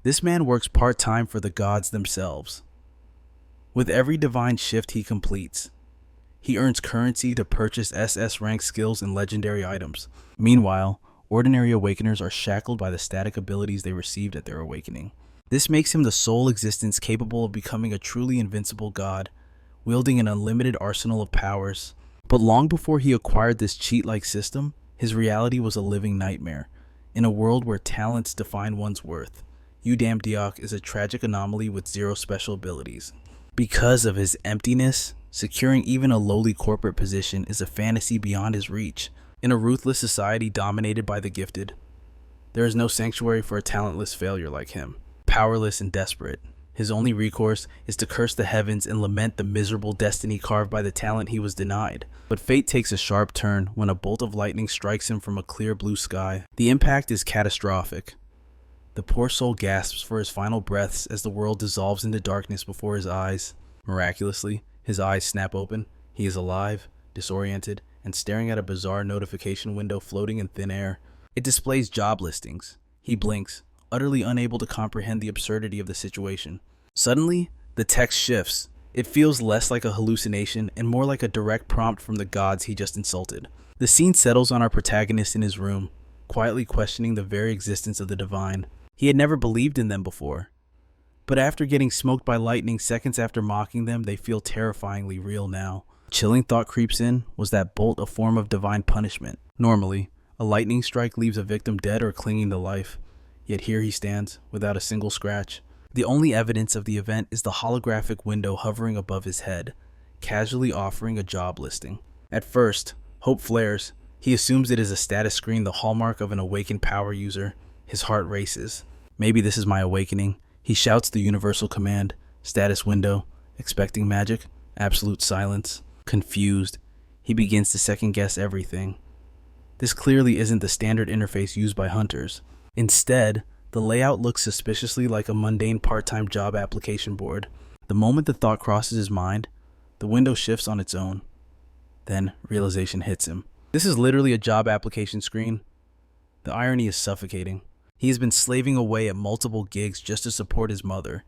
This man works part-time for the gods themselves. With every divine shift he completes, he earns currency to purchase SS rank skills and legendary items. Meanwhile, ordinary awakeners are shackled by the static abilities they received at their awakening. This makes him the sole existence capable of becoming a truly invincible god, wielding an unlimited arsenal of powers. But long before he acquired this cheat-like system, his reality was a living nightmare. In a world where talents define one's worth, Udamdiok is a tragic anomaly with zero special abilities. Because of his emptiness, securing even a lowly corporate position is a fantasy beyond his reach. In a ruthless society dominated by the gifted, there is no sanctuary for a talentless failure like him. Powerless and desperate, his only recourse is to curse the heavens and lament the miserable destiny carved by the talent he was denied. But fate takes a sharp turn when a bolt of lightning strikes him from a clear blue sky. The impact is catastrophic. The poor soul gasps for his final breaths as the world dissolves into darkness before his eyes. Miraculously, his eyes snap open. He is alive, disoriented, and staring at a bizarre notification window floating in thin air. It displays job listings. He blinks, utterly unable to comprehend the absurdity of the situation. Suddenly, the text shifts. It feels less like a hallucination and more like a direct prompt from the gods he just insulted. The scene settles on our protagonist in his room, quietly questioning the very existence of the divine. He had never believed in them before. But after getting smoked by lightning seconds after mocking them, they feel terrifyingly real now. A chilling thought creeps in. Was that bolt a form of divine punishment? Normally, a lightning strike leaves a victim dead or clinging to life. Yet here he stands, without a single scratch. The only evidence of the event is the holographic window hovering above his head, casually offering a job listing. At first, hope flares. He assumes it is a status screen, the hallmark of an awakened power user. His heart races. Maybe this is my awakening. He shouts the universal command, status window, expecting magic, absolute silence. Confused, he begins to second-guess everything. This clearly isn't the standard interface used by hunters. Instead, the layout looks suspiciously like a mundane part-time job application board. The moment the thought crosses his mind, the window shifts on its own. Then, realization hits him. This is literally a job application screen. The irony is suffocating. He has been slaving away at multiple gigs just to support his mother.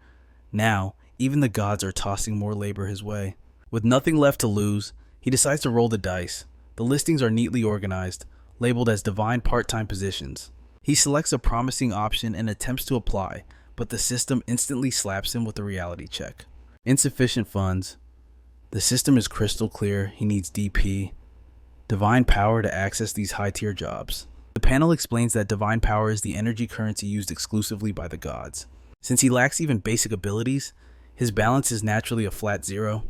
Now, even the gods are tossing more labor his way. With nothing left to lose, he decides to roll the dice. The listings are neatly organized, labeled as divine part-time positions. He selects a promising option and attempts to apply, but the system instantly slaps him with a reality check. Insufficient funds. The system is crystal clear. He needs DP, divine power, to access these high-tier jobs. The panel explains that divine power is the energy currency used exclusively by the gods. Since he lacks even basic abilities, his balance is naturally a flat zero.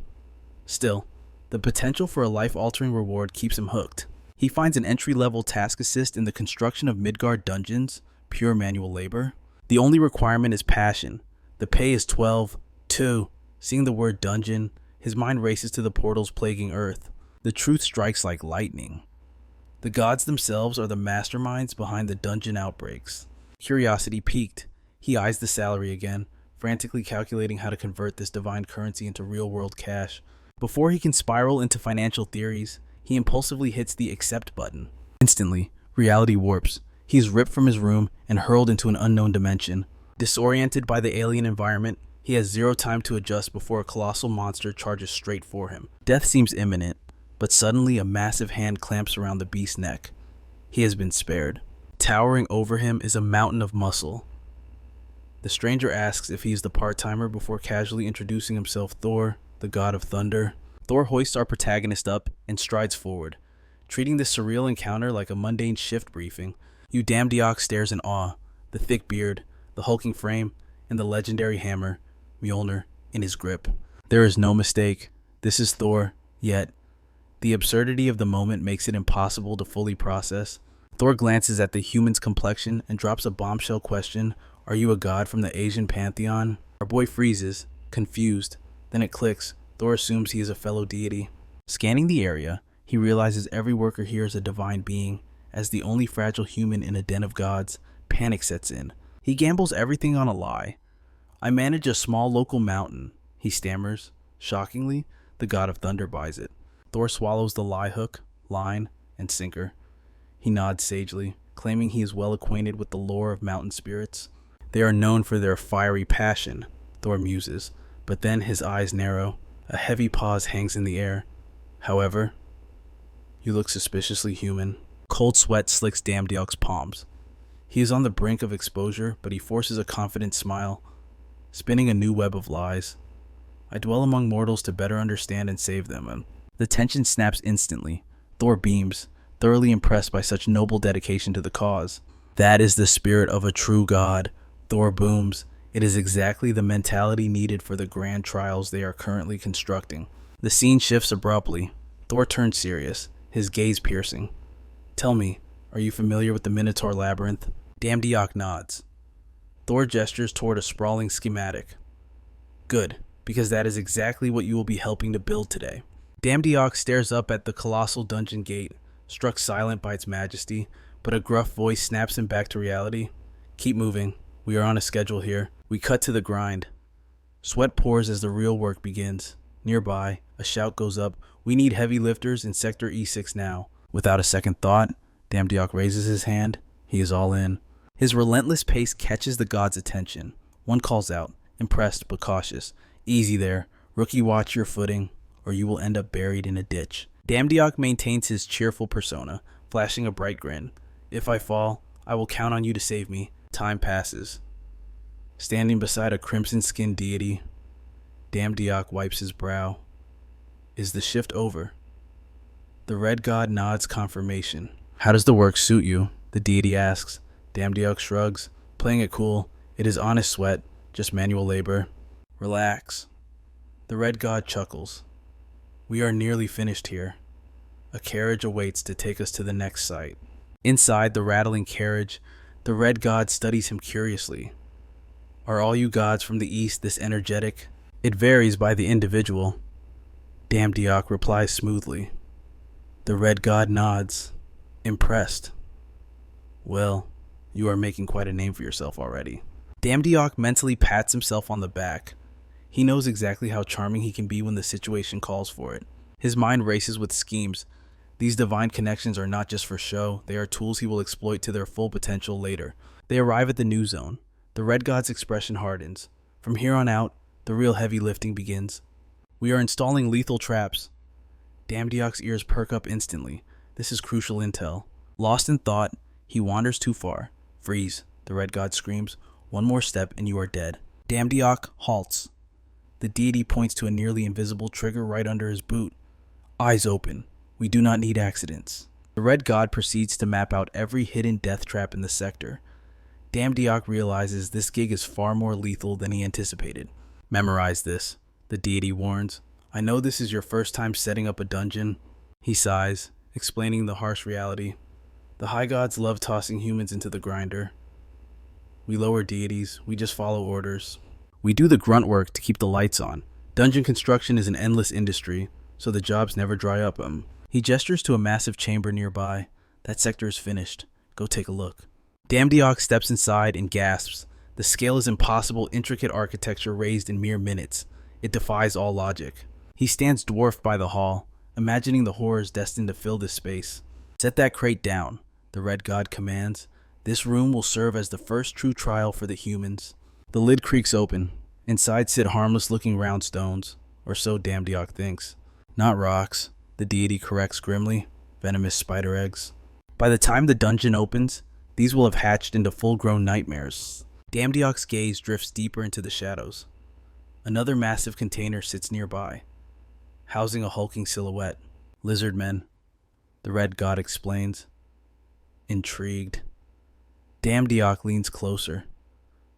Still, the potential for a life-altering reward keeps him hooked. He finds an entry-level task assist in the construction of Midgard dungeons, pure manual labor. The only requirement is passion. The pay is 12-2. Seeing the word dungeon, his mind races to the portals plaguing Earth. The truth strikes like lightning. The gods themselves are the masterminds behind the dungeon outbreaks. Curiosity piqued, he eyes the salary again, frantically calculating how to convert this divine currency into real-world cash. Before he can spiral into financial theories, he impulsively hits the accept button. Instantly, reality warps. He is ripped from his room and hurled into an unknown dimension. Disoriented by the alien environment, he has zero time to adjust before a colossal monster charges straight for him. Death seems imminent, but suddenly a massive hand clamps around the beast's neck. He has been spared. Towering over him is a mountain of muscle. The stranger asks if he is the part-timer before casually introducing himself Thor, the god of thunder. Thor hoists our protagonist up and strides forward, treating this surreal encounter like a mundane shift briefing. Udamdiok stares in awe, the thick beard, the hulking frame, and the legendary hammer, Mjolnir, in his grip. There is no mistake. This is Thor, yet the absurdity of the moment makes it impossible to fully process. Thor glances at the human's complexion and drops a bombshell question. Are you a god from the Asian pantheon? Our boy freezes, confused. Then it clicks. Thor assumes he is a fellow deity. Scanning the area, he realizes every worker here is a divine being. As the only fragile human in a den of gods, panic sets in. He gambles everything on a lie. I manage a small local mountain, he stammers. Shockingly, the god of thunder buys it. Thor swallows the lie hook, line, and sinker. He nods sagely, claiming he is well acquainted with the lore of mountain spirits. They are known for their fiery passion, Thor muses, but then his eyes narrow. A heavy pause hangs in the air. However, you look suspiciously human. Cold sweat slicks Damdiok's palms. He is on the brink of exposure, but he forces a confident smile, spinning a new web of lies. I dwell among mortals to better understand and save them. The tension snaps instantly. Thor beams, thoroughly impressed by such noble dedication to the cause. That is the spirit of a true god, Thor booms. It is exactly the mentality needed for the grand trials they are currently constructing. The scene shifts abruptly. Thor turns serious, his gaze piercing. Tell me, are you familiar with the Minotaur labyrinth? Damdiok nods. Thor gestures toward a sprawling schematic. Good, because that is exactly what you will be helping to build today. Damdiok stares up at the colossal dungeon gate, struck silent by its majesty, but a gruff voice snaps him back to reality. Keep moving. We are on a schedule here. We cut to the grind. Sweat pours as the real work begins. Nearby, a shout goes up. We need heavy lifters in Sector E6 now. Without a second thought, Damdiok raises his hand. He is all in. His relentless pace catches the god's attention. One calls out, impressed but cautious. Easy there. Rookie, watch your footing, or you will end up buried in a ditch. Damdiok maintains his cheerful persona, flashing a bright grin. If I fall, I will count on you to save me. Time passes. Standing beside a crimson-skinned deity, Damdiok wipes his brow. Is the shift over? The red god nods confirmation. How does the work suit you? The deity asks. Damdiok shrugs, playing it cool. It is honest sweat, just manual labor. Relax. The red god chuckles. We are nearly finished here. A carriage awaits to take us to the next site. Inside the rattling carriage, the red god studies him curiously. Are all you gods from the east this energetic? It varies by the individual. Damdiok replies smoothly. The red god nods, impressed. Well, you are making quite a name for yourself already. Damdiok mentally pats himself on the back. He knows exactly how charming he can be when the situation calls for it. His mind races with schemes. These divine connections are not just for show, they are tools he will exploit to their full potential later. They arrive at the new zone. The red god's expression hardens. From here on out, the real heavy lifting begins. We are installing lethal traps. Damdiok's ears perk up instantly. This is crucial intel. Lost in thought, he wanders too far. Freeze, the red god screams. One more step and you are dead. Damdiok halts. The deity points to a nearly invisible trigger right under his boot. Eyes open. We do not need accidents. The red god proceeds to map out every hidden death trap in the sector. Damdiok realizes this gig is far more lethal than he anticipated. Memorize this, the deity warns. I know this is your first time setting up a dungeon. He sighs, explaining the harsh reality. The high gods love tossing humans into the grinder. We lower deities, we just follow orders. We do the grunt work to keep the lights on. Dungeon construction is an endless industry, so the jobs never dry up. He gestures to a massive chamber nearby. That sector is finished. Go take a look. Damdiok steps inside and gasps. The scale is impossible, intricate architecture raised in mere minutes. It defies all logic. He stands dwarfed by the hall, imagining the horrors destined to fill this space. Set that crate down, the red god commands. This room will serve as the first true trial for the humans. The lid creaks open. Inside sit harmless-looking round stones, or so Damdiok thinks. Not rocks, the deity corrects grimly. Venomous spider eggs. By the time the dungeon opens, these will have hatched into full-grown nightmares. Damdiok's gaze drifts deeper into the shadows. Another massive container sits nearby, housing a hulking silhouette. Lizard men, the red god explains. Intrigued, Damdiok leans closer,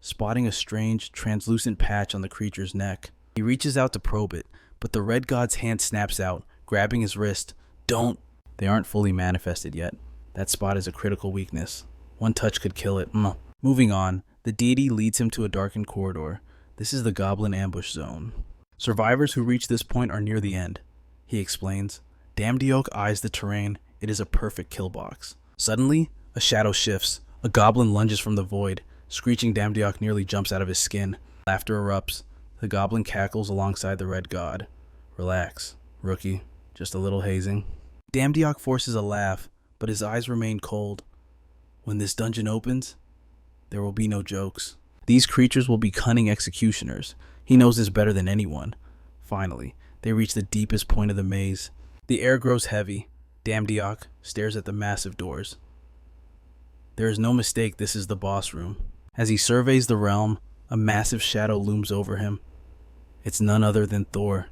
spotting a strange, translucent patch on the creature's neck. He reaches out to probe it, but the red god's hand snaps out, grabbing his wrist. Don't! They aren't fully manifested yet. That spot is a critical weakness. One touch could kill it. Moving on, the deity leads him to a darkened corridor. This is the goblin ambush zone. Survivors who reach this point are near the end, he explains. Damdiok eyes the terrain. It is a perfect kill box. Suddenly, a shadow shifts. A goblin lunges from the void. Screeching, Damdiok nearly jumps out of his skin. Laughter erupts. The goblin cackles alongside the red god. Relax, rookie. Just a little hazing. Damdiok forces a laugh, but his eyes remain cold. When this dungeon opens, there will be no jokes. These creatures will be cunning executioners. He knows this better than anyone. Finally, they reach the deepest point of the maze. The air grows heavy. Damdiok stares at the massive doors. There is no mistake, this is the boss room. As he surveys the realm, a massive shadow looms over him. It's none other than Thor,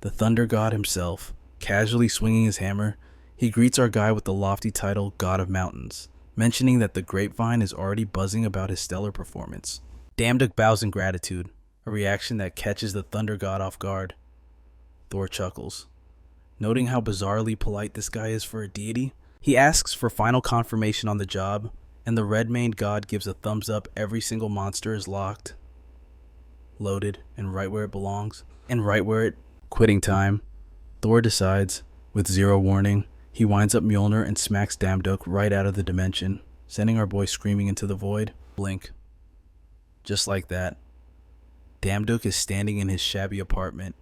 the thunder god himself. Casually swinging his hammer, he greets our guy with the lofty title God of Mountains, mentioning that the grapevine is already buzzing about his stellar performance. Damdiok bows in gratitude, a reaction that catches the thunder god off guard. Thor chuckles, noting how bizarrely polite this guy is for a deity. He asks for final confirmation on the job, and the red-maned god gives a thumbs up. Every single monster is locked, loaded, and right where it belongs. Quitting time, Thor decides, with zero warning, he winds up Mjolnir and smacks Damdiok right out of the dimension, sending our boy screaming into the void. Blink. Just like that, Damdiok is standing in his shabby apartment,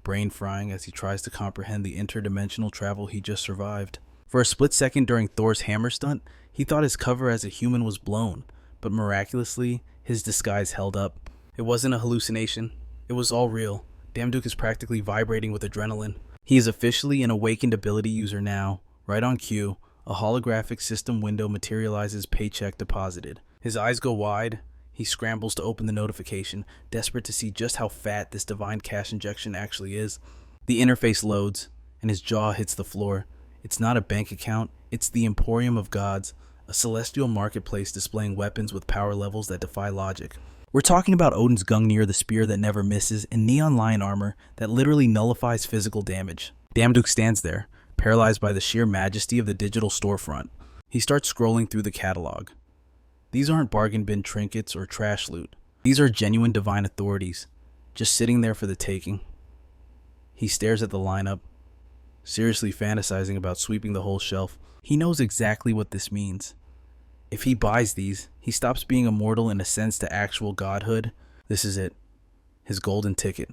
brain frying as he tries to comprehend the interdimensional travel he just survived. For a split second during Thor's hammer stunt, he thought his cover as a human was blown, but miraculously, his disguise held up. It wasn't a hallucination. It was all real. Damdiok is practically vibrating with adrenaline. He is officially an awakened ability user now. Right on cue, a holographic system window materializes, paycheck deposited. His eyes go wide. He scrambles to open the notification, desperate to see just how fat this divine cash injection actually is. The interface loads, and his jaw hits the floor. It's not a bank account, it's the Emporium of Gods, a celestial marketplace displaying weapons with power levels that defy logic. We're talking about Odin's Gungnir, the spear that never misses, and neon lion armor that literally nullifies physical damage. Damdiok stands there, paralyzed by the sheer majesty of the digital storefront. He starts scrolling through the catalog. These aren't bargain bin trinkets or trash loot. These are genuine divine authorities, just sitting there for the taking. He stares at the lineup, seriously fantasizing about sweeping the whole shelf. He knows exactly what this means. If he buys these, he stops being immortal and ascends to actual godhood. This is it. His golden ticket.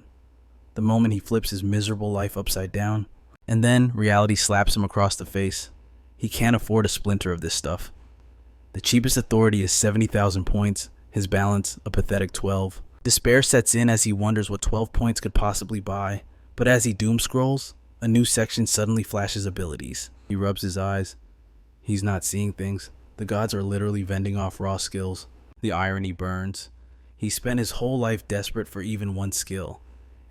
The moment he flips his miserable life upside down. And then reality slaps him across the face. He can't afford a splinter of this stuff. The cheapest authority is 70,000 points. His balance, a pathetic 12. Despair sets in as he wonders what 12 points could possibly buy. But as he doom scrolls, a new section suddenly flashes abilities. He rubs his eyes. He's not seeing things. The gods are literally vending off raw skills. The irony burns. He spent his whole life desperate for even one skill,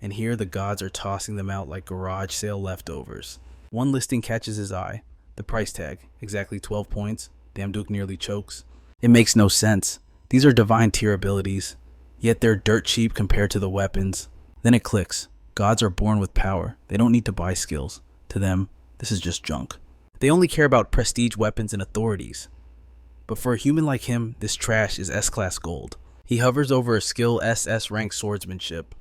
and here the gods are tossing them out like garage sale leftovers. One listing catches his eye. The price tag, exactly 12 points. Damdiok nearly chokes. It makes no sense. These are divine tier abilities, yet they're dirt cheap compared to the weapons. Then it clicks. Gods are born with power. They don't need to buy skills. To them, this is just junk. They only care about prestige weapons and authorities. But for a human like him, this trash is S-class gold. He hovers over a skill SS rank swordsmanship.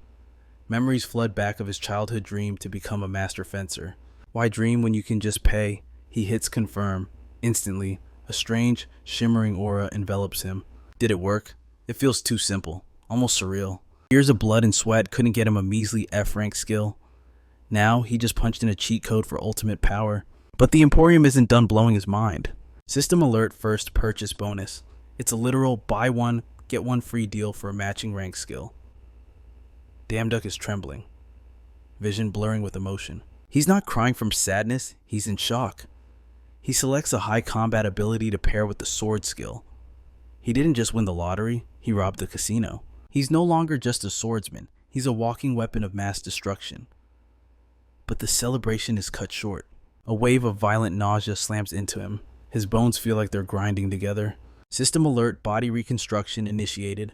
Memories flood back of his childhood dream to become a master fencer. Why dream when you can just pay? He hits confirm. Instantly, a strange, shimmering aura envelops him. Did it work? It feels too simple, almost surreal. Years of blood and sweat couldn't get him a measly F-rank skill. Now, he just punched in a cheat code for ultimate power. But the Emporium isn't done blowing his mind. System alert first purchase bonus. It's a literal buy one, get one free deal for a matching rank skill. Damdiok is trembling, vision blurring with emotion. He's not crying from sadness, he's in shock. He selects a high combat ability to pair with the sword skill. He didn't just win the lottery, he robbed the casino. He's no longer just a swordsman, he's a walking weapon of mass destruction. But the celebration is cut short. A wave of violent nausea slams into him. His bones feel like they're grinding together. System alert, body reconstruction initiated.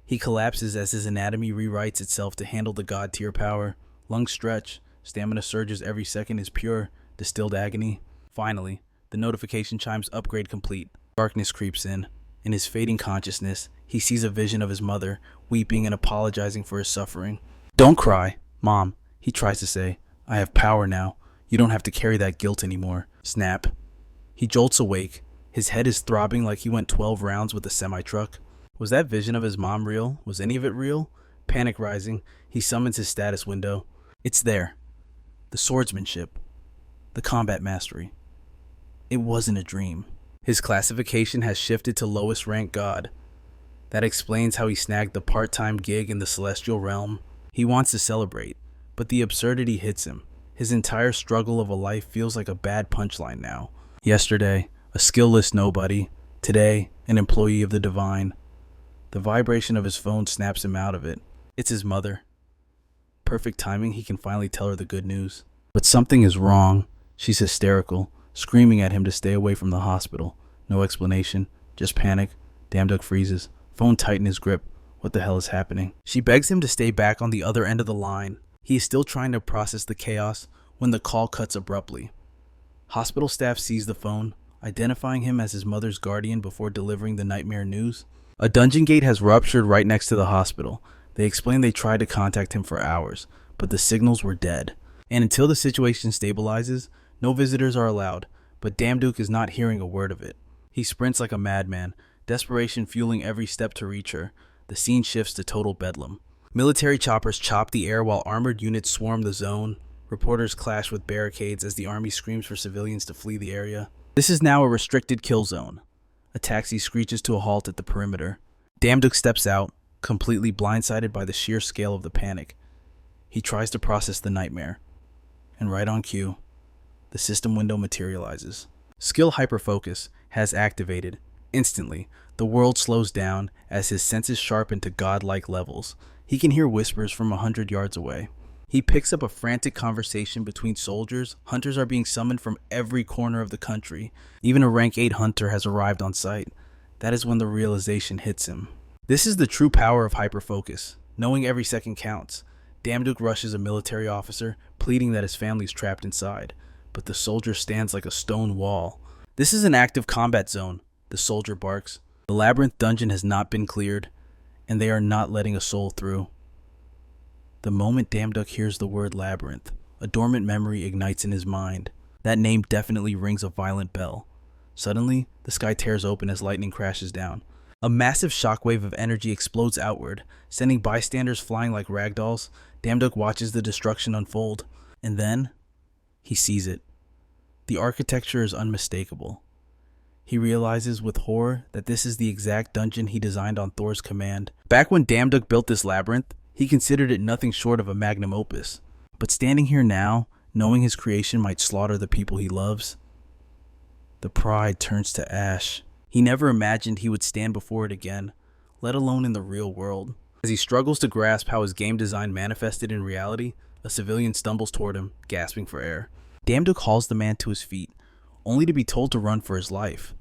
He collapses as his anatomy rewrites itself to handle the god tier power. Lungs stretch, stamina surges every second is pure, distilled agony. Finally, the notification chimes upgrade complete. Darkness creeps in. In his fading consciousness, he sees a vision of his mother, weeping and apologizing for his suffering. Don't cry, Mom, he tries to say. I have power now. You don't have to carry that guilt anymore. Snap. He jolts awake. His head is throbbing like he went 12 rounds with a semi-truck. Was that vision of his mom real? Was any of it real? Panic rising, he summons his status window. It's there. The swordsmanship. The combat mastery. It wasn't a dream. His classification has shifted to lowest rank god. That explains how he snagged the part-time gig in the celestial realm. He wants to celebrate, but the absurdity hits him. His entire struggle of a life feels like a bad punchline now. Yesterday, a skillless nobody. Today, an employee of the divine. The vibration of his phone snaps him out of it. It's his mother. Perfect timing, he can finally tell her the good news. But something is wrong. She's hysterical, screaming at him to stay away from the hospital. No explanation, just panic. Damduck freezes. Phone tight in his grip. What the hell is happening? She begs him to stay back on the other end of the line. He is still trying to process the chaos when the call cuts abruptly. Hospital staff sees the phone, identifying him as his mother's guardian before delivering the nightmare news. A dungeon gate has ruptured right next to the hospital. They explain they tried to contact him for hours, but the signals were dead. And until the situation stabilizes, no visitors are allowed, but Damduck is not hearing a word of it. He sprints like a madman, desperation fueling every step to reach her. The scene shifts to total bedlam. Military choppers chop the air while armored units swarm the zone. Reporters clash with barricades as the army screams for civilians to flee the area. This is now a restricted kill zone. A taxi screeches to a halt at the perimeter. Damduck steps out, completely blindsided by the sheer scale of the panic. He tries to process the nightmare. And right on cue, the system window materializes. Skill hyperfocus has activated. Instantly, the world slows down as his senses sharpen to godlike levels. He can hear whispers from 100 yards away. He picks up a frantic conversation between soldiers. Hunters are being summoned from every corner of the country. Even a rank 8 hunter has arrived on site. That is when the realization hits him. This is the true power of hyperfocus. Knowing every second counts. Damduck rushes a military officer, pleading that his family is trapped inside. But the soldier stands like a stone wall. This is an active combat zone, the soldier barks. The labyrinth dungeon has not been cleared, and they are not letting a soul through. The moment Damduck hears the word labyrinth, a dormant memory ignites in his mind. That name definitely rings a violent bell. Suddenly, the sky tears open as lightning crashes down. A massive shockwave of energy explodes outward, sending bystanders flying like ragdolls. Damduck watches the destruction unfold, and then he sees it. The architecture is unmistakable. He realizes with horror that this is the exact dungeon he designed on Thor's command. Back when Damduck built this labyrinth, he considered it nothing short of a magnum opus. But standing here now, knowing his creation might slaughter the people he loves, the pride turns to ash. He never imagined he would stand before it again, let alone in the real world. As he struggles to grasp how his game design manifested in reality, a civilian stumbles toward him, gasping for air. Damduck hauls the man to his feet, only to be told to run for his life.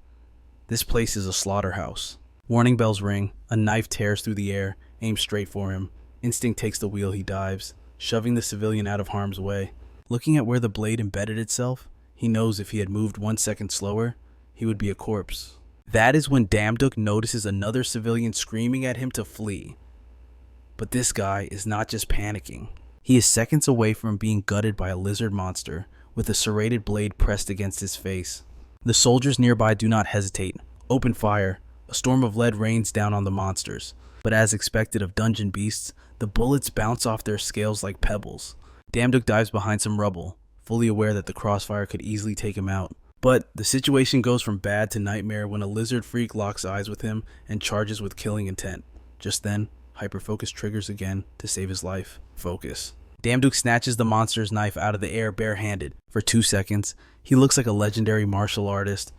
This place is a slaughterhouse. Warning bells ring, a knife tears through the air, aimed straight for him. Instinct takes the wheel, he dives, shoving the civilian out of harm's way. Looking at where the blade embedded itself, he knows if he had moved 1 second slower, he would be a corpse. That is when Damduck notices another civilian screaming at him to flee. But this guy is not just panicking. He is seconds away from being gutted by a lizard monster, with a serrated blade pressed against his face. The soldiers nearby do not hesitate. Open fire. A storm of lead rains down on the monsters. But as expected of dungeon beasts, the bullets bounce off their scales like pebbles. Damduck dives behind some rubble, fully aware that the crossfire could easily take him out. But the situation goes from bad to nightmare when a lizard freak locks eyes with him and charges with killing intent. Just then, hyperfocus triggers again to save his life. Focus. Damduck snatches the monster's knife out of the air barehanded. For 2 seconds, he looks like a legendary martial artist,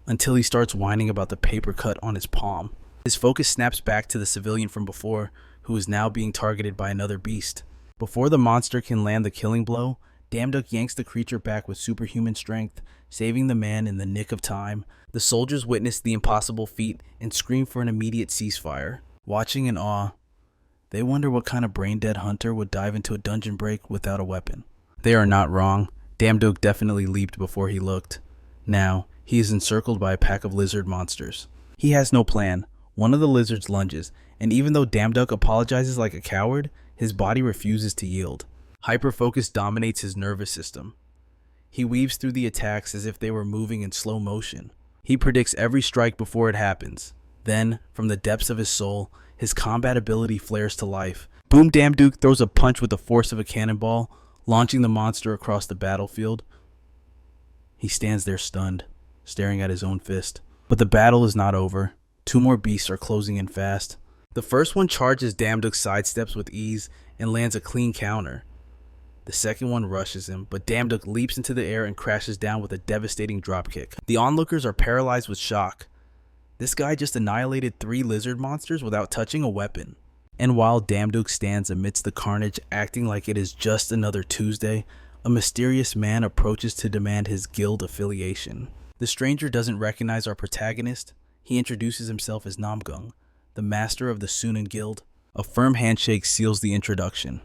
until he starts whining about the paper cut on his palm. His focus snaps back to the civilian from before, who is now being targeted by another beast. Before the monster can land the killing blow, Damduck yanks the creature back with superhuman strength, saving the man in the nick of time. The soldiers witness the impossible feat and scream for an immediate ceasefire. Watching in awe, they wonder what kind of brain-dead hunter would dive into a dungeon break without a weapon. They are not wrong. Damduck definitely leaped before he looked. Now, he is encircled by a pack of lizard monsters. He has no plan. One of the lizards lunges, and even though Damduck apologizes like a coward, his body refuses to yield. Hyperfocus dominates his nervous system. He weaves through the attacks as if they were moving in slow motion. He predicts every strike before it happens. Then, from the depths of his soul, his combat ability flares to life. Boom! Damduck throws a punch with the force of a cannonball, launching the monster across the battlefield. He stands there stunned, staring at his own fist. But the battle is not over. Two more beasts are closing in fast. The first one charges Damduk sidesteps with ease and lands a clean counter. The second one rushes him, but Damduk leaps into the air and crashes down with a devastating dropkick. The onlookers are paralyzed with shock. This guy just annihilated 3 lizard monsters without touching a weapon. And while Damduk stands amidst the carnage acting like it is just another Tuesday, a mysterious man approaches to demand his guild affiliation. The stranger doesn't recognize our protagonist. He introduces himself as Namgung, the master of the Sunan Guild. A firm handshake seals the introduction.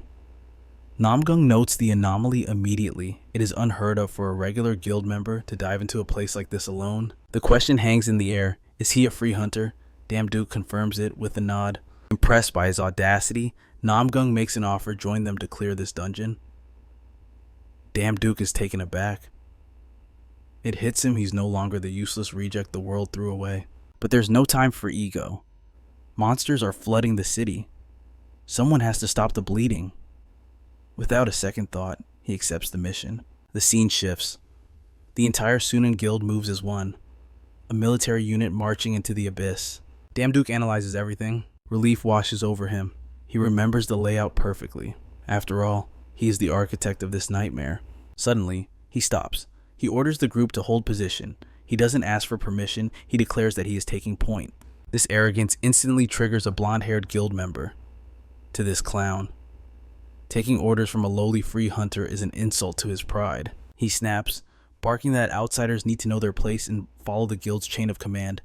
Namgung notes the anomaly immediately. It is unheard of for a regular guild member to dive into a place like this alone. The question hangs in the air. Is he a free hunter? Damduk confirms it with a nod. Impressed by his audacity, Namgung makes an offer to join them to clear this dungeon. Damduk is taken aback. It hits him he's no longer the useless reject the world threw away. But there's no time for ego. Monsters are flooding the city. Someone has to stop the bleeding. Without a second thought, he accepts the mission. The scene shifts. The entire Sunan Guild moves as one. A military unit marching into the abyss. Damduk analyzes everything. Relief washes over him. He remembers the layout perfectly. After all, he is the architect of this nightmare. Suddenly, he stops. He orders the group to hold position. He doesn't ask for permission. He declares that he is taking point. This arrogance instantly triggers a blonde-haired guild member. To this clown. Taking orders from a lowly free hunter is an insult to his pride. He snaps, barking that outsiders need to know their place and follow the guild's chain of command.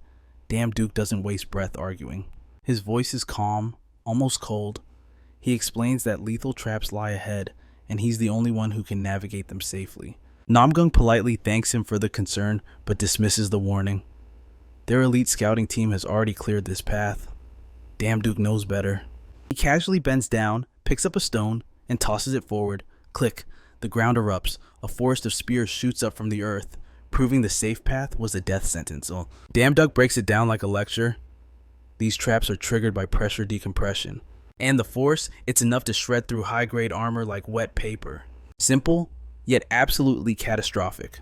Damduk doesn't waste breath arguing. His voice is calm, almost cold. He explains that lethal traps lie ahead, and he's the only one who can navigate them safely. Namgung politely thanks him for the concern, but dismisses the warning. Their elite scouting team has already cleared this path. Damduk knows better. He casually bends down, picks up a stone, and tosses it forward. Click. The ground erupts. A forest of spears shoots up from the earth, proving the safe path was a death sentence. Damduk breaks it down like a lecture. These traps are triggered by pressure decompression. And the force, it's enough to shred through high-grade armor like wet paper. Simple, yet absolutely catastrophic.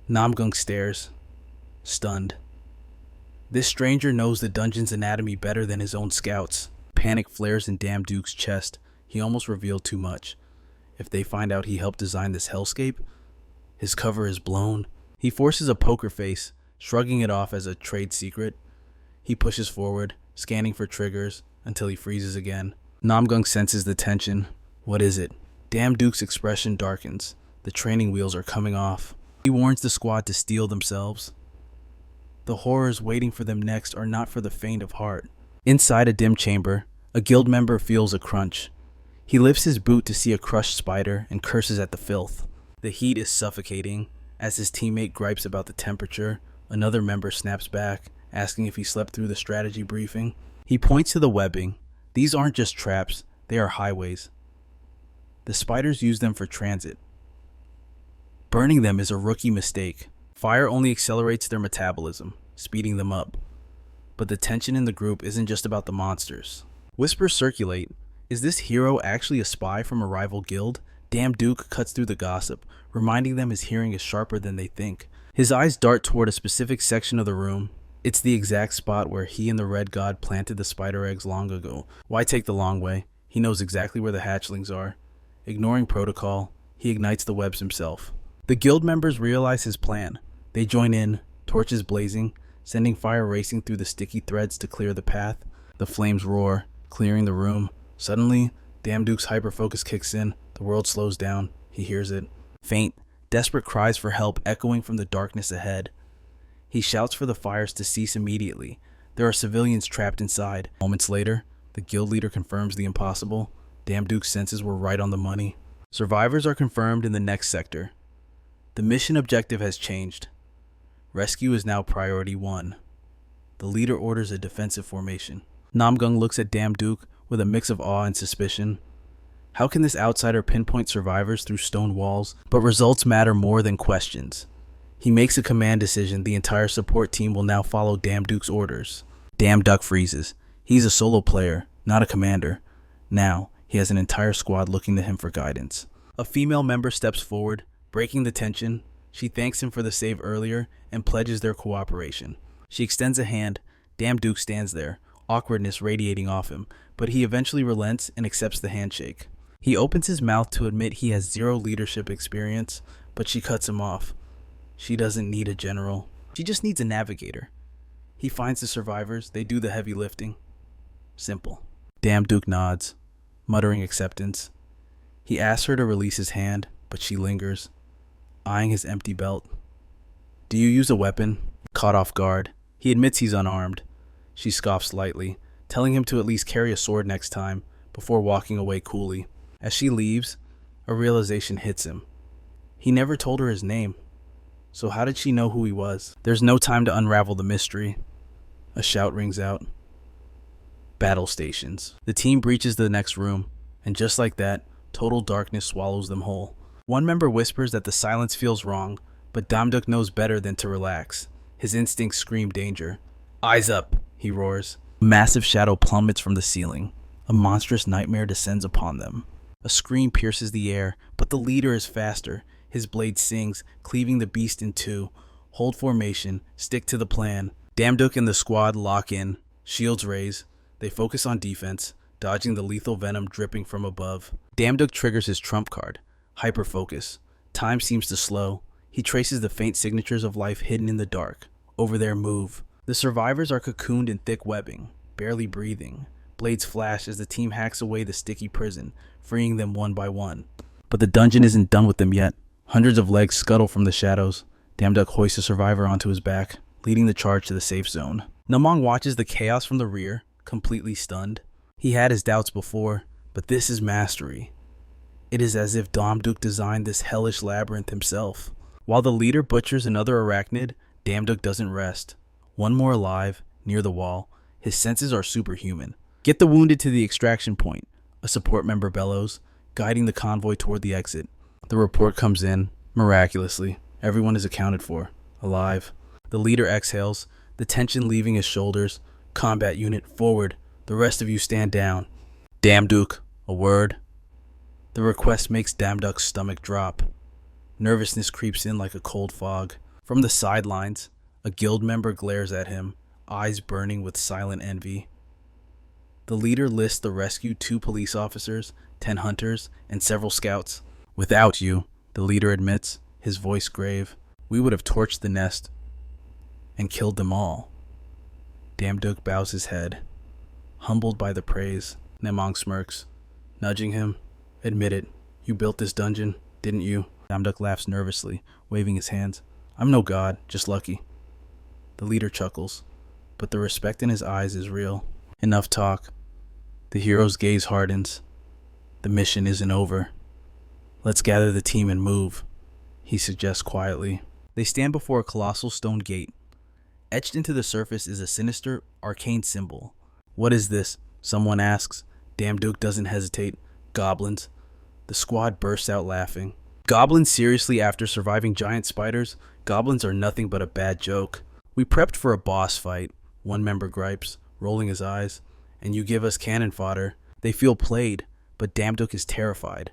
Namgung stares, stunned. This stranger knows the dungeon's anatomy better than his own scouts. Panic flares in Damduk's chest. He almost revealed too much. If they find out he helped design this hellscape, his cover is blown. He forces a poker face, shrugging it off as a trade secret. He pushes forward, scanning for triggers, until he freezes again. Namgung senses the tension. What is it? Damduk's expression darkens. The training wheels are coming off. He warns the squad to steel themselves. The horrors waiting for them next are not for the faint of heart. Inside a dim chamber, a guild member feels a crunch. He lifts his boot to see a crushed spider and curses at the filth. The heat is suffocating. As his teammate gripes about the temperature, another member snaps back, asking if he slept through the strategy briefing. He points to the webbing. These aren't just traps, they are highways. The spiders use them for transit. Burning them is a rookie mistake. Fire only accelerates their metabolism, speeding them up. But the tension in the group isn't just about the monsters. Whispers circulate. Is this hero actually a spy from a rival guild? Damduk cuts through the gossip, reminding them his hearing is sharper than they think. His eyes dart toward a specific section of the room. It's the exact spot where he and the Red God planted the spider eggs long ago. Why take the long way? He knows exactly where the hatchlings are. Ignoring protocol, he ignites the webs himself. The guild members realize his plan. They join in, torches blazing, sending fire racing through the sticky threads to clear the path. The flames roar, clearing the room. Suddenly, Damduk's hyperfocus kicks in. The world slows down. He hears it. Faint, desperate cries for help echoing from the darkness ahead. He shouts for the fires to cease immediately. There are civilians trapped inside. Moments later, the guild leader confirms the impossible. Damduk's senses were right on the money. Survivors are confirmed in the next sector. The mission objective has changed. Rescue is now priority 1. The leader orders a defensive formation. Namgung looks at Damduk with a mix of awe and suspicion. How can this outsider pinpoint survivors through stone walls? But results matter more than questions. He makes a command decision. The entire support team will now follow Damduk's orders. Damduk freezes. He's a solo player, not a commander. Now, he has an entire squad looking to him for guidance. A female member steps forward, breaking the tension. She thanks him for the save earlier and pledges their cooperation. She extends a hand. Damn Duke stands there, awkwardness radiating off him, but he eventually relents and accepts the handshake. He opens his mouth to admit he has zero leadership experience, but she cuts him off. She doesn't need a general. She just needs a navigator. He finds the survivors, they do the heavy lifting. Simple. Damn Duke nods, muttering acceptance. He asks her to release his hand, but she lingers, eyeing his empty belt. Do you use a weapon? Caught off guard, he admits he's unarmed. She scoffs lightly, telling him to at least carry a sword next time, before walking away coolly. As she leaves, a realization hits him. He never told her his name. So how did she know who he was? There's no time to unravel the mystery. A shout rings out. Battle stations. The team breaches the next room, and just like that, total darkness swallows them whole. One member whispers that the silence feels wrong, but Damduk knows better than to relax. His instincts scream danger. Eyes up, he roars. A massive shadow plummets from the ceiling. A monstrous nightmare descends upon them. A scream pierces the air, but the leader is faster. His blade sings, cleaving the beast in two. Hold formation, stick to the plan. Damduk and the squad lock in. Shields raise. They focus on defense, dodging the lethal venom dripping from above. Damduk triggers his trump card. Hyperfocus. Time seems to slow. He traces the faint signatures of life hidden in the dark. Over their move. The survivors are cocooned in thick webbing, barely breathing. Blades flash as the team hacks away the sticky prison, freeing them one by one. But the dungeon isn't done with them yet. Hundreds of legs scuttle from the shadows. Damduk hoists a survivor onto his back, leading the charge to the safe zone. Namong watches the chaos from the rear, completely stunned. He had his doubts before, but this is mastery. It is as if Damduk designed this hellish labyrinth himself. While the leader butchers another arachnid, Damduk doesn't rest. One more alive, near the wall. His senses are superhuman. Get the wounded to the extraction point, a support member bellows, guiding the convoy toward the exit. The report comes in, miraculously. Everyone is accounted for, alive. The leader exhales, the tension leaving his shoulders. Combat unit, forward. The rest of you stand down. Damduk, a word. The request makes Damduk's stomach drop. Nervousness creeps in like a cold fog. From the sidelines, a guild member glares at him, eyes burning with silent envy. The leader lists the rescued 2 police officers, 10 hunters, and several scouts. Without you, the leader admits, his voice grave, we would have torched the nest and killed them all. Damduk bows his head, humbled by the praise. Namong smirks, nudging him. Admit it, you built this dungeon, didn't you? Damduk laughs nervously, waving his hands. I'm no god, just lucky. The leader chuckles, but the respect in his eyes is real. Enough talk. The hero's gaze hardens. The mission isn't over. Let's gather the team and move, he suggests quietly. They stand before a colossal stone gate. Etched into the surface is a sinister, arcane symbol. What is this? Someone asks. Damduk doesn't hesitate. Goblins. The squad bursts out laughing. Goblins seriously after surviving giant spiders? Goblins are nothing but a bad joke. We prepped for a boss fight, one member gripes, rolling his eyes. And you give us cannon fodder. They feel played, but Damduk is terrified.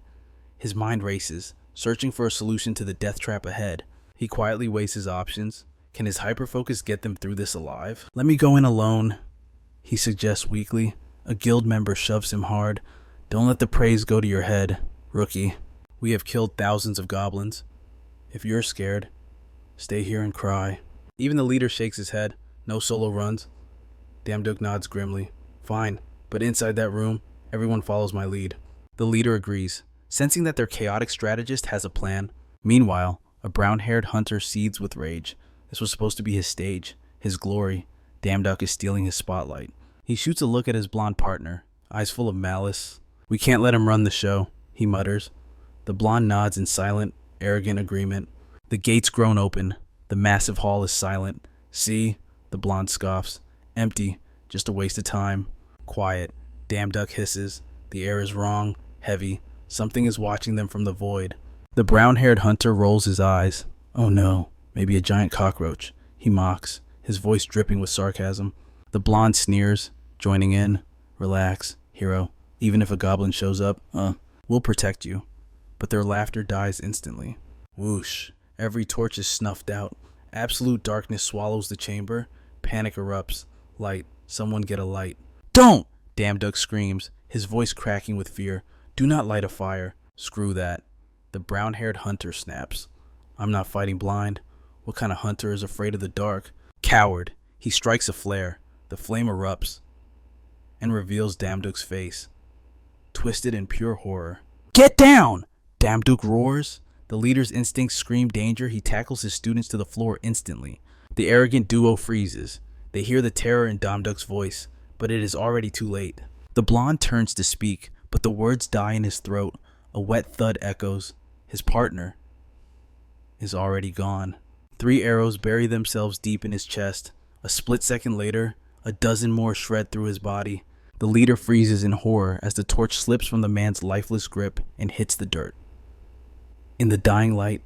His mind races, searching for a solution to the death trap ahead. He quietly weighs his options. Can his hyperfocus get them through this alive? Let me go in alone, he suggests weakly. A guild member shoves him hard. Don't let the praise go to your head, rookie. We have killed thousands of goblins. If you're scared, stay here and cry. Even the leader shakes his head. No solo runs. Damduk nods grimly. Fine, but inside that room, everyone follows my lead. The leader agrees, sensing that their chaotic strategist has a plan. Meanwhile, a brown-haired hunter seethes with rage. This was supposed to be his stage, his glory. Damduk is stealing his spotlight. He shoots a look at his blonde partner, eyes full of malice. We can't let him run the show, he mutters. The blonde nods in silent, arrogant agreement. The gates groan open. The massive hall is silent. See, the blonde scoffs. Empty, just a waste of time. Quiet. Damduk hisses. The air is wrong, heavy. Something is watching them from the void. The brown-haired hunter rolls his eyes. Oh no, maybe a giant cockroach. He mocks, his voice dripping with sarcasm. The blonde sneers, joining in. Relax, hero. Even if a goblin shows up, we'll protect you. But their laughter dies instantly. Whoosh. Every torch is snuffed out. Absolute darkness swallows the chamber. Panic erupts. Light. Someone get a light. Don't! Damduck screams, his voice cracking with fear. Do not light a fire. Screw that. The brown-haired hunter snaps. I'm not fighting blind. What kind of hunter is afraid of the dark? Coward. He strikes a flare. The flame erupts and reveals Damduck's face, twisted in pure horror. Get down! Damduck roars. The leader's instincts scream danger. He tackles his students to the floor instantly. The arrogant duo freezes. They hear the terror in Damduck's voice, but it is already too late. The blonde turns to speak, but the words die in his throat. A wet thud echoes. His partner is already gone. 3 arrows bury themselves deep in his chest. A split second later, a dozen more shred through his body. The leader freezes in horror as the torch slips from the man's lifeless grip and hits the dirt. In the dying light,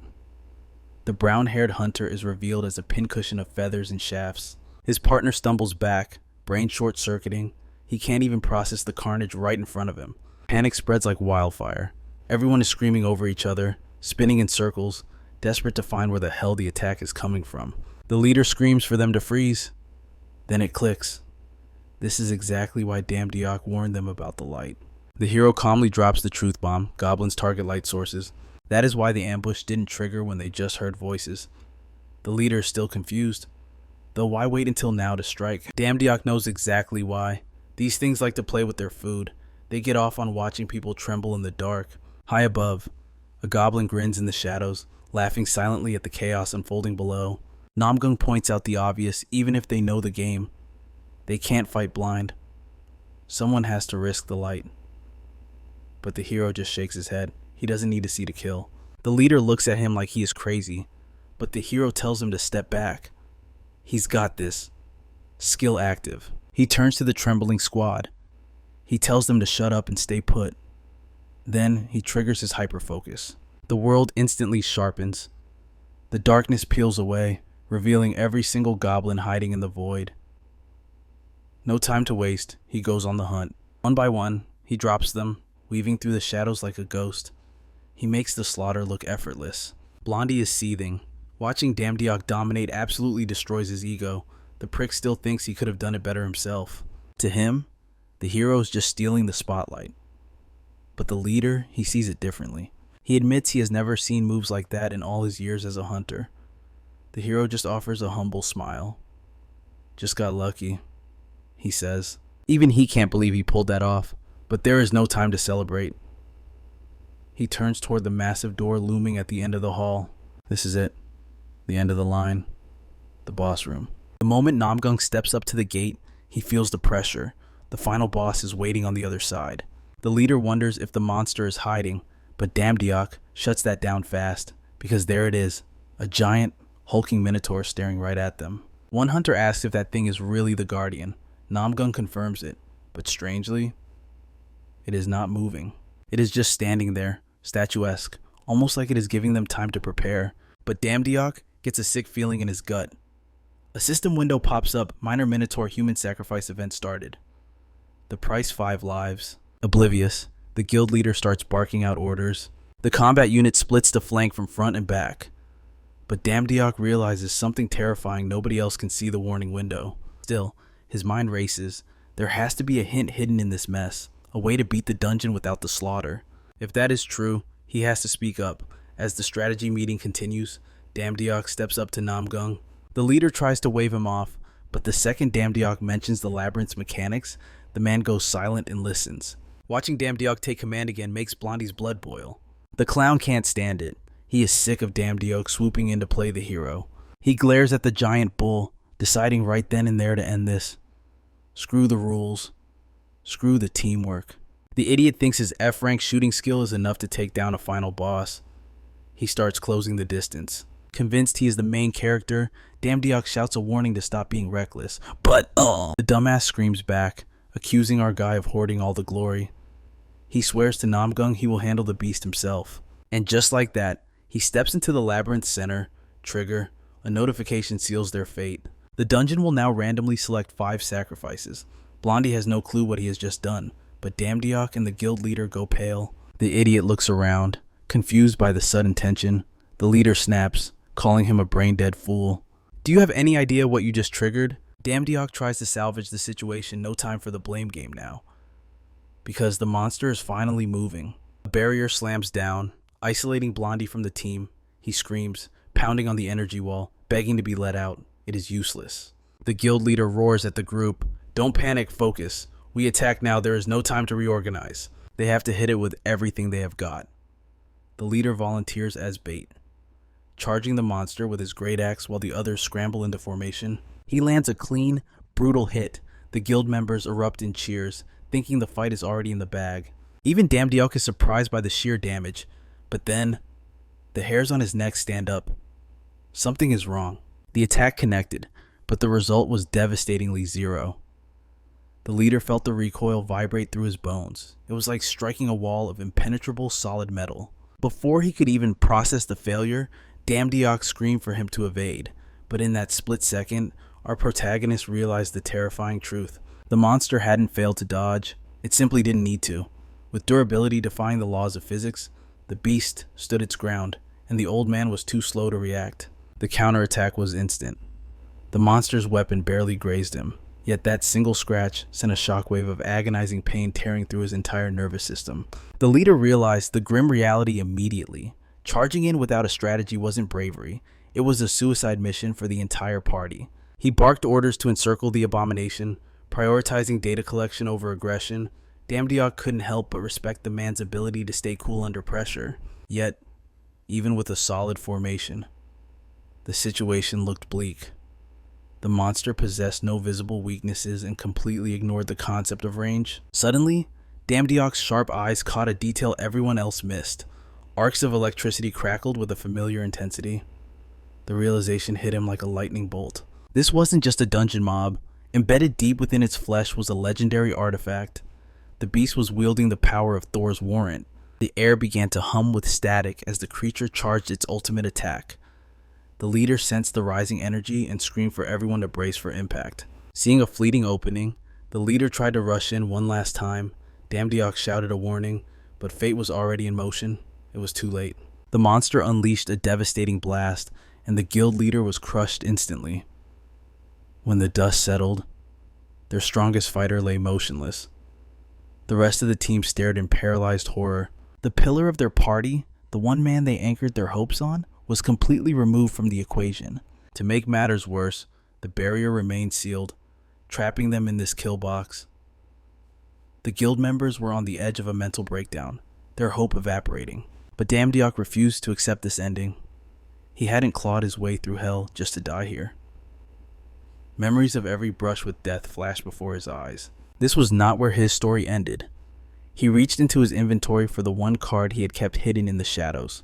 the brown-haired hunter is revealed as a pincushion of feathers and shafts. His partner stumbles back, brain short-circuiting. He can't even process the carnage right in front of him. Panic spreads like wildfire. Everyone is screaming over each other, spinning in circles, desperate to find where the hell the attack is coming from. The leader screams for them to freeze. Then it clicks. This is exactly why Damduck warned them about the light. The hero calmly drops the truth bomb. Goblins target light sources. That is why the ambush didn't trigger when they just heard voices. The leader is still confused. Though why wait until now to strike? Damduck knows exactly why. These things like to play with their food. They get off on watching people tremble in the dark. High above, a goblin grins in the shadows, laughing silently at the chaos unfolding below. Namgung points out the obvious, even if they know the game. They can't fight blind. Someone has to risk the light. But the hero just shakes his head. He doesn't need to see to kill. The leader looks at him like he is crazy, but the hero tells him to step back. He's got this. Skill active. He turns to the trembling squad. He tells them to shut up and stay put. Then he triggers his hyperfocus. The world instantly sharpens. The darkness peels away, revealing every single goblin hiding in the void. No time to waste, he goes on the hunt. One by one, he drops them, weaving through the shadows like a ghost. He makes the slaughter look effortless. Blondie is seething. Watching Damduck dominate absolutely destroys his ego. The prick still thinks he could have done it better himself. To him, the hero is just stealing the spotlight. But the leader, he sees it differently. He admits he has never seen moves like that in all his years as a hunter. The hero just offers a humble smile. Just got lucky, he says. Even he can't believe he pulled that off, but there is no time to celebrate. He turns toward the massive door looming at the end of the hall. This is it. The end of the line. The boss room. The moment Namgung steps up to the gate, he feels the pressure. The final boss is waiting on the other side. The leader wonders if the monster is hiding, but Damduck shuts that down fast, because there it is, a giant, hulking minotaur staring right at them. One hunter asks if that thing is really the guardian. Namgung confirms it, but strangely, it is not moving. It is just standing there, statuesque, almost like it is giving them time to prepare. But Damduck gets a sick feeling in his gut. A system window pops up. Minor Minotaur human sacrifice event started. The price 5 lives. Oblivious, the guild leader starts barking out orders. The combat unit splits to flank from front and back. But Damduck realizes something terrifying. Nobody else can see the warning window. Still, his mind races. There has to be a hint hidden in this mess. A way to beat the dungeon without the slaughter. If that is true, he has to speak up. As the strategy meeting continues, Damduck steps up to Namgung. The leader tries to wave him off, but the second Damduck mentions the labyrinth's mechanics, the man goes silent and listens. Watching Damduck take command again makes Blondie's blood boil. The clown can't stand it. He is sick of Damduck swooping in to play the hero. He glares at the giant bull, deciding right then and there to end this. Screw the rules. Screw the teamwork. The idiot thinks his F-rank shooting skill is enough to take down a final boss. He starts closing the distance. Convinced he is the main character, Damduck shouts a warning to stop being reckless. But, the dumbass screams back, accusing our guy of hoarding all the glory. He swears to Namgung he will handle the beast himself. And just like that, he steps into the labyrinth center. Trigger. A notification seals their fate. The dungeon will now randomly select 5 sacrifices. Blondie has no clue what he has just done, but Damduck and the guild leader go pale. The idiot looks around, confused by the sudden tension. The leader snaps, calling him a brain-dead fool. Do you have any idea what you just triggered? Damdiok tries to salvage the situation, no time for the blame game now, because the monster is finally moving. A barrier slams down, isolating Blondie from the team. He screams, pounding on the energy wall, begging to be let out. It is useless. The guild leader roars at the group, "Don't panic, focus. We attack now, there is no time to reorganize." They have to hit it with everything they have got. The leader volunteers as bait, charging the monster with his great axe while the others scramble into formation. He lands a clean, brutal hit. The guild members erupt in cheers, thinking the fight is already in the bag. Even Damdiok is surprised by the sheer damage, but then the hairs on his neck stand up. Something is wrong. The attack connected, but the result was devastatingly zero. The leader felt the recoil vibrate through his bones. It was like striking a wall of impenetrable solid metal. Before he could even process the failure, Damdiok screamed for him to evade, but in that split second, our protagonist realized the terrifying truth. The monster hadn't failed to dodge. It simply didn't need to. With durability defying the laws of physics, the beast stood its ground, and the old man was too slow to react. The counterattack was instant. The monster's weapon barely grazed him, yet that single scratch sent a shockwave of agonizing pain tearing through his entire nervous system. The leader realized the grim reality immediately. Charging in without a strategy wasn't bravery. It was a suicide mission for the entire party. He barked orders to encircle the abomination, prioritizing data collection over aggression. Damdiok couldn't help but respect the man's ability to stay cool under pressure. Yet, even with a solid formation, the situation looked bleak. The monster possessed no visible weaknesses and completely ignored the concept of range. Suddenly, Damdiok's sharp eyes caught a detail everyone else missed. Arcs of electricity crackled with a familiar intensity. The realization hit him like a lightning bolt. This wasn't just a dungeon mob. Embedded deep within its flesh was a legendary artifact. The beast was wielding the power of Thor's warrant. The air began to hum with static as the creature charged its ultimate attack. The leader sensed the rising energy and screamed for everyone to brace for impact. Seeing a fleeting opening, the leader tried to rush in one last time. Damdiok shouted a warning, but fate was already in motion. It was too late. The monster unleashed a devastating blast, and the guild leader was crushed instantly. When the dust settled, their strongest fighter lay motionless. The rest of the team stared in paralyzed horror. The pillar of their party, the one man they anchored their hopes on, was completely removed from the equation. To make matters worse, the barrier remained sealed, trapping them in this kill box. The guild members were on the edge of a mental breakdown, their hope evaporating. But Damdiok refused to accept this ending. He hadn't clawed his way through hell just to die here. Memories of every brush with death flashed before his eyes. This was not where his story ended. He reached into his inventory for the one card he had kept hidden in the shadows.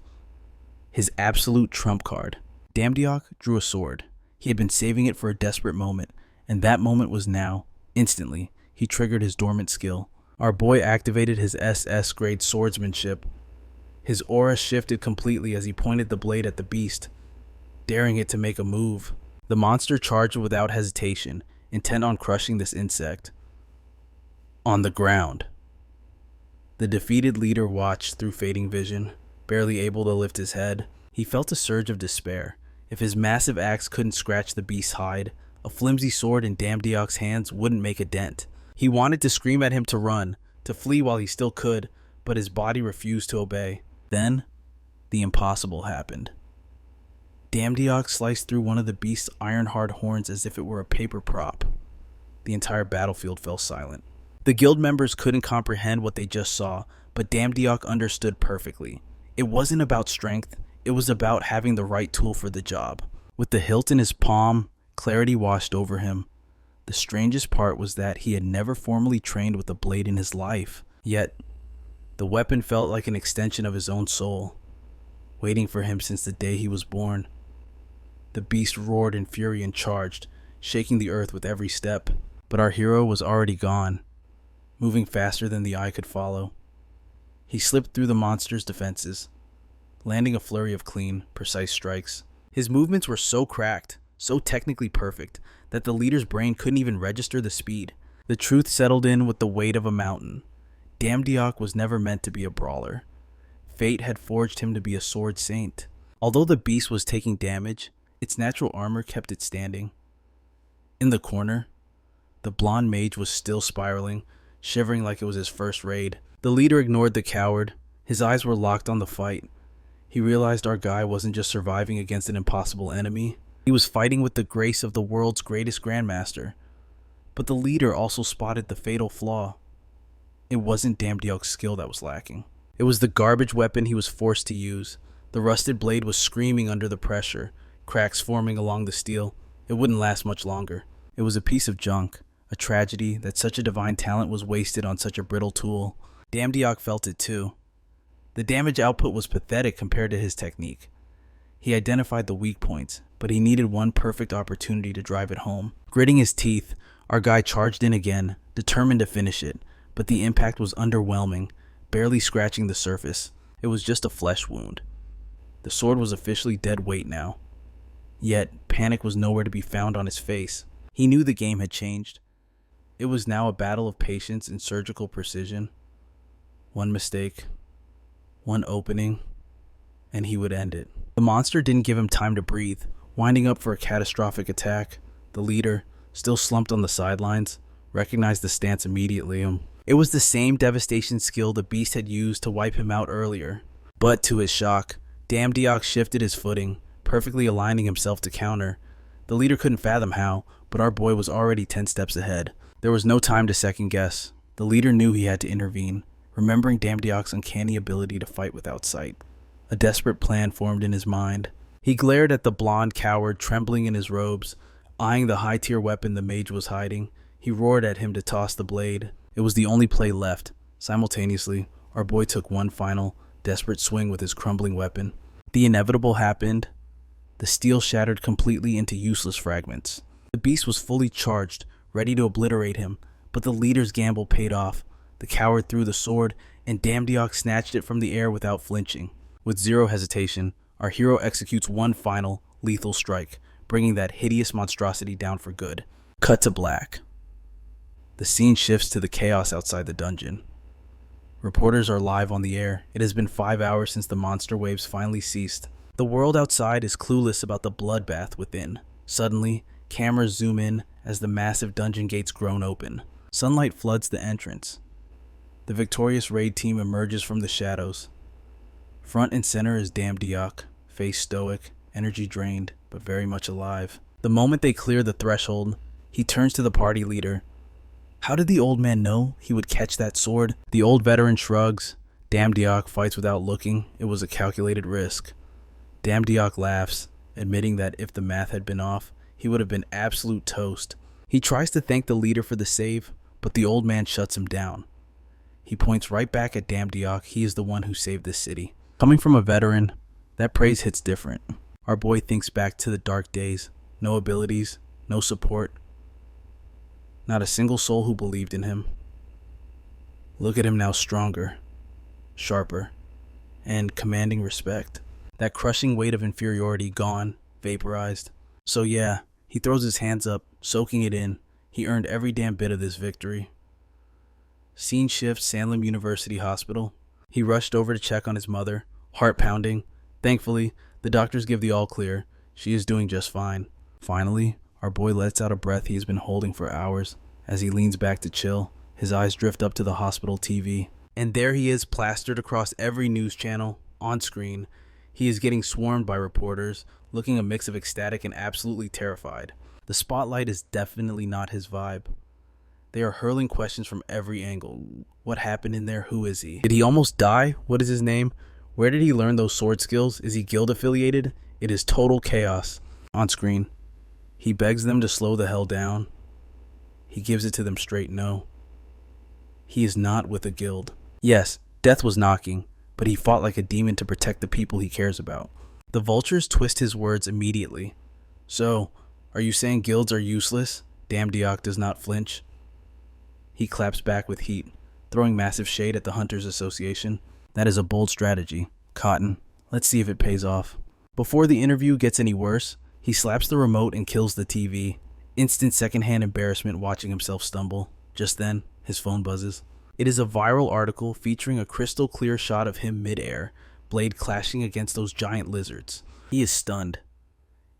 His absolute trump card. Damdiok drew a sword. He had been saving it for a desperate moment, and that moment was now. Instantly, he triggered his dormant skill. Our boy activated his SS grade swordsmanship. His aura shifted completely as he pointed the blade at the beast, daring it to make a move. The monster charged without hesitation, intent on crushing this insect. On the ground. The defeated leader watched through fading vision, barely able to lift his head. He felt a surge of despair. If his massive axe couldn't scratch the beast's hide, a flimsy sword in Damdiok's hands wouldn't make a dent. He wanted to scream at him to run, to flee while he still could, but his body refused to obey. Then, the impossible happened. Damdiok sliced through one of the beast's iron-hard horns as if it were a paper prop. The entire battlefield fell silent. The guild members couldn't comprehend what they just saw, but Damdiok understood perfectly. It wasn't about strength, it was about having the right tool for the job. With the hilt in his palm, clarity washed over him. The strangest part was that he had never formally trained with a blade in his life. Yet, the weapon felt like an extension of his own soul, waiting for him since the day he was born. The beast roared in fury and charged, shaking the earth with every step. But our hero was already gone, moving faster than the eye could follow. He slipped through the monster's defenses, landing a flurry of clean, precise strikes. His movements were so cracked, so technically perfect, that the leader's brain couldn't even register the speed. The truth settled in with the weight of a mountain. Damdiok was never meant to be a brawler. Fate had forged him to be a sword saint. Although the beast was taking damage, its natural armor kept it standing. In the corner, the blonde mage was still spiraling, shivering like it was his first raid. The leader ignored the coward. His eyes were locked on the fight. He realized our guy wasn't just surviving against an impossible enemy. He was fighting with the grace of the world's greatest grandmaster. But the leader also spotted the fatal flaw. It wasn't Damdiok's skill that was lacking. It was the garbage weapon he was forced to use. The rusted blade was screaming under the pressure, cracks forming along the steel. It wouldn't last much longer. It was a piece of junk, a tragedy that such a divine talent was wasted on such a brittle tool. Damdiok felt it too. The damage output was pathetic compared to his technique. He identified the weak points, but he needed one perfect opportunity to drive it home. Gritting his teeth, our guy charged in again, determined to finish it, but the impact was underwhelming, barely scratching the surface. It was just a flesh wound. The sword was officially dead weight now. Yet, panic was nowhere to be found on his face. He knew the game had changed. It was now a battle of patience and surgical precision. One mistake, one opening, and he would end it. The monster didn't give him time to breathe, winding up for a catastrophic attack. The leader, still slumped on the sidelines, recognized the stance immediately. It was the same devastation skill the beast had used to wipe him out earlier. But to his shock, Damdiok shifted his footing, perfectly aligning himself to counter. The leader couldn't fathom how, but our boy was already 10 steps ahead. There was no time to second guess. The leader knew he had to intervene, remembering Damdiok's uncanny ability to fight without sight. A desperate plan formed in his mind. He glared at the blonde coward trembling in his robes, eyeing the high-tier weapon the mage was hiding. He roared at him to toss the blade. It was the only play left. Simultaneously, our boy took one final, desperate swing with his crumbling weapon. The inevitable happened. The steel shattered completely into useless fragments. The beast was fully charged, ready to obliterate him, but the leader's gamble paid off. The coward threw the sword, and Damdiok snatched it from the air without flinching. With zero hesitation, our hero executes one final, lethal strike, bringing that hideous monstrosity down for good. Cut to black. The scene shifts to the chaos outside the dungeon. Reporters are live on the air. It has been 5 hours since the monster waves finally ceased. The world outside is clueless about the bloodbath within. Suddenly, cameras zoom in as the massive dungeon gates groan open. Sunlight floods the entrance. The victorious raid team emerges from the shadows. Front and center is Damdiok, face stoic, energy drained, but very much alive. The moment they clear the threshold, he turns to the party leader. How did the old man know he would catch that sword? The old veteran shrugs. Damdiok fights without looking. It was a calculated risk. Damdiok laughs, admitting that if the math had been off, he would have been absolute toast. He tries to thank the leader for the save, but the old man shuts him down. He points right back at Damdiok. He is the one who saved this city. Coming from a veteran, that praise hits different. Our boy thinks back to the dark days. No abilities, no support. Not a single soul who believed in him. Look at him now, stronger, sharper, and commanding respect. That crushing weight of inferiority gone, vaporized. So yeah, he throws his hands up, soaking it in. He earned every damn bit of this victory. Scene shifts Salem University Hospital. He rushed over to check on his mother, heart pounding. Thankfully, the doctors give the all clear. She is doing just fine. Finally, our boy lets out a breath he has been holding for hours. As he leans back to chill, his eyes drift up to the hospital TV. And there he is, plastered across every news channel, on screen. He is getting swarmed by reporters, looking a mix of ecstatic and absolutely terrified. The spotlight is definitely not his vibe. They are hurling questions from every angle. What happened in there? Who is he? Did he almost die? What is his name? Where did he learn those sword skills? Is he guild affiliated? It is total chaos. On screen, he begs them to slow the hell down. He gives it to them straight no. He is not with a guild. Yes, death was knocking, but he fought like a demon to protect the people he cares about. The vultures twist his words immediately. So, are you saying guilds are useless? Damdiok does not flinch. He claps back with heat, throwing massive shade at the Hunters Association. That is a bold strategy. Cotton. Let's see if it pays off. Before the interview gets any worse, he slaps the remote and kills the TV. Instant secondhand embarrassment watching himself stumble. Just then, his phone buzzes. It is a viral article featuring a crystal clear shot of him mid-air, blade clashing against those giant lizards. He is stunned.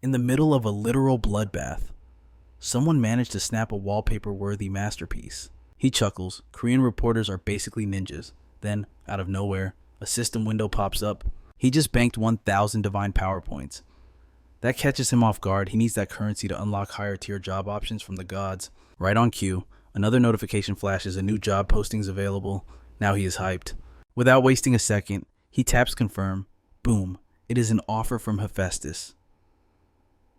In the middle of a literal bloodbath. Someone managed to snap a wallpaper-worthy masterpiece. He chuckles. Korean reporters are basically ninjas. Then, out of nowhere, a system window pops up. He just banked 1,000 divine power points. That catches him off guard. He needs that currency to unlock higher tier job options from the gods. Right on cue, another notification flashes, a new job postings available. Now he is hyped. Without wasting a second, he taps confirm. Boom. It is an offer from Hephaestus,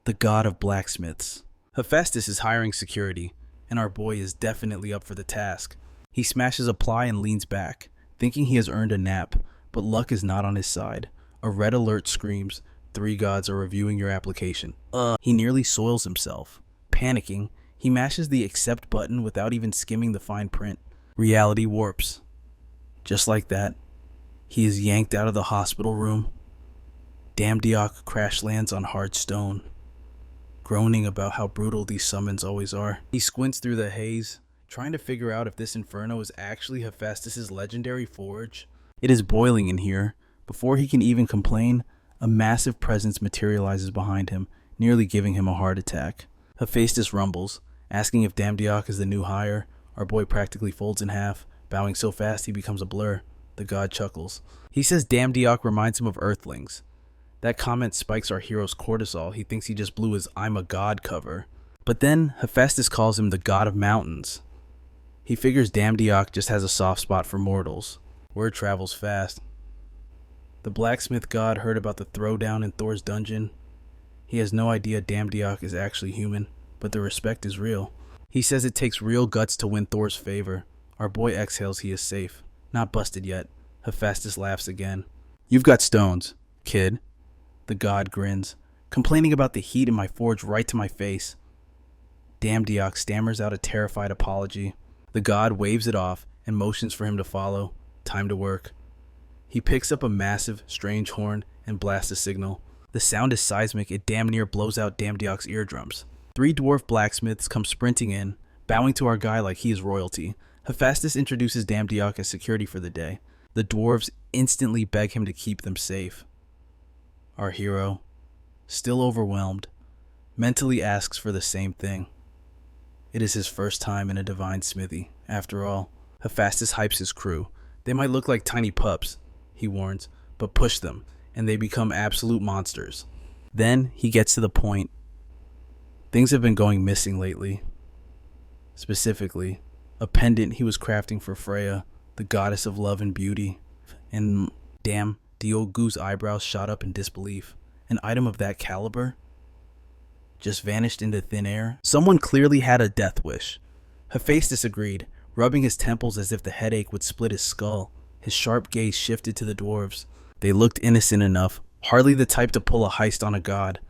the god of blacksmiths. Hephaestus is hiring security, and our boy is definitely up for the task. He smashes apply and leans back, thinking he has earned a nap, but luck is not on his side. A red alert screams, 3 gods are reviewing your application. He nearly soils himself. Panicking, he mashes the accept button without even skimming the fine print. Reality warps. Just like that, he is yanked out of the hospital room. Damdiok crash lands on hard stone, groaning about how brutal these summons always are. He squints through the haze, trying to figure out if this inferno is actually Hephaestus' legendary forge. It is boiling in here. Before he can even complain, a massive presence materializes behind him, nearly giving him a heart attack. Hephaestus rumbles, asking if Damdiok is the new hire. Our boy practically folds in half, bowing so fast he becomes a blur. The god chuckles. He says Damdiok reminds him of Earthlings. That comment spikes our hero's cortisol. He thinks he just blew his I'm a God cover. But then Hephaestus calls him the god of mountains. He figures Damdiok just has a soft spot for mortals. Word travels fast. The blacksmith god heard about the throwdown in Thor's dungeon. He has no idea Damdiok is actually human, but the respect is real. He says it takes real guts to win Thor's favor. Our boy exhales he is safe. Not busted yet. Hephaestus laughs again. You've got stones, kid. The god grins, complaining about the heat in my forge right to my face. Damdiok stammers out a terrified apology. The god waves it off and motions for him to follow. Time to work. He picks up a massive, strange horn and blasts a signal. The sound is seismic. It damn near blows out Damdiok's eardrums. 3 dwarf blacksmiths come sprinting in, bowing to our guy like he is royalty. Hephaestus introduces Damdiok as security for the day. The dwarves instantly beg him to keep them safe. Our hero, still overwhelmed, mentally asks for the same thing. It is his first time in a divine smithy. After all, Hephaestus hypes his crew. They might look like tiny pups, he warns, but push them, and they become absolute monsters. Then he gets to the point. Things have been going missing lately. Specifically, a pendant he was crafting for Freya, the goddess of love and beauty. And damn, Diogu's eyebrows shot up in disbelief. An item of that caliber just vanished into thin air. Someone clearly had a death wish. Hephaestus agreed, rubbing his temples as if the headache would split his skull. His sharp gaze shifted to the dwarves. They looked innocent enough, hardly the type to pull a heist on a god.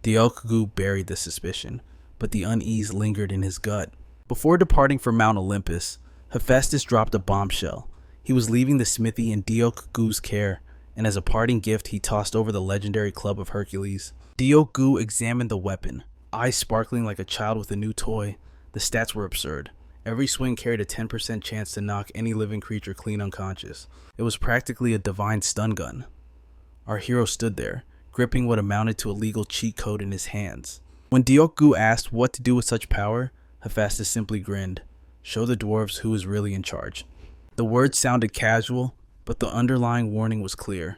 Diogu buried the suspicion, but the unease lingered in his gut. Before departing for Mount Olympus, Hephaestus dropped a bombshell. He was leaving the smithy in Diogu's care, and as a parting gift he tossed over the legendary club of Hercules. Diogu examined the weapon, eyes sparkling like a child with a new toy. The stats were absurd. Every swing carried a 10% chance to knock any living creature clean unconscious. It was practically a divine stun gun. Our hero stood there, gripping what amounted to a legal cheat code in his hands. When Diogu asked what to do with such power, Hephaestus simply grinned. Show the dwarves who is really in charge. The words sounded casual, but the underlying warning was clear.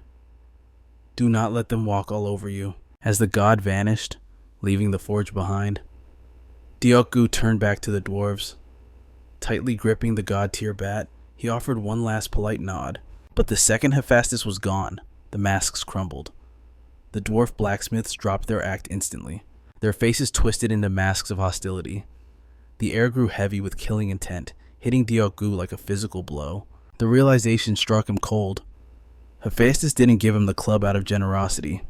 Do not let them walk all over you. As the god vanished, leaving the forge behind, Diogu turned back to the dwarves. Tightly gripping the god-tier bat, he offered one last polite nod. But the second Hephaestus was gone, the masks crumbled. The dwarf blacksmiths dropped their act instantly, their faces twisted into masks of hostility. The air grew heavy with killing intent, hitting Diogu like a physical blow. The realization struck him cold. Hephaestus didn't give him the club out of generosity.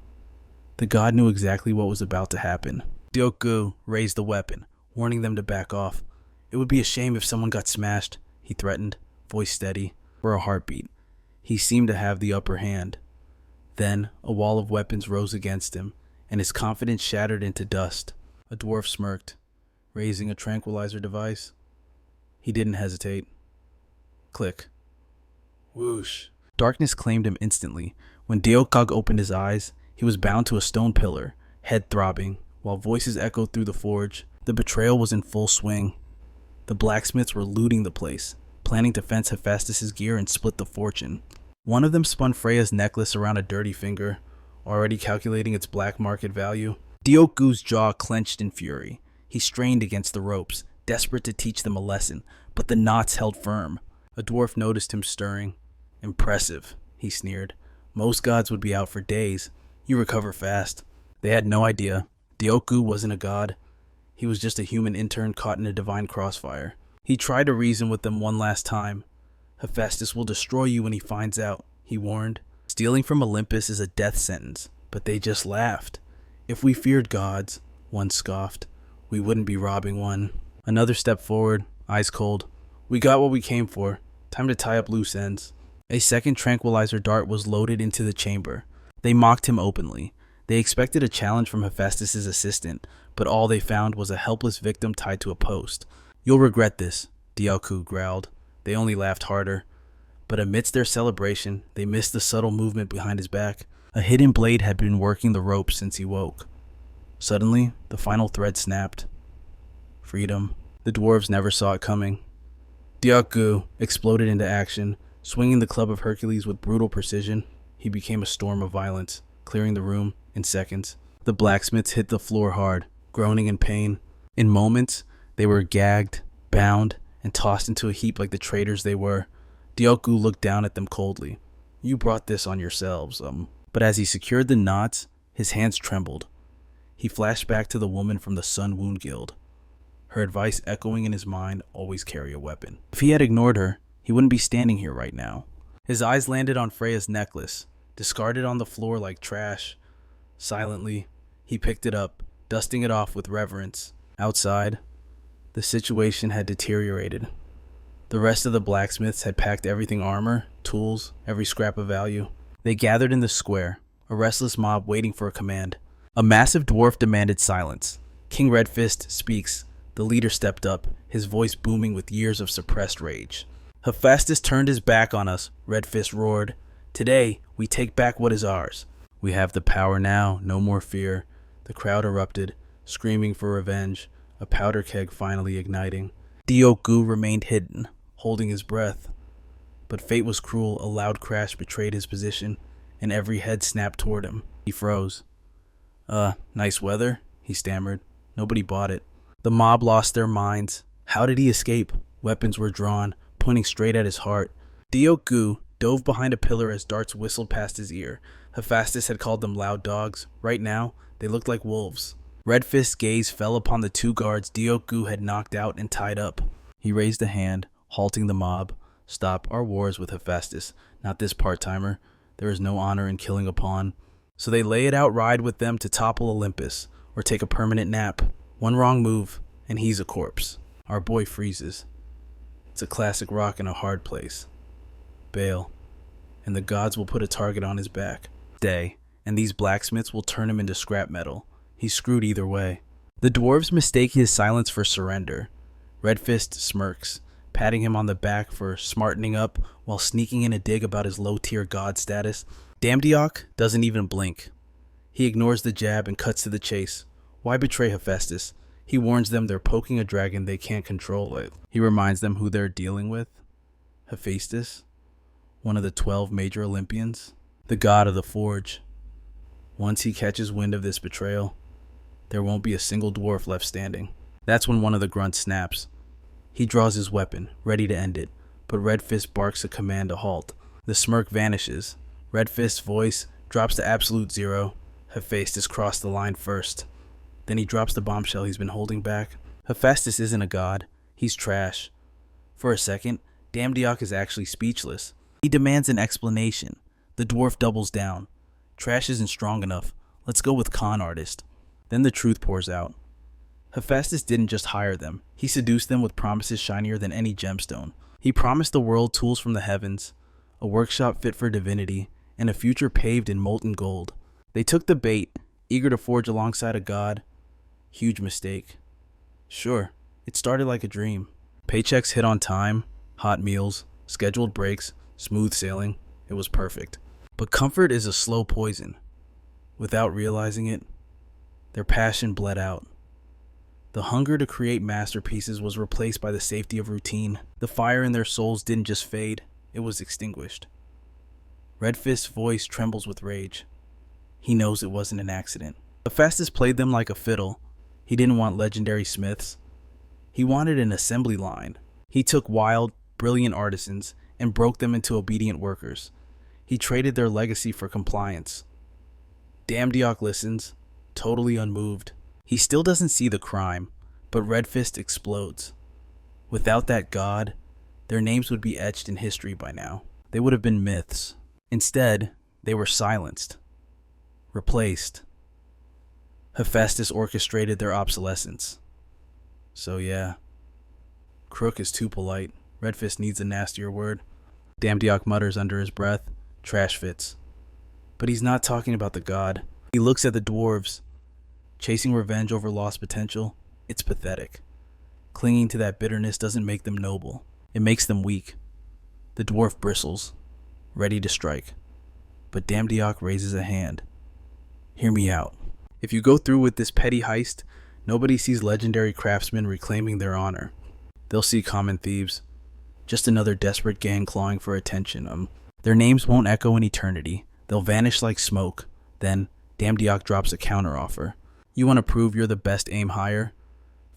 The god knew exactly what was about to happen. Diogu raised the weapon, warning them to back off. It would be a shame if someone got smashed, he threatened, voice steady, for a heartbeat. He seemed to have the upper hand. Then, a wall of weapons rose against him, and his confidence shattered into dust. A dwarf smirked, raising a tranquilizer device. He didn't hesitate. Click. Whoosh. Darkness claimed him instantly. When Deokag opened his eyes, he was bound to a stone pillar, head throbbing, while voices echoed through the forge. The betrayal was in full swing. The blacksmiths were looting the place, planning to fence Hephaestus' gear and split the fortune. One of them spun Freya's necklace around a dirty finger, already calculating its black market value. Dioku's jaw clenched in fury. He strained against the ropes, desperate to teach them a lesson, but the knots held firm. A dwarf noticed him stirring. "Impressive," he sneered. "Most gods would be out for days. You recover fast." They had no idea. Dioku wasn't a god. He was just a human intern caught in a divine crossfire. He tried to reason with them one last time. "Hephaestus will destroy you when he finds out," he warned. "Stealing from Olympus is a death sentence," but they just laughed. "If we feared gods," one scoffed, "we wouldn't be robbing one." Another stepped forward, eyes cold. "We got what we came for. Time to tie up loose ends." A second tranquilizer dart was loaded into the chamber. They mocked him openly. They expected a challenge from Hephaestus' assistant, but all they found was a helpless victim tied to a post. "You'll regret this," Dioku growled. They only laughed harder. But amidst their celebration, they missed the subtle movement behind his back. A hidden blade had been working the rope since he woke. Suddenly, the final thread snapped. Freedom. The dwarves never saw it coming. Dioku exploded into action, swinging the club of Hercules with brutal precision. He became a storm of violence, clearing the room in seconds. The blacksmiths hit the floor hard, groaning in pain. In moments, they were gagged, bound, and tossed into a heap like the traitors they were. Dioku looked down at them coldly. "You brought this on yourselves, But as he secured the knots, his hands trembled. He flashed back to the woman from the Sun Wound Guild. Her advice echoing in his mind, always carry a weapon. If he had ignored her, he wouldn't be standing here right now. His eyes landed on Freya's necklace, discarded on the floor like trash. Silently, he picked it up, dusting it off with reverence. Outside, the situation had deteriorated. The rest of the blacksmiths had packed everything: armor, tools, every scrap of value. They gathered in the square, a restless mob waiting for a command. A massive dwarf demanded silence. "King Redfist speaks." The leader stepped up, his voice booming with years of suppressed rage. "Hephaestus turned his back on us," Redfist roared. "Today, we take back what is ours. We have the power now, no more fear." The crowd erupted, screaming for revenge, a powder keg finally igniting. Dioku remained hidden, holding his breath. But fate was cruel. A loud crash betrayed his position, and every head snapped toward him. He froze. Nice weather," he stammered. Nobody bought it. The mob lost their minds. How did he escape? Weapons were drawn, pointing straight at his heart. Dioku dove behind a pillar as darts whistled past his ear. Hephaestus had called them loud dogs. Right now, they looked like wolves. Redfist's gaze fell upon the two guards Dioku had knocked out and tied up. He raised a hand, halting the mob. "Stop our wars with Hephaestus, not this part-timer. There is no honor in killing a pawn." So they lay it outright with them to topple Olympus, or take a permanent nap. One wrong move, and he's a corpse. Our boy freezes. It's a classic rock in a hard place. Bail. And the gods will put a target on his back. Stay, and these blacksmiths will turn him into scrap metal. He's screwed either way. The dwarves mistake his silence for surrender. Redfist smirks, patting him on the back for smartening up while sneaking in a dig about his low-tier god status. Damdiok doesn't even blink. He ignores the jab and cuts to the chase. Why betray Hephaestus? He warns them they're poking a dragon they can't control. He reminds them who they're dealing with. Hephaestus, one of the 12 major Olympians, the god of the forge. Once he catches wind of this betrayal, there won't be a single dwarf left standing. That's when one of the grunts snaps. He draws his weapon, ready to end it, but Redfist barks a command to halt. The smirk vanishes. Redfist's voice drops to absolute zero. Hephaestus crossed the line first. Then he drops the bombshell he's been holding back. Hephaestus isn't a god. He's trash. For a second, Damdiok is actually speechless. He demands an explanation. The dwarf doubles down. Trash isn't strong enough. Let's go with con artist. Then the truth pours out. Hephaestus didn't just hire them. He seduced them with promises shinier than any gemstone. He promised the world tools from the heavens, a workshop fit for divinity, and a future paved in molten gold. They took the bait, eager to forge alongside a god. Huge mistake. Sure, it started like a dream. Paychecks hit on time, hot meals, scheduled breaks, smooth sailing. It was perfect. But comfort is a slow poison. Without realizing it, their passion bled out. The hunger to create masterpieces was replaced by the safety of routine. The fire in their souls didn't just fade, it was extinguished. Red Fist's voice trembles with rage. He knows it wasn't an accident. Hephaestus played them like a fiddle. He didn't want legendary smiths. He wanted an assembly line. He took wild, brilliant artisans and broke them into obedient workers. He traded their legacy for compliance. Damdiok listens, totally unmoved. He still doesn't see the crime, but Red Fist explodes. Without that god, their names would be etched in history by now. They would have been myths. Instead, they were silenced, replaced. Hephaestus orchestrated their obsolescence. So yeah, crook is too polite. Red Fist needs a nastier word. Damdiok mutters under his breath, trash fits. But he's not talking about the god. He looks at the dwarves. Chasing revenge over lost potential, it's pathetic. Clinging to that bitterness doesn't make them noble. It makes them weak. The dwarf bristles, ready to strike. But Damdiok raises a hand. Hear me out. If you go through with this petty heist, nobody sees legendary craftsmen reclaiming their honor. They'll see common thieves. Just another desperate gang clawing for attention. Their names won't echo in eternity. They'll vanish like smoke. Then, Damdiok drops a counteroffer. You want to prove you're the best aim higher?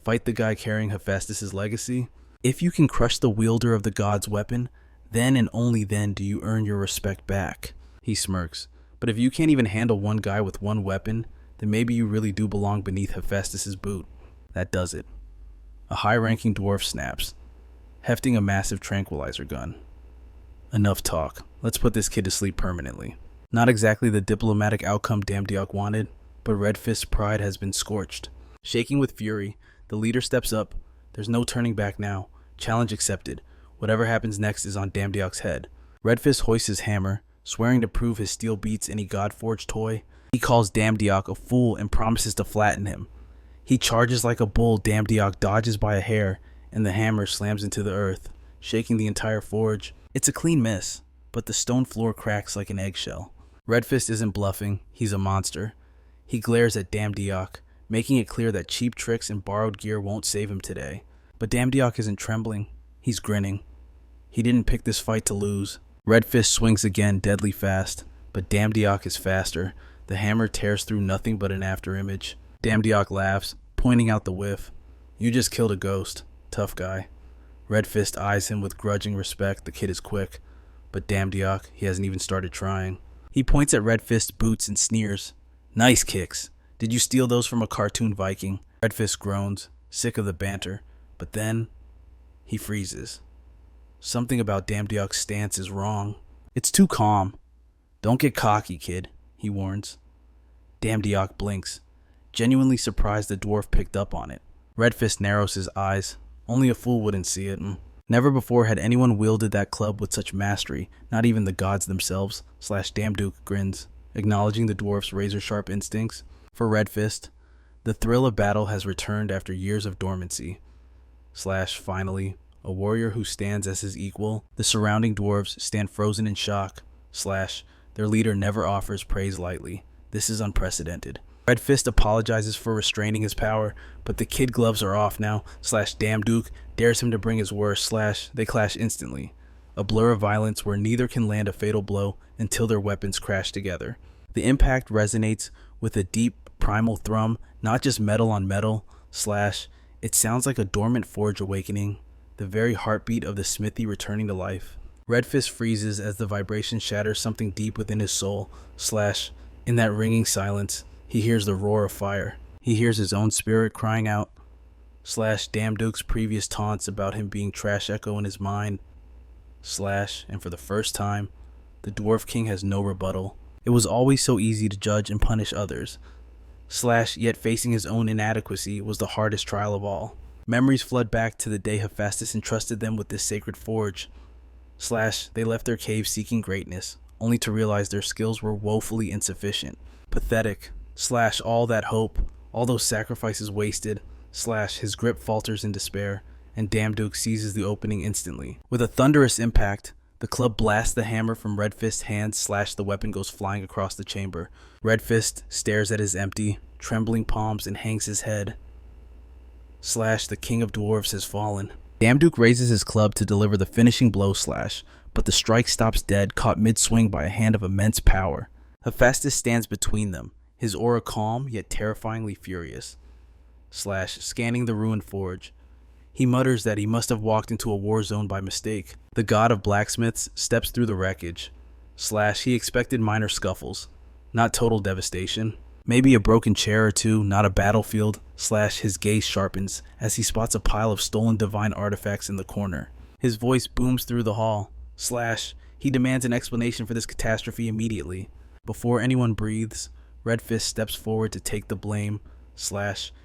Fight the guy carrying Hephaestus' legacy? If you can crush the wielder of the god's weapon, then and only then do you earn your respect back. He smirks. But if you can't even handle one guy with one weapon, then maybe you really do belong beneath Hephaestus' boot. That does it. A high-ranking dwarf snaps, hefting a massive tranquilizer gun. Enough talk. Let's put this kid to sleep permanently. Not exactly the diplomatic outcome Damdiok wanted, but Red Fist's pride has been scorched. Shaking with fury, the leader steps up. There's no turning back now. Challenge accepted. Whatever happens next is on Damdiok's head. Red Fist hoists his hammer, swearing to prove his steel beats any god-forged toy. He calls Damdiok a fool and promises to flatten him. He charges like a bull. Damdiok dodges by a hair, and the hammer slams into the earth, shaking the entire forge. It's a clean miss, but the stone floor cracks like an eggshell. Red Fist isn't bluffing. He's a monster. He glares at Damdiok, making it clear that cheap tricks and borrowed gear won't save him today. But Damdiok isn't trembling. He's grinning. He didn't pick this fight to lose. Red Fist swings again, deadly fast, but Damdiok is faster. The hammer tears through nothing but an afterimage. Damdiok laughs, pointing out the whiff. You just killed a ghost. Tough guy. Red Fist eyes him with grudging respect. The kid is quick. But Damdiok, he hasn't even started trying. He points at Red Fist's boots and sneers. Nice kicks. Did you steal those from a cartoon Viking? Red Fist groans, sick of the banter. But then, he freezes. Something about Damdiok's stance is wrong. It's too calm. Don't get cocky, kid, he warns. Damdiok blinks, genuinely surprised the dwarf picked up on it. Red Fist narrows his eyes. Only a fool wouldn't see it. Never before had anyone wielded that club with such mastery, not even the gods themselves. Damdiok grins, acknowledging the dwarf's razor-sharp instincts. For Red Fist, the thrill of battle has returned after years of dormancy. Finally, a warrior who stands as his equal. The surrounding dwarves stand frozen in shock. Their leader never offers praise lightly. This is unprecedented. Red Fist apologizes for restraining his power, but the kid gloves are off now. Damdiok dares him to bring his worst. They clash instantly. A blur of violence where neither can land a fatal blow until their weapons crash together. The impact resonates with a deep, primal thrum, not just metal on metal. It sounds like a dormant forge awakening, the very heartbeat of the smithy returning to life. Red Fist freezes as the vibration shatters something deep within his soul. In that ringing silence, he hears the roar of fire. He hears his own spirit crying out. Damdiok's previous taunts about him being trash echo in his mind. And for the first time, the Dwarf King has no rebuttal. It was always so easy to judge and punish others. Yet facing his own inadequacy was the hardest trial of all. Memories flood back to the day Hephaestus entrusted them with this sacred forge. They left their cave seeking greatness, only to realize their skills were woefully insufficient. Pathetic. All that hope, all those sacrifices wasted. His grip falters in despair, and Damdiok seizes the opening instantly. With a thunderous impact, the club blasts the hammer from Red Fist's hands. The weapon goes flying across the chamber. Red Fist stares at his empty, trembling palms and hangs his head. The king of dwarves has fallen. Damduke raises his club to deliver the finishing blow but the strike stops dead, caught mid-swing by a hand of immense power. Hephaestus stands between them, his aura calm yet terrifyingly furious. Scanning the ruined forge. He mutters that he must have walked into a war zone by mistake. The god of blacksmiths steps through the wreckage. He expected minor scuffles, not total devastation. Maybe a broken chair or two, not a battlefield. His gaze sharpens as he spots a pile of stolen divine artifacts in the corner. His voice booms through the hall. He demands an explanation for this catastrophe immediately. Before anyone breathes, Red Fist steps forward to take the blame.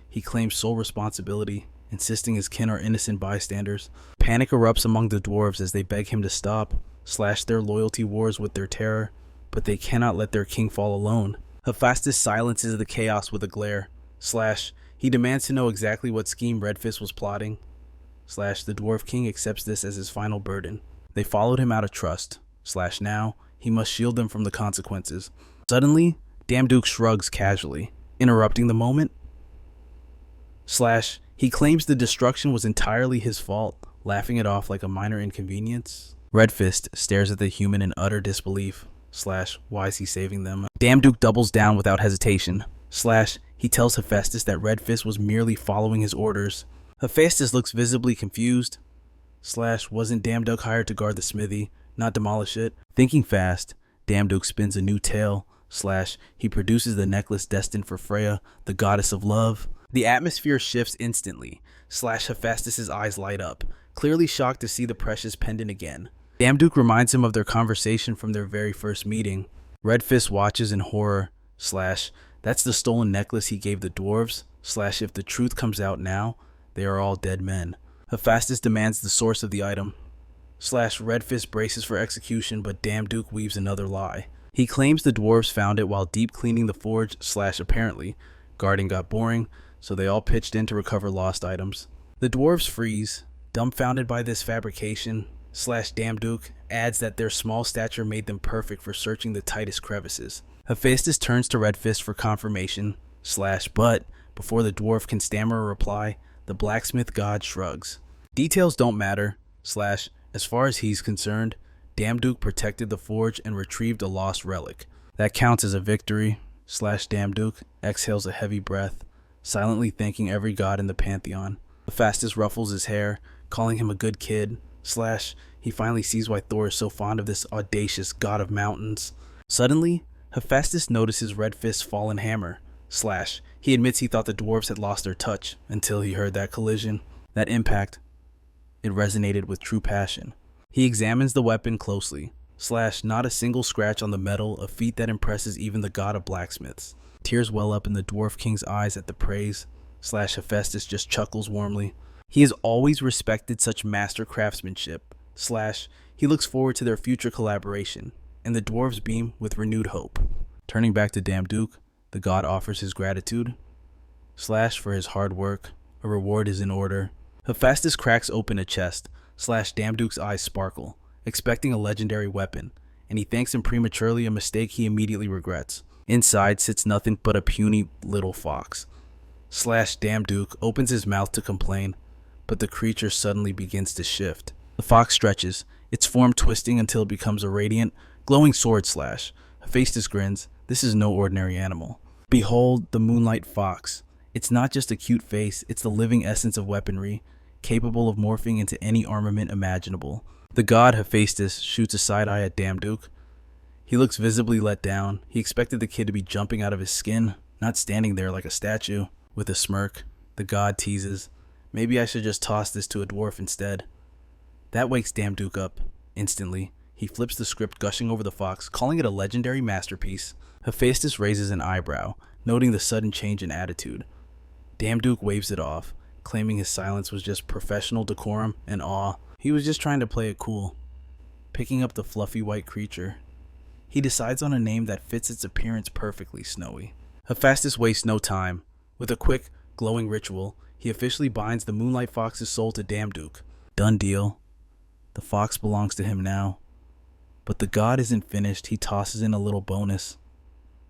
He claims sole responsibility, insisting his kin are innocent bystanders. Panic erupts among the dwarves as they beg him to stop. Their loyalty wars with their terror, but they cannot let their king fall alone. Hephaestus silences the chaos with a glare. He demands to know exactly what scheme Red Fist was plotting. The dwarf king accepts this as his final burden. They followed him out of trust. Now, he must shield them from the consequences. Suddenly, Damduke shrugs casually, interrupting the moment. He claims the destruction was entirely his fault, laughing it off like a minor inconvenience. Red Fist stares at the human in utter disbelief. Why is he saving them? Damduke doubles down without hesitation. He tells Hephaestus that Red Fist was merely following his orders. Hephaestus looks visibly confused. Wasn't Damduke hired to guard the smithy, not demolish it? Thinking fast, Damduke spins a new tale. He produces the necklace destined for Freya, the goddess of love. The atmosphere shifts instantly. Hephaestus' eyes light up, clearly shocked to see the precious pendant again. Damduke reminds him of their conversation from their very first meeting. Red Fist watches in horror. That's the stolen necklace he gave the dwarves. If the truth comes out now, they are all dead men. Hephaestus demands the source of the item. Red Fist braces for execution, but Damduke weaves another lie. He claims the dwarves found it while deep cleaning the forge. Apparently, guarding got boring, so they all pitched in to recover lost items. The dwarves freeze, dumbfounded by this fabrication. Damduke adds that their small stature made them perfect for searching the tightest crevices. Hephaestus turns to Red Fist for confirmation. But before the dwarf can stammer a reply, the blacksmith god shrugs. Details don't matter. As far as he's concerned, Damduke protected the forge and retrieved a lost relic. That counts as a victory. Damduke exhales a heavy breath, silently thanking every god in the pantheon. Hephaestus ruffles his hair, calling him a good kid. He finally sees why Thor is so fond of this audacious god of mountains. Suddenly, Hephaestus notices Red Fist's fallen hammer. He admits he thought the dwarves had lost their touch until he heard that collision. That impact, it resonated with true passion. He examines the weapon closely. Not a single scratch on the metal, a feat that impresses even the god of blacksmiths. Tears well up in the dwarf king's eyes at the praise. Hephaestus just chuckles warmly. He has always respected such master craftsmanship. He looks forward to their future collaboration, and the dwarves beam with renewed hope. Turning back to Damduke, the god offers his gratitude. For his hard work, a reward is in order. Hephaestus cracks open a chest. Damduke's eyes sparkle, expecting a legendary weapon, and he thanks him prematurely, a mistake he immediately regrets. Inside sits nothing but a puny little fox. Damduke opens his mouth to complain, but the creature suddenly begins to shift. The fox stretches, its form twisting until it becomes a radiant, glowing sword. Hephaestus grins. This is no ordinary animal. Behold the moonlight fox. It's not just a cute face, it's the living essence of weaponry, capable of morphing into any armament imaginable. The god Hephaestus shoots a side eye at Damduke. He looks visibly let down. He expected the kid to be jumping out of his skin, not standing there like a statue. With a smirk, the god teases, maybe I should just toss this to a dwarf instead. That wakes Damduke up. Instantly, he flips the script, gushing over the fox, calling it a legendary masterpiece. Hephaestus raises an eyebrow, noting the sudden change in attitude. Damduke waves it off, claiming his silence was just professional decorum and awe. He was just trying to play it cool. Picking up the fluffy white creature, he decides on a name that fits its appearance perfectly: Snowy. Hephaestus wastes no time. With a quick, glowing ritual, he officially binds the Moonlight Fox's soul to Damduke. Done deal. The fox belongs to him now. But the god isn't finished. He tosses in a little bonus.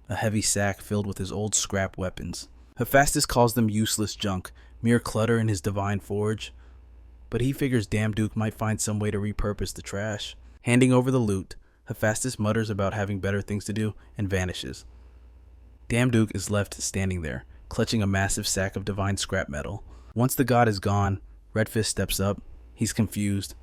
A heavy sack filled with his old scrap weapons. Hephaestus calls them useless junk, mere clutter in his divine forge. But he figures Damduke might find some way to repurpose the trash. Handing over the loot, Hephaestus mutters about having better things to do and vanishes. Damduke is left standing there, clutching a massive sack of divine scrap metal. Once the god is gone, Redfist steps up. He's confused.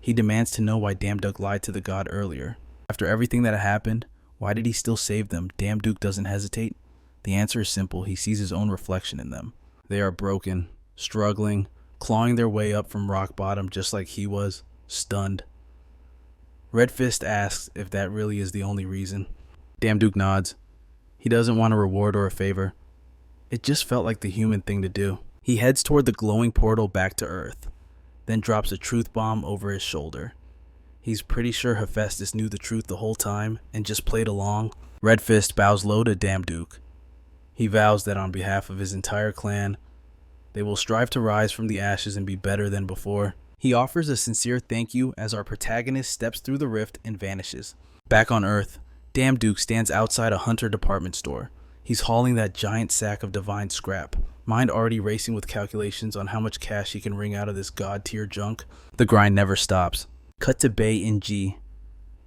He demands to know why Damduke lied to the god earlier. After everything that had happened, why did he still save them? Damduke doesn't hesitate. The answer is simple. He sees his own reflection in them. They are broken, struggling, clawing their way up from rock bottom just like he was, stunned. Redfist asks if that really is the only reason. Damduke nods. He doesn't want a reward or a favor. It just felt like the human thing to do. He heads toward the glowing portal back to Earth, then drops a truth bomb over his shoulder. He's pretty sure Hephaestus knew the truth the whole time and just played along. Redfist bows low to Damduke. He vows that on behalf of his entire clan, they will strive to rise from the ashes and be better than before. He offers a sincere thank you as our protagonist steps through the rift and vanishes. Back on Earth, Damduke stands outside a hunter department store. He's hauling that giant sack of divine scrap, mind already racing with calculations on how much cash he can wring out of this god-tier junk. The grind never stops. Cut to Bei Ng,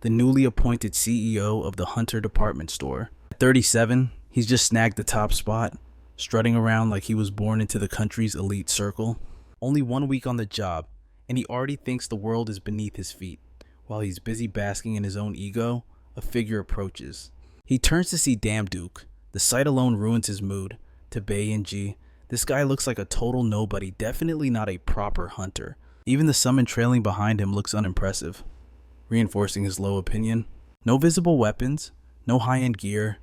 the newly appointed CEO of the hunter department store. At 37, he's just snagged the top spot, strutting around like he was born into the country's elite circle. Only 1 week on the job, and he already thinks the world is beneath his feet. While he's busy basking in his own ego, a figure approaches. He turns to see Damduke. The sight alone ruins his mood. To Bei Ng, this guy looks like a total nobody, definitely not a proper hunter. Even the summon trailing behind him looks unimpressive, reinforcing his low opinion. No visible weapons, no high-end gear,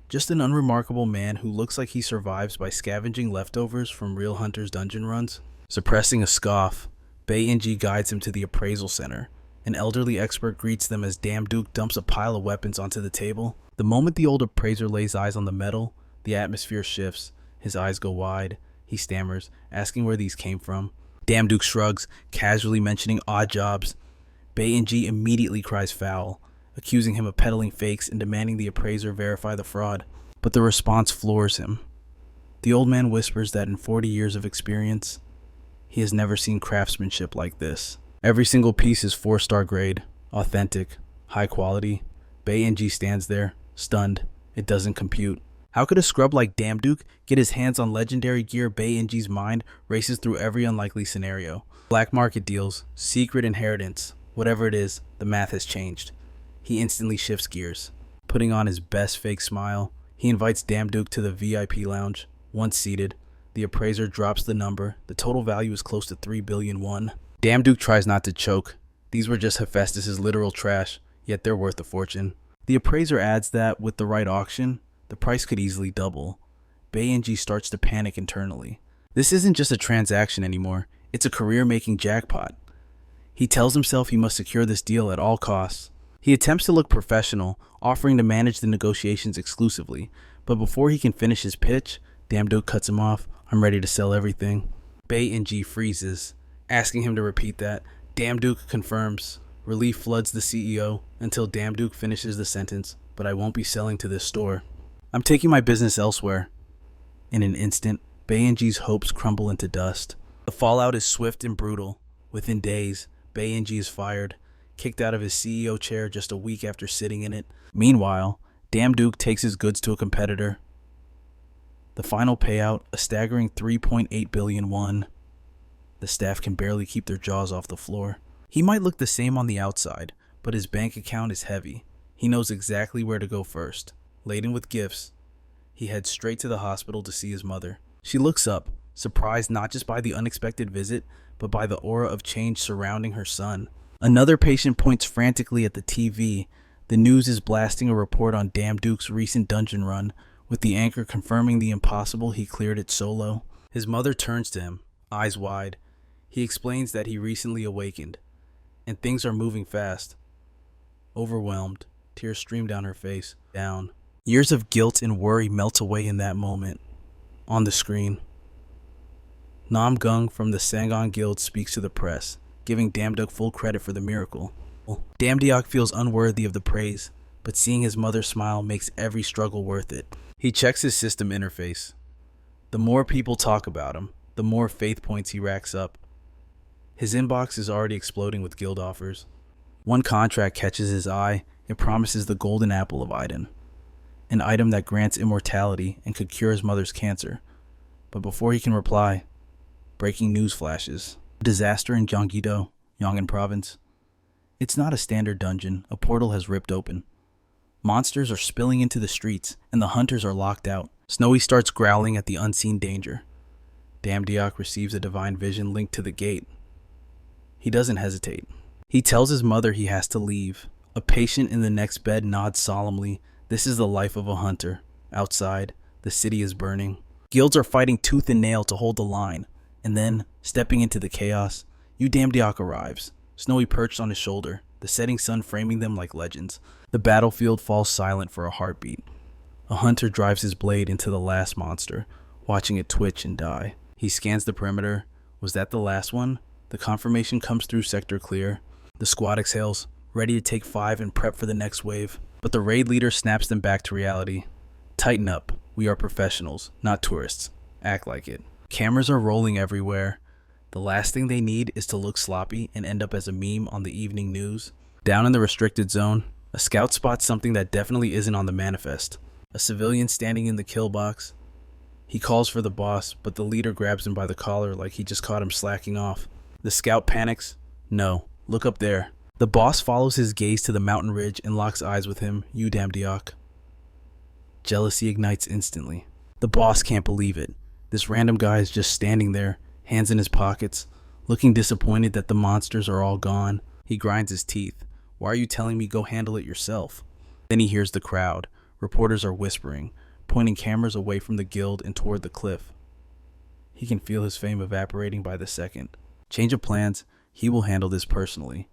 just an unremarkable man who looks like he survives by scavenging leftovers from real hunters' dungeon runs. Suppressing a scoff, Bei Ng guides him to the appraisal center. An elderly expert greets them as Damduke dumps a pile of weapons onto the table. The moment the old appraiser lays eyes on the metal, the atmosphere shifts. His eyes go wide. He stammers, asking where these came from. Damduke shrugs, casually mentioning odd jobs. Bei Ng immediately cries foul, accusing him of peddling fakes and demanding the appraiser verify the fraud. But the response floors him. The old man whispers that in 40 years of experience, he has never seen craftsmanship like this. Every single piece is 4-star grade, authentic, high quality. Bei Ng stands there, stunned. It doesn't compute. How could a scrub like Damduke get his hands on legendary gear? Bei Ng's mind races through every unlikely scenario. Black market deals, secret inheritance, whatever it is, the math has changed. He instantly shifts gears. Putting on his best fake smile, he invites Damduke to the VIP lounge. Once seated, the appraiser drops the number. The total value is close to 3 billion won. Damduke tries not to choke. These were just Hephaestus' literal trash, yet they're worth a fortune. The appraiser adds that with the right auction, the price could easily double. Bei Ng starts to panic internally. This isn't just a transaction anymore, it's a career-making jackpot. He tells himself he must secure this deal at all costs. He attempts to look professional, offering to manage the negotiations exclusively, but before he can finish his pitch, Damduke cuts him off. I'm ready to sell everything. Bei Ng freezes, asking him to repeat that. Damduke confirms. Relief floods the CEO until Damduke finishes the sentence, but I won't be selling to this store. I'm taking my business elsewhere. In an instant, Bei Ng's hopes crumble into dust. The fallout is swift and brutal. Within days, Bei Ng is fired, kicked out of his CEO chair just a week after sitting in it. Meanwhile, Damduke takes his goods to a competitor. The final payout, a staggering 3.8 billion won. The staff can barely keep their jaws off the floor. He might look the same on the outside, but his bank account is heavy. He knows exactly where to go first. Laden with gifts, he heads straight to the hospital to see his mother. She looks up, surprised not just by the unexpected visit, but by the aura of change surrounding her son. Another patient points frantically at the TV. The news is blasting a report on Damduke's recent dungeon run, with the anchor confirming the impossible he cleared it solo. His mother turns to him, eyes wide. He explains that he recently awakened, and things are moving fast. Overwhelmed, tears stream down her face. Down. Years of guilt and worry melt away in that moment. On the screen, Nam Gung from the Sangon Guild speaks to the press, giving Damduke full credit for the miracle. Damduke feels unworthy of the praise, but seeing his mother smile makes every struggle worth it. He checks his system interface. The more people talk about him, the more faith points he racks up. His inbox is already exploding with guild offers. One contract catches his eye and promises the golden apple of Iden, an item that grants immortality and could cure his mother's cancer. But before he can reply, breaking news flashes. A disaster in Gyeonggi-do, Yongin province. It's not a standard dungeon. A portal has ripped open. Monsters are spilling into the streets, and the hunters are locked out. Snowy starts growling at the unseen danger. Damdiok receives a divine vision linked to the gate. He doesn't hesitate. He tells his mother he has to leave. A patient in the next bed nods solemnly. This is the life of a hunter. Outside, the city is burning. Guilds are fighting tooth and nail to hold the line. And then, stepping into the chaos, Damdiok arrives, Snowy perched on his shoulder, the setting sun framing them like legends. The battlefield falls silent for a heartbeat. A hunter drives his blade into the last monster, watching it twitch and die. He scans the perimeter. Was that the last one? The confirmation comes through sector clear. The squad exhales, ready to take 5 and prep for the next wave. But the raid leader snaps them back to reality. Tighten up. We are professionals, not tourists. Act like it. Cameras are rolling everywhere. The last thing they need is to look sloppy and end up as a meme on the evening news. Down in the restricted zone, a scout spots something that definitely isn't on the manifest. A civilian standing in the kill box. He calls for the boss, but the leader grabs him by the collar like he just caught him slacking off. The scout panics. No, look up there. The boss follows his gaze to the mountain ridge and locks eyes with him, Damdiok. Jealousy ignites instantly. The boss can't believe it. This random guy is just standing there, hands in his pockets, looking disappointed that the monsters are all gone. He grinds his teeth. Why are you telling me go handle it yourself? Then he hears the crowd. Reporters are whispering, pointing cameras away from the guild and toward the cliff. He can feel his fame evaporating by the second. Change of plans. He will handle this personally.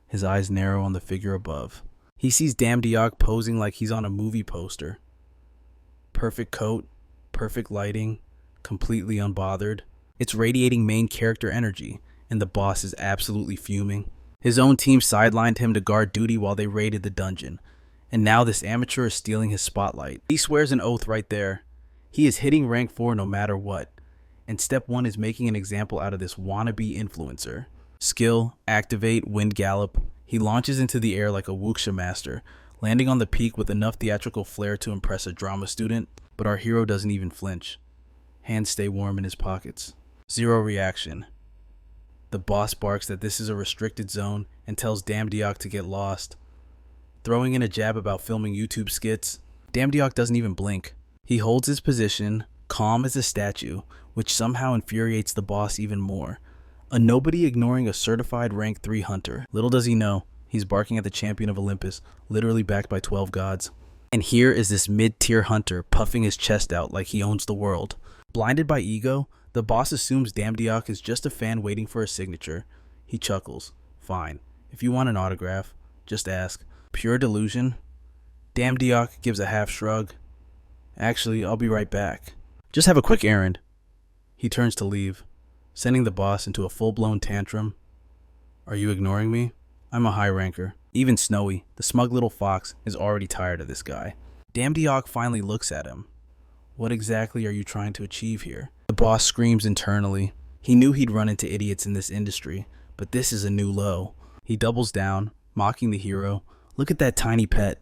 His eyes narrow on the figure above. He sees Damdiok posing like he's on a movie poster. Perfect coat, perfect lighting, completely unbothered. It's radiating main character energy, and the boss is absolutely fuming. His own team sidelined him to guard duty while they raided the dungeon, and now this amateur is stealing his spotlight. He swears an oath right there. He is hitting rank 4 no matter what, and step 1 is making an example out of this wannabe influencer. Skill, activate, wind gallop. He launches into the air like a wuxia master, landing on the peak with enough theatrical flair to impress a drama student, but our hero doesn't even flinch. Hands stay warm in his pockets. Zero reaction. The boss barks that this is a restricted zone and tells Damdiok to get lost. Throwing in a jab about filming YouTube skits, Damdiok doesn't even blink. He holds his position, calm as a statue, which somehow infuriates the boss even more. A nobody ignoring a certified rank 3 hunter. Little does he know, he's barking at the champion of Olympus, literally backed by 12 gods. And here is this mid-tier hunter puffing his chest out like he owns the world. Blinded by ego, the boss assumes Damdiok is just a fan waiting for a signature. He chuckles. Fine. If you want an autograph, just ask. Pure delusion? Damdiok gives a half shrug. Actually, I'll be right back. Just have a quick errand. He turns to leave, sending the boss into a full-blown tantrum. Are you ignoring me? I'm a high ranker. Even Snowy, the smug little fox, is already tired of this guy. Damdiok finally looks at him. What exactly are you trying to achieve here? The boss screams internally. He knew he'd run into idiots in this industry, but this is a new low. He doubles down, mocking the hero. Look at that tiny pet.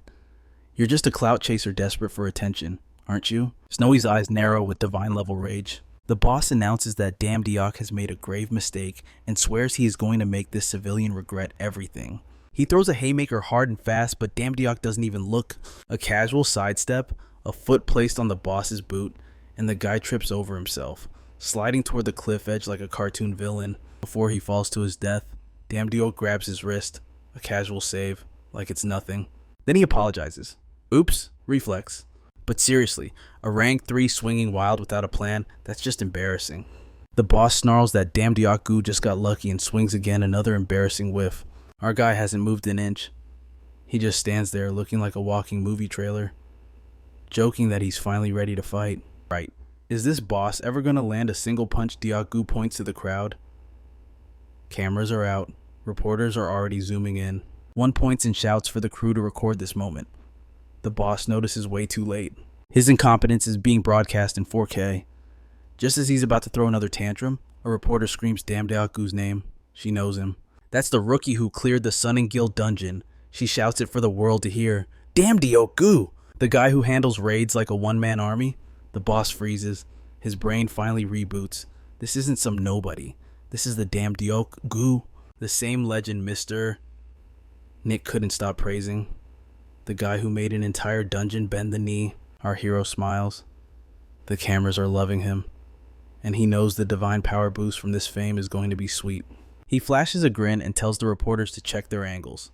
You're just a clout chaser desperate for attention, aren't you? Snowy's eyes narrow with divine level rage. The boss announces that Damdiok has made a grave mistake and swears he is going to make this civilian regret everything. He throws a haymaker hard and fast, but Damdiok doesn't even look. A casual sidestep, a foot placed on the boss's boot, and the guy trips over himself, sliding toward the cliff edge like a cartoon villain. Before he falls to his death, Damdiok grabs his wrist, a casual save, like it's nothing. Then he apologizes. Oops, reflex. But seriously, a rank 3 swinging wild without a plan, that's just embarrassing. The boss snarls that Damdiok Goo just got lucky and swings again, another embarrassing whiff. Our guy hasn't moved an inch. He just stands there looking like a walking movie trailer, joking that he's finally ready to fight. Right. Is this boss ever gonna land a single punch? Diok points to the crowd. Cameras are out. Reporters are already zooming in. One points and shouts for the crew to record this moment. The boss notices way too late. His incompetence is being broadcast in 4K. Just as he's about to throw another tantrum, a reporter screams damn Deokgu's name. She knows him. That's the rookie who cleared the Sun and Guild dungeon. She shouts it for the world to hear. Damn Deokgu! The guy who handles raids like a one-man army. The boss freezes. His brain finally reboots. This isn't some nobody. This is the damn Deokgu. The same legend Mr. Nick couldn't stop praising. The guy who made an entire dungeon bend the knee. Our hero smiles. The cameras are loving him. And he knows the divine power boost from this fame is going to be sweet. He flashes a grin and tells the reporters to check their angles.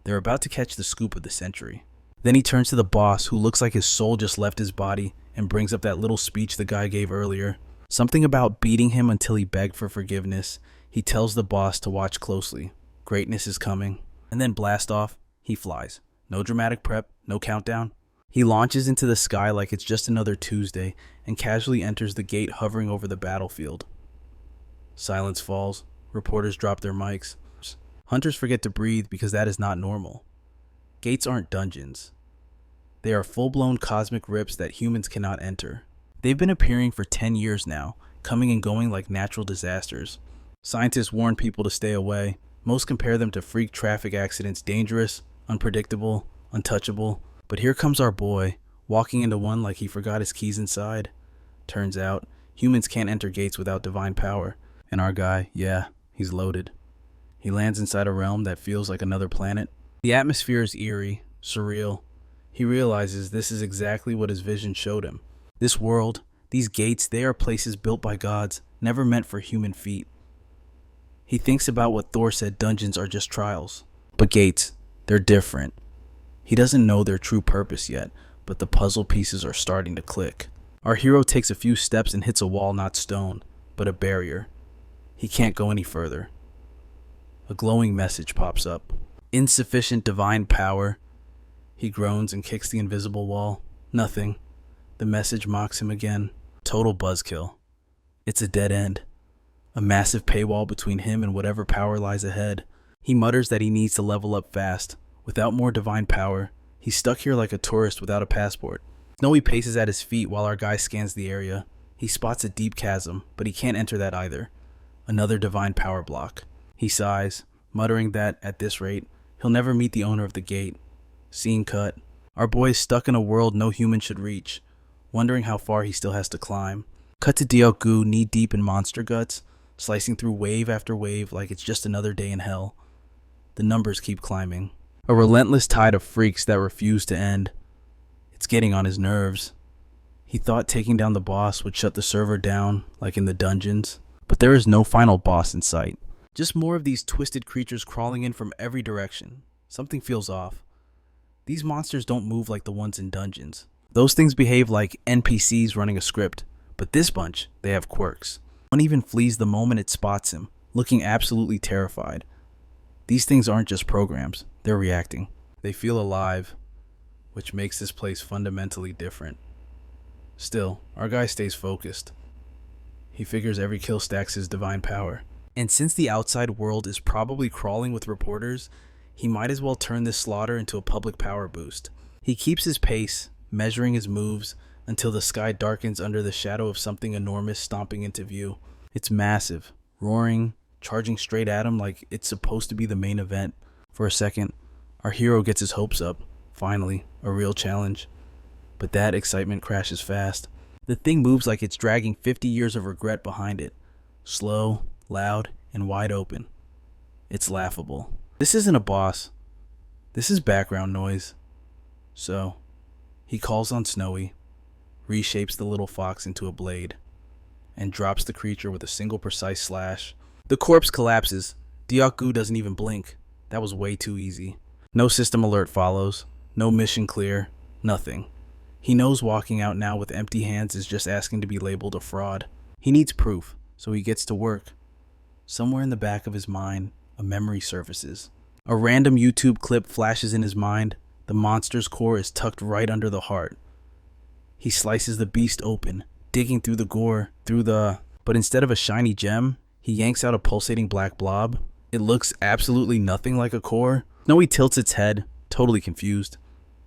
They're about to catch the scoop of the century. Then he turns to the boss, who looks like his soul just left his body, and brings up that little speech the guy gave earlier. Something about beating him until he begged for forgiveness. He tells the boss to watch closely. Greatness is coming. And then blast off, he flies. No dramatic prep, no countdown. He launches into the sky like it's just another Tuesday and casually enters the gate hovering over the battlefield. Silence falls. Reporters drop their mics. Hunters forget to breathe because that is not normal. Gates aren't dungeons. They are full-blown cosmic rips that humans cannot enter. They've been appearing for 10 years now, coming and going like natural disasters. Scientists warn people to stay away. Most compare them to freak traffic accidents, dangerous, unpredictable, untouchable. But here comes our boy, walking into one like he forgot his keys inside. Turns out, humans can't enter gates without divine power. And our guy, yeah, he's loaded. He lands inside a realm that feels like another planet. The atmosphere is eerie, surreal. He realizes this is exactly what his vision showed him. This world, these gates, they are places built by gods, never meant for human feet. He thinks about what Thor said dungeons are just trials. But gates, they're different. He doesn't know their true purpose yet, but the puzzle pieces are starting to click. Our hero takes a few steps and hits a wall, not stone, but a barrier. He can't go any further. A glowing message pops up. Insufficient divine power. He groans and kicks the invisible wall. Nothing. The message mocks him again. Total buzzkill. It's a dead end. A massive paywall between him and whatever power lies ahead. He mutters that he needs to level up fast. Without more divine power, he's stuck here like a tourist without a passport. Snowy paces at his feet while our guy scans the area. He spots a deep chasm, but he can't enter that either. Another divine power block. He sighs, muttering that, at this rate, he'll never meet the owner of the gate. Scene cut. Our boy is stuck in a world no human should reach, wondering how far he still has to climb. Cut to Deokgu knee-deep in monster guts, slicing through wave after wave like it's just another day in hell. The numbers keep climbing. A relentless tide of freaks that refuse to end. It's getting on his nerves. He thought taking down the boss would shut the server down, like in the dungeons. But there is no final boss in sight. Just more of these twisted creatures crawling in from every direction. Something feels off. These monsters don't move like the ones in dungeons. Those things behave like NPCs running a script. But this bunch, they have quirks. One even flees the moment it spots him, looking absolutely terrified. These things aren't just programs. They're reacting. They feel alive, which makes this place fundamentally different. Still, our guy stays focused. He figures every kill stacks his divine power. And since the outside world is probably crawling with reporters, he might as well turn this slaughter into a public power boost. He keeps his pace, measuring his moves, until the sky darkens under the shadow of something enormous stomping into view. It's massive, roaring, charging straight at him like it's supposed to be the main event. For a second, our hero gets his hopes up. Finally, a real challenge. But that excitement crashes fast. The thing moves like it's dragging 50 years of regret behind it. Slow, loud, and wide open. It's laughable. This isn't a boss. This is background noise. So, he calls on Snowy, reshapes the little fox into a blade, and drops the creature with a single precise slash. The corpse collapses. Deokgu doesn't even blink. That was way too easy. No system alert follows. No mission clear. Nothing. He knows walking out now with empty hands is just asking to be labeled a fraud. He needs proof, so he gets to work. Somewhere in the back of his mind, a memory surfaces. A random YouTube clip flashes in his mind. The monster's core is tucked right under the heart. He slices the beast open, digging through the gore, but instead of a shiny gem, he yanks out a pulsating black blob. It looks absolutely nothing like a core. Snowy tilts its head, totally confused.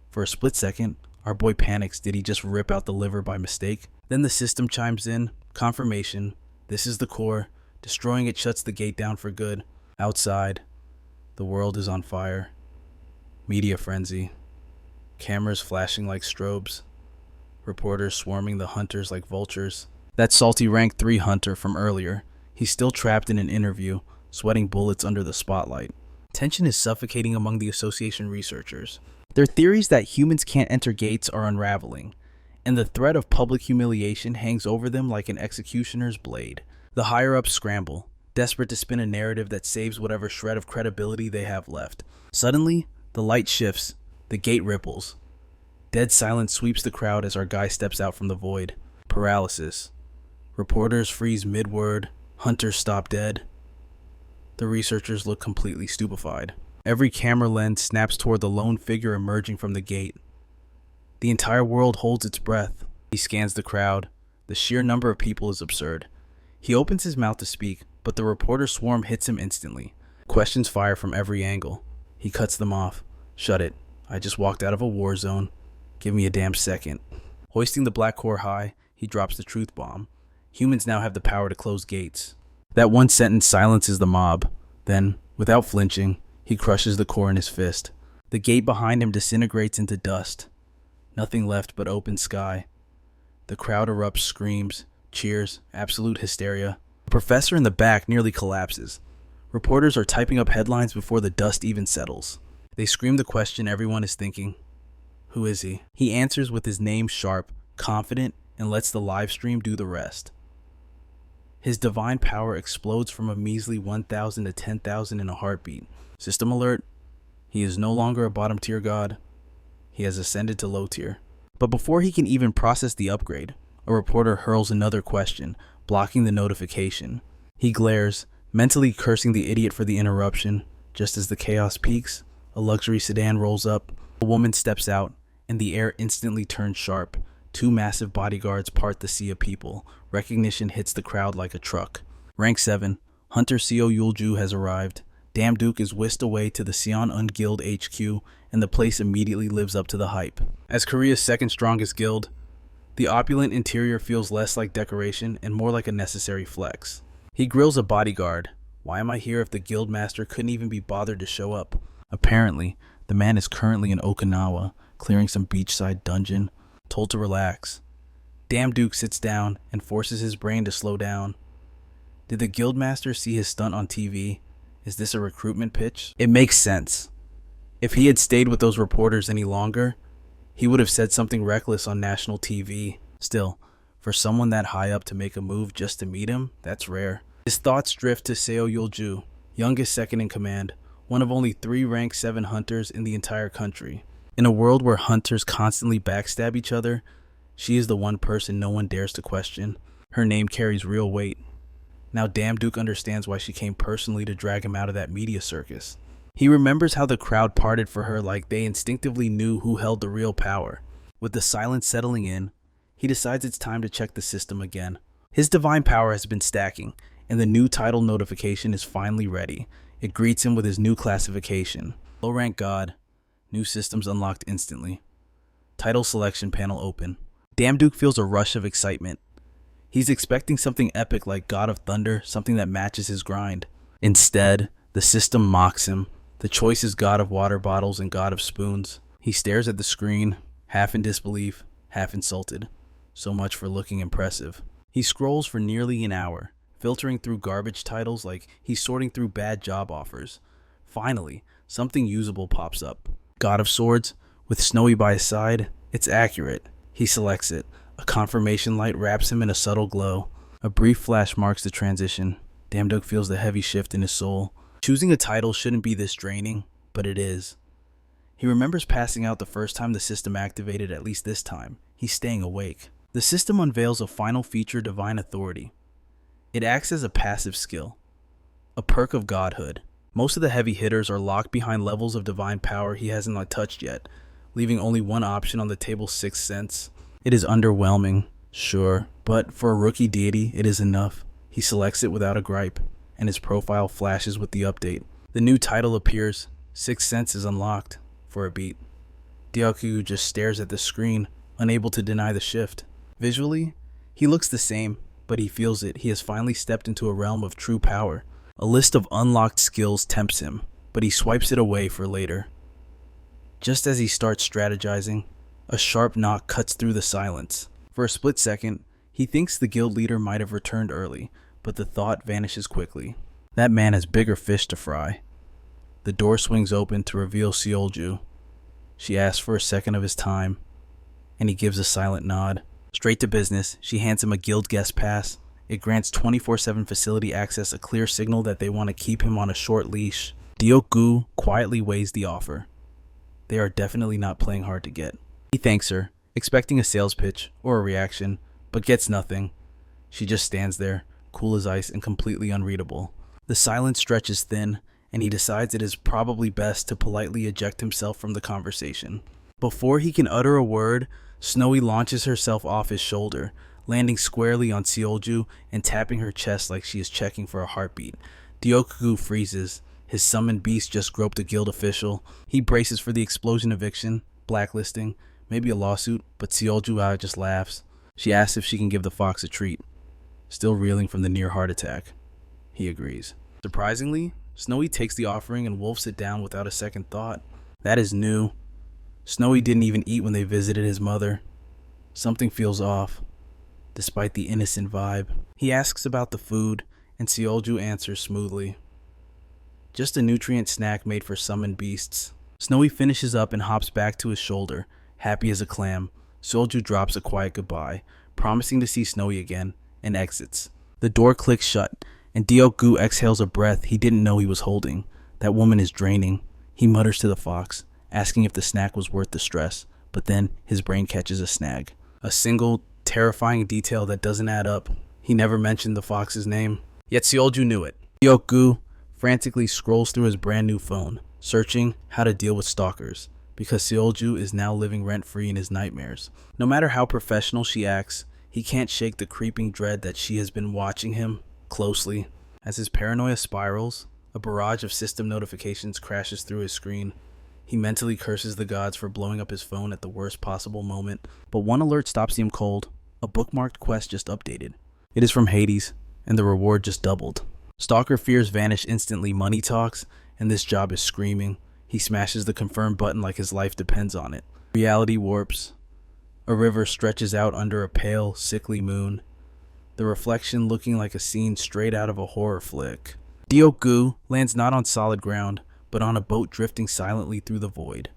For a split second, our boy panics. Did he just rip out the liver by mistake? Then the system chimes in. Confirmation. This is the core. Destroying it shuts the gate down for good. Outside, the world is on fire. Media frenzy. Cameras flashing like strobes. Reporters swarming the hunters like vultures. That salty rank 3 hunter from earlier. He's still trapped in an interview, sweating bullets under the spotlight. Tension is suffocating among the Association researchers. Their theories that humans can't enter gates are unraveling, and the threat of public humiliation hangs over them like an executioner's blade. The higher-ups scramble, desperate to spin a narrative that saves whatever shred of credibility they have left. Suddenly, the light shifts, the gate ripples. Dead silence sweeps the crowd as our guy steps out from the void. Paralysis. Reporters freeze mid-word, hunters stop dead. The researchers look completely stupefied. Every camera lens snaps toward the lone figure emerging from the gate. The entire world holds its breath. He scans the crowd. The sheer number of people is absurd. He opens his mouth to speak, but the reporter swarm hits him instantly. Questions fire from every angle. He cuts them off. Shut it. I just walked out of a war zone. Give me a damn second. Hoisting the black core high, he drops the truth bomb. Humans now have the power to close gates. That one sentence silences the mob. Then, without flinching, he crushes the core in his fist. The gate behind him disintegrates into dust. Nothing left but open sky. The crowd erupts, screams, cheers, absolute hysteria. The professor in the back nearly collapses. Reporters are typing up headlines before the dust even settles. They scream the question everyone is thinking. Who is he? He answers with his name sharp, confident, and lets the live stream do the rest. His divine power explodes from a measly 1,000 to 10,000 in a heartbeat. System alert. He is no longer a bottom tier god. He has ascended to low tier. But before he can even process the upgrade, a reporter hurls another question, blocking the notification. He glares, mentally cursing the idiot for the interruption. Just as the chaos peaks, a luxury sedan rolls up. A woman steps out, and the air instantly turns sharp. 2 massive bodyguards part the sea of people. Recognition hits the crowd like a truck. Rank 7, Hunter Seo Yulju has arrived. Damn Duke is whisked away to the Sion Unguild HQ, and the place immediately lives up to the hype. As Korea's second strongest guild, the opulent interior feels less like decoration and more like a necessary flex. He grills a bodyguard. Why am I here if the guildmaster couldn't even be bothered to show up? Apparently, the man is currently in Okinawa, clearing some beachside dungeon, told to relax. Damn Duke sits down and forces his brain to slow down. Did the guildmaster see his stunt on TV? Is this a recruitment pitch? It makes sense. If he had stayed with those reporters any longer, he would have said something reckless on national TV. Still, for someone that high up to make a move just to meet him, that's rare. His thoughts drift to Seo Yulju, youngest second in command, one of only 3 rank 7 hunters in the entire country. In a world where hunters constantly backstab each other, she is the one person no one dares to question. Her name carries real weight. Now Damn Duke understands why she came personally to drag him out of that media circus. He remembers how the crowd parted for her like they instinctively knew who held the real power. With the silence settling in, he decides it's time to check the system again. His divine power has been stacking, and the new title notification is finally ready. It greets him with his new classification. Low rank god. New systems unlocked instantly. Title selection panel open. Damn Duke feels a rush of excitement. He's expecting something epic like God of Thunder, something that matches his grind. Instead, the system mocks him. The choice is God of Water Bottles and God of Spoons. He stares at the screen, half in disbelief, half insulted. So much for looking impressive. He scrolls for nearly an hour, filtering through garbage titles like he's sorting through bad job offers. Finally, something usable pops up. God of Swords, with Snowy by his side. It's accurate. He selects it. A confirmation light wraps him in a subtle glow. A brief flash marks the transition. Damn Duke feels the heavy shift in his soul. Choosing a title shouldn't be this draining, but it is. He remembers passing out the first time the system activated, at least this time. He's staying awake. The system unveils a final feature, Divine Authority. It acts as a passive skill, a perk of godhood. Most of the heavy hitters are locked behind levels of divine power he hasn't touched yet, leaving only one option on the table: Sixth Sense. It is underwhelming, sure, but for a rookie deity, it is enough. He selects it without a gripe, and his profile flashes with the update. The new title appears, Sixth Sense is unlocked, for a beat. Dyaku just stares at the screen, unable to deny the shift. Visually, he looks the same, but he feels it. He has finally stepped into a realm of true power. A list of unlocked skills tempts him, but he swipes it away for later. Just as he starts strategizing, a sharp knock cuts through the silence. For a split second, he thinks the guild leader might have returned early, but the thought vanishes quickly. That man has bigger fish to fry. The door swings open to reveal Seolju. She asks for a second of his time, and he gives a silent nod. Straight to business, she hands him a guild guest pass. It grants 24/7 facility access, a clear signal that they want to keep him on a short leash. Deok-gu quietly weighs the offer. They are definitely not playing hard to get. He thanks her, expecting a sales pitch or a reaction, but gets nothing. She just stands there, cool as ice and completely unreadable. The silence stretches thin, and he decides it is probably best to politely eject himself from the conversation. Before he can utter a word, Snowy launches herself off his shoulder, landing squarely on Seolju and tapping her chest like she is checking for a heartbeat. Deok-gu freezes. His summoned beast just groped a guild official. He braces for the explosion eviction, blacklisting, maybe a lawsuit, but Seolju just laughs. She asks if she can give the fox a treat. Still reeling from the near heart attack. He agrees. Surprisingly, Snowy takes the offering and wolfs it down without a second thought. That is new. Snowy didn't even eat when they visited his mother. Something feels off, despite the innocent vibe. He asks about the food, and Seolju answers smoothly. Just a nutrient snack made for summoned beasts. Snowy finishes up and hops back to his shoulder, happy as a clam. Seolju drops a quiet goodbye, promising to see Snowy again, and exits. The door clicks shut, and Deok-gu exhales a breath he didn't know he was holding. That woman is draining. He mutters to the fox, asking if the snack was worth the stress, but then his brain catches a snag. A single, terrifying detail that doesn't add up. He never mentioned the fox's name. Yet Seolju knew it. Deok-gu frantically scrolls through his brand new phone, searching how to deal with stalkers, because Seolju is now living rent-free in his nightmares. No matter how professional she acts, he can't shake the creeping dread that she has been watching him closely. As his paranoia spirals, a barrage of system notifications crashes through his screen. He mentally curses the gods for blowing up his phone at the worst possible moment, but one alert stops him cold. A bookmarked quest just updated. It is from Hades, and the reward just doubled. Stalker fears vanish instantly. Money talks, and this job is screaming. He smashes the confirm button like his life depends on it. Reality warps. A river stretches out under a pale, sickly moon, the reflection looking like a scene straight out of a horror flick. Deok-gu lands not on solid ground, but on a boat drifting silently through the void.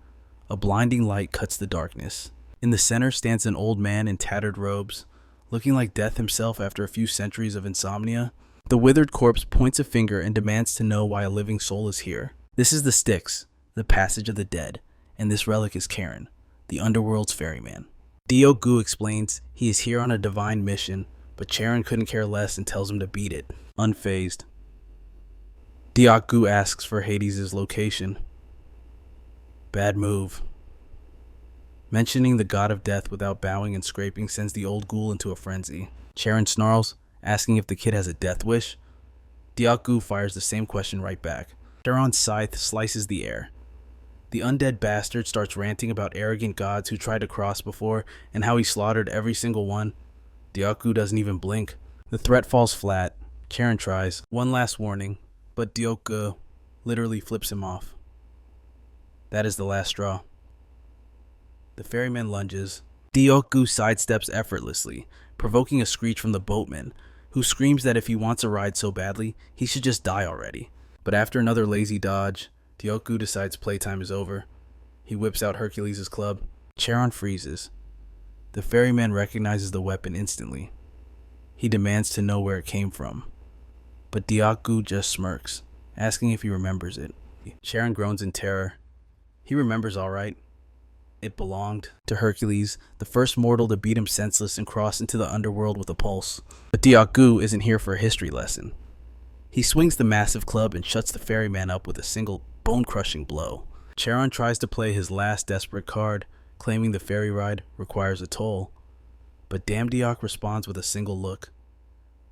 A blinding light cuts the darkness. In the center stands an old man in tattered robes, looking like death himself after a few centuries of insomnia. The withered corpse points a finger and demands to know why a living soul is here. This is the Styx, the passage of the dead, and this relic is Karen, the underworld's ferryman. Deok-gu explains he is here on a divine mission, but Charon couldn't care less and tells him to beat it, unfazed. Deok-gu asks for Hades' location. Bad move. Mentioning the god of death without bowing and scraping sends the old ghoul into a frenzy. Charon snarls, asking if the kid has a death wish. Deok-gu fires the same question right back. Charon's scythe slices the air. The undead bastard starts ranting about arrogant gods who tried to cross before and how he slaughtered every single one. Deok-gu doesn't even blink. The threat falls flat. Charon tries. One last warning, but Deok-gu literally flips him off. That is the last straw. The ferryman lunges. Deok-gu sidesteps effortlessly, provoking a screech from the boatman, who screams that if he wants a ride so badly, he should just die already. But after another lazy dodge, Deok-gu decides playtime is over. He whips out Hercules' club. Charon freezes. The ferryman recognizes the weapon instantly. He demands to know where it came from. But Deok-gu just smirks, asking if he remembers it. Charon groans in terror. He remembers all right. It belonged to Hercules, the first mortal to beat him senseless and cross into the underworld with a pulse. But Deok-gu isn't here for a history lesson. He swings the massive club and shuts the ferryman up with a single bone-crushing blow. Charon tries to play his last desperate card, claiming the ferry ride requires a toll. But Damn Deok responds with a single look.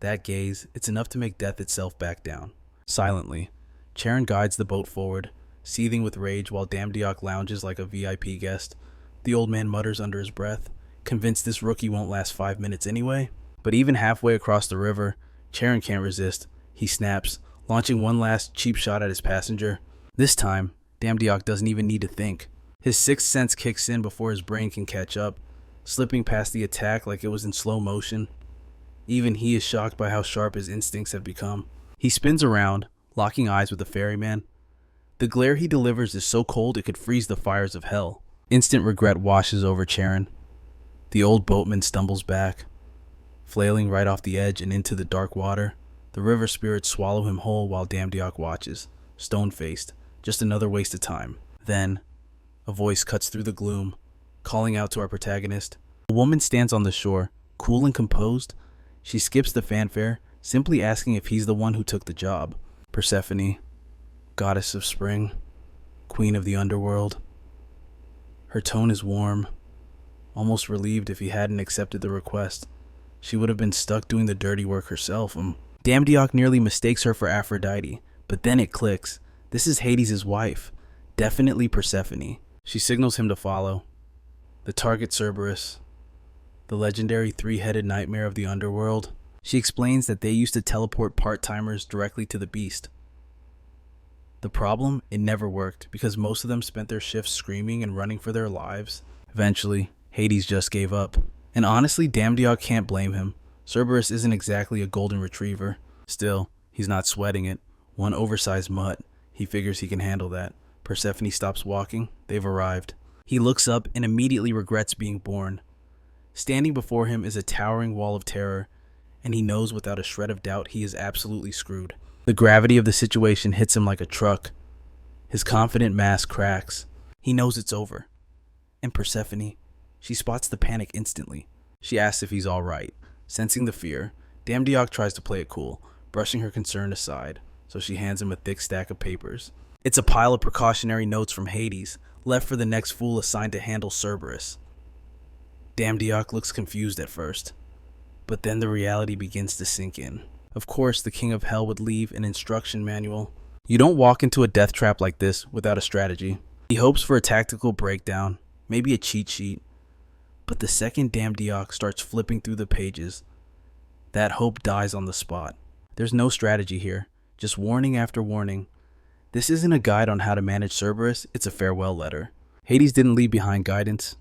That gaze, it's enough to make death itself back down. Silently, Charon guides the boat forward, seething with rage while Damn Deok lounges like a VIP guest. The old man mutters under his breath, convinced this rookie won't last 5 minutes anyway. But even halfway across the river, Charon can't resist. He snaps, launching one last cheap shot at his passenger. This time, Damdiok doesn't even need to think. His sixth sense kicks in before his brain can catch up, slipping past the attack like it was in slow motion. Even he is shocked by how sharp his instincts have become. He spins around, locking eyes with the ferryman. The glare he delivers is so cold it could freeze the fires of hell. Instant regret washes over Charon. The old boatman stumbles back, flailing right off the edge and into the dark water. The river spirits swallow him whole while Damdiok watches, stone-faced, just another waste of time. Then, a voice cuts through the gloom, calling out to our protagonist. A woman stands on the shore, cool and composed. She skips the fanfare, simply asking if he's the one who took the job. Persephone, goddess of spring, queen of the underworld. Her tone is warm, almost relieved. If he hadn't accepted the request, she would have been stuck doing the dirty work herself. Damdiok nearly mistakes her for Aphrodite, but then it clicks. This is Hades' wife, definitely Persephone. She signals him to follow. The target, Cerberus, the legendary three-headed nightmare of the underworld. She explains that they used to teleport part-timers directly to the beast. The problem? It never worked, because most of them spent their shifts screaming and running for their lives. Eventually, Hades just gave up. And honestly, Damdiok can't blame him. Cerberus isn't exactly a golden retriever. Still, he's not sweating it. One oversized mutt. He figures he can handle that. Persephone stops walking. They've arrived. He looks up and immediately regrets being born. Standing before him is a towering wall of terror, and he knows without a shred of doubt he is absolutely screwed. The gravity of the situation hits him like a truck. His confident mask cracks. He knows it's over. And Persephone, she spots the panic instantly. She asks if he's all right. Sensing the fear, Damdiok tries to play it cool, brushing her concern aside, so she hands him a thick stack of papers. It's a pile of precautionary notes from Hades, left for the next fool assigned to handle Cerberus. Damdiok looks confused at first, but then the reality begins to sink in. Of course, the King of Hell would leave an instruction manual. You don't walk into a death trap like this without a strategy. He hopes for a tactical breakdown, maybe a cheat sheet. But the second Damdiok starts flipping through the pages, that hope dies on the spot. There's no strategy here, just warning after warning. This isn't a guide on how to manage Cerberus, it's a farewell letter. Hades didn't leave behind guidance.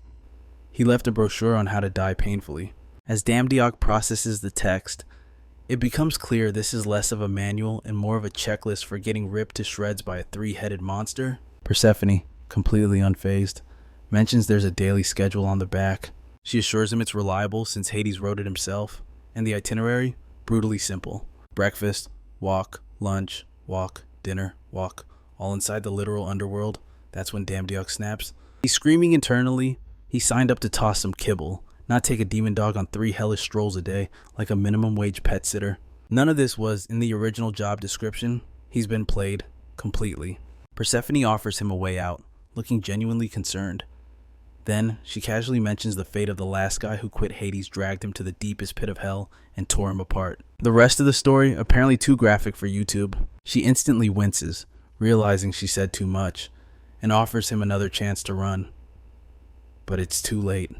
He left a brochure on how to die painfully. As Damdiok processes the text, it becomes clear this is less of a manual and more of a checklist for getting ripped to shreds by a three-headed monster. Persephone, completely unfazed, mentions there's a daily schedule on the back. She assures him it's reliable since Hades wrote it himself, and the itinerary, brutally simple. Breakfast, walk, lunch, walk, dinner, walk, all inside the literal underworld. That's when Damdiok snaps. He's screaming internally. He signed up to toss some kibble, not take a demon dog on 3 hellish strolls a day like a minimum wage pet sitter. None of this was in the original job description. He's been played completely. Persephone offers him a way out, looking genuinely concerned. Then, she casually mentions the fate of the last guy who quit Hades, dragged him to the deepest pit of hell, and tore him apart. The rest of the story, apparently too graphic for YouTube. She instantly winces, realizing she said too much, and offers him another chance to run. But it's too late.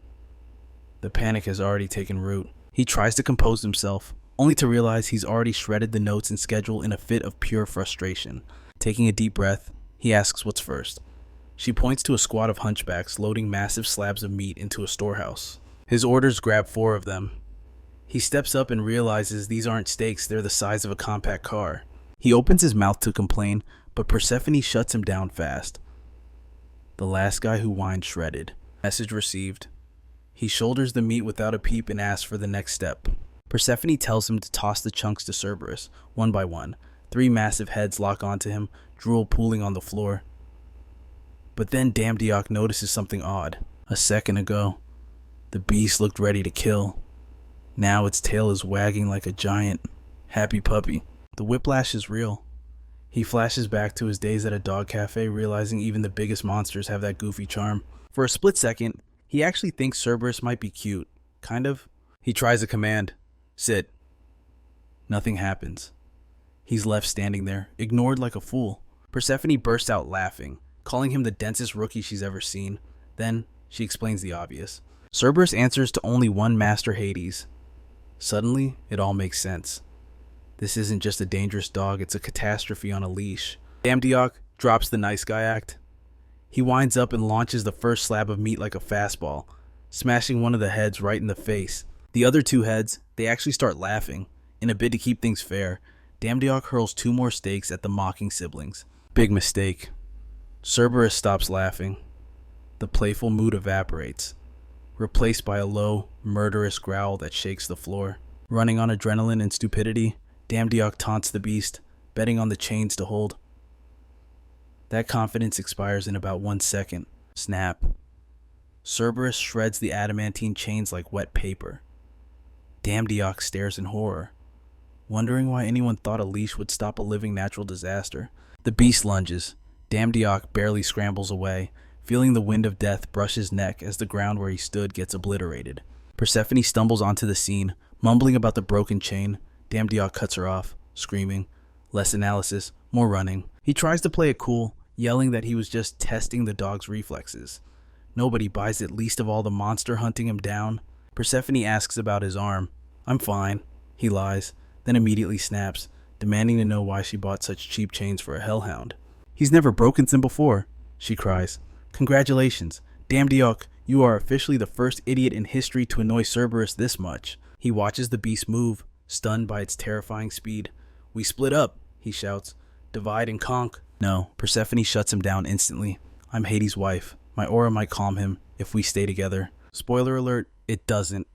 The panic has already taken root. He tries to compose himself, only to realize he's already shredded the notes and schedule in a fit of pure frustration. Taking a deep breath, he asks what's first. She points to a squad of hunchbacks loading massive slabs of meat into a storehouse. His orders grab 4 of them. He steps up and realizes these aren't steaks, they're the size of a compact car. He opens his mouth to complain, but Persephone shuts him down fast. The last guy who whined shredded. Message received. He shoulders the meat without a peep and asks for the next step. Persephone tells him to toss the chunks to Cerberus, one by one. 3 massive heads lock onto him, drool pooling on the floor. But then Damdiok notices something odd. A second ago, the beast looked ready to kill. Now its tail is wagging like a giant, happy puppy. The whiplash is real. He flashes back to his days at a dog cafe, realizing even the biggest monsters have that goofy charm. For a split second, he actually thinks Cerberus might be cute. Kind of. He tries a command. Sit. Nothing happens. He's left standing there, ignored like a fool. Persephone bursts out laughing, calling him the densest rookie she's ever seen. Then, she explains the obvious. Cerberus answers to only one master, Hades. Suddenly, it all makes sense. This isn't just a dangerous dog, it's a catastrophe on a leash. Damdiok drops the nice guy act. He winds up and launches the first slab of meat like a fastball, smashing one of the heads right in the face. The other two heads, they actually start laughing. In a bid to keep things fair, Damdiok hurls 2 more steaks at the mocking siblings. Big mistake. Cerberus stops laughing. The playful mood evaporates, replaced by a low, murderous growl that shakes the floor. Running on adrenaline and stupidity, Damdiok taunts the beast, betting on the chains to hold. That confidence expires in about 1 second. Snap. Cerberus shreds the adamantine chains like wet paper. Damdiok stares in horror, wondering why anyone thought a leash would stop a living natural disaster. The beast lunges. Damdiok barely scrambles away, feeling the wind of death brush his neck as the ground where he stood gets obliterated. Persephone stumbles onto the scene, mumbling about the broken chain. Damdiok cuts her off, screaming. Less analysis, more running. He tries to play it cool, yelling that he was just testing the dog's reflexes. Nobody buys it, least of all the monster hunting him down. Persephone asks about his arm. I'm fine, he lies, then immediately snaps, demanding to know why she bought such cheap chains for a hellhound. He's never broken them before, she cries. Congratulations, Damdiok, you are officially the first idiot in history to annoy Cerberus this much. He watches the beast move, stunned by its terrifying speed. We split up, he shouts. Divide and conk. No, Persephone shuts him down instantly. I'm Hades' wife. My aura might calm him if we stay together. Spoiler alert, it doesn't.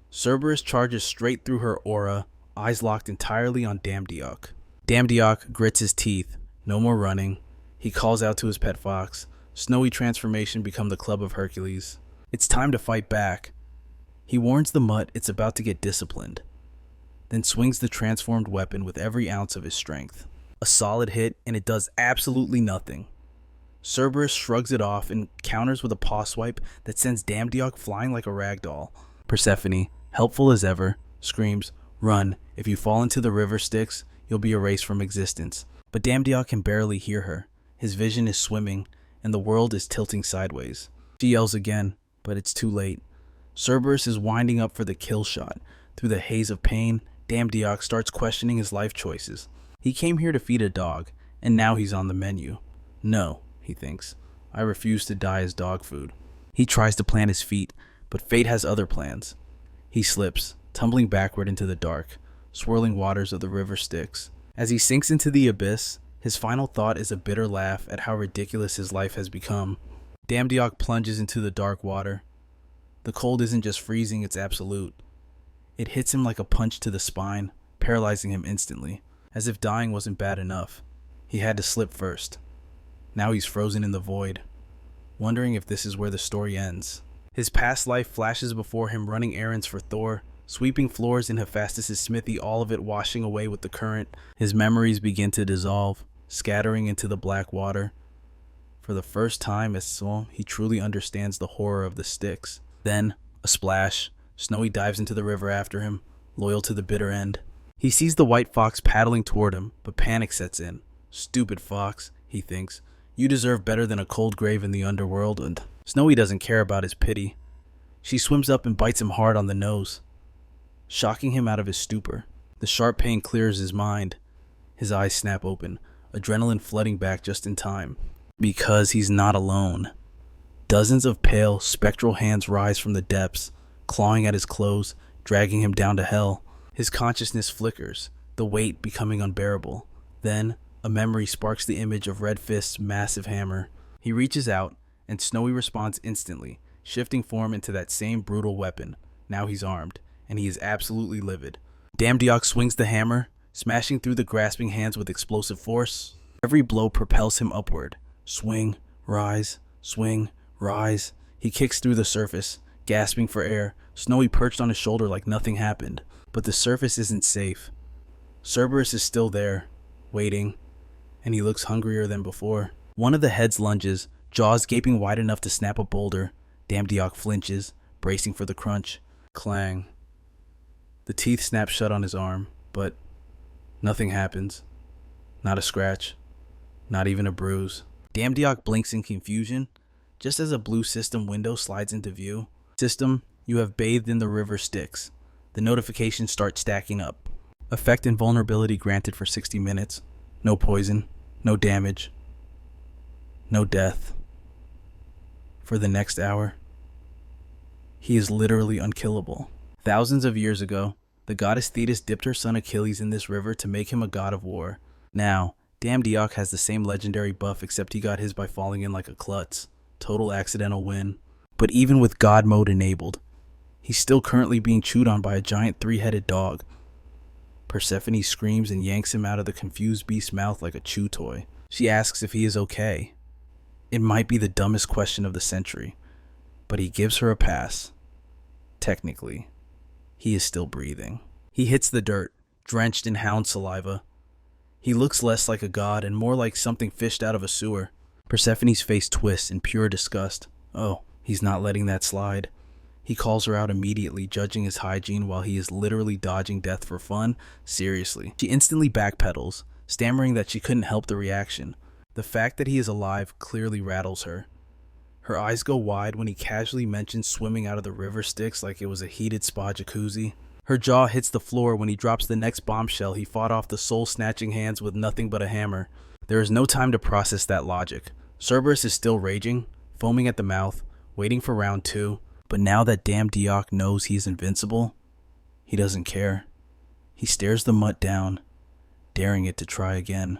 Cerberus charges straight through her aura, eyes locked entirely on Damdiok. Damdiok grits his teeth. No more running. He calls out to his pet fox. Snowy transformation become the club of Hercules. It's time to fight back. He warns the mutt it's about to get disciplined, then swings the transformed weapon with every ounce of his strength. A solid hit, and it does absolutely nothing. Cerberus shrugs it off and counters with a paw swipe that sends Damdiok flying like a rag doll. Persephone, helpful as ever, screams, Run, if you fall into the river Styx, you'll be erased from existence. But Damdiok can barely hear her. His vision is swimming, and the world is tilting sideways. She yells again, but it's too late. Cerberus is winding up for the kill shot. Through the haze of pain, Damdiok starts questioning his life choices. He came here to feed a dog, and now he's on the menu. No, he thinks. I refuse to die as dog food. He tries to plant his feet, but fate has other plans. He slips, tumbling backward into the dark, swirling waters of the river Styx. As he sinks into the abyss, his final thought is a bitter laugh at how ridiculous his life has become. Damdiok plunges into the dark water. The cold isn't just freezing, it's absolute. It hits him like a punch to the spine, paralyzing him instantly. As if dying wasn't bad enough, he had to slip first. Now he's frozen in the void, wondering if this is where the story ends. His past life flashes before him, running errands for Thor, sweeping floors in Hephaestus' smithy, all of it washing away with the current. His memories begin to dissolve, scattering into the black water. For the first time, he truly understands the horror of the Styx. Then, a splash. Snowy dives into the river after him, loyal to the bitter end. He sees the white fox paddling toward him, but panic sets in. Stupid fox, he thinks. You deserve better than a cold grave in the underworld, and Snowy doesn't care about his pity. She swims up and bites him hard on the nose, shocking him out of his stupor. The sharp pain clears his mind. His eyes snap open, adrenaline flooding back just in time. Because he's not alone. Dozens of pale, spectral hands rise from the depths, clawing at his clothes, dragging him down to hell. His consciousness flickers, the weight becoming unbearable. Then, a memory sparks the image of Red Fist's massive hammer. He reaches out, and Snowy responds instantly, shifting form into that same brutal weapon. Now he's armed, and he is absolutely livid. Damdiok swings the hammer, smashing through the grasping hands with explosive force. Every blow propels him upward. Swing, rise, swing, rise. He kicks through the surface, gasping for air, Snowy perched on his shoulder like nothing happened. But the surface isn't safe. Cerberus is still there, waiting, and he looks hungrier than before. One of the heads lunges, jaws gaping wide enough to snap a boulder. Damdiok flinches, bracing for the crunch. Clang. The teeth snap shut on his arm, but nothing happens. Not a scratch. Not even a bruise. Damdiok blinks in confusion, just as a blue system window slides into view. System, you have bathed in the river Styx. The notifications start stacking up. Effect invulnerability granted for 60 minutes. No poison, no damage, no death. For the next hour, he is literally unkillable. Thousands of years ago, the goddess Thetis dipped her son Achilles in this river to make him a god of war. Now, Damn Diok has the same legendary buff, except he got his by falling in like a klutz. Total accidental win. But even with god mode enabled, he's still currently being chewed on by a giant 3-headed dog. Persephone screams and yanks him out of the confused beast's mouth like a chew toy. She asks if he is okay. It might be the dumbest question of the century, but he gives her a pass. Technically, he is still breathing. He hits the dirt, drenched in hound saliva. He looks less like a god and more like something fished out of a sewer. Persephone's face twists in pure disgust. Oh, he's not letting that slide. He calls her out immediately, judging his hygiene while he is literally dodging death for fun. Seriously. She instantly backpedals, stammering that she couldn't help the reaction. The fact that he is alive clearly rattles her. Her eyes go wide when he casually mentions swimming out of the river Styx like it was a heated spa jacuzzi. Her jaw hits the floor when he drops the next bombshell he fought off the soul-snatching hands with nothing but a hammer. There is no time to process that logic. Cerberus is still raging, foaming at the mouth, waiting for round 2. But now that Damn Diok knows he's invincible, he doesn't care. He stares the mutt down, daring it to try again,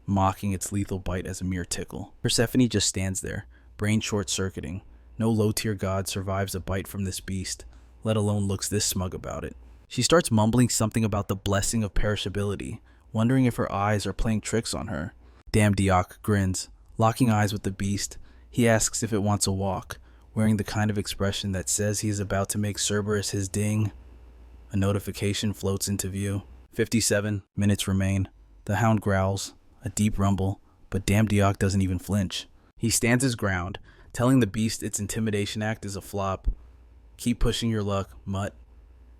mocking its lethal bite as a mere tickle. Persephone just stands there, brain short-circuiting. No low-tier god survives a bite from this beast, let alone looks this smug about it. She starts mumbling something about the blessing of perishability, wondering if her eyes are playing tricks on her. Damn Diok grins, locking eyes with the beast. He asks if it wants a walk, wearing the kind of expression that says he is about to make Cerberus his ding. A notification floats into view. 57 minutes remain. The hound growls, a deep rumble, but Damn Diok doesn't even flinch. He stands his ground, telling the beast its intimidation act is a flop. Keep pushing your luck, mutt,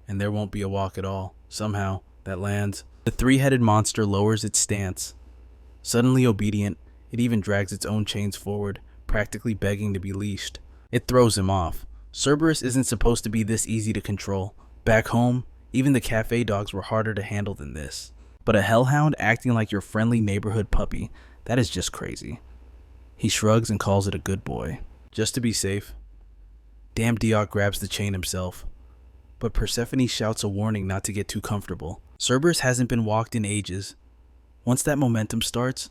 and there won't be a walk at all. Somehow, that lands. The 3-headed monster lowers its stance. Suddenly obedient, it even drags its own chains forward, practically begging to be leashed. It throws him off. Cerberus isn't supposed to be this easy to control. Back home, even the cafe dogs were harder to handle than this. But a hellhound acting like your friendly neighborhood puppy, that is just crazy. He shrugs and calls it a good boy. Just to be safe, Damn Diok grabs the chain himself. But Persephone shouts a warning not to get too comfortable. Cerberus hasn't been walked in ages. Once that momentum starts,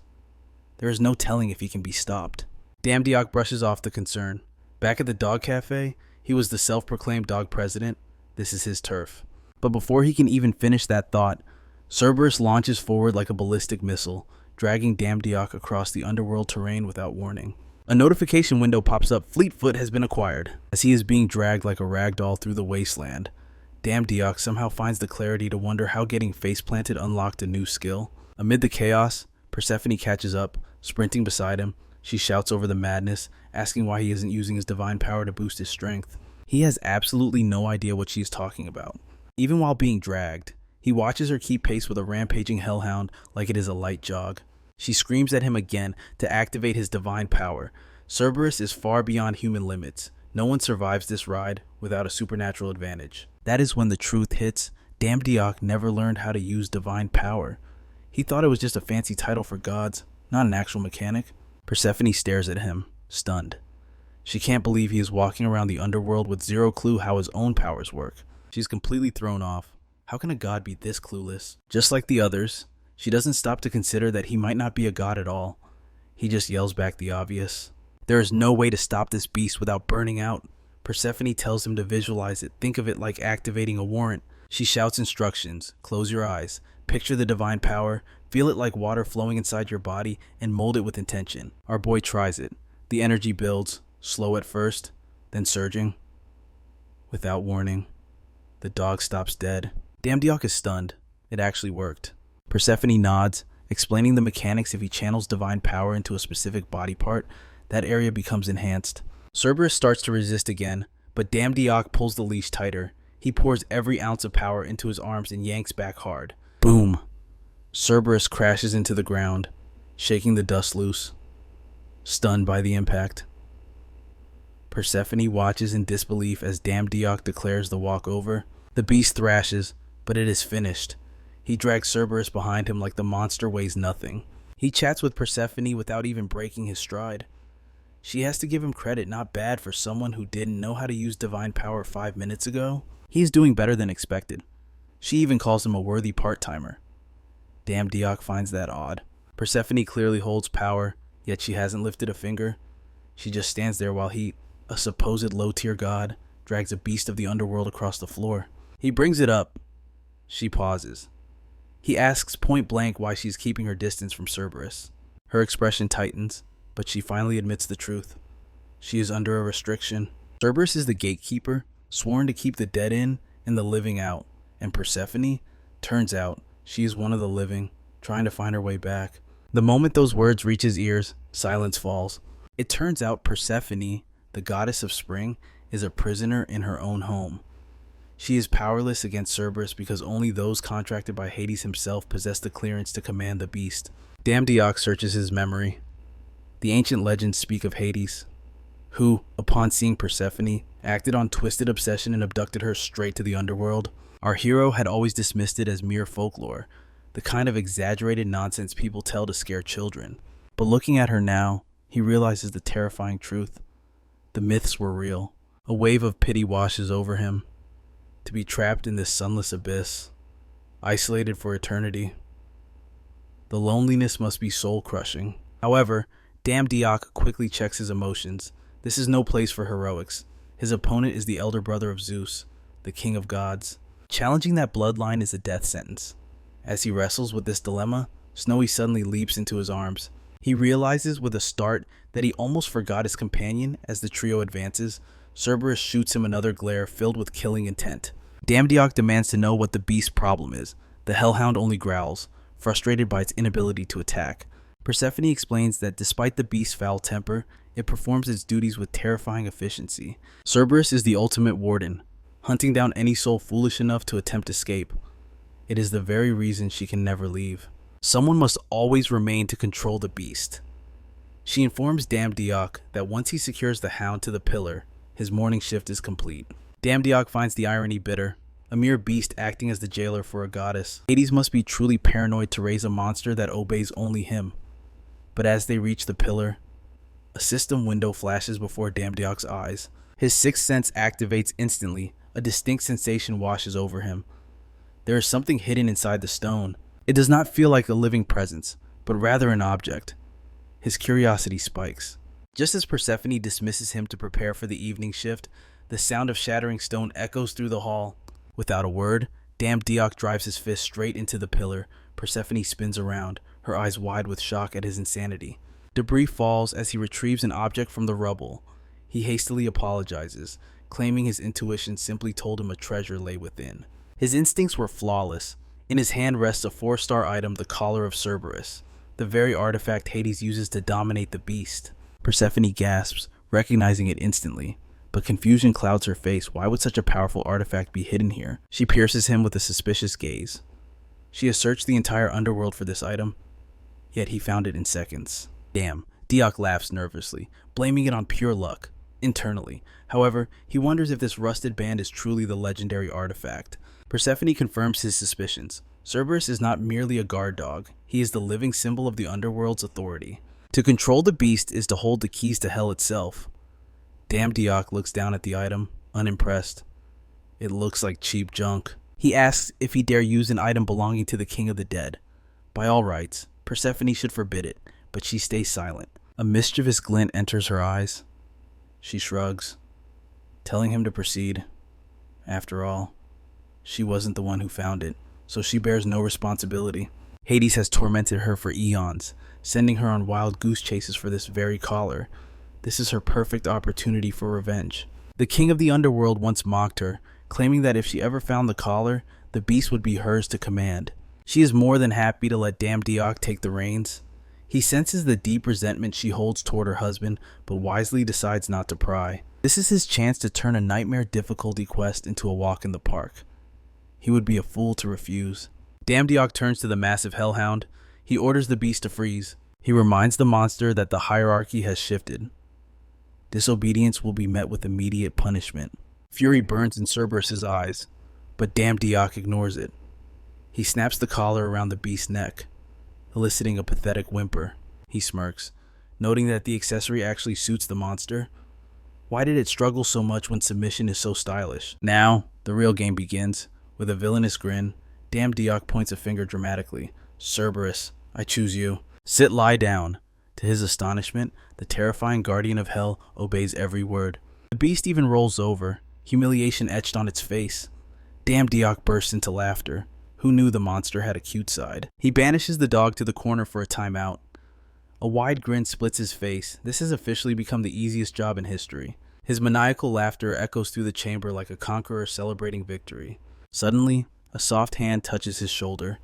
there is no telling if he can be stopped. Damn Diok brushes off the concern. Back at the dog cafe, he was the self-proclaimed dog president. This is his turf. But before he can even finish that thought, Cerberus launches forward like a ballistic missile, dragging Damn Diok across the underworld terrain without warning. A notification window pops up. Fleetfoot has been acquired. As he is being dragged like a ragdoll through the wasteland, Damn Diok somehow finds the clarity to wonder how getting face-planted unlocked a new skill. Amid the chaos, Persephone catches up, sprinting beside him. She shouts over the madness, asking why he isn't using his divine power to boost his strength. He has absolutely no idea what she's talking about. Even while being dragged, he watches her keep pace with a rampaging hellhound like it is a light jog. She screams at him again to activate his divine power. Cerberus is far beyond human limits. No one survives this ride without a supernatural advantage. That is when the truth hits. Damn Diok never learned how to use divine power. He thought it was just a fancy title for gods, not an actual mechanic. Persephone stares at him, stunned. She can't believe he is walking around the underworld with zero clue how his own powers work. She's completely thrown off. How can a god be this clueless? Just like the others, she doesn't stop to consider that he might not be a god at all. He just yells back the obvious. There is no way to stop this beast without burning out. Persephone tells him to visualize it. Think of it like activating a warrant. She shouts instructions. Close your eyes. Picture the divine power. Feel it like water flowing inside your body and mold it with intention. Our boy tries it. The energy builds, slow at first, then surging. Without warning, the dog stops dead. Damn Diok is stunned. It actually worked. Persephone nods, explaining the mechanics. If he channels divine power into a specific body part, that area becomes enhanced. Cerberus starts to resist again, but Damn Diok pulls the leash tighter. He pours every ounce of power into his arms and yanks back hard. Boom! Cerberus crashes into the ground, shaking the dust loose, stunned by the impact. Persephone watches in disbelief as Damn Diok declares the walk over. The The beast thrashes, but it is finished. He drags Cerberus behind him like the monster weighs nothing. He chats with Persephone without even breaking his stride. She has to give him credit, not bad for someone who didn't know how to use divine power 5 minutes ago. He's doing better than expected. She even calls him a worthy part-timer. Damn, Diok finds that odd. Persephone clearly holds power, yet she hasn't lifted a finger. She just stands there while he, a supposed low-tier god, drags a beast of the underworld across the floor. He brings it up. She pauses. He asks point blank why she's keeping her distance from Cerberus. Her expression tightens, but she finally admits the truth. She is under a restriction. Cerberus is the gatekeeper, sworn to keep the dead in and the living out. And Persephone, turns out, she is one of the living, trying to find her way back. The moment those words reach his ears, silence falls. It turns out Persephone, the goddess of spring, is a prisoner in her own home. She is powerless against Cerberus because only those contracted by Hades himself possess the clearance to command the beast. Damn, Diok searches his memory. The ancient legends speak of Hades, who, upon seeing Persephone, acted on twisted obsession and abducted her straight to the underworld. Our hero had always dismissed it as mere folklore, the kind of exaggerated nonsense people tell to scare children. But looking at her now, he realizes the terrifying truth. The myths were real. A wave of pity washes over him. To be trapped in this sunless abyss, isolated for eternity. The loneliness must be soul-crushing. However, Damn Diok quickly checks his emotions. This is no place for heroics. His opponent is the elder brother of Zeus, the king of gods. Challenging that bloodline is a death sentence. As he wrestles with this dilemma, Snowy suddenly leaps into his arms. He realizes with a start that he almost forgot his companion. As the trio advances, Cerberus shoots him another glare filled with killing intent. Damn Diok demands to know what the beast's problem is. The hellhound only growls, frustrated by its inability to attack. Persephone explains that despite the beast's foul temper, it performs its duties with terrifying efficiency. Cerberus is the ultimate warden, hunting down any soul foolish enough to attempt escape. It is the very reason she can never leave. Someone must always remain to control the beast. She informs Damn Diok that once he secures the hound to the pillar, his morning shift is complete. Damn Diok finds the irony bitter. A mere beast acting as the jailer for a goddess. Hades must be truly paranoid to raise a monster that obeys only him. But as they reach the pillar, a system window flashes before Damn Diok's eyes. His sixth sense activates instantly. A distinct sensation washes over him. There is something hidden inside the stone. It does not feel like a living presence, but rather an object. His curiosity spikes. Just as Persephone dismisses him to prepare for the evening shift, the sound of shattering stone echoes through the hall. Without a word, Damn Diok drives his fist straight into the pillar. Persephone spins around, her eyes wide with shock at his insanity. Debris falls as he retrieves an object from the rubble. He hastily apologizes, claiming his intuition simply told him a treasure lay within. His instincts were flawless. In his hand rests a 4-star item, the collar of Cerberus, the very artifact Hades uses to dominate the beast. Persephone gasps, recognizing it instantly. But confusion clouds her face. Why would such a powerful artifact be hidden here? She pierces him with a suspicious gaze. She has searched the entire underworld for this item, yet he found it in seconds. Damn, Diok laughs nervously, blaming it on pure luck. Internally, however, he wonders if this rusted band is truly the legendary artifact. Persephone confirms his suspicions. Cerberus is not merely a guard dog. He is the living symbol of the underworld's authority. To control the beast is to hold the keys to hell itself. Damn Diok looks down at the item, unimpressed. It looks like cheap junk. He asks if he dare use an item belonging to the king of the dead. By all rights, Persephone should forbid it, but she stays silent. A mischievous glint enters her eyes. She shrugs, telling him to proceed. After all, she wasn't the one who found it, so she bears no responsibility. Hades has tormented her for eons, sending her on wild goose chases for this very collar. This is her perfect opportunity for revenge. The king of the underworld once mocked her, claiming that if she ever found the collar, the beast would be hers to command. She is more than happy to let Damn Diok take the reins. He senses the deep resentment she holds toward her husband, but wisely decides not to pry. This is his chance to turn a nightmare difficulty quest into a walk in the park. He would be a fool to refuse. Damn Diok turns to the massive hellhound. He orders the beast to freeze. He reminds the monster that the hierarchy has shifted. Disobedience will be met with immediate punishment. Fury burns in Cerberus's eyes. but Diok ignores it. He snaps the collar around the beast's neck, eliciting a pathetic whimper. He smirks, noting that the accessory actually suits the monster. Why did it struggle so much when submission is so stylish? Now, the real game begins. With a villainous grin, Diok points a finger dramatically. Cerberus, I choose you. Sit, lie down. To his astonishment, the terrifying guardian of hell obeys every word. The beast even rolls over, humiliation etched on its face. Diok bursts into laughter. Who knew the monster had a cute side? He banishes the dog to the corner for a timeout. A wide grin splits his face. This has officially become the easiest job in history. His maniacal laughter echoes through the chamber like a conqueror celebrating victory. Suddenly, a soft hand touches his shoulder.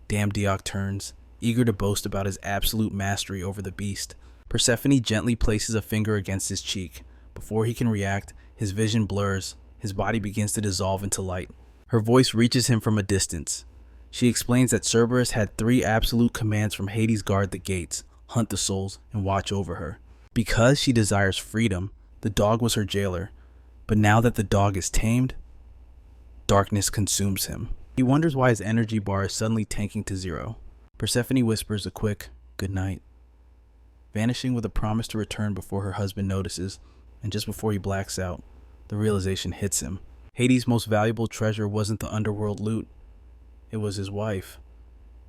Diok turns, eager to boast about his absolute mastery over the beast. Persephone gently places a finger against his cheek. Before he can react, his vision blurs. His body begins to dissolve into light. Her voice reaches him from a distance. She explains that Cerberus had 3 absolute commands from Hades: guard the gates, hunt the souls, and watch over her. Because she desires freedom, the dog was her jailer. But now that the dog is tamed, darkness consumes him. He wonders why his energy bar is suddenly tanking to 0. Persephone whispers a quick, good night, vanishing with a promise to return before her husband notices, and just before he blacks out, the realization hits him. Hades' most valuable treasure wasn't the underworld loot. It was his wife.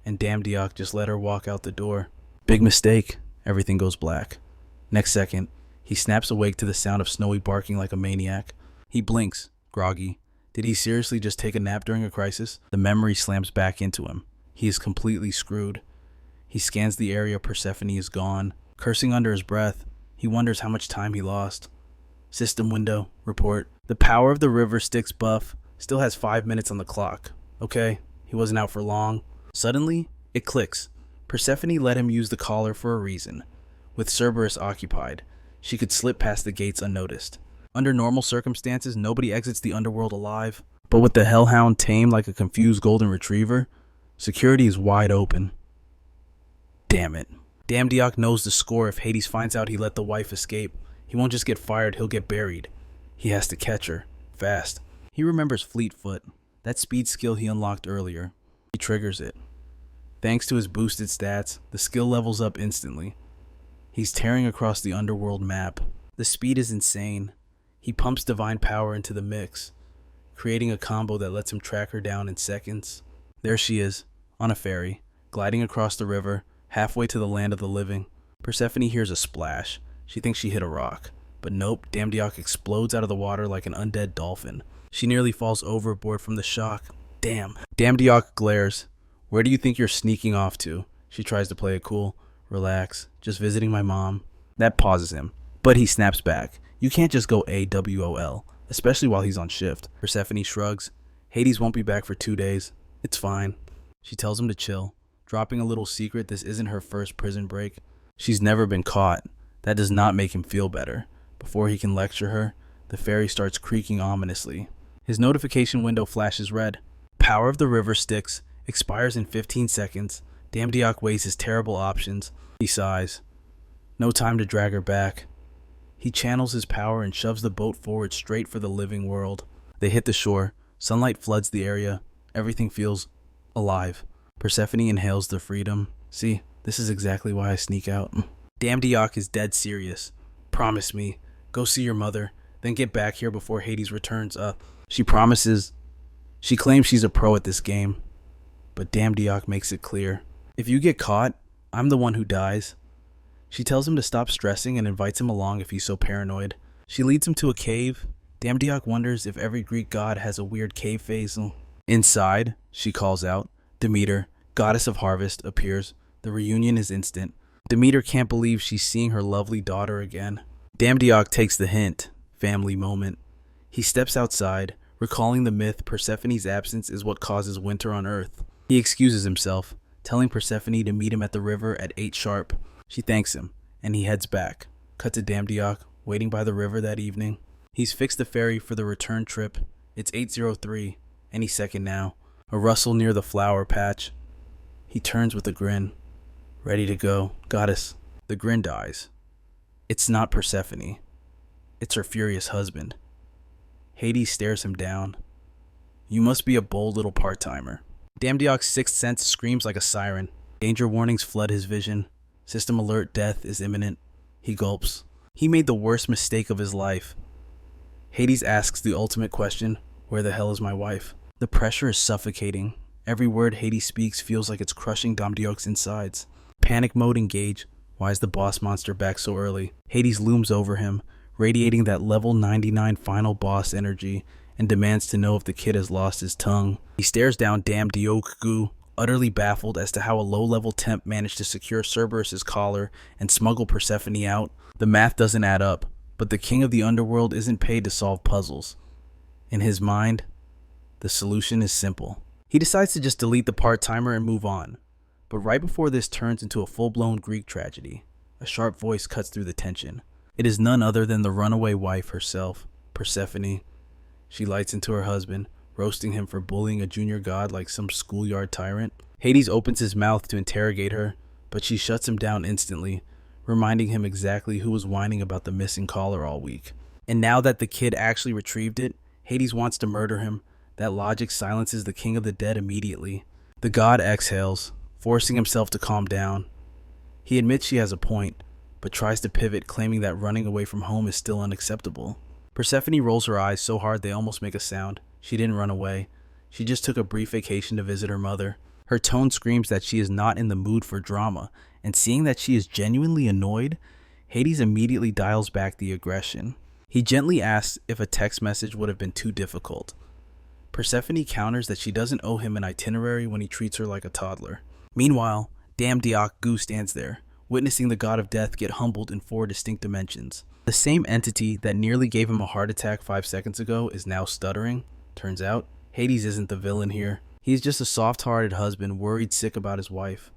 And Diok just let her walk out the door. Big mistake. Everything goes black. Next second, he snaps awake to the sound of Snowy barking like a maniac. He blinks, groggy. Did he seriously just take a nap during a crisis? The memory slams back into him. He is completely screwed. He scans the area. Persephone is gone. Cursing under his breath, he wonders how much time he lost. System window, report. The power of the river Styx buff still has 5 minutes on the clock. Okay, he wasn't out for long. Suddenly, it clicks. Persephone let him use the collar for a reason. With Cerberus occupied, she could slip past the gates unnoticed. Under normal circumstances, nobody exits the underworld alive. But with the hellhound tamed like a confused golden retriever, security is wide open. Damn it. Diok knows the score. If Hades finds out he let the wife escape, he won't just get fired, he'll get buried. He has to catch her, fast. He remembers Fleetfoot, that speed skill he unlocked earlier. He triggers it. Thanks to his boosted stats, the skill levels up instantly. He's tearing across the underworld map. The speed is insane. He pumps divine power into the mix, creating a combo that lets him track her down in seconds. There she is, on a ferry, gliding across the river, halfway to the land of the living. Persephone hears a splash. She thinks she hit a rock. But nope, Diok explodes out of the water like an undead dolphin. She nearly falls overboard from the shock. Damn. Diok glares. Where do you think you're sneaking off to? She tries to play it cool. Relax. Just visiting my mom. That pauses him. But he snaps back. You can't just go AWOL, especially while he's on shift. Persephone shrugs. Hades won't be back for 2 days. It's fine. She tells him to chill, dropping a little secret. This isn't her first prison break. She's never been caught. That does not make him feel better. Before he can lecture her, the ferry starts creaking ominously. His notification window flashes red. Power of the river Styx expires in 15 seconds. Diok weighs his terrible options. He sighs. No time to drag her back. He channels his power and shoves the boat forward straight for the living world. They hit the shore. Sunlight floods the area. Everything feels alive. Persephone inhales the freedom. See, this is exactly why I sneak out. Diok is dead serious. Promise me. Go see your mother. Then get back here before Hades returns. She promises. She claims she's a pro at this game. But Diok makes it clear. If you get caught, I'm the one who dies. She tells him to stop stressing and invites him along if he's so paranoid. She leads him to a cave. Diok wonders if every Greek god has a weird cave phase. Inside, she calls out. Demeter, goddess of harvest, appears. The reunion is instant. Demeter can't believe she's seeing her lovely daughter again. Diok takes the hint. Family moment. He steps outside, recalling the myth Persephone's absence is what causes winter on Earth. He excuses himself, telling Persephone to meet him at the river at 8 sharp. She thanks him, and he heads back. Cut to Diok, waiting by the river that evening. He's fixed the ferry for the return trip. It's 8:03, any second now. A rustle near the flower patch. He turns with a grin. Ready to go. Goddess. The grin dies. It's not Persephone. It's her furious husband. Hades stares him down. You must be a bold little part-timer. Damdiok's sixth sense screams like a siren. Danger warnings flood his vision. System alert, death is imminent. He gulps. He made the worst mistake of his life. Hades asks the ultimate question, where the hell is my wife? The pressure is suffocating. Every word Hades speaks feels like it's crushing Damdiok's insides. Panic mode engage. Why is the boss monster back so early? Hades looms over him, radiating that level 99 final boss energy, and demands to know if the kid has lost his tongue. He stares down Damdiok, utterly baffled as to how a low-level temp managed to secure Cerberus's collar and smuggle Persephone out. The math doesn't add up, but the king of the underworld isn't paid to solve puzzles. In his mind, the solution is simple. He decides to just delete the part-timer and move on. But right before this turns into a full-blown Greek tragedy, a sharp voice cuts through the tension. It is none other than the runaway wife herself, Persephone. She lights into her husband, roasting him for bullying a junior god like some schoolyard tyrant. Hades opens his mouth to interrogate her, but she shuts him down instantly, reminding him exactly who was whining about the missing collar all week. And now that the kid actually retrieved it, Hades wants to murder him. That logic silences the king of the dead immediately. The god exhales, forcing himself to calm down. He admits she has a point, but tries to pivot, claiming that running away from home is still unacceptable. Persephone rolls her eyes so hard they almost make a sound. She didn't run away. She just took a brief vacation to visit her mother. Her tone screams that she is not in the mood for drama, and seeing that she is genuinely annoyed, Hades immediately dials back the aggression. He gently asks if a text message would have been too difficult. Persephone counters that she doesn't owe him an itinerary when he treats her like a toddler. Meanwhile, Damdiok stands there, witnessing the god of death get humbled in 4 distinct dimensions. The same entity that nearly gave him a heart attack 5 seconds ago is now stuttering. Turns out, Hades isn't the villain here. He's just a soft-hearted husband worried sick about his wife.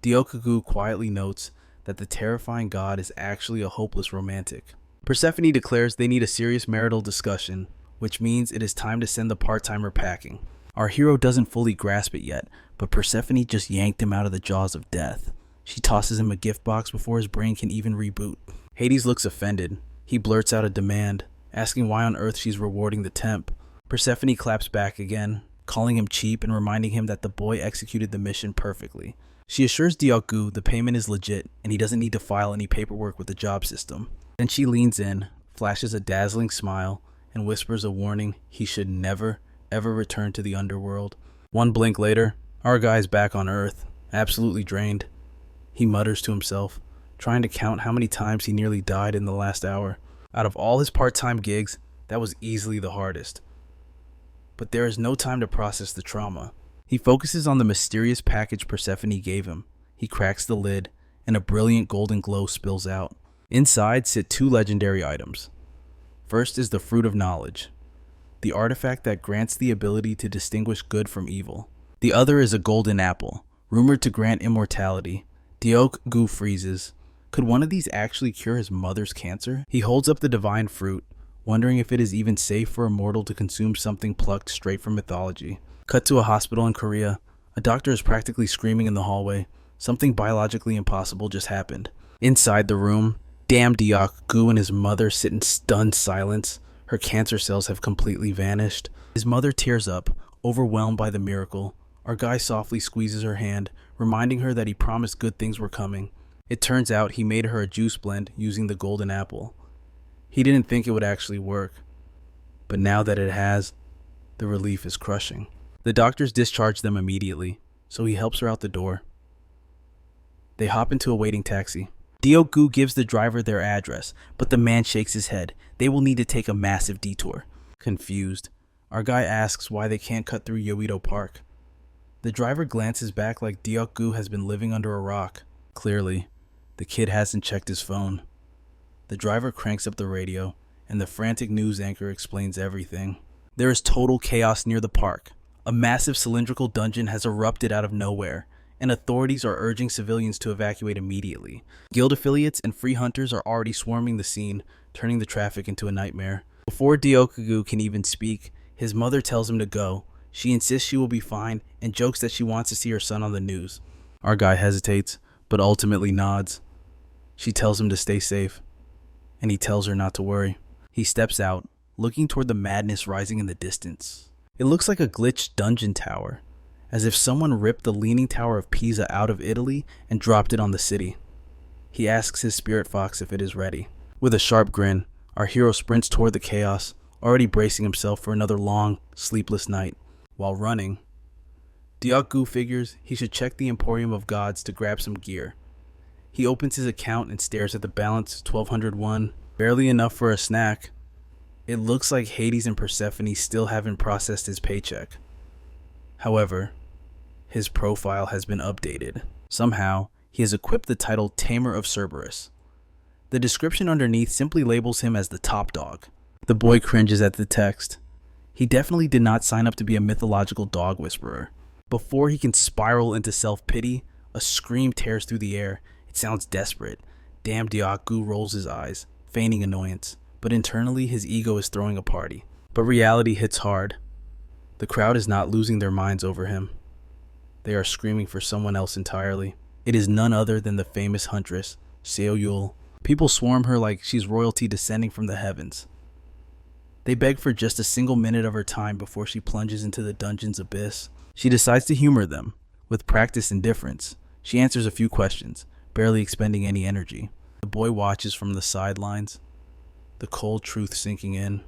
Diokagu quietly notes that the terrifying god is actually a hopeless romantic. Persephone declares they need a serious marital discussion, which means it is time to send the part-timer packing. Our hero doesn't fully grasp it yet, but Persephone just yanked him out of the jaws of death. She tosses him a gift box before his brain can even reboot. Hades looks offended. He blurts out a demand, asking why on earth she's rewarding the temp. Persephone claps back again, calling him cheap and reminding him that the boy executed the mission perfectly. She assures Dioku the payment is legit and he doesn't need to file any paperwork with the job system. Then she leans in, flashes a dazzling smile, and whispers a warning he should never, ever return to the underworld. One blink later, our guy's back on Earth, absolutely drained. He mutters to himself, trying to count how many times he nearly died in the last hour. Out of all his part-time gigs, that was easily the hardest. But there is no time to process the trauma. He focuses on the mysterious package Persephone gave him. He cracks the lid, and a brilliant golden glow spills out. Inside sit 2 legendary items. First is the Fruit of Knowledge, the artifact that grants the ability to distinguish good from evil. The other is a golden apple, rumored to grant immortality. Diokagu freezes. Could one of these actually cure his mother's cancer? He holds up the divine fruit, wondering if it is even safe for a mortal to consume something plucked straight from mythology. Cut to a hospital in Korea. A doctor is practically screaming in the hallway. Something biologically impossible just happened. Inside the room, Damdiok and his mother sit in stunned silence. Her cancer cells have completely vanished. His mother tears up, overwhelmed by the miracle. Our guy softly squeezes her hand, reminding her that he promised good things were coming. It turns out he made her a juice blend using the golden apple. He didn't think it would actually work, but now that it has, the relief is crushing. The doctors discharge them immediately, so he helps her out the door. They hop into a waiting taxi. Dioku gives the driver their address, but the man shakes his head. They will need to take a massive detour. Confused, our guy asks why they can't cut through Yoito Park. The driver glances back like Dioku has been living under a rock. Clearly, the kid hasn't checked his phone. The driver cranks up the radio, and the frantic news anchor explains everything. There is total chaos near the park. A massive cylindrical dungeon has erupted out of nowhere, and authorities are urging civilians to evacuate immediately. Guild affiliates and free hunters are already swarming the scene, turning the traffic into a nightmare. Before Diokagu can even speak, his mother tells him to go. She insists she will be fine and jokes that she wants to see her son on the news. Our guy hesitates, but ultimately nods. She tells him to stay safe, and he tells her not to worry. He steps out, looking toward the madness rising in the distance. It looks like a glitched dungeon tower, as if someone ripped the Leaning Tower of Pisa out of Italy and dropped it on the city. He asks his spirit fox if it is ready. With a sharp grin, our hero sprints toward the chaos, already bracing himself for another long, sleepless night. While running, Diok-gu figures he should check the Emporium of Gods to grab some gear. He opens his account and stares at the balance, 1201, barely enough for a snack. It looks like Hades and Persephone still haven't processed his paycheck. However, his profile has been updated. Somehow, he has equipped the title Tamer of Cerberus. The description underneath simply labels him as the top dog. The boy cringes at the text. He definitely did not sign up to be a mythological dog whisperer. Before he can spiral into self-pity, a scream tears through the air. It sounds desperate. Damn, Diok-gu rolls his eyes, feigning annoyance, but internally his ego is throwing a party. But reality hits hard. The crowd is not losing their minds over him. They are screaming for someone else entirely. It is none other than the famous huntress, Seo-yul. People swarm her like she's royalty descending from the heavens. They beg for just a single minute of her time before she plunges into the dungeon's abyss. She decides to humor them. With practiced indifference, she answers a few questions, barely expending any energy. The boy watches from the sidelines, the cold truth sinking in.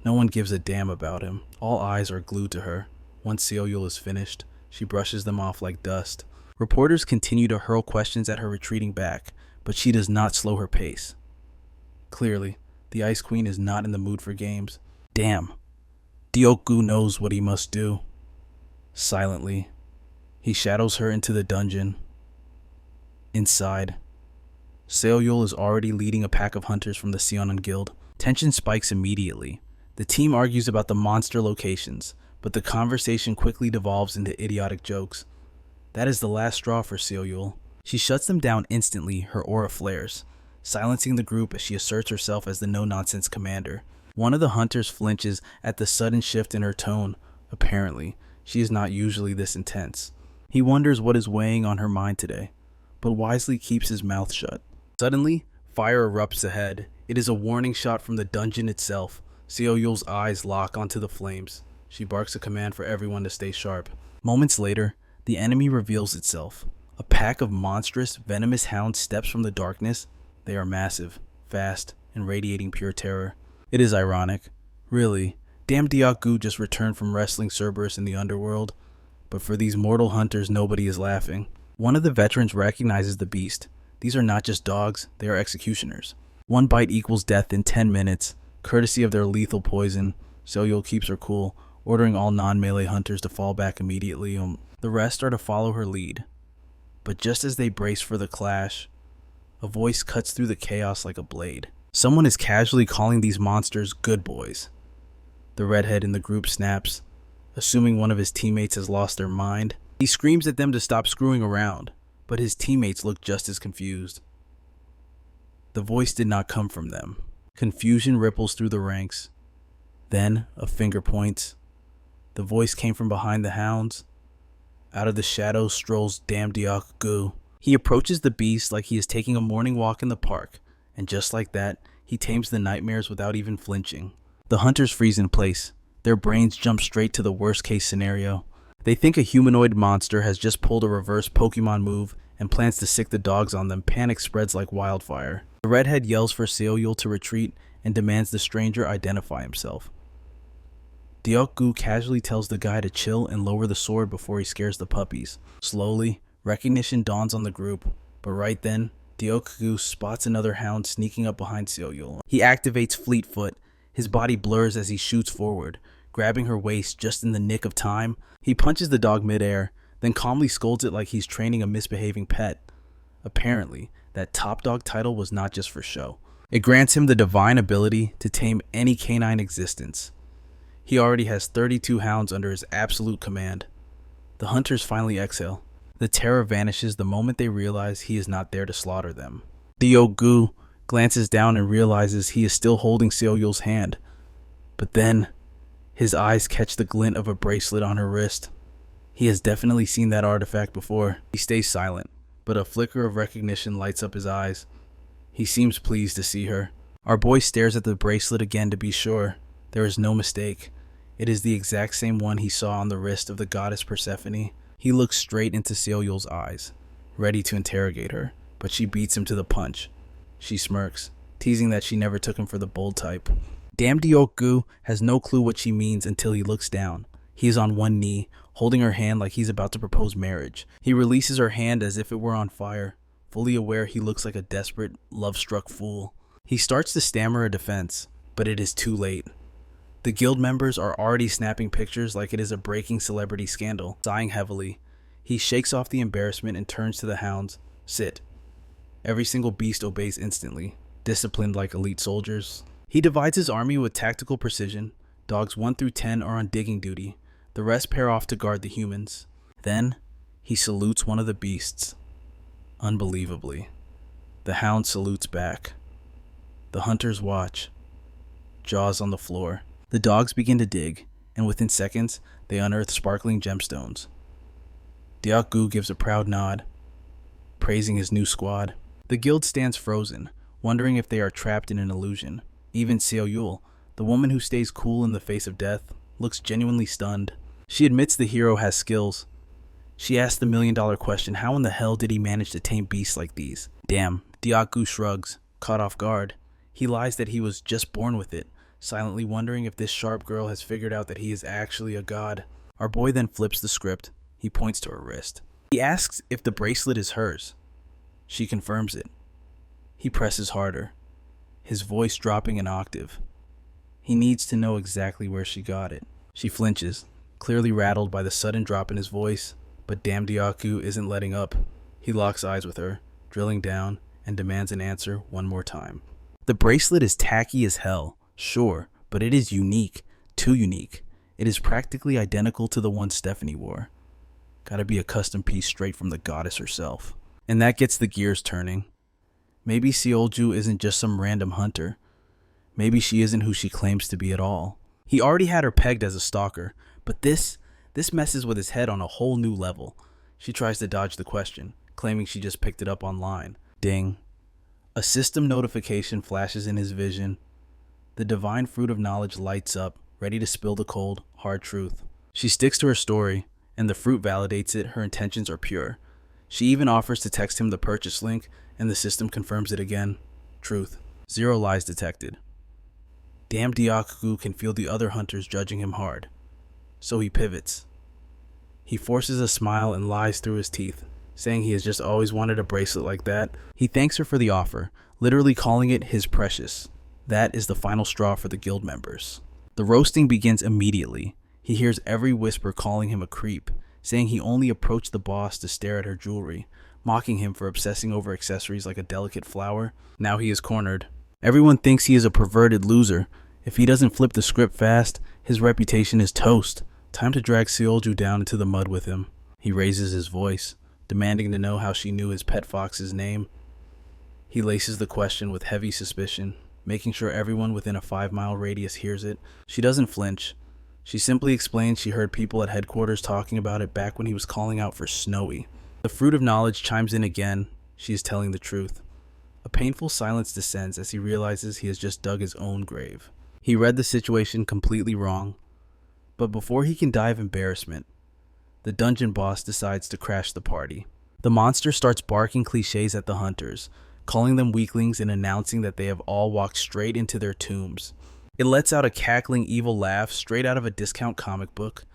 No one gives a damn about him. All eyes are glued to her. Once Seo-yul is finished, she brushes them off like dust. Reporters continue to hurl questions at her retreating back, but she does not slow her pace. Clearly, the Ice Queen is not in the mood for games. Damn. Diok-gu knows what he must do. Silently, he shadows her into the dungeon. Inside, Seo-yul is already leading a pack of hunters from the Seonon Guild. Tension spikes immediately. The team argues about the monster locations, but the conversation quickly devolves into idiotic jokes. That is the last straw for Seo-yul. She shuts them down instantly, her aura flares, silencing the group as she asserts herself as the no-nonsense commander. One of the hunters flinches at the sudden shift in her tone. Apparently, she is not usually this intense. He wonders what is weighing on her mind today, but wisely keeps his mouth shut. Suddenly, fire erupts ahead. It is a warning shot from the dungeon itself. Seo-yul's eyes lock onto the flames. She barks a command for everyone to stay sharp. Moments later, the enemy reveals itself. A pack of monstrous, venomous hounds steps from the darkness. They are massive, fast, and radiating pure terror. It is ironic. Really, damn Diok-gu just returned from wrestling Cerberus in the underworld. But for these mortal hunters, nobody is laughing. One of the veterans recognizes the beast. These are not just dogs, they are executioners. One bite equals death in 10 minutes, courtesy of their lethal poison. Seo-yul keeps her cool, ordering all non-melee hunters to fall back immediately. The rest are to follow her lead. But just as they brace for the clash, a voice cuts through the chaos like a blade. Someone is casually calling these monsters good boys. The redhead in the group snaps, assuming one of his teammates has lost their mind. He screams at them to stop screwing around, but his teammates look just as confused. The voice did not come from them. Confusion ripples through the ranks. Then, a finger points. The voice came from behind the hounds. Out of the shadows strolls damn Diok-gu. He approaches the beast like he is taking a morning walk in the park, and just like that, he tames the nightmares without even flinching. The hunters freeze in place. Their brains jump straight to the worst-case scenario. They think a humanoid monster has just pulled a reverse Pokemon move and plans to sick the dogs on them. Panic spreads like wildfire. The redhead yells for Seo-yul to retreat and demands the stranger identify himself. Diok-gu casually tells the guy to chill and lower the sword before he scares the puppies. Slowly, recognition dawns on the group, but right then, Diok-gu spots another hound sneaking up behind Seo-yul. He activates Fleet Foot. His body blurs as he shoots forward, grabbing her waist just in the nick of time. He punches the dog midair, then calmly scolds it like he's training a misbehaving pet. Apparently, that top dog title was not just for show. It grants him the divine ability to tame any canine existence. He already has 32 hounds under his absolute command. The hunters finally exhale. The terror vanishes the moment they realize he is not there to slaughter them. Diok-gu glances down and realizes he is still holding Seo-yul's hand. But then, his eyes catch the glint of a bracelet on her wrist. He has definitely seen that artifact before. He stays silent, but a flicker of recognition lights up his eyes. He seems pleased to see her. Our boy stares at the bracelet again to be sure. There is no mistake. It is the exact same one he saw on the wrist of the goddess Persephone. He looks straight into Seoyul's eyes, ready to interrogate her, but she beats him to the punch. She smirks, teasing that she never took him for the bold type. Damn Deok-gu has no clue what she means until he looks down. He is on one knee, holding her hand like he's about to propose marriage. He releases her hand as if it were on fire, fully aware he looks like a desperate, love-struck fool. He starts to stammer a defense, but it is too late. The guild members are already snapping pictures like it is a breaking celebrity scandal. Sighing heavily, he shakes off the embarrassment and turns to the hounds. Sit. Every single beast obeys instantly, disciplined like elite soldiers. He divides his army with tactical precision. Dogs 1 through 10 are on digging duty. The rest pair off to guard the humans. Then, he salutes one of the beasts. Unbelievably, the hound salutes back. The hunters watch, jaws on the floor. The dogs begin to dig, and within seconds, they unearth sparkling gemstones. Deok-gu gives a proud nod, praising his new squad. The guild stands frozen, wondering if they are trapped in an illusion. Even Seoyul, the woman who stays cool in the face of death, looks genuinely stunned. She admits the hero has skills. She asks the million-dollar question, how in the hell did he manage to tame beasts like these? Damn, Deok-gu shrugs, caught off guard. He lies that he was just born with it, silently wondering if this sharp girl has figured out that he is actually a god. Our boy then flips the script. He points to her wrist. He asks if the bracelet is hers. She confirms it. He presses harder, his voice dropping an octave. He needs to know exactly where she got it. She flinches, clearly rattled by the sudden drop in his voice, but damn Deok-gu isn't letting up. He locks eyes with her, drilling down, and demands an answer one more time. The bracelet is tacky as hell, sure, but it is unique, too unique. It is practically identical to the one Stephanie wore. Gotta be a custom piece straight from the goddess herself. And that gets the gears turning. Maybe Seolju isn't just some random hunter. Maybe she isn't who she claims to be at all. He already had her pegged as a stalker, but this messes with his head on a whole new level. She tries to dodge the question, claiming she just picked it up online. Ding. A system notification flashes in his vision. The divine fruit of knowledge lights up, ready to spill the cold, hard truth. She sticks to her story, and the fruit validates it. Her intentions are pure. She even offers to text him the purchase link, and the system confirms it again. Truth. 0 lies detected. Damn Deok-gu can feel the other hunters judging him hard. So he pivots. He forces a smile and lies through his teeth, saying he has just always wanted a bracelet like that. He thanks her for the offer, literally calling it his precious. That is the final straw for the guild members. The roasting begins immediately. He hears every whisper calling him a creep, saying he only approached the boss to stare at her jewelry, mocking him for obsessing over accessories like a delicate flower. Now he is cornered. Everyone thinks he is a perverted loser. If he doesn't flip the script fast, his reputation is toast. Time to drag Seolju down into the mud with him. He raises his voice, demanding to know how she knew his pet fox's name. He laces the question with heavy suspicion, making sure everyone within a 5-mile radius hears it. She doesn't flinch. She simply explains she heard people at headquarters talking about it back when he was calling out for Snowy. The fruit of knowledge chimes in again. She is telling the truth. A painful silence descends as he realizes he has just dug his own grave. He read the situation completely wrong. But before he can die of embarrassment, the dungeon boss decides to crash the party. The monster starts barking cliches at the hunters, calling them weaklings and announcing that they have all walked straight into their tombs. It lets out a cackling evil laugh straight out of a discount comic book,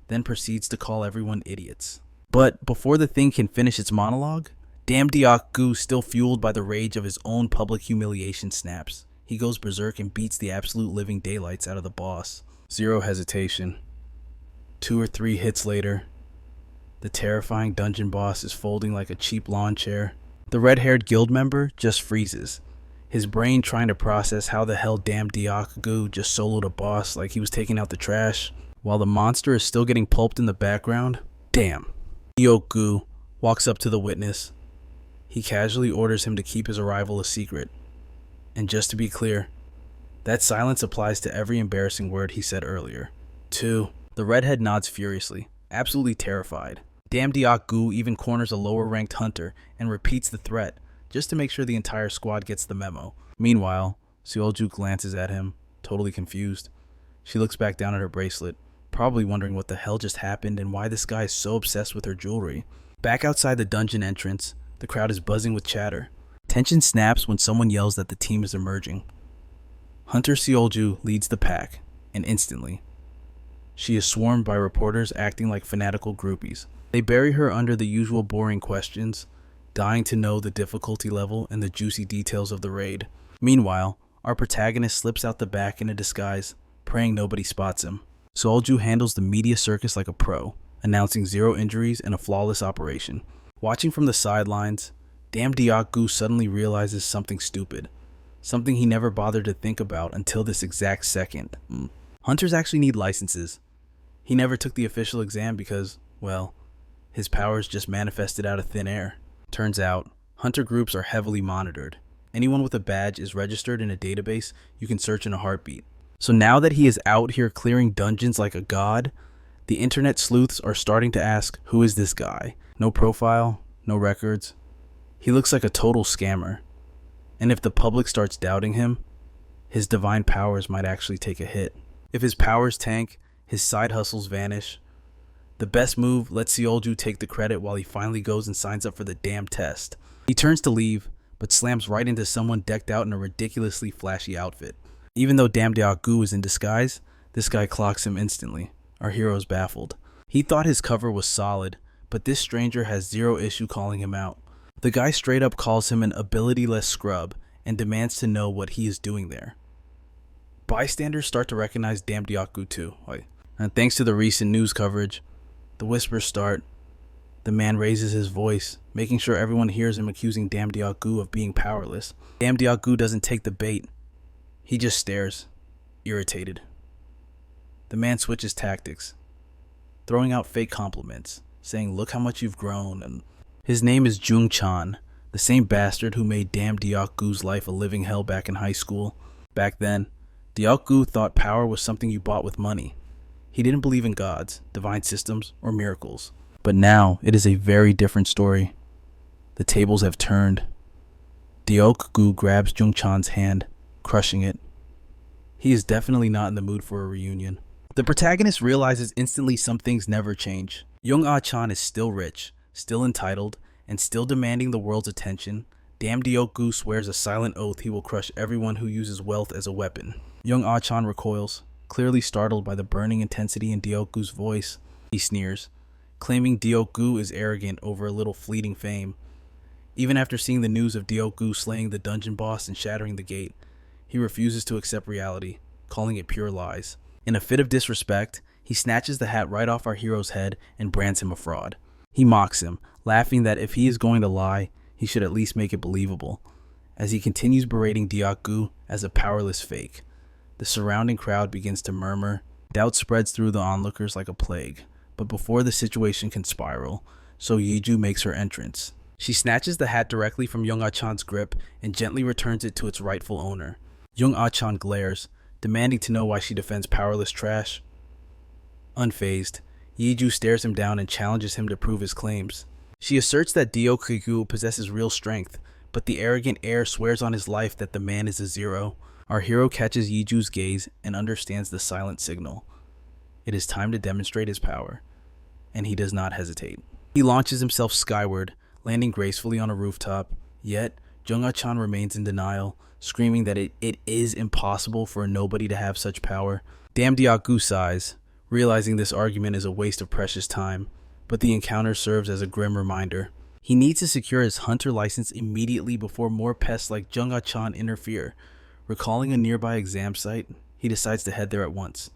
then proceeds to call everyone idiots. But before the thing can finish its monologue, damn Deok-gu, still fueled by the rage of his own public humiliation, snaps. He goes berserk and beats the absolute living daylights out of the boss. 0 hesitation. 2 or 3 hits later, the terrifying dungeon boss is folding like a cheap lawn chair. The red-haired guild member just freezes, his brain trying to process how the hell damn Deok-gu just soloed a boss like he was taking out the trash, while the monster is still getting pulped in the background. Damn. Deok-gu walks up to the witness. He casually orders him to keep his arrival a secret. And just to be clear, that silence applies to every embarrassing word he said earlier. 2. The redhead nods furiously, absolutely terrified. Damn Deok-gu even corners a lower-ranked hunter and repeats the threat, just to make sure the entire squad gets the memo. Meanwhile, Seolju glances at him, totally confused. She looks back down at her bracelet, probably wondering what the hell just happened and why this guy is so obsessed with her jewelry. Back outside the dungeon entrance, the crowd is buzzing with chatter. Tension snaps when someone yells that the team is emerging. Hunter Seolju leads the pack, and instantly, she is swarmed by reporters acting like fanatical groupies. They bury her under the usual boring questions, dying to know the difficulty level and the juicy details of the raid. Meanwhile, our protagonist slips out the back in a disguise, praying nobody spots him. Seolju handles the media circus like a pro, announcing 0 injuries and a flawless operation. Watching from the sidelines, Dam Deok-gu suddenly realizes something stupid. Something he never bothered to think about until this exact second. Hunters actually need licenses. He never took the official exam because, well, his powers just manifested out of thin air. Turns out, hunter groups are heavily monitored. Anyone with a badge is registered in a database you can search in a heartbeat. So now that he is out here clearing dungeons like a god, the internet sleuths are starting to ask, who is this guy? No profile, no records. He looks like a total scammer. And if the public starts doubting him, his divine powers might actually take a hit. If his powers tank, his side hustles vanish. The best move lets Seolju take the credit while he finally goes and signs up for the damn test. He turns to leave, but slams right into someone decked out in a ridiculously flashy outfit. Even though Dam Deok-gu is in disguise, this guy clocks him instantly. Our hero is baffled. He thought his cover was solid, but this stranger has 0 issue calling him out. The guy straight up calls him an abilityless scrub and demands to know what he is doing there. Bystanders start to recognize Dam Deok-gu too. And thanks to the recent news coverage, the whispers start. The man raises his voice, making sure everyone hears him accusing Dam Deok-gu of being powerless. Dam Deok-gu doesn't take the bait. He just stares, irritated. The man switches tactics, throwing out fake compliments, saying, "Look how much you've grown." And his name is Jung Chan, the same bastard who made Dam Deok-gu's life a living hell back in high school. Back then, Deok-gu thought power was something you bought with money. He didn't believe in gods, divine systems, or miracles. But now, it is a very different story. The tables have turned. Deok-gu grabs Jung Chan's hand, crushing it. He is definitely not in the mood for a reunion. The protagonist realizes instantly some things never change. Jung Ah-chan is still rich, still entitled, and still demanding the world's attention. Dam Deok-gu swears a silent oath he will crush everyone who uses wealth as a weapon. Jung Ah-chan recoils, clearly startled by the burning intensity in Deok-gu's voice. He sneers, claiming Deok-gu is arrogant over a little fleeting fame. Even after seeing the news of Deok-gu slaying the dungeon boss and shattering the gate, he refuses to accept reality, calling it pure lies. In a fit of disrespect, he snatches the hat right off our hero's head and brands him a fraud. He mocks him, laughing that if he is going to lie, he should at least make it believable. As he continues berating Deok-gu as a powerless fake, the surrounding crowd begins to murmur. Doubt spreads through the onlookers like a plague. But before the situation can spiral, So Yeju makes her entrance. She snatches the hat directly from Jung Ah-chan's grip and gently returns it to its rightful owner. Jung Ah-chan glares, demanding to know why she defends powerless trash. Unfazed, Yeju stares him down and challenges him to prove his claims. She asserts that Deok-gu possesses real strength, but the arrogant heir swears on his life that the man is a zero. Our hero catches Yeju's gaze and understands the silent signal. It is time to demonstrate his power, and he does not hesitate. He launches himself skyward, landing gracefully on a rooftop, yet Jung Ah-chan remains in denial, screaming that it is impossible for a nobody to have such power. Dam Deok-gu sighs, realizing this argument is a waste of precious time, but the encounter serves as a grim reminder. He needs to secure his hunter license immediately before more pests like Jung Ah-chan interfere. Recalling a nearby exam site, he decides to head there at once.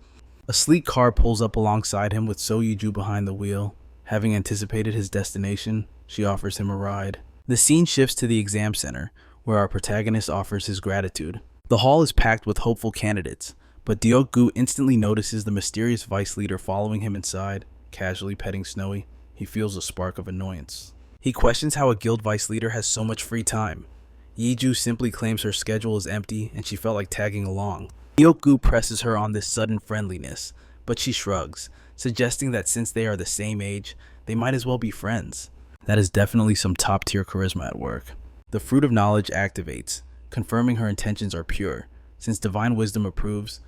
A sleek car pulls up alongside him with So Yeju behind the wheel. Having anticipated his destination, she offers him a ride. The scene shifts to the exam center, where our protagonist offers his gratitude. The hall is packed with hopeful candidates, but Deok-gu instantly notices the mysterious vice leader following him inside, casually petting Snowy. He feels a spark of annoyance. He questions how a guild vice leader has so much free time. Yeju simply claims her schedule is empty and she felt like tagging along. Deok-gu presses her on this sudden friendliness, but she shrugs, suggesting that since they are the same age, they might as well be friends. That is definitely some top-tier charisma at work. The fruit of knowledge activates, confirming her intentions are pure. Since divine wisdom approves,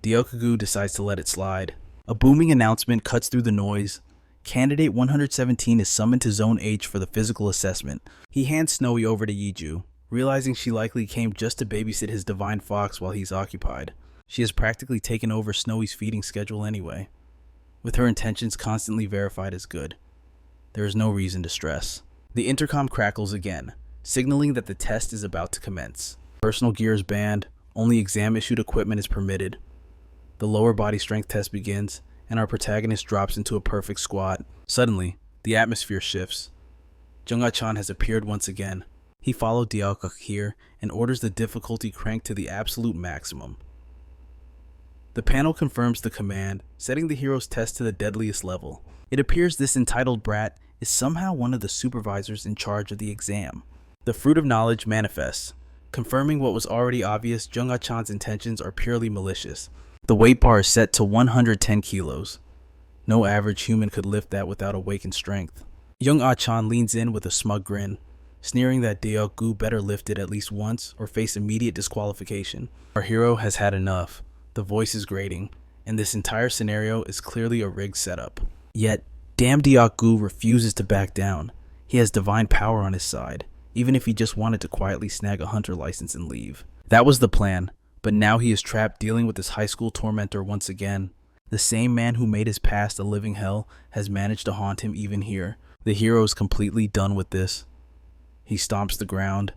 Diokagu decides to let it slide. A booming announcement cuts through the noise. Candidate 117 is summoned to Zone H for the physical assessment. He hands Snowy over to Yiju, realizing she likely came just to babysit his divine fox while he's occupied. She has practically taken over Snowy's feeding schedule anyway, with her intentions constantly verified as good. There is no reason to stress. The intercom crackles again, signaling that the test is about to commence. Personal gear is banned, only exam-issued equipment is permitted. The lower body strength test begins, and our protagonist drops into a perfect squat. Suddenly, the atmosphere shifts. Jung-Ah-chan has appeared once again. He followed Dialkuk here and orders the difficulty cranked to the absolute maximum. The panel confirms the command, setting the hero's test to the deadliest level. It appears this entitled brat is somehow one of the supervisors in charge of the exam. The fruit of knowledge manifests, confirming what was already obvious. Jung-Ah-chan's intentions are purely malicious. The weight bar is set to 110 kilos. No average human could lift that without awakened strength. Jung-Ah-chan leans in with a smug grin, sneering that Deok-gu better lift it at least once or face immediate disqualification. Our hero has had enough. The voice is grating, and this entire scenario is clearly a rigged setup. Yet, damn Deok-gu refuses to back down. He has divine power on his side, even if he just wanted to quietly snag a hunter license and leave. That was the plan. But now he is trapped dealing with his high school tormentor once again. The same man who made his past a living hell has managed to haunt him even here. The hero is completely done with this. He stomps the ground,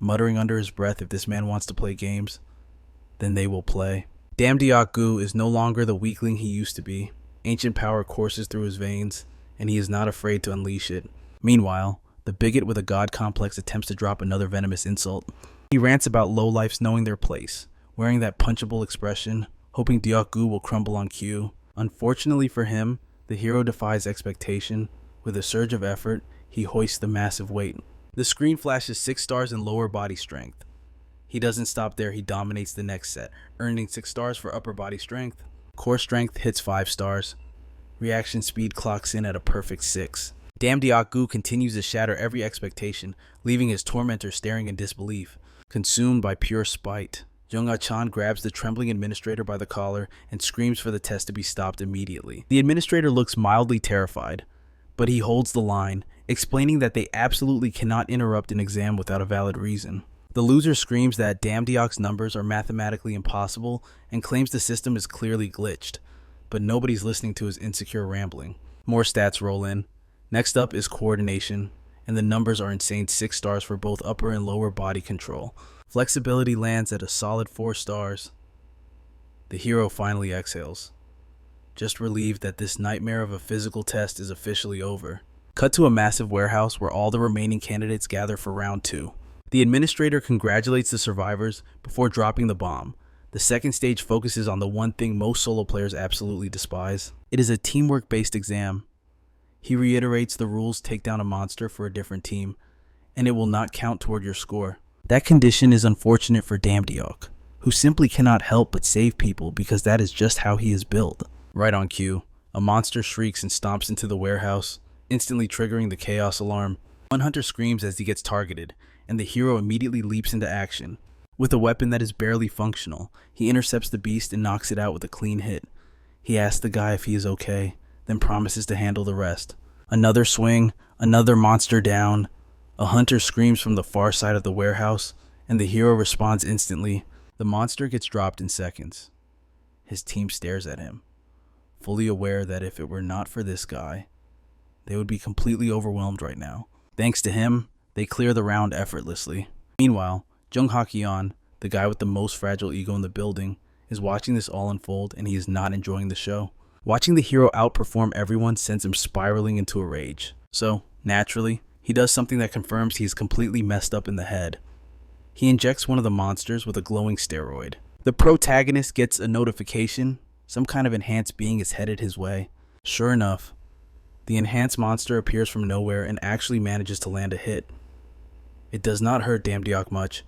muttering under his breath, if this man wants to play games, then they will play. Damn Deok-gu is no longer the weakling he used to be. Ancient power courses through his veins, and he is not afraid to unleash it. Meanwhile, the bigot with a god complex attempts to drop another venomous insult. He rants about lowlifes knowing their place, wearing that punchable expression, hoping Deok-gu will crumble on cue. Unfortunately for him, the hero defies expectation. With a surge of effort, he hoists the massive weight. The screen flashes 6 stars in lower body strength. He doesn't stop there, he dominates the next set, earning 6 stars for upper body strength. Core strength hits 5 stars. Reaction speed clocks in at a perfect 6. Damn Deok-gu continues to shatter every expectation, leaving his tormentor staring in disbelief. Consumed by pure spite, Jung-Ah-chan grabs the trembling administrator by the collar and screams for the test to be stopped immediately. The administrator looks mildly terrified, but he holds the line, explaining that they absolutely cannot interrupt an exam without a valid reason. The loser screams that damn Deok's numbers are mathematically impossible and claims the system is clearly glitched, but nobody's listening to his insecure rambling. More stats roll in. Next up is coordination, and the numbers are insane 6 stars for both upper and lower body control. Flexibility lands at a solid 4 stars. The hero finally exhales, just relieved that this nightmare of a physical test is officially over. Cut to a massive warehouse where all the remaining candidates gather for round 2. The administrator congratulates the survivors before dropping the bomb. The second stage focuses on the one thing most solo players absolutely despise. It is a teamwork-based exam. He reiterates the rules: take down a monster for a different team, and it will not count toward your score. That condition is unfortunate for Damn Deok, who simply cannot help but save people because that is just how he is built. Right on cue, a monster shrieks and stomps into the warehouse, instantly triggering the chaos alarm. One hunter screams as he gets targeted, and the hero immediately leaps into action. With a weapon that is barely functional, he intercepts the beast and knocks it out with a clean hit. He asks the guy if he is okay, then promises to handle the rest. Another swing, another monster down. A hunter screams from the far side of the warehouse, and the hero responds instantly. The monster gets dropped in seconds. His team stares at him, fully aware that if it were not for this guy, they would be completely overwhelmed right now. Thanks to him, they clear the round effortlessly. Meanwhile, Jung Ha-kyeon, the guy with the most fragile ego in the building, is watching this all unfold, and he is not enjoying the show. Watching the hero outperform everyone sends him spiraling into a rage. So, naturally, he does something that confirms he is completely messed up in the head. He injects one of the monsters with a glowing steroid. The protagonist gets a notification. Some kind of enhanced being is headed his way. Sure enough, the enhanced monster appears from nowhere and actually manages to land a hit. It does not hurt Damn Deok much,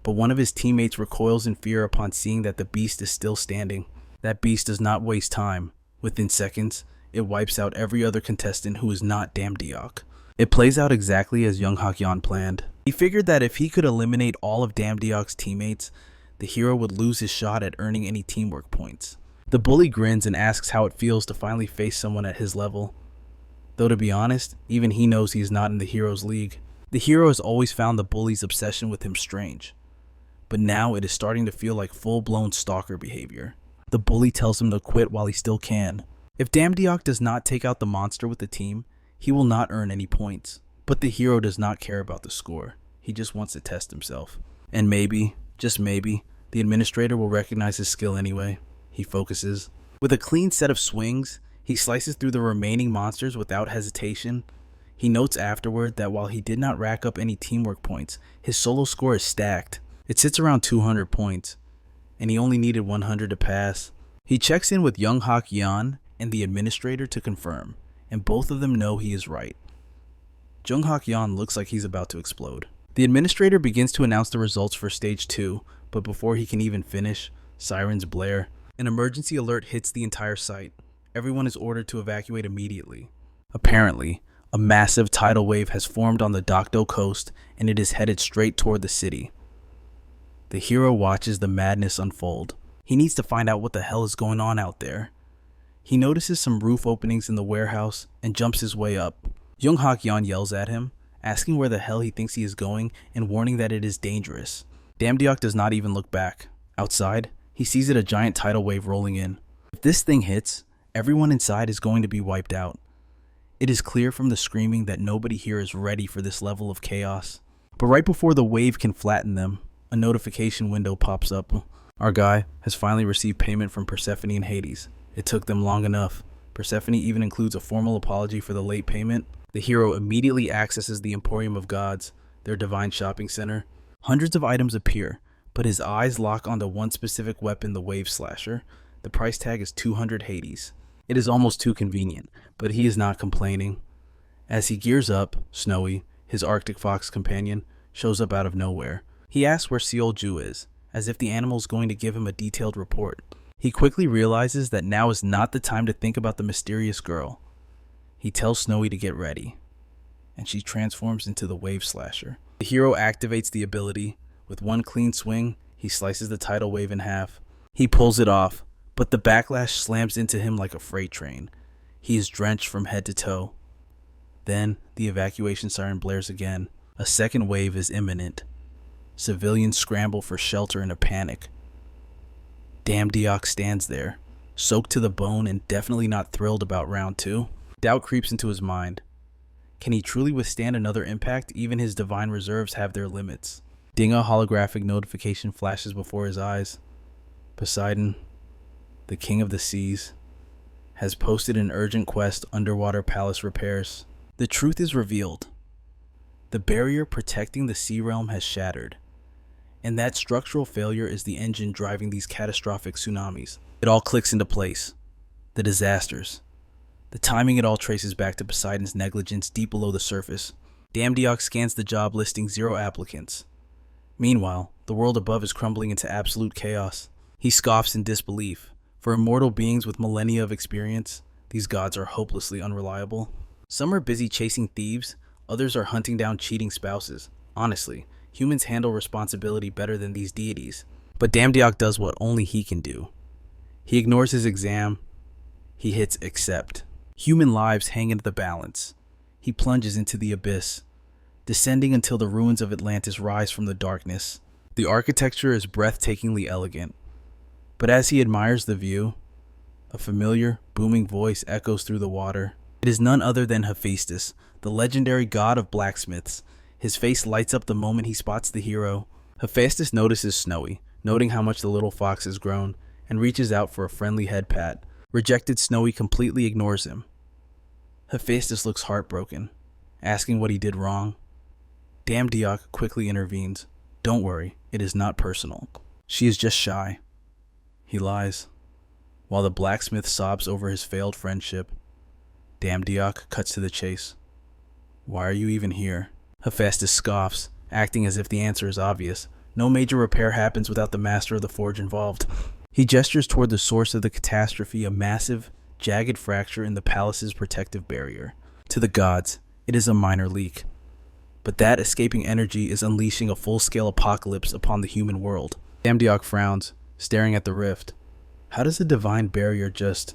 but one of his teammates recoils in fear upon seeing that the beast is still standing. That beast does not waste time. Within seconds, it wipes out every other contestant who is not Damn Deok. It plays out exactly as Jung Ha-kyeon planned. He figured that if he could eliminate all of Damn Deok's teammates, the hero would lose his shot at earning any teamwork points. The bully grins and asks how it feels to finally face someone at his level. Though to be honest, even he knows he is not in the hero's league. The hero has always found the bully's obsession with him strange, but now it is starting to feel like full-blown stalker behavior. The bully tells him to quit while he still can. If Damdiok does not take out the monster with the team, he will not earn any points. But the hero does not care about the score. He just wants to test himself. And maybe, just maybe, the administrator will recognize his skill anyway. He focuses. With a clean set of swings, he slices through the remaining monsters without hesitation. He notes afterward that while he did not rack up any teamwork points, his solo score is stacked. It sits around 200 points, and he only needed 100 to pass. He checks in with Young Hak Yan and the administrator to confirm, and both of them know he is right. Jung Hak Yan looks like he's about to explode. The administrator begins to announce the results for Stage 2, but before he can even finish, sirens blare. An emergency alert hits the entire site. Everyone is ordered to evacuate immediately. Apparently, a massive tidal wave has formed on the Dokdo coast, and it is headed straight toward the city. The hero watches the madness unfold. He needs to find out what the hell is going on out there. He notices some roof openings in the warehouse and jumps his way up. Jung Hak Yan yells at him, asking where the hell he thinks he is going and warning that it is dangerous. Damdiok does not even look back. Outside, he sees a giant tidal wave rolling in. If this thing hits, everyone inside is going to be wiped out. It is clear from the screaming that nobody here is ready for this level of chaos. But right before the wave can flatten them, a notification window pops up. Our guy has finally received payment from Persephone and Hades. It took them long enough. Persephone even includes a formal apology for the late payment. The hero immediately accesses the Emporium of Gods, their divine shopping center. Hundreds of items appear, but his eyes lock onto one specific weapon, the Wave Slasher. The price tag is 200 Hades. It is almost too convenient, but he is not complaining. As he gears up, Snowy, his Arctic Fox companion, shows up out of nowhere. He asks where Seolju is, as if the animal is going to give him a detailed report. He quickly realizes that now is not the time to think about the mysterious girl. He tells Snowy to get ready, and she transforms into the Wave Slasher. The hero activates the ability. With one clean swing, he slices the tidal wave in half. He pulls it off, but the backlash slams into him like a freight train. He is drenched from head to toe. Then, the evacuation siren blares again. A second wave is imminent. Civilians scramble for shelter in a panic. Damdiok stands there, soaked to the bone and definitely not thrilled about round 2. Doubt creeps into his mind. Can he truly withstand another impact? Even his divine reserves have their limits. Ding, a holographic notification flashes before his eyes. Poseidon, the king of the seas, has posted an urgent quest: underwater palace repairs. The truth is revealed. The barrier protecting the sea realm has shattered, and that structural failure is the engine driving these catastrophic tsunamis. It all clicks into place. The disasters. The timing, it all traces back to Poseidon's negligence deep below the surface. Damdiok scans the job listing, 0 applicants. Meanwhile, the world above is crumbling into absolute chaos. He scoffs in disbelief. For immortal beings with millennia of experience, these gods are hopelessly unreliable. Some are busy chasing thieves, others are hunting down cheating spouses. Honestly, humans handle responsibility better than these deities. But Damdiok does what only he can do. He ignores his exam. He hits accept. Human lives hang in the balance. He plunges into the abyss, descending until the ruins of Atlantis rise from the darkness. The architecture is breathtakingly elegant. But as he admires the view, a familiar, booming voice echoes through the water. It is none other than Hephaestus, the legendary god of blacksmiths. His face lights up the moment he spots the hero. Hephaestus notices Snowy, noting how much the little fox has grown, and reaches out for a friendly head pat. Rejected Snowy completely ignores him. Hephaestus looks heartbroken, asking what he did wrong. Damdiok quickly intervenes. Don't worry, it is not personal. She is just shy. He lies. While the blacksmith sobs over his failed friendship, Damdiok cuts to the chase. Why are you even here? Hephaestus scoffs, acting as if the answer is obvious. No major repair happens without the master of the forge involved. He gestures toward the source of the catastrophe, a massive, jagged fracture in the palace's protective barrier. To the gods, it is a minor leak. But that escaping energy is unleashing a full-scale apocalypse upon the human world. Damdiok frowns, staring at the rift. How does a divine barrier just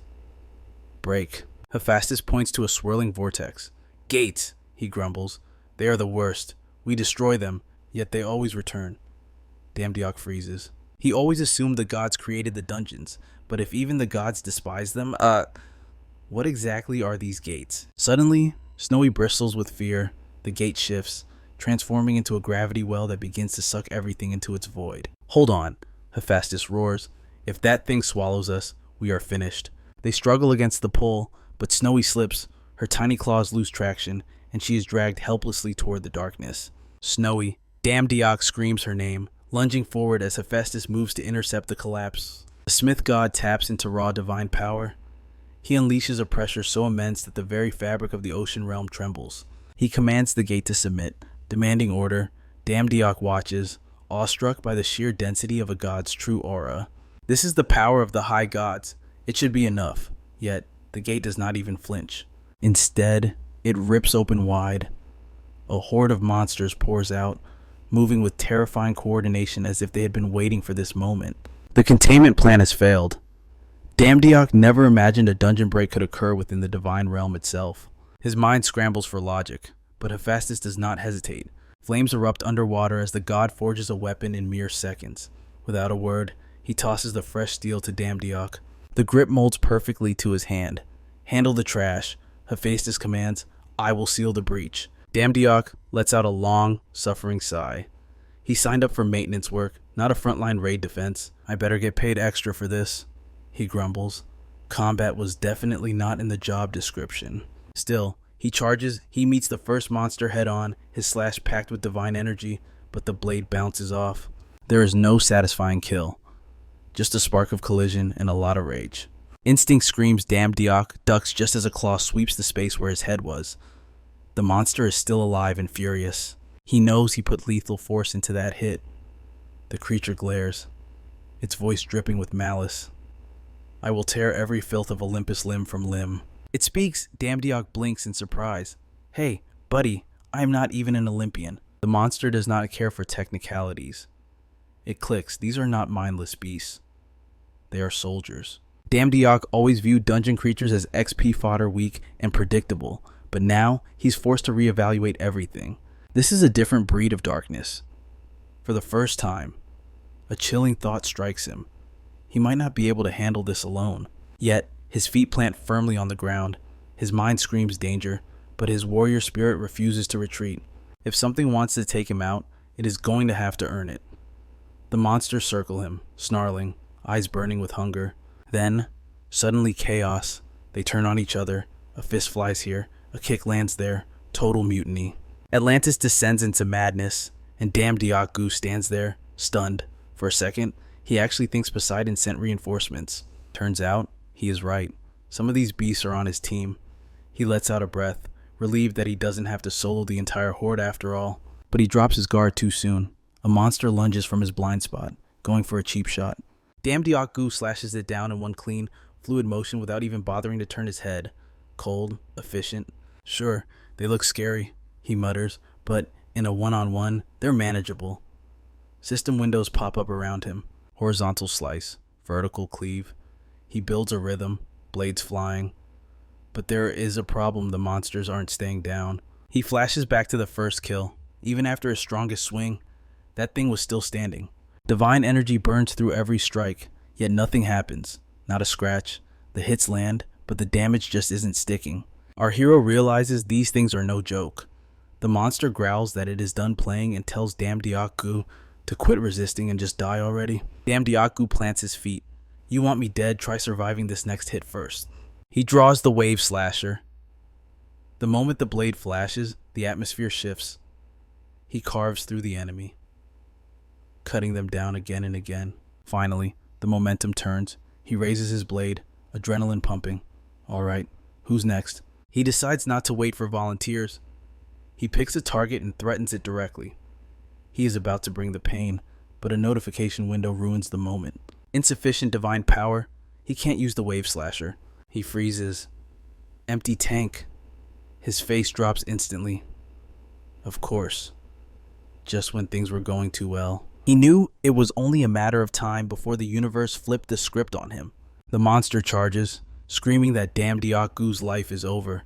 break? Hephaestus points to a swirling vortex. Gates, he grumbles. They are the worst. We destroy them, yet they always return. Damdiok freezes. He always assumed the gods created the dungeons, but if even the gods despise them, what exactly are these gates? Suddenly, Snowy bristles with fear. The gate shifts, transforming into a gravity well that begins to suck everything into its void. Hold on, Hephaestus roars. If that thing swallows us, we are finished. They struggle against the pull, but Snowy slips. Her tiny claws lose traction, and she is dragged helplessly toward the darkness. Snowy, Damdiok screams her name, lunging forward as Hephaestus moves to intercept the collapse. The Smith god taps into raw divine power. He unleashes a pressure so immense that the very fabric of the ocean realm trembles. He commands the gate to submit, demanding order. Damdiok watches, awestruck by the sheer density of a god's true aura. This is the power of the high gods. It should be enough. Yet, the gate does not even flinch. Instead, it rips open wide. A horde of monsters pours out, moving with terrifying coordination as if they had been waiting for this moment. The containment plan has failed. Damdiok never imagined a dungeon break could occur within the divine realm itself. His mind scrambles for logic, but Hephaestus does not hesitate. Flames erupt underwater as the god forges a weapon in mere seconds. Without a word, he tosses the fresh steel to Damdiok. The grip molds perfectly to his hand. Handle the trash. Hephaestus commands, I will seal the breach. Damdiok lets out a long, suffering sigh. He signed up for maintenance work, not a frontline raid defense. I better get paid extra for this, he grumbles. Combat was definitely not in the job description. Still, he charges. He meets the first monster head-on, his slash packed with divine energy, but the blade bounces off. There is no satisfying kill. Just a spark of collision and a lot of rage. Instinct screams. Damdiok ducks just as a claw sweeps the space where his head was. The monster is still alive and furious. He knows he put lethal force into that hit. The creature glares, its voice dripping with malice. I will tear every filth of Olympus limb from limb. It speaks. Damdiok blinks in surprise. Hey, buddy, I am not even an Olympian. The monster does not care for technicalities. It clicks. These are not mindless beasts. They are soldiers. Damdiok always viewed dungeon creatures as XP fodder, weak and predictable, but now he's forced to reevaluate everything. This is a different breed of darkness. For the first time, a chilling thought strikes him. He might not be able to handle this alone. Yet, his feet plant firmly on the ground. His mind screams danger, but his warrior spirit refuses to retreat. If something wants to take him out, it is going to have to earn it. The monsters circle him, snarling, eyes burning with hunger. Then, suddenly chaos. They turn on each other. A fist flies here. A kick lands there. Total mutiny. Atlantis descends into madness, and Damdiok stands there, stunned. For a second, he actually thinks Poseidon sent reinforcements. Turns out, he is right. Some of these beasts are on his team. He lets out a breath, relieved that he doesn't have to solo the entire horde after all. But he drops his guard too soon. A monster lunges from his blind spot, going for a cheap shot. Damdiok slashes it down in one clean, fluid motion without even bothering to turn his head. Cold, efficient. Sure, they look scary, he mutters, but in a one-on-one, they're manageable. System windows pop up around him. Horizontal slice, vertical cleave. He builds a rhythm, blades flying. But there is a problem. The monsters aren't staying down. He flashes back to the first kill. Even after his strongest swing, that thing was still standing. Divine energy burns through every strike, yet nothing happens. Not a scratch. The hits land, but the damage just isn't sticking. Our hero realizes these things are no joke. The monster growls that it is done playing and tells Damdiok to quit resisting and just die already. Damdiok plants his feet. You want me dead? Try surviving this next hit first. He draws the wave slasher. The moment the blade flashes, the atmosphere shifts. He carves through the enemy, cutting them down again and again. Finally, the momentum turns. He raises his blade, adrenaline pumping. All right, who's next? He decides not to wait for volunteers. He picks a target and threatens it directly. He is about to bring the pain, but a notification window ruins the moment. Insufficient divine power. He can't use the wave slasher. He freezes. Empty tank. His face drops instantly. Of course. Just when things were going too well. He knew it was only a matter of time before the universe flipped the script on him. The monster charges, screaming that damn Diaku's life is over.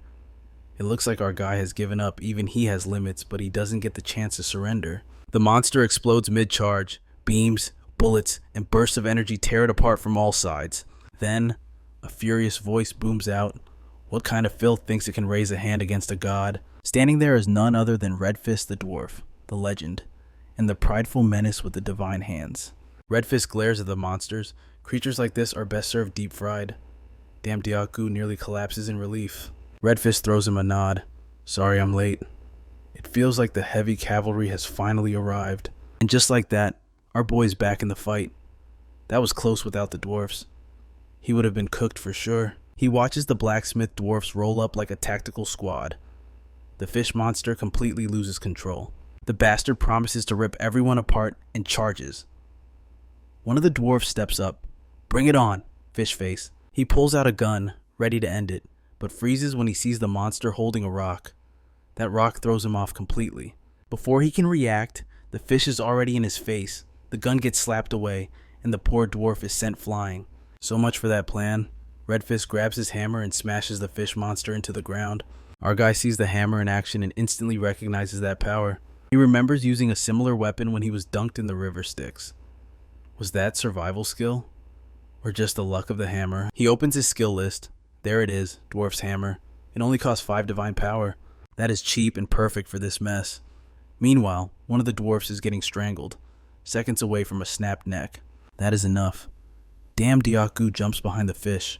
It looks like our guy has given up. Even he has limits, but he doesn't get the chance to surrender. The monster explodes mid-charge. Beams, bullets, and bursts of energy tear it apart from all sides. Then, a furious voice booms out. What kind of filth thinks it can raise a hand against a god? Standing there is none other than Redfist the dwarf, the legend, and the prideful menace with the divine hands. Redfist glares at the monsters. Creatures like this are best served deep-fried. Damn Diaku nearly collapses in relief. Redfist throws him a nod. Sorry I'm late. It feels like the heavy cavalry has finally arrived. And just like that, our boy's back in the fight. That was close without the dwarfs. He would have been cooked for sure. He watches the blacksmith dwarfs roll up like a tactical squad. The fish monster completely loses control. The bastard promises to rip everyone apart and charges. One of the dwarfs steps up. Bring it on, fish face. He pulls out a gun, ready to end it, but freezes when he sees the monster holding a rock. That rock throws him off completely. Before he can react, the fish is already in his face. The gun gets slapped away, and the poor dwarf is sent flying. So much for that plan. Redfist grabs his hammer and smashes the fish monster into the ground. Our guy sees the hammer in action and instantly recognizes that power. He remembers using a similar weapon when he was dunked in the river Styx. Was that survival skill? Or just the luck of the hammer? He opens his skill list. There it is, Dwarf's hammer. It only costs 5 divine power. That is cheap and perfect for this mess. Meanwhile, one of the dwarfs is getting strangled, seconds away from a snapped neck. That is enough. Damn Diaku jumps behind the fish,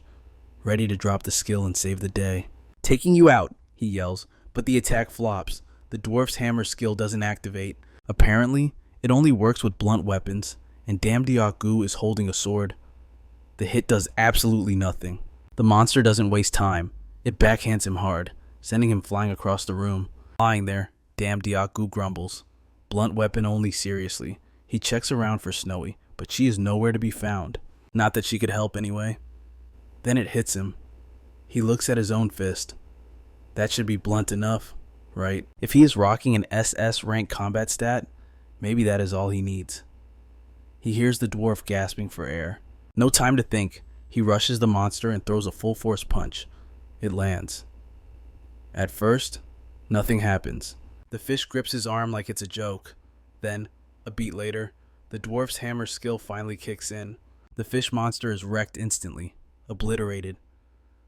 ready to drop the skill and save the day. Taking you out, he yells, but the attack flops. The dwarf's hammer skill doesn't activate. Apparently, it only works with blunt weapons, and damn Diaku is holding a sword. The hit does absolutely nothing. The monster doesn't waste time. It backhands him hard, sending him flying across the room. Lying there, damn Diaku grumbles. Blunt weapon only, seriously. He checks around for Snowy, but she is nowhere to be found. Not that she could help anyway. Then it hits him. He looks at his own fist. That should be blunt enough, right? If he is rocking an SS rank combat stat, maybe that is all he needs. He hears the dwarf gasping for air. No time to think. He rushes the monster and throws a full force punch. It lands. At first, nothing happens. The fish grips his arm like it's a joke. Then, a beat later, the dwarf's hammer skill finally kicks in. The fish monster is wrecked instantly, obliterated.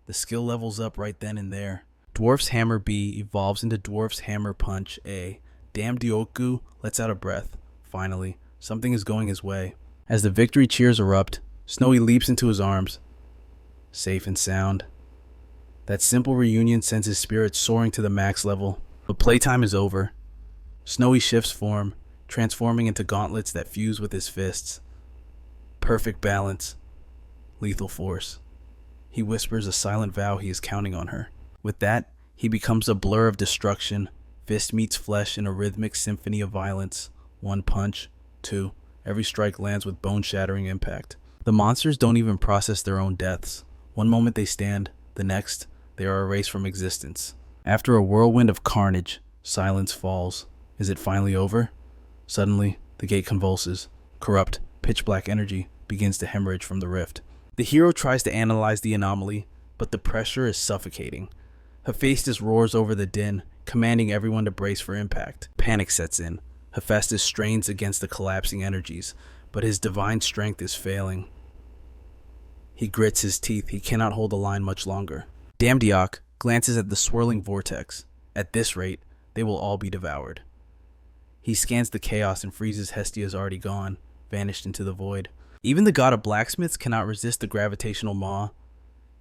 The skill levels up right then and there. Dwarf's hammer B evolves into dwarf's hammer punch A. Damn Dioku lets out a breath. Finally, something is going his way. As the victory cheers erupt, Snowy leaps into his arms. Safe and sound. That simple reunion sends his spirit soaring to the max level. But playtime is over. Snowy shifts form, transforming into gauntlets that fuse with his fists. Perfect balance. Lethal force. He whispers a silent vow he is counting on her. With that, he becomes a blur of destruction. Fist meets flesh in a rhythmic symphony of violence. 1 punch, 2. Every strike lands with bone-shattering impact. The monsters don't even process their own deaths. One moment they stand, the next, they are erased from existence. After a whirlwind of carnage, silence falls. Is it finally over? Suddenly, the gate convulses. Corrupt, pitch-black energy begins to hemorrhage from the rift. The hero tries to analyze the anomaly, but the pressure is suffocating. Hephaestus roars over the din, commanding everyone to brace for impact. Panic sets in. Hephaestus strains against the collapsing energies, but his divine strength is failing. He grits his teeth. He cannot hold the line much longer. Damdiok glances at the swirling vortex. At this rate, they will all be devoured. He scans the chaos and freezes Hestia's already gone, vanished into the void. Even the god of blacksmiths cannot resist the gravitational maw.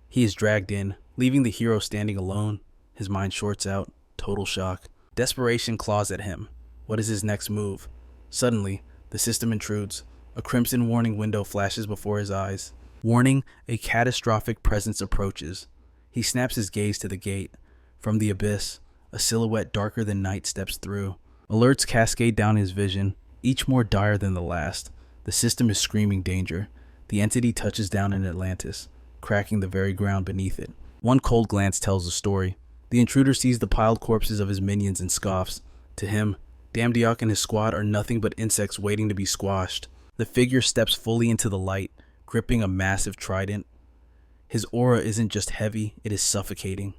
He is dragged in, leaving the hero standing alone. His mind shorts out. Total shock. Desperation claws at him. What is his next move? Suddenly, the system intrudes. A crimson warning window flashes before his eyes. Warning, a catastrophic presence approaches. He snaps his gaze to the gate. From the abyss, a silhouette darker than night steps through. Alerts cascade down his vision, each more dire than the last. The system is screaming danger. The entity touches down in Atlantis, cracking the very ground beneath it. One cold glance tells the story. The intruder sees the piled corpses of his minions and scoffs. To him, Damdiok and his squad are nothing but insects waiting to be squashed. The figure steps fully into the light, gripping a massive trident. His aura isn't just heavy, it is suffocating,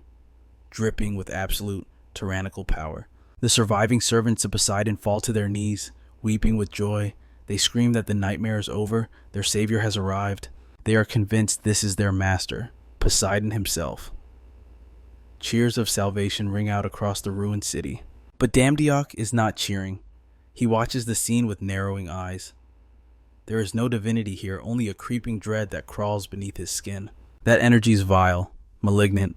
dripping with absolute tyrannical power. The surviving servants of Poseidon fall to their knees, weeping with joy. They scream that the nightmare is over, their savior has arrived. They are convinced this is their master, Poseidon himself. Cheers of salvation ring out across the ruined city. But Damdiok is not cheering. He watches the scene with narrowing eyes. There is no divinity here, only a creeping dread that crawls beneath his skin. That energy is vile, malignant.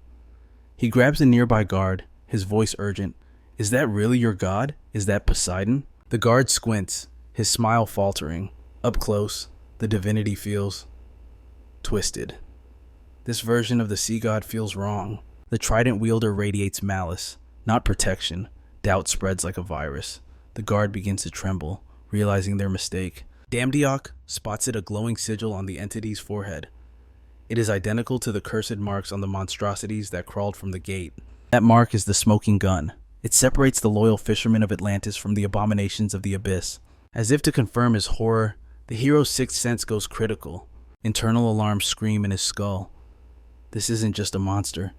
He grabs a nearby guard, his voice urgent. Is that really your god? Is that Poseidon? The guard squints, his smile faltering. Up close, the divinity feels twisted. This version of the sea god feels wrong. The trident wielder radiates malice, not protection. Doubt spreads like a virus. The guard begins to tremble, realizing their mistake. Damdiok spots a glowing sigil on the entity's forehead. It is identical to the cursed marks on the monstrosities that crawled from the gate. That mark is the smoking gun. It separates the loyal fishermen of Atlantis from the abominations of the abyss. As if to confirm his horror, the hero's sixth sense goes critical. Internal alarms scream in his skull. This isn't just a monster.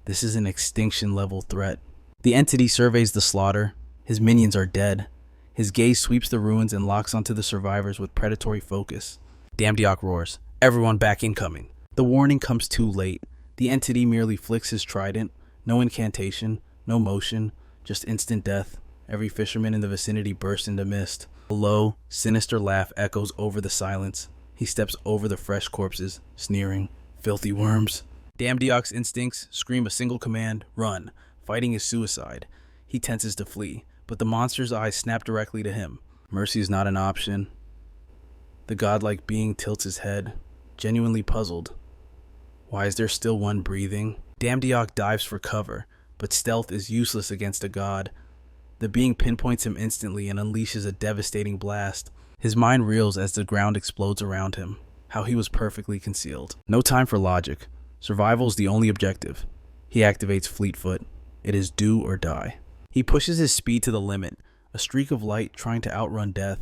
This is an extinction-level threat. The entity surveys the slaughter. His minions are dead. His gaze sweeps the ruins and locks onto the survivors with predatory focus. Damdiok roars, "Everyone back incoming." The warning comes too late. The entity merely flicks his trident. No incantation, no motion, just instant death. Every fisherman in the vicinity bursts into mist. A low, sinister laugh echoes over the silence. He steps over the fresh corpses, sneering, "Filthy worms." Damdiok's instincts scream a single command, run. Fighting is suicide. He tenses to flee, but the monster's eyes snap directly to him. Mercy is not an option. The godlike being tilts his head, genuinely puzzled. Why is there still one breathing? Damdiok dives for cover, but stealth is useless against a god. The being pinpoints him instantly and unleashes a devastating blast. His mind reels as the ground explodes around him. How he was perfectly concealed. No time for logic. Survival is the only objective. He activates Fleetfoot. It is do or die. He pushes his speed to the limit, a streak of light trying to outrun death.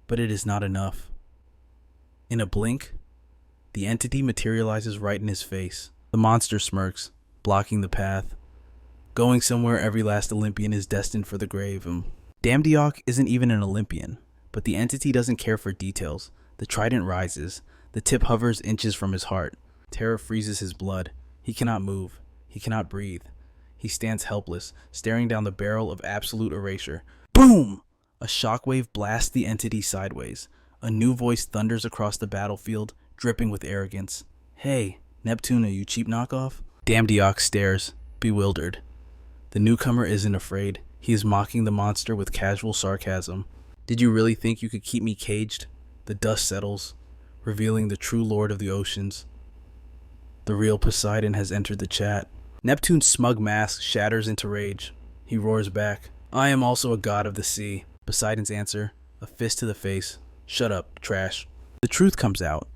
But it is not enough. In a blink, the entity materializes right in his face. The monster smirks, blocking the path. Going somewhere every last Olympian is destined for the grave. Damdiok isn't even an Olympian, but the entity doesn't care for details. The trident rises. The tip hovers inches from his heart. Terror freezes his blood. He cannot move. He cannot breathe. He stands helpless, staring down the barrel of absolute erasure. Boom! A shockwave blasts the entity sideways. A new voice thunders across the battlefield, dripping with arrogance. "Hey, Neptune, you cheap knockoff?" Damdiok stares, bewildered. The newcomer isn't afraid. He is mocking the monster with casual sarcasm. "Did you really think you could keep me caged?" The dust settles, revealing the true lord of the oceans. The real Poseidon has entered the chat. Neptune's smug mask shatters into rage. He roars back, "I am also a god of the sea." Poseidon's answer, a fist to the face, "Shut up, trash." The truth comes out.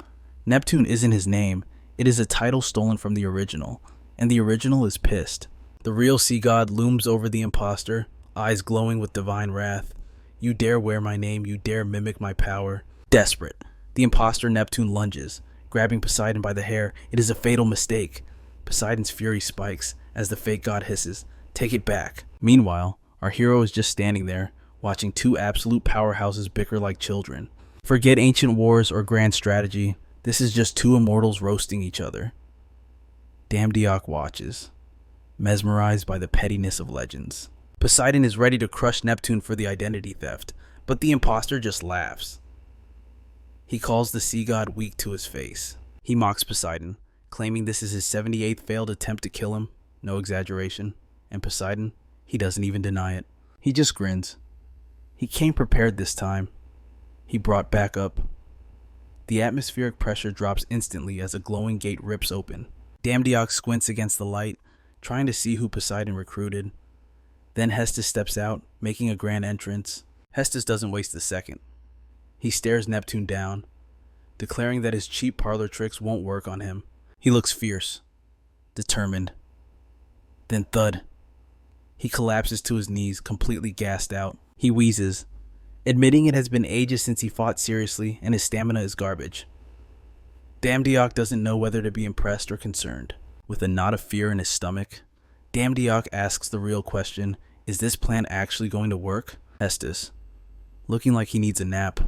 Neptune isn't his name. It is a title stolen from the original, and the original is pissed. The real sea god looms over the imposter, eyes glowing with divine wrath. "You dare wear my name, you dare mimic my power." Desperate, the imposter Neptune lunges, grabbing Poseidon by the hair. It is a fatal mistake. Poseidon's fury spikes as the fake god hisses, "Take it back." Meanwhile, our hero is just standing there, watching two absolute powerhouses bicker like children. Forget ancient wars or grand strategy. This is just two immortals roasting each other. Damdiok watches, mesmerized by the pettiness of legends. Poseidon is ready to crush Neptune for the identity theft, but the imposter just laughs. He calls the sea god weak to his face. He mocks Poseidon, claiming this is his 78th failed attempt to kill him, no exaggeration, and Poseidon, he doesn't even deny it. He just grins. He came prepared this time. He brought backup. The atmospheric pressure drops instantly as a glowing gate rips open. Damdiok squints against the light, trying to see who Poseidon recruited. Then Hestus steps out, making a grand entrance. Hestus doesn't waste a second. He stares Neptune down, declaring that his cheap parlor tricks won't work on him. He looks fierce, determined. Then thud. He collapses to his knees, completely gassed out. He wheezes, admitting it has been ages since he fought seriously and his stamina is garbage. Damdiok doesn't know whether to be impressed or concerned. With a knot of fear in his stomach, Damdiok asks the real question, is this plan actually going to work? Estes, looking like he needs a nap,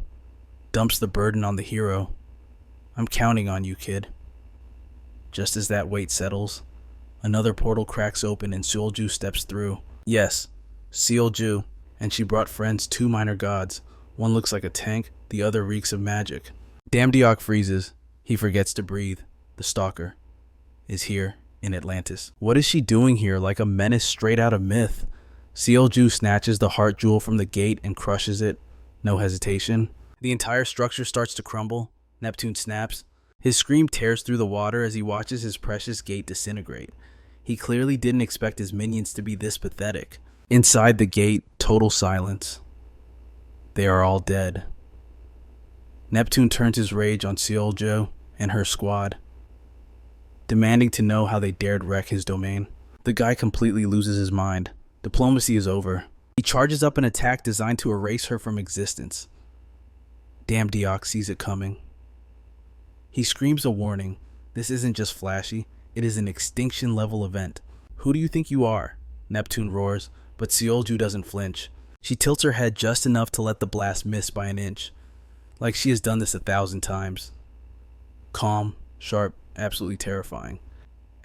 dumps the burden on the hero. I'm counting on you, kid. Just as that weight settles, another portal cracks open and Seolju steps through. Yes, Seolju, and she brought friends 2 minor gods. One looks like a tank, the other reeks of magic. Damdiok freezes. He forgets to breathe. The stalker is here in Atlantis. What is she doing here, like a menace straight out of myth? Seolju snatches the heart jewel from the gate and crushes it. No hesitation. The entire structure starts to crumble. Neptune snaps. His scream tears through the water as he watches his precious gate disintegrate. He clearly didn't expect his minions to be this pathetic. Inside the gate, total silence. They are all dead. Neptune turns his rage on Seolju and her squad, demanding to know how they dared wreck his domain. The guy completely loses his mind. Diplomacy is over. He charges up an attack designed to erase her from existence. Damdiok sees it coming. He screams a warning. This isn't just flashy, it is an extinction-level event. Who do you think you are? Neptune roars, but Seolju doesn't flinch. She tilts her head just enough to let the blast miss by an inch, like she has done this 1,000 times. Calm, sharp, absolutely terrifying.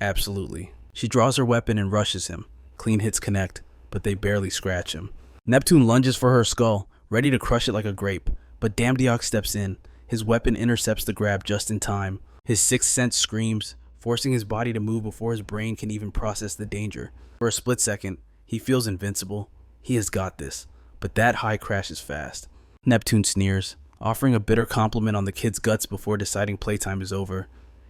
Absolutely. She draws her weapon and rushes him. Clean hits connect, but they barely scratch him. Neptune lunges for her skull, ready to crush it like a grape, but Damdiok steps in. His weapon intercepts the grab just in time. His sixth sense screams, forcing his body to move before his brain can even process the danger. For a split second, he feels invincible. He has got this, but that high crashes fast. Neptune sneers, offering a bitter compliment on the kid's guts before deciding playtime is over.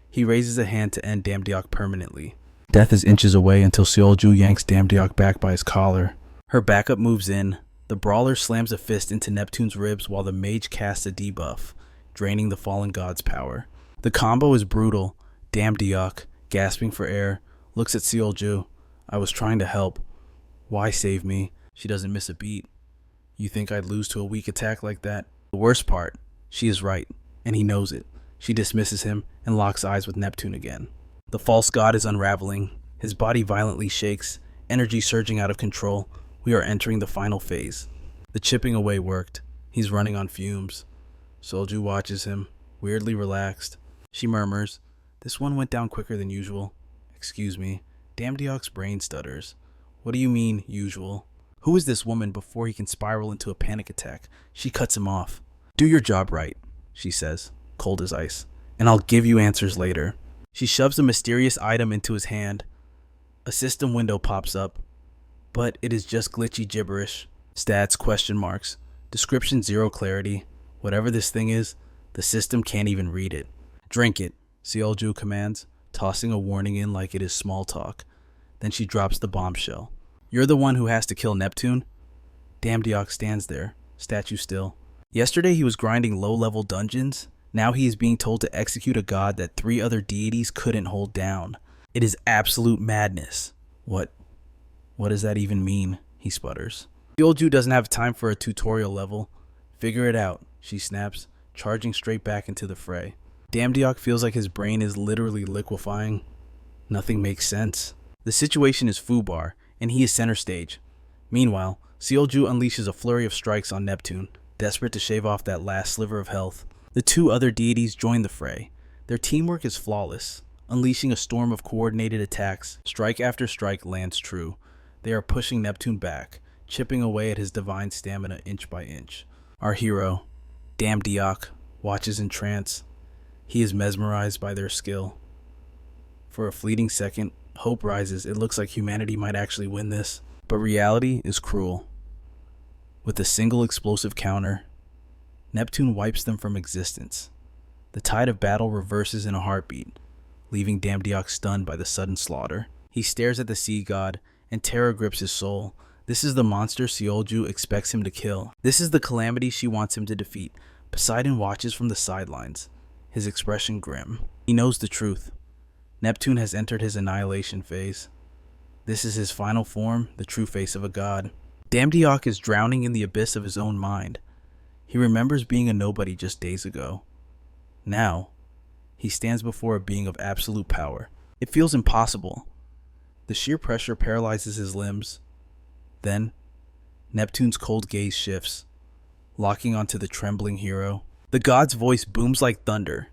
He raises a hand to end Damdiok permanently. Death is inches away until Seolju yanks Damdiok back by his collar. Her backup moves in. The brawler slams a fist into Neptune's ribs while the mage casts a debuff, draining the fallen god's power. The combo is brutal. Damdiok, gasping for air, looks at Seolju. I was trying to help. Why save me? She doesn't miss a beat. You think I'd lose to a weak attack like that? The worst part, she is right, and he knows it. She dismisses him and locks eyes with Neptune again. The false god is unraveling. His body violently shakes, energy surging out of control. We are entering the final phase. The chipping away worked. He's running on fumes. Seolju watches him, weirdly relaxed. She murmurs, this one went down quicker than usual. Excuse me. Damdiok's brain stutters. What do you mean, usual? Who is this woman before he can spiral into a panic attack? She cuts him off. Do your job right, she says, cold as ice, and I'll give you answers later. She shoves a mysterious item into his hand. A system window pops up, but it is just glitchy gibberish. Stats, question marks. Description, zero clarity. Whatever this thing is, the system can't even read it. Drink it, Seolju commands, tossing a warning in like it is small talk. Then she drops the bombshell. You're the one who has to kill Neptune? Damdiok stands there, statue still. Yesterday he was grinding low-level dungeons. Now he is being told to execute a god that 3 other deities couldn't hold down. It is absolute madness. What does that even mean? He sputters. Seolju doesn't have time for a tutorial level. Figure it out, she snaps, charging straight back into the fray. Damdiok feels like his brain is literally liquefying. Nothing makes sense. The situation is foobar, and he is center stage. Meanwhile, Seolju unleashes a flurry of strikes on Neptune, desperate to shave off that last sliver of health. The 2 other deities join the fray. Their teamwork is flawless, unleashing a storm of coordinated attacks. Strike after strike lands true. They are pushing Neptune back, chipping away at his divine stamina inch by inch. Our hero, Damdiok, watches in trance. He is mesmerized by their skill. For a fleeting second, hope rises. It looks like humanity might actually win this, but reality is cruel. With a single explosive counter, Neptune wipes them from existence. The tide of battle reverses in a heartbeat, leaving Damdiok stunned by the sudden slaughter. He stares at the sea god, and terror grips his soul. This is the monster Seolju expects him to kill. This is the calamity she wants him to defeat. Poseidon watches from the sidelines, his expression grim. He knows the truth. Neptune has entered his annihilation phase. This is his final form, the true face of a god. Damdiok is drowning in the abyss of his own mind. He remembers being a nobody just days ago. Now, he stands before a being of absolute power. It feels impossible. The sheer pressure paralyzes his limbs. Then, Neptune's cold gaze shifts, locking onto the trembling hero. The god's voice booms like thunder.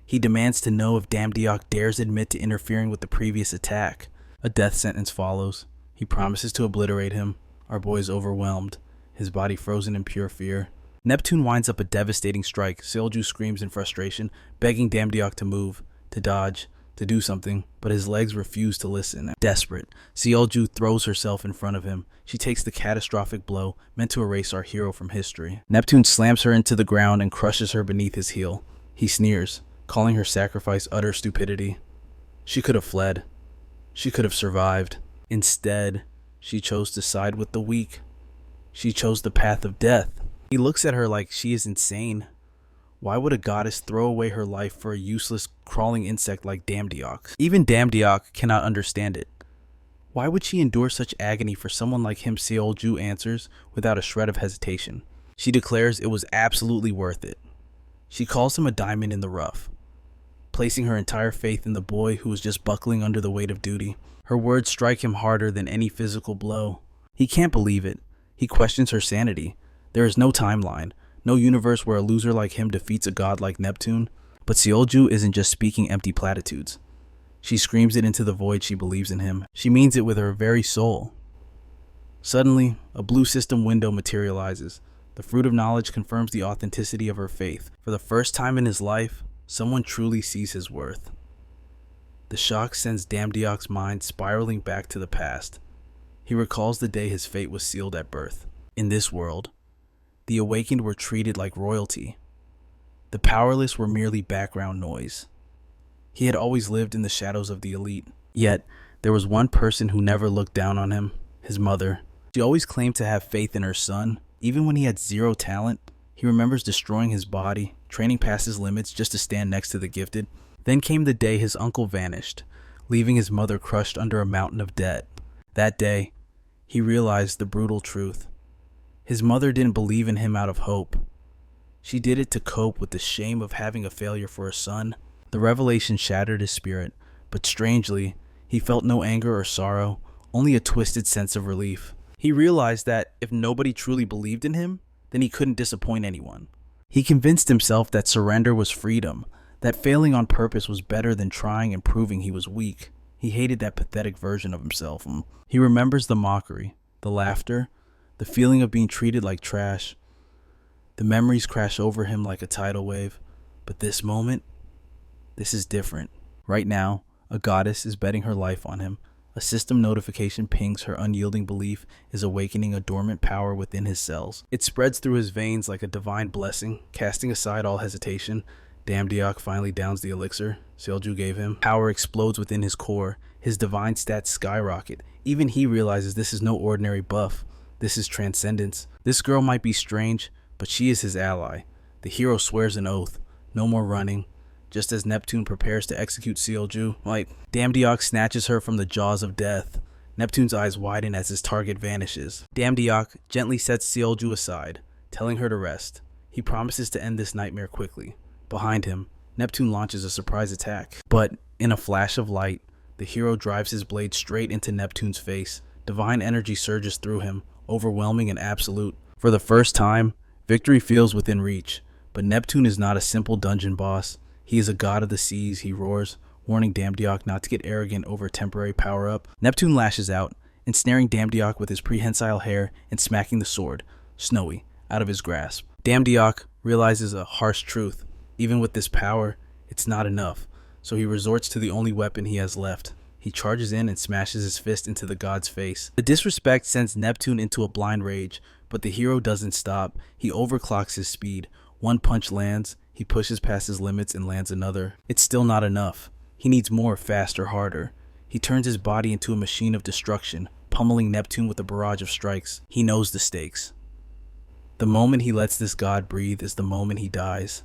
He demands to know if Damdiok dares admit to interfering with the previous attack. A death sentence follows. He promises to obliterate him. Our boy is overwhelmed, his body frozen in pure fear. Neptune winds up a devastating strike. Seolju screams in frustration, begging Damdiok to move, to dodge, to do something, but his legs refuse to listen. Desperate, Seolju throws herself in front of him. She takes the catastrophic blow meant to erase our hero from history. Neptune slams her into the ground and crushes her beneath his heel. He sneers, calling her sacrifice utter stupidity. She could have fled. She could have survived. Instead, she chose to side with the weak. She chose the path of death. He looks at her like she is insane. Why would a goddess throw away her life for a useless, crawling insect like Damdiok? Even Damdiok cannot understand it. Why would she endure such agony for someone like him? Seolju answers without a shred of hesitation. She declares it was absolutely worth it. She calls him a diamond in the rough, placing her entire faith in the boy who was just buckling under the weight of duty. Her words strike him harder than any physical blow. He can't believe it. He questions her sanity. There is no timeline, no universe where a loser like him defeats a god like Neptune. But Seolju isn't just speaking empty platitudes. She screams it into the void. She believes in him. She means it with her very soul. Suddenly, a blue system window materializes. The fruit of knowledge confirms the authenticity of her faith. For the first time in his life, someone truly sees his worth. The shock sends Damdiok's mind spiraling back to the past. He recalls the day his fate was sealed at birth. In this world, the awakened were treated like royalty. The powerless were merely background noise. He had always lived in the shadows of the elite. Yet, there was one person who never looked down on him, his mother. She always claimed to have faith in her son, even when he had zero talent. He remembers destroying his body, training past his limits just to stand next to the gifted. Then came the day his uncle vanished, leaving his mother crushed under a mountain of debt. That day, he realized the brutal truth. His mother didn't believe in him out of hope. She did it to cope with the shame of having a failure for a son. The revelation shattered his spirit, but strangely, he felt no anger or sorrow, only a twisted sense of relief. He realized that if nobody truly believed in him, then he couldn't disappoint anyone. He convinced himself that surrender was freedom, that failing on purpose was better than trying and proving he was weak. He hated that pathetic version of himself. He remembers the mockery, the laughter, the feeling of being treated like trash. The memories crash over him like a tidal wave. But this moment, this is different. Right now, a goddess is betting her life on him. A system notification pings her unyielding belief is awakening a dormant power within his cells. It spreads through his veins like a divine blessing, casting aside all hesitation. Damdiok finally downs the elixir Seolju gave him. Power explodes within his core. His divine stats skyrocket. Even he realizes this is no ordinary buff. This is transcendence. This girl might be strange, but she is his ally. The hero swears an oath. No more running. Just as Neptune prepares to execute Seolju, Damdiok snatches her from the jaws of death. Neptune's eyes widen as his target vanishes. Damdiok gently sets Seolju aside, telling her to rest. He promises to end this nightmare quickly. Behind him, Neptune launches a surprise attack. But in a flash of light, the hero drives his blade straight into Neptune's face. Divine energy surges through him, overwhelming and absolute. For the first time, victory feels within reach. But Neptune is not a simple dungeon boss. He is a god of the seas, he roars, warning Damdiok not to get arrogant over temporary power-up. Neptune lashes out, ensnaring Damdiok with his prehensile hair and smacking the sword, snowy, out of his grasp. Damdiok realizes a harsh truth. Even with this power, it's not enough, so he resorts to the only weapon he has left. He charges in and smashes his fist into the god's face. The disrespect sends Neptune into a blind rage, but the hero doesn't stop. He overclocks his speed. One punch lands, he pushes past his limits and lands another. It's still not enough. He needs more, faster, harder. He turns his body into a machine of destruction, pummeling Neptune with a barrage of strikes. He knows the stakes. The moment he lets this god breathe is the moment he dies.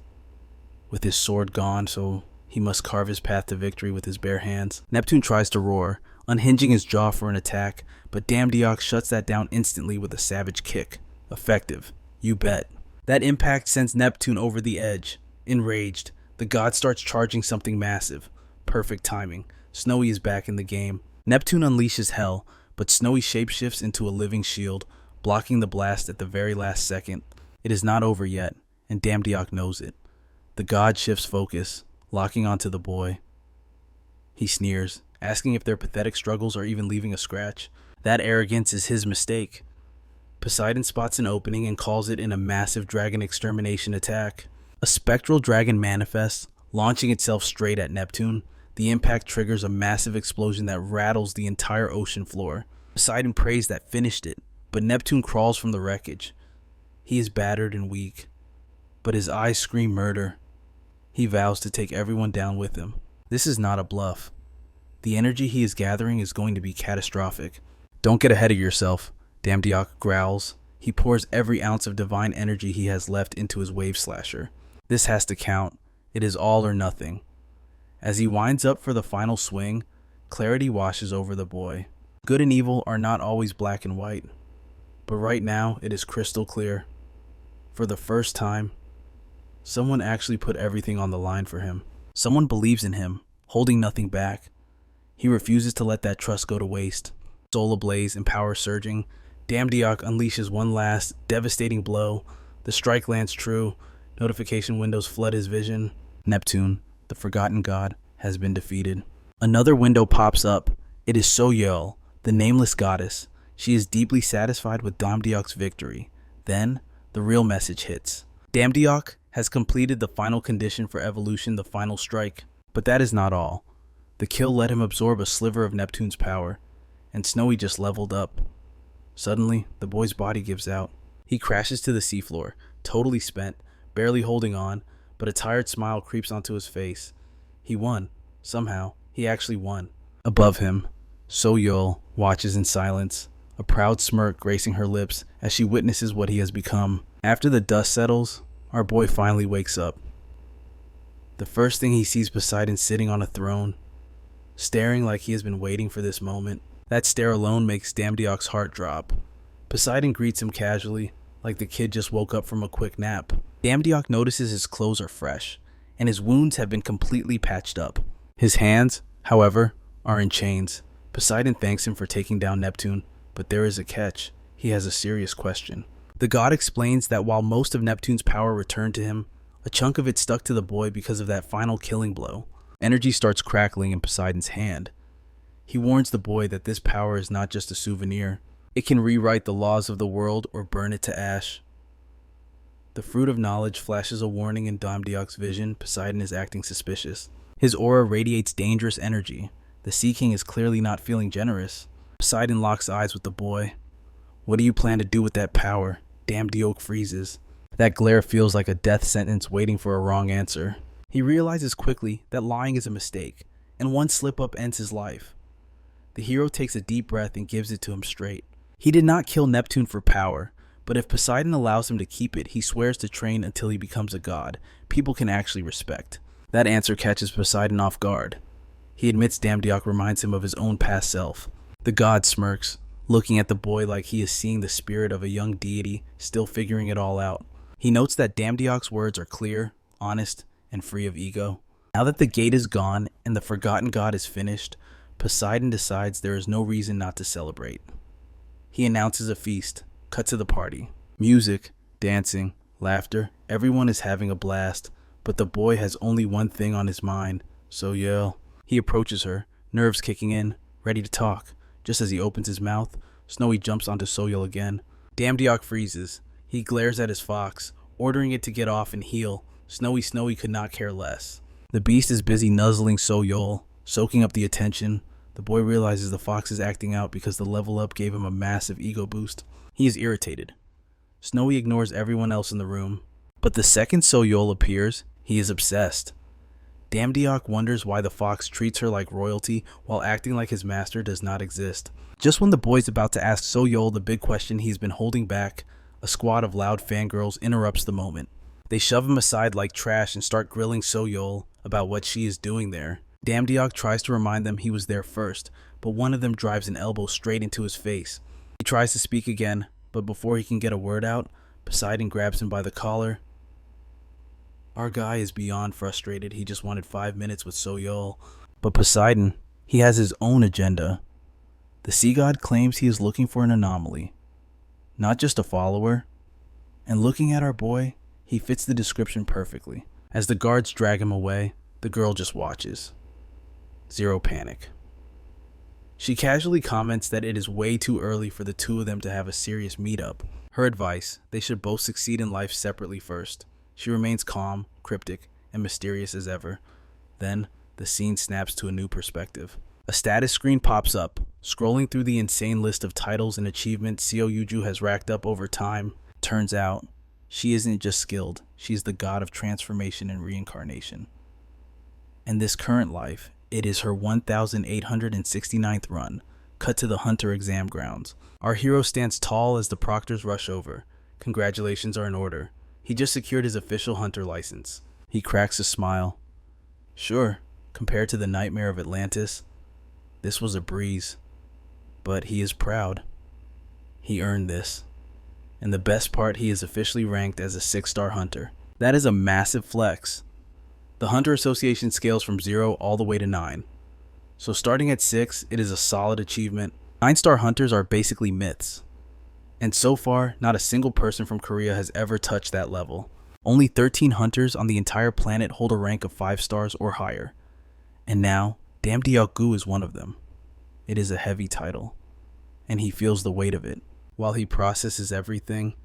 With his sword gone, so he must carve his path to victory with his bare hands. Neptune tries to roar, unhinging his jaw for an attack, but Damdiok shuts that down instantly with a savage kick. Effective. You bet. That impact sends Neptune over the edge. Enraged, The god starts charging something massive. Perfect timing. Snowy is back in the game. Neptune unleashes hell, but Snowy shapeshifts into a living shield, blocking the blast at the very last second. It is not over yet, and Damdiok knows it. The god shifts focus, locking onto the boy. He sneers, asking if their pathetic struggles are even leaving a scratch. That arrogance is his mistake. Poseidon spots an opening and calls it in a massive dragon extermination attack. A spectral dragon manifests, launching itself straight at Neptune. The impact triggers a massive explosion that rattles the entire ocean floor. Poseidon prays that finished it, but Neptune crawls from the wreckage. He is battered and weak, but his eyes scream murder. He vows to take everyone down with him. This is not a bluff. The energy he is gathering is going to be catastrophic. Don't get ahead of yourself, Damdiok growls. He pours every ounce of divine energy he has left into his wave slasher. This has to count. It is all or nothing. As he winds up for the final swing, clarity washes over the boy. Good and evil are not always black and white, but right now it is crystal clear. For the first time, someone actually put everything on the line for him. Someone believes in him, holding nothing back. He refuses to let that trust go to waste. Soul ablaze and power surging, Damdiok unleashes one last, devastating blow. The strike lands true. Notification windows flood his vision. Neptune, the forgotten god, has been defeated. Another window pops up. It is Soyeol, the nameless goddess. She is deeply satisfied with Damdiok's victory. Then, the real message hits. Damdiok has completed the final condition for evolution, the final strike. But that is not all. The kill let him absorb a sliver of Neptune's power, and Snowy just leveled up. Suddenly, the boy's body gives out. He crashes to the seafloor, totally spent, barely holding on, but a tired smile creeps onto his face. He won. Somehow, he actually won. Above him, Soyeol watches in silence, a proud smirk gracing her lips as she witnesses what he has become. After the dust settles, our boy finally wakes up. The first thing he sees Poseidon sitting on a throne, staring like he has been waiting for this moment. That stare alone makes Damdiok's heart drop. Poseidon greets him casually, like the kid just woke up from a quick nap. Damdiok notices his clothes are fresh, and his wounds have been completely patched up. His hands, however, are in chains. Poseidon thanks him for taking down Neptune, but there is a catch. He has a serious question. The god explains that while most of Neptune's power returned to him, a chunk of it stuck to the boy because of that final killing blow. Energy starts crackling in Poseidon's hand. He warns the boy that this power is not just a souvenir. It can rewrite the laws of the world or burn it to ash. The fruit of knowledge flashes a warning in Damdiok's vision. Poseidon is acting suspicious. His aura radiates dangerous energy. The Sea King is clearly not feeling generous. Poseidon locks eyes with the boy. What do you plan to do with that power? Damdiok freezes. That glare feels like a death sentence waiting for a wrong answer. He realizes quickly that lying is a mistake, and one slip-up ends his life. The hero takes a deep breath and gives it to him straight. He did not kill Neptune for power, but if Poseidon allows him to keep it, he swears to train until he becomes a god people can actually respect. That answer catches Poseidon off guard. He admits Damdiok reminds him of his own past self. The god smirks, looking at the boy like he is seeing the spirit of a young deity still figuring it all out. He notes that Damdiok's words are clear, honest, and free of ego. Now that the gate is gone and the forgotten god is finished, Poseidon decides there is no reason not to celebrate. He announces a feast. Cut to the party. Music, dancing, laughter, everyone is having a blast, but the boy has only one thing on his mind, Soyeol. He approaches her, nerves kicking in, ready to talk. Just as he opens his mouth, Snowy jumps onto Soyeol again. Damdiok freezes. He glares at his fox, ordering it to get off and heal. Snowy could not care less. The beast is busy nuzzling Soyeol, soaking up the attention. The boy realizes the fox is acting out because the level up gave him a massive ego boost. He is irritated. Snowy ignores everyone else in the room, but the second Soyeol appears, he is obsessed. Damdiok wonders why the fox treats her like royalty while acting like his master does not exist. Just when the boy's about to ask Soyeol the big question he's been holding back, a squad of loud fangirls interrupts the moment. They shove him aside like trash and start grilling Soyeol about what she is doing there. Damdiok tries to remind them he was there first, but one of them drives an elbow straight into his face. He tries to speak again, but before he can get a word out, Poseidon grabs him by the collar. Our guy is beyond frustrated. He just wanted 5 minutes with Soyol. But Poseidon, he has his own agenda. The sea god claims he is looking for an anomaly, not just a follower. And looking at our boy, he fits the description perfectly. As the guards drag him away, the girl just watches. Zero panic. She casually comments that it is way too early for the two of them to have a serious meetup. Her advice, they should both succeed in life separately first. She remains calm, cryptic, and mysterious as ever. Then, the scene snaps to a new perspective. A status screen pops up. Scrolling through the insane list of titles and achievements Seo Yuju has racked up over time, turns out, she isn't just skilled, she's the god of transformation and reincarnation. In this current life, it is her 1,869th run, cut to the Hunter exam grounds. Our hero stands tall as the proctors rush over. Congratulations are in order. He just secured his official Hunter license. He cracks a smile. Sure, compared to the nightmare of Atlantis, this was a breeze. But he is proud. He earned this. And the best part, he is officially ranked as a 6-star Hunter. That is a massive flex. The Hunter Association scales from 0 all the way to 9. So starting at 6, it is a solid achievement. 9-star Hunters are basically myths. And so far, not a single person from Korea has ever touched that level. Only 13 Hunters on the entire planet hold a rank of 5 stars or higher. And now, Dam Deok-gu is one of them. It is a heavy title, and he feels the weight of it. While he processes everything,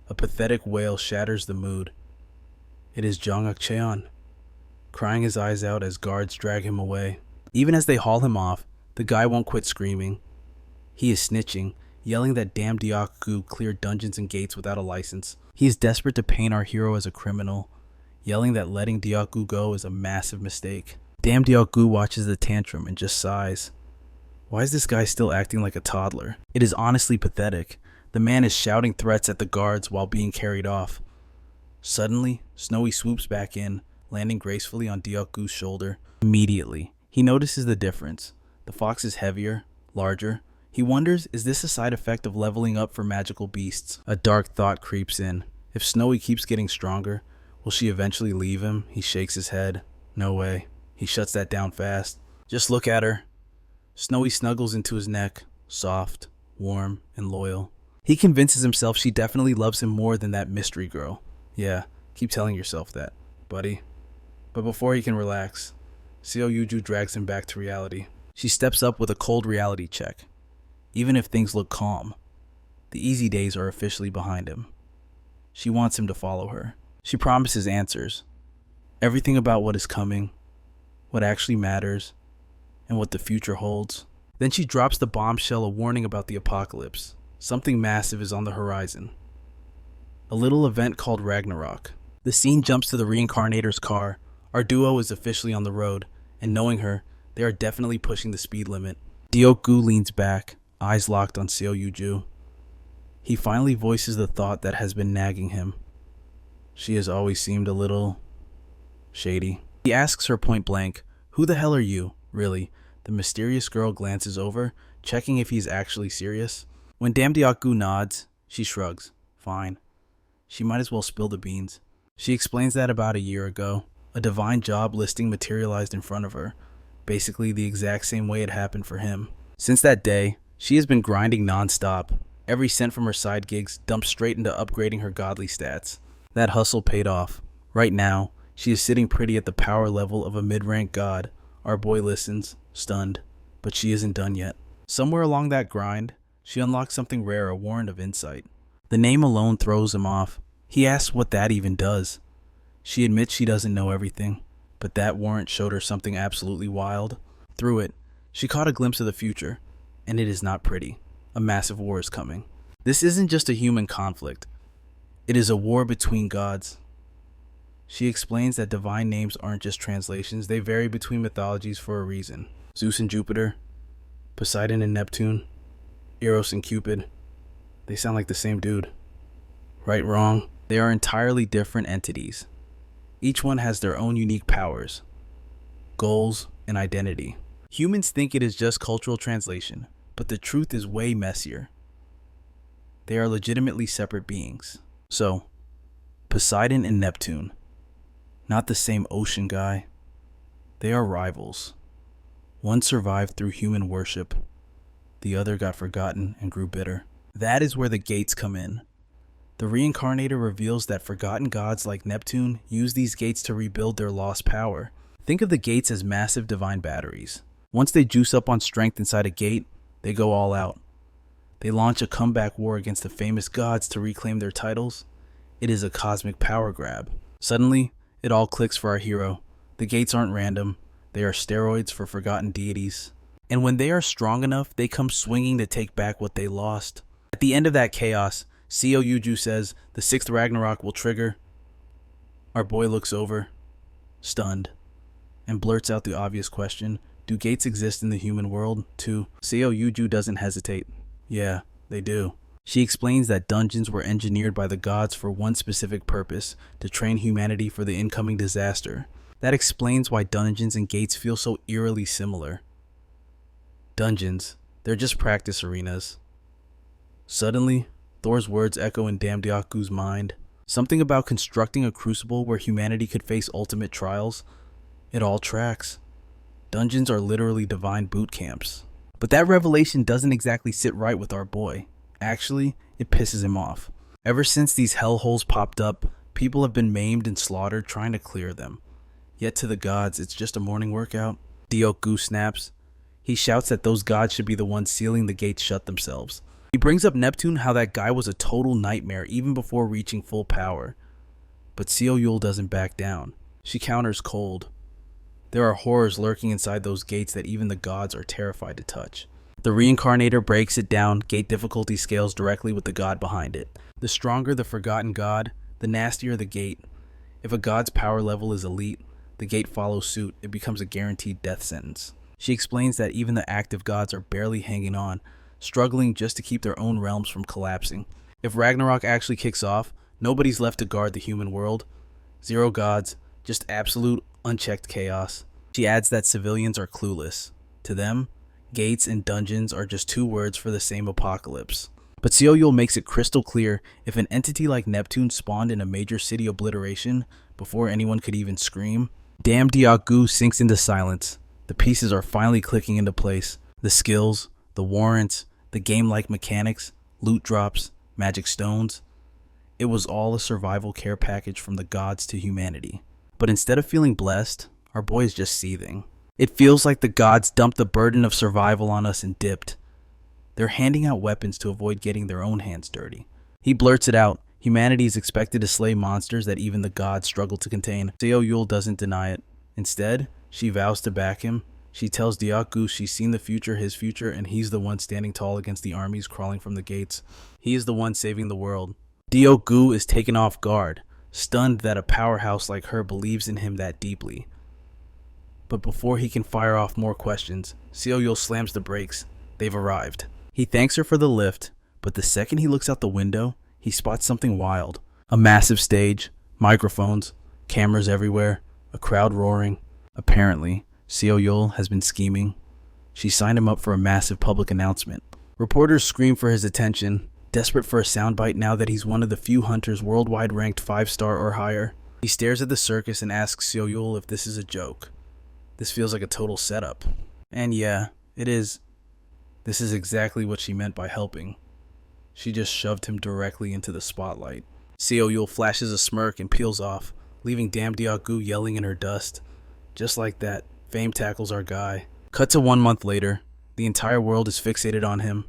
a pathetic wail shatters the mood. It is Jong-uk Cheon, crying his eyes out as guards drag him away. Even as they haul him off, the guy won't quit screaming. He is snitching, yelling that Dam Deok-gu cleared dungeons and gates without a license. He is desperate to paint our hero as a criminal, yelling that letting Deok-gu go is a massive mistake. Dam Deok-gu watches the tantrum and just sighs. Why is this guy still acting like a toddler? It is honestly pathetic. The man is shouting threats at the guards while being carried off. Suddenly, Snowy swoops back in, landing gracefully on Deok-gu's shoulder. Immediately, he notices the difference. The fox is heavier, larger. He wonders, is this a side effect of leveling up for magical beasts? A dark thought creeps in. If Snowy keeps getting stronger, will she eventually leave him? He shakes his head. No way. He shuts that down fast. Just look at her. Snowy snuggles into his neck, soft, warm, and loyal. He convinces himself she definitely loves him more than that mystery girl. Yeah, keep telling yourself that, buddy. But before he can relax, Seo Yuju drags him back to reality. She steps up with a cold reality check. Even if things look calm, the easy days are officially behind him. She wants him to follow her. She promises answers. Everything about what is coming, what actually matters, and what the future holds. Then she drops the bombshell, a warning about the apocalypse. Something massive is on the horizon. A little event called Ragnarok. The scene jumps to the reincarnator's car. Our duo is officially on the road, and knowing her, they are definitely pushing the speed limit. Deok-gu leans back, eyes locked on Seo Yuju. He finally voices the thought that has been nagging him. She has always seemed a little shady. He asks her point blank, "Who the hell are you, really?" The mysterious girl glances over, checking if he's actually serious. When Dam Deok-gu nods, she shrugs. Fine. She might as well spill the beans. She explains that about a year ago, a divine job listing materialized in front of her, basically the exact same way it happened for him. Since that day, she has been grinding non-stop. Every cent from her side gigs dumped straight into upgrading her godly stats. That hustle paid off. Right now, she is sitting pretty at the power level of a mid-rank god. Our boy listens, stunned, but she isn't done yet. Somewhere along that grind, she unlocks something rare, a warrant of insight. The name alone throws him off. He asks what that even does. She admits she doesn't know everything, but that warrant showed her something absolutely wild. Through it, she caught a glimpse of the future, and it is not pretty. A massive war is coming. This isn't just a human conflict. It is a war between gods. She explains that divine names aren't just translations, they vary between mythologies for a reason. Zeus and Jupiter, Poseidon and Neptune, Eros and Cupid. They sound like the same dude. Right, wrong? They are entirely different entities. Each one has their own unique powers, goals, and identity. Humans think it is just cultural translation, but the truth is way messier. They are legitimately separate beings. So, Poseidon and Neptune. Not the same ocean guy. They are rivals. One survived through human worship. The other got forgotten and grew bitter. That is where the gates come in. The reincarnator reveals that forgotten gods like Neptune use these gates to rebuild their lost power. Think of the gates as massive divine batteries. Once they juice up on strength inside a gate, they go all out. They launch a comeback war against the famous gods to reclaim their titles. It is a cosmic power grab. Suddenly, it all clicks for our hero. The gates aren't random. They are steroids for forgotten deities. And when they are strong enough, they come swinging to take back what they lost. At the end of that chaos, Seo Yuju says the 6th Ragnarok will trigger. Our boy looks over, stunned, and blurts out the obvious question, do gates exist in the human world too? Seo Yuju doesn't hesitate. Yeah, they do. She explains that dungeons were engineered by the gods for one specific purpose, to train humanity for the incoming disaster. That explains why dungeons and gates feel so eerily similar. Dungeons, they're just practice arenas. Suddenly, Thor's words echo in Damdiaku's mind. Something about constructing a crucible where humanity could face ultimate trials. It all tracks. Dungeons are literally divine boot camps. But that revelation doesn't exactly sit right with our boy. Actually, it pisses him off. Ever since these hellholes popped up, people have been maimed and slaughtered trying to clear them. Yet to the gods, it's just a morning workout. Dioku snaps. He shouts that those gods should be the ones sealing the gates shut themselves. He brings up Neptune, how that guy was a total nightmare even before reaching full power. But Seo Yul doesn't back down. She counters cold. There are horrors lurking inside those gates that even the gods are terrified to touch. The reincarnator breaks it down. Gate difficulty scales directly with the god behind it. The stronger the forgotten god, the nastier the gate. If a god's power level is elite, the gate follows suit. It becomes a guaranteed death sentence. She explains that even the active gods are barely hanging on, struggling just to keep their own realms from collapsing. If Ragnarok actually kicks off, nobody's left to guard the human world. 0 gods, just absolute, unchecked chaos. She adds that civilians are clueless. To them, gates and dungeons are just 2 words for the same apocalypse. But Seo Yul makes it crystal clear, if an entity like Neptune spawned in a major city obliteration before anyone could even scream, Damdiaku sinks into silence. The pieces are finally clicking into place. The skills, the warrants, the game-like mechanics, loot drops, magic stones. It was all a survival care package from the gods to humanity. But instead of feeling blessed, our boy is just seething. It feels like the gods dumped the burden of survival on us and dipped. They're handing out weapons to avoid getting their own hands dirty. He blurts it out. Humanity is expected to slay monsters that even the gods struggle to contain. Seo Yul doesn't deny it. Instead, she vows to back him. She tells Dioku she's seen the future, his future, and he's the one standing tall against the armies crawling from the gates. He is the one saving the world. Dioku is taken off guard, stunned that a powerhouse like her believes in him that deeply. But before he can fire off more questions, Seo Yul slams the brakes. They've arrived. He thanks her for the lift, but the second he looks out the window, he spots something wild. A massive stage, microphones, cameras everywhere, a crowd roaring. Apparently, Seo Yul has been scheming. She signed him up for a massive public announcement. Reporters scream for his attention, desperate for a soundbite now that he's one of the few hunters worldwide ranked 5-star or higher. He stares at the circus and asks Seo Yul if this is a joke. This feels like a total setup. And yeah, it is. This is exactly what she meant by helping. She just shoved him directly into the spotlight. Seo Yul flashes a smirk and peels off, leaving Damdiaku yelling in her dust. Just like that, fame tackles our guy. Cut to 1 month later. The entire world is fixated on him.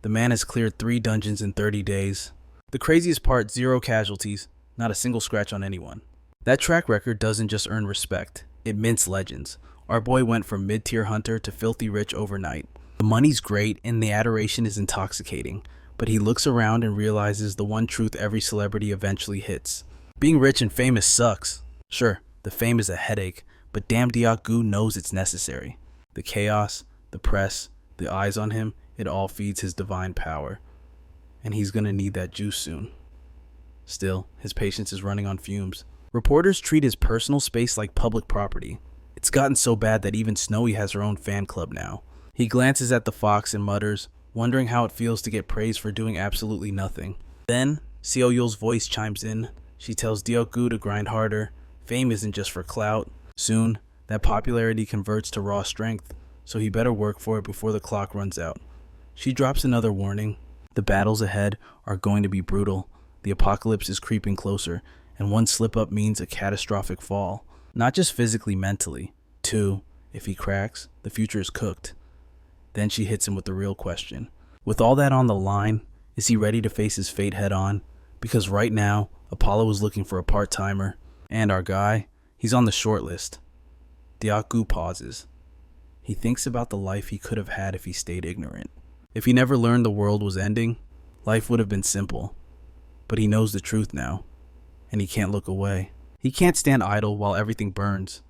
The man has cleared 3 dungeons in 30 days. The craziest part, 0 casualties, not a single scratch on anyone. That track record doesn't just earn respect, it mints legends. Our boy went from mid-tier hunter to filthy rich overnight. The money's great and the adoration is intoxicating, but he looks around and realizes the one truth every celebrity eventually hits. Being rich and famous sucks. Sure, the fame is a headache, but Damdiaku knows it's necessary. The chaos, the press, the eyes on him, it all feeds his divine power. And he's gonna need that juice soon. Still, his patience is running on fumes. Reporters treat his personal space like public property. It's gotten so bad that even Snowy has her own fan club now. He glances at the fox and mutters, wondering how it feels to get praised for doing absolutely nothing. Then, Seo Yul's voice chimes in. She tells Dioku to grind harder, Fame isn't just for clout. Soon, that popularity converts to raw strength, so he better work for it before the clock runs out. She drops another warning. The battles ahead are going to be brutal. The apocalypse is creeping closer, and one slip-up means a catastrophic fall. Not just physically, mentally. Too, if he cracks, the future is cooked. Then she hits him with the real question. With all that on the line, is he ready to face his fate head-on? Because right now, Apollo is looking for a part-timer. And our guy, he's on the short list. Diaku pauses. He thinks about the life he could have had if he stayed ignorant. If he never learned the world was ending, life would have been simple. But he knows the truth now, and he can't look away. He can't stand idle while everything burns.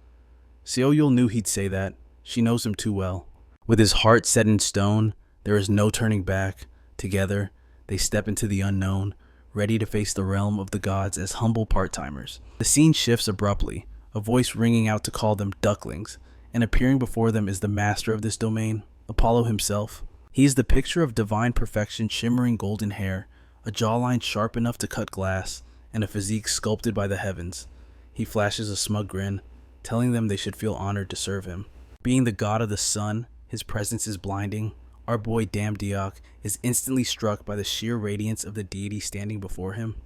Seo-yul knew he'd say that. She knows him too well. With his heart set in stone, there is no turning back. Together, they step into the unknown, ready to face the realm of the gods as humble part-timers. The scene shifts abruptly, a voice ringing out to call them ducklings, and appearing before them is the master of this domain, Apollo himself. He is the picture of divine perfection, shimmering golden hair, a jawline sharp enough to cut glass, and a physique sculpted by the heavens. He flashes a smug grin, telling them they should feel honored to serve him. Being the god of the sun, his presence is blinding. Our boy Damdiok is instantly struck by the sheer radiance of the deity standing before him.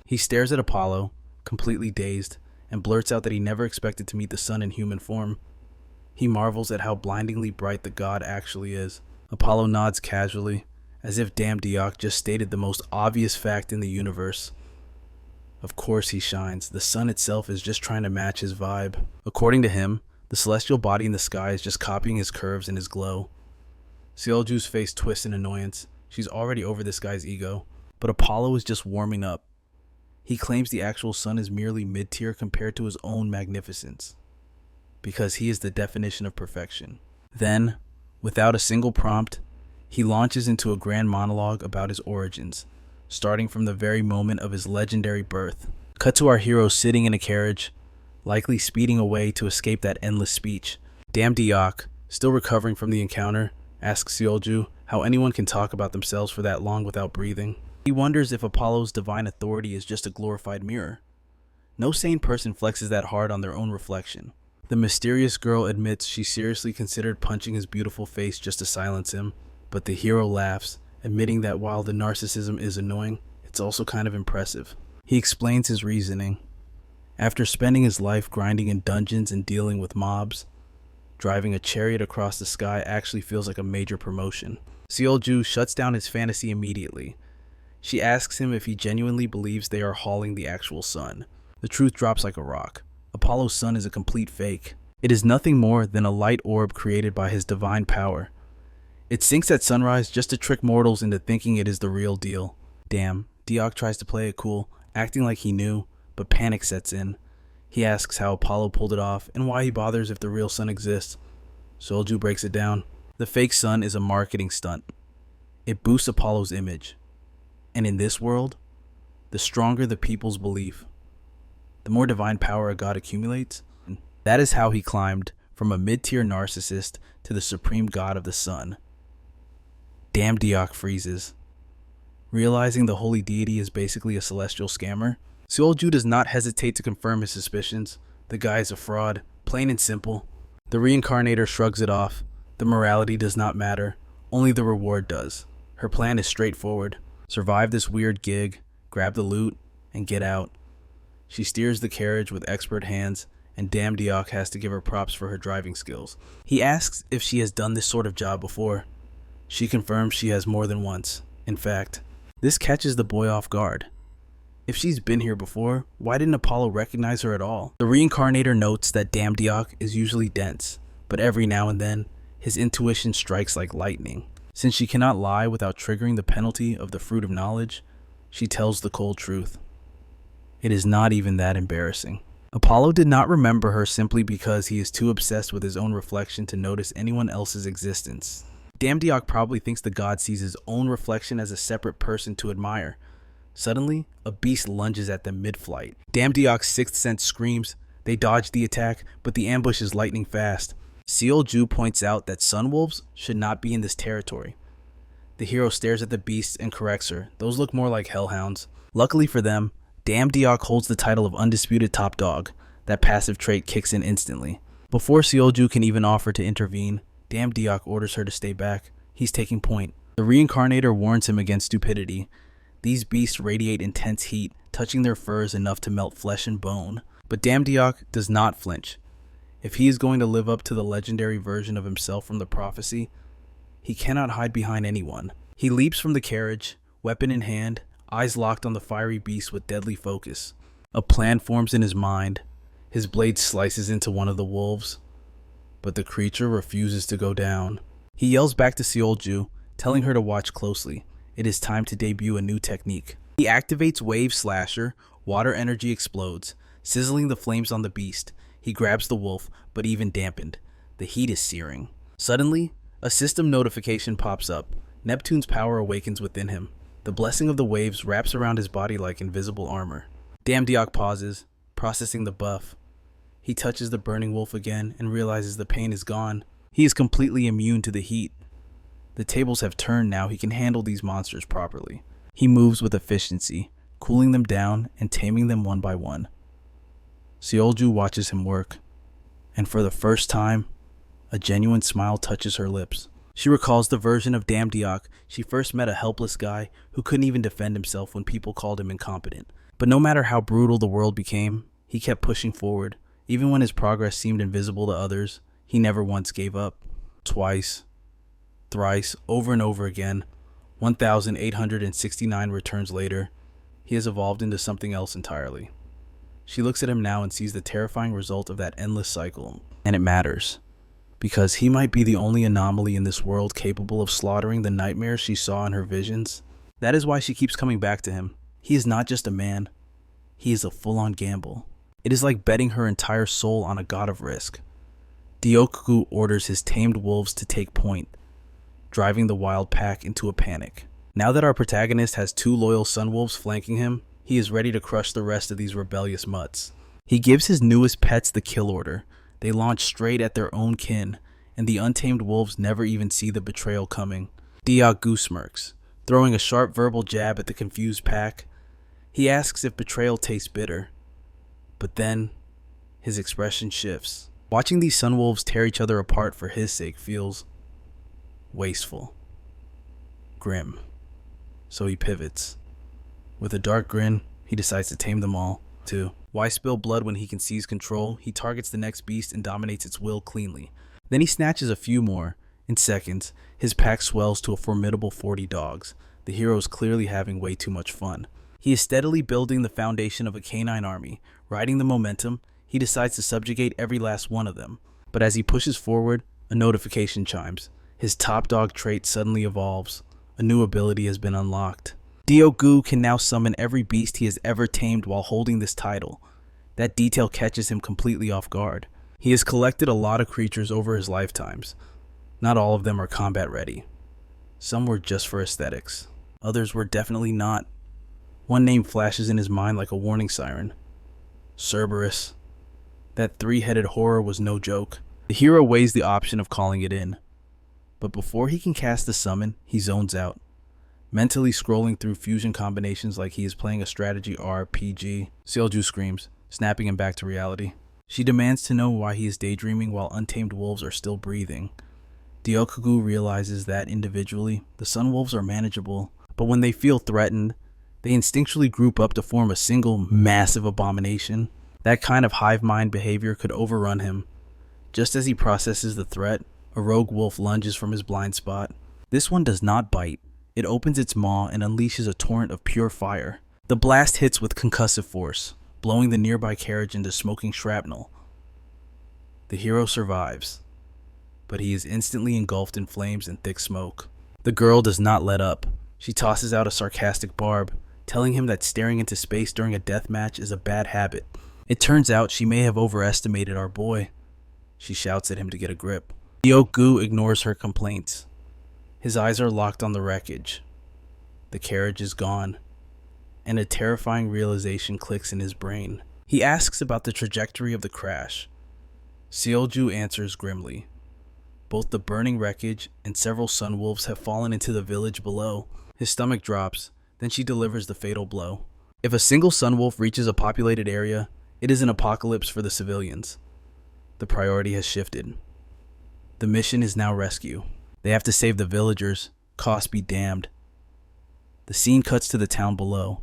He stares at Apollo, completely dazed, and blurts out that he never expected to meet the sun in human form. He marvels at how blindingly bright the god actually is. Apollo nods casually, as if Damdiok just stated the most obvious fact in the universe. Of course he shines. The sun itself is just trying to match his vibe. According to him, the celestial body in the sky is just copying his curves and his glow. Seo-jul's face twists in annoyance. She's already over this guy's ego. But Apollo is just warming up. He claims the actual sun is merely mid-tier compared to his own magnificence, because he is the definition of perfection. Then, without a single prompt, he launches into a grand monologue about his origins, starting from the very moment of his legendary birth. Cut to our hero sitting in a carriage, likely speeding away to escape that endless speech. Damdiok, still recovering from the encounter, asks Seo-jul how anyone can talk about themselves for that long without breathing. He wonders if Apollo's divine authority is just a glorified mirror. No sane person flexes that hard on their own reflection. The mysterious girl admits she seriously considered punching his beautiful face just to silence him, but the hero laughs, admitting that while the narcissism is annoying, it's also kind of impressive. He explains his reasoning. After spending his life grinding in dungeons and dealing with mobs, driving a chariot across the sky actually feels like a major promotion. Seo-jul shuts down his fantasy immediately. She asks him if he genuinely believes they are hauling the actual sun. The truth drops like a rock. Apollo's sun is a complete fake. It is nothing more than a light orb created by his divine power. It sinks at sunrise just to trick mortals into thinking it is the real deal. Damn, Diok tries to play it cool, acting like he knew, but panic sets in. He asks how Apollo pulled it off and why he bothers if the real sun exists. Seo-jul breaks it down. The fake sun is a marketing stunt. It boosts Apollo's image. And in this world, the stronger the people's belief, the more divine power a god accumulates. That is how he climbed from a mid-tier narcissist to the supreme god of the sun. Damdiok freezes. Realizing the holy deity is basically a celestial scammer, Seo-jul does not hesitate to confirm his suspicions. The guy is a fraud, plain and simple. The reincarnator shrugs it off. The morality does not matter, only the reward does. Her plan is straightforward. Survive this weird gig, grab the loot, and get out. She steers the carriage with expert hands, and Damdiok has to give her props for her driving skills. He asks if she has done this sort of job before. She confirms she has more than once. In fact, this catches the boy off guard. If she's been here before, why didn't Apollo recognize her at all? The reincarnator notes that Damdiok is usually dense, but every now and then, his intuition strikes like lightning. Since she cannot lie without triggering the penalty of the fruit of knowledge, she tells the cold truth. It is not even that embarrassing. Apollo did not remember her simply because he is too obsessed with his own reflection to notice anyone else's existence. Damdiok probably thinks the god sees his own reflection as a separate person to admire. Suddenly, a beast lunges at them mid-flight. Damdiok's sixth sense screams. They dodge the attack, but the ambush is lightning fast. Seo-jul points out that sunwolves should not be in this territory. The hero stares at the beasts and corrects her. Those look more like hellhounds. Luckily for them, Deok holds the title of undisputed top dog. That passive trait kicks in instantly. Before Seolju can even offer to intervene, Deok orders her to stay back. He's taking point. The reincarnator warns him against stupidity. These beasts radiate intense heat, touching their furs enough to melt flesh and bone. But Deok does not flinch. If he is going to live up to the legendary version of himself from the prophecy, he cannot hide behind anyone. He leaps from the carriage, weapon in hand, eyes locked on the fiery beast with deadly focus. A plan forms in his mind. His blade slices into one of the wolves, but the creature refuses to go down. He yells back to Seolju, telling her to watch closely. It is time to debut a new technique. He activates Wave Slasher. Water energy explodes, sizzling the flames on the beast. He grabs the wolf, but even dampened, the heat is searing. Suddenly, a system notification pops up. Neptune's power awakens within him. The blessing of the waves wraps around his body like invisible armor. Deok pauses, processing the buff. He touches the burning wolf again and realizes the pain is gone. He is completely immune to the heat. The tables have turned now. He can handle these monsters properly. He moves with efficiency, cooling them down and taming them one by one. Seolju watches him work, and for the first time, a genuine smile touches her lips. She recalls the version of Deok she first met, a helpless guy who couldn't even defend himself when people called him incompetent. But no matter how brutal the world became, he kept pushing forward. Even when his progress seemed invisible to others, he never once gave up. Twice, thrice, over and over again, 1,869 returns later, he has evolved into something else entirely. She looks at him now and sees the terrifying result of that endless cycle. And it matters, because he might be the only anomaly in this world capable of slaughtering the nightmares she saw in her visions. That is why she keeps coming back to him. He is not just a man, he is a full-on gamble. It is like betting her entire soul on a god of risk. Deok orders his tamed wolves to take point, driving the wild pack into a panic. Now that our protagonist has 2 loyal sun wolves flanking him, he is ready to crush the rest of these rebellious mutts. He gives his newest pets the kill order. They launch straight at their own kin, and the untamed wolves never even see the betrayal coming. Deok smirks, throwing a sharp verbal jab at the confused pack. He asks if betrayal tastes bitter, but then his expression shifts. Watching these sun wolves tear each other apart for his sake feels wasteful, grim. So he pivots. With a dark grin, he decides to tame them all, too. Why spill blood when he can seize control? He targets the next beast and dominates its will cleanly. Then he snatches a few more. In seconds, his pack swells to a formidable 40 dogs. The hero is clearly having way too much fun. He is steadily building the foundation of a canine army. Riding the momentum, he decides to subjugate every last one of them. But as he pushes forward, a notification chimes. His top dog trait suddenly evolves. A new ability has been unlocked. Deok can now summon every beast he has ever tamed while holding this title. That detail catches him completely off guard. He has collected a lot of creatures over his lifetimes. Not all of them are combat ready. Some were just for aesthetics. Others were definitely not. One name flashes in his mind like a warning siren. Cerberus. That 3-headed horror was no joke. The hero weighs the option of calling it in. But before he can cast the summon, he zones out, mentally scrolling through fusion combinations like he is playing a strategy RPG. Seolju screams, snapping him back to reality. She demands to know why he is daydreaming while untamed wolves are still breathing. Deok realizes that individually, the sun wolves are manageable, but when they feel threatened, they instinctually group up to form a single massive abomination. That kind of hive mind behavior could overrun him. Just as he processes the threat, a rogue wolf lunges from his blind spot. This one does not bite. It opens its maw and unleashes a torrent of pure fire. The blast hits with concussive force, blowing the nearby carriage into smoking shrapnel. The hero survives, but he is instantly engulfed in flames and thick smoke. The girl does not let up. She tosses out a sarcastic barb, telling him that staring into space during a death match is a bad habit. It turns out she may have overestimated our boy. She shouts at him to get a grip. Deok ignores her complaints. His eyes are locked on the wreckage. The carriage is gone, and a terrifying realization clicks in his brain. He asks about the trajectory of the crash. Seolju answers grimly. Both the burning wreckage and several sun wolves have fallen into the village below. His stomach drops, then she delivers the fatal blow. If a single Sunwolf reaches a populated area, it is an apocalypse for the civilians. The priority has shifted. The mission is now rescue. They have to save the villagers, cost be damned. The scene cuts to the town below.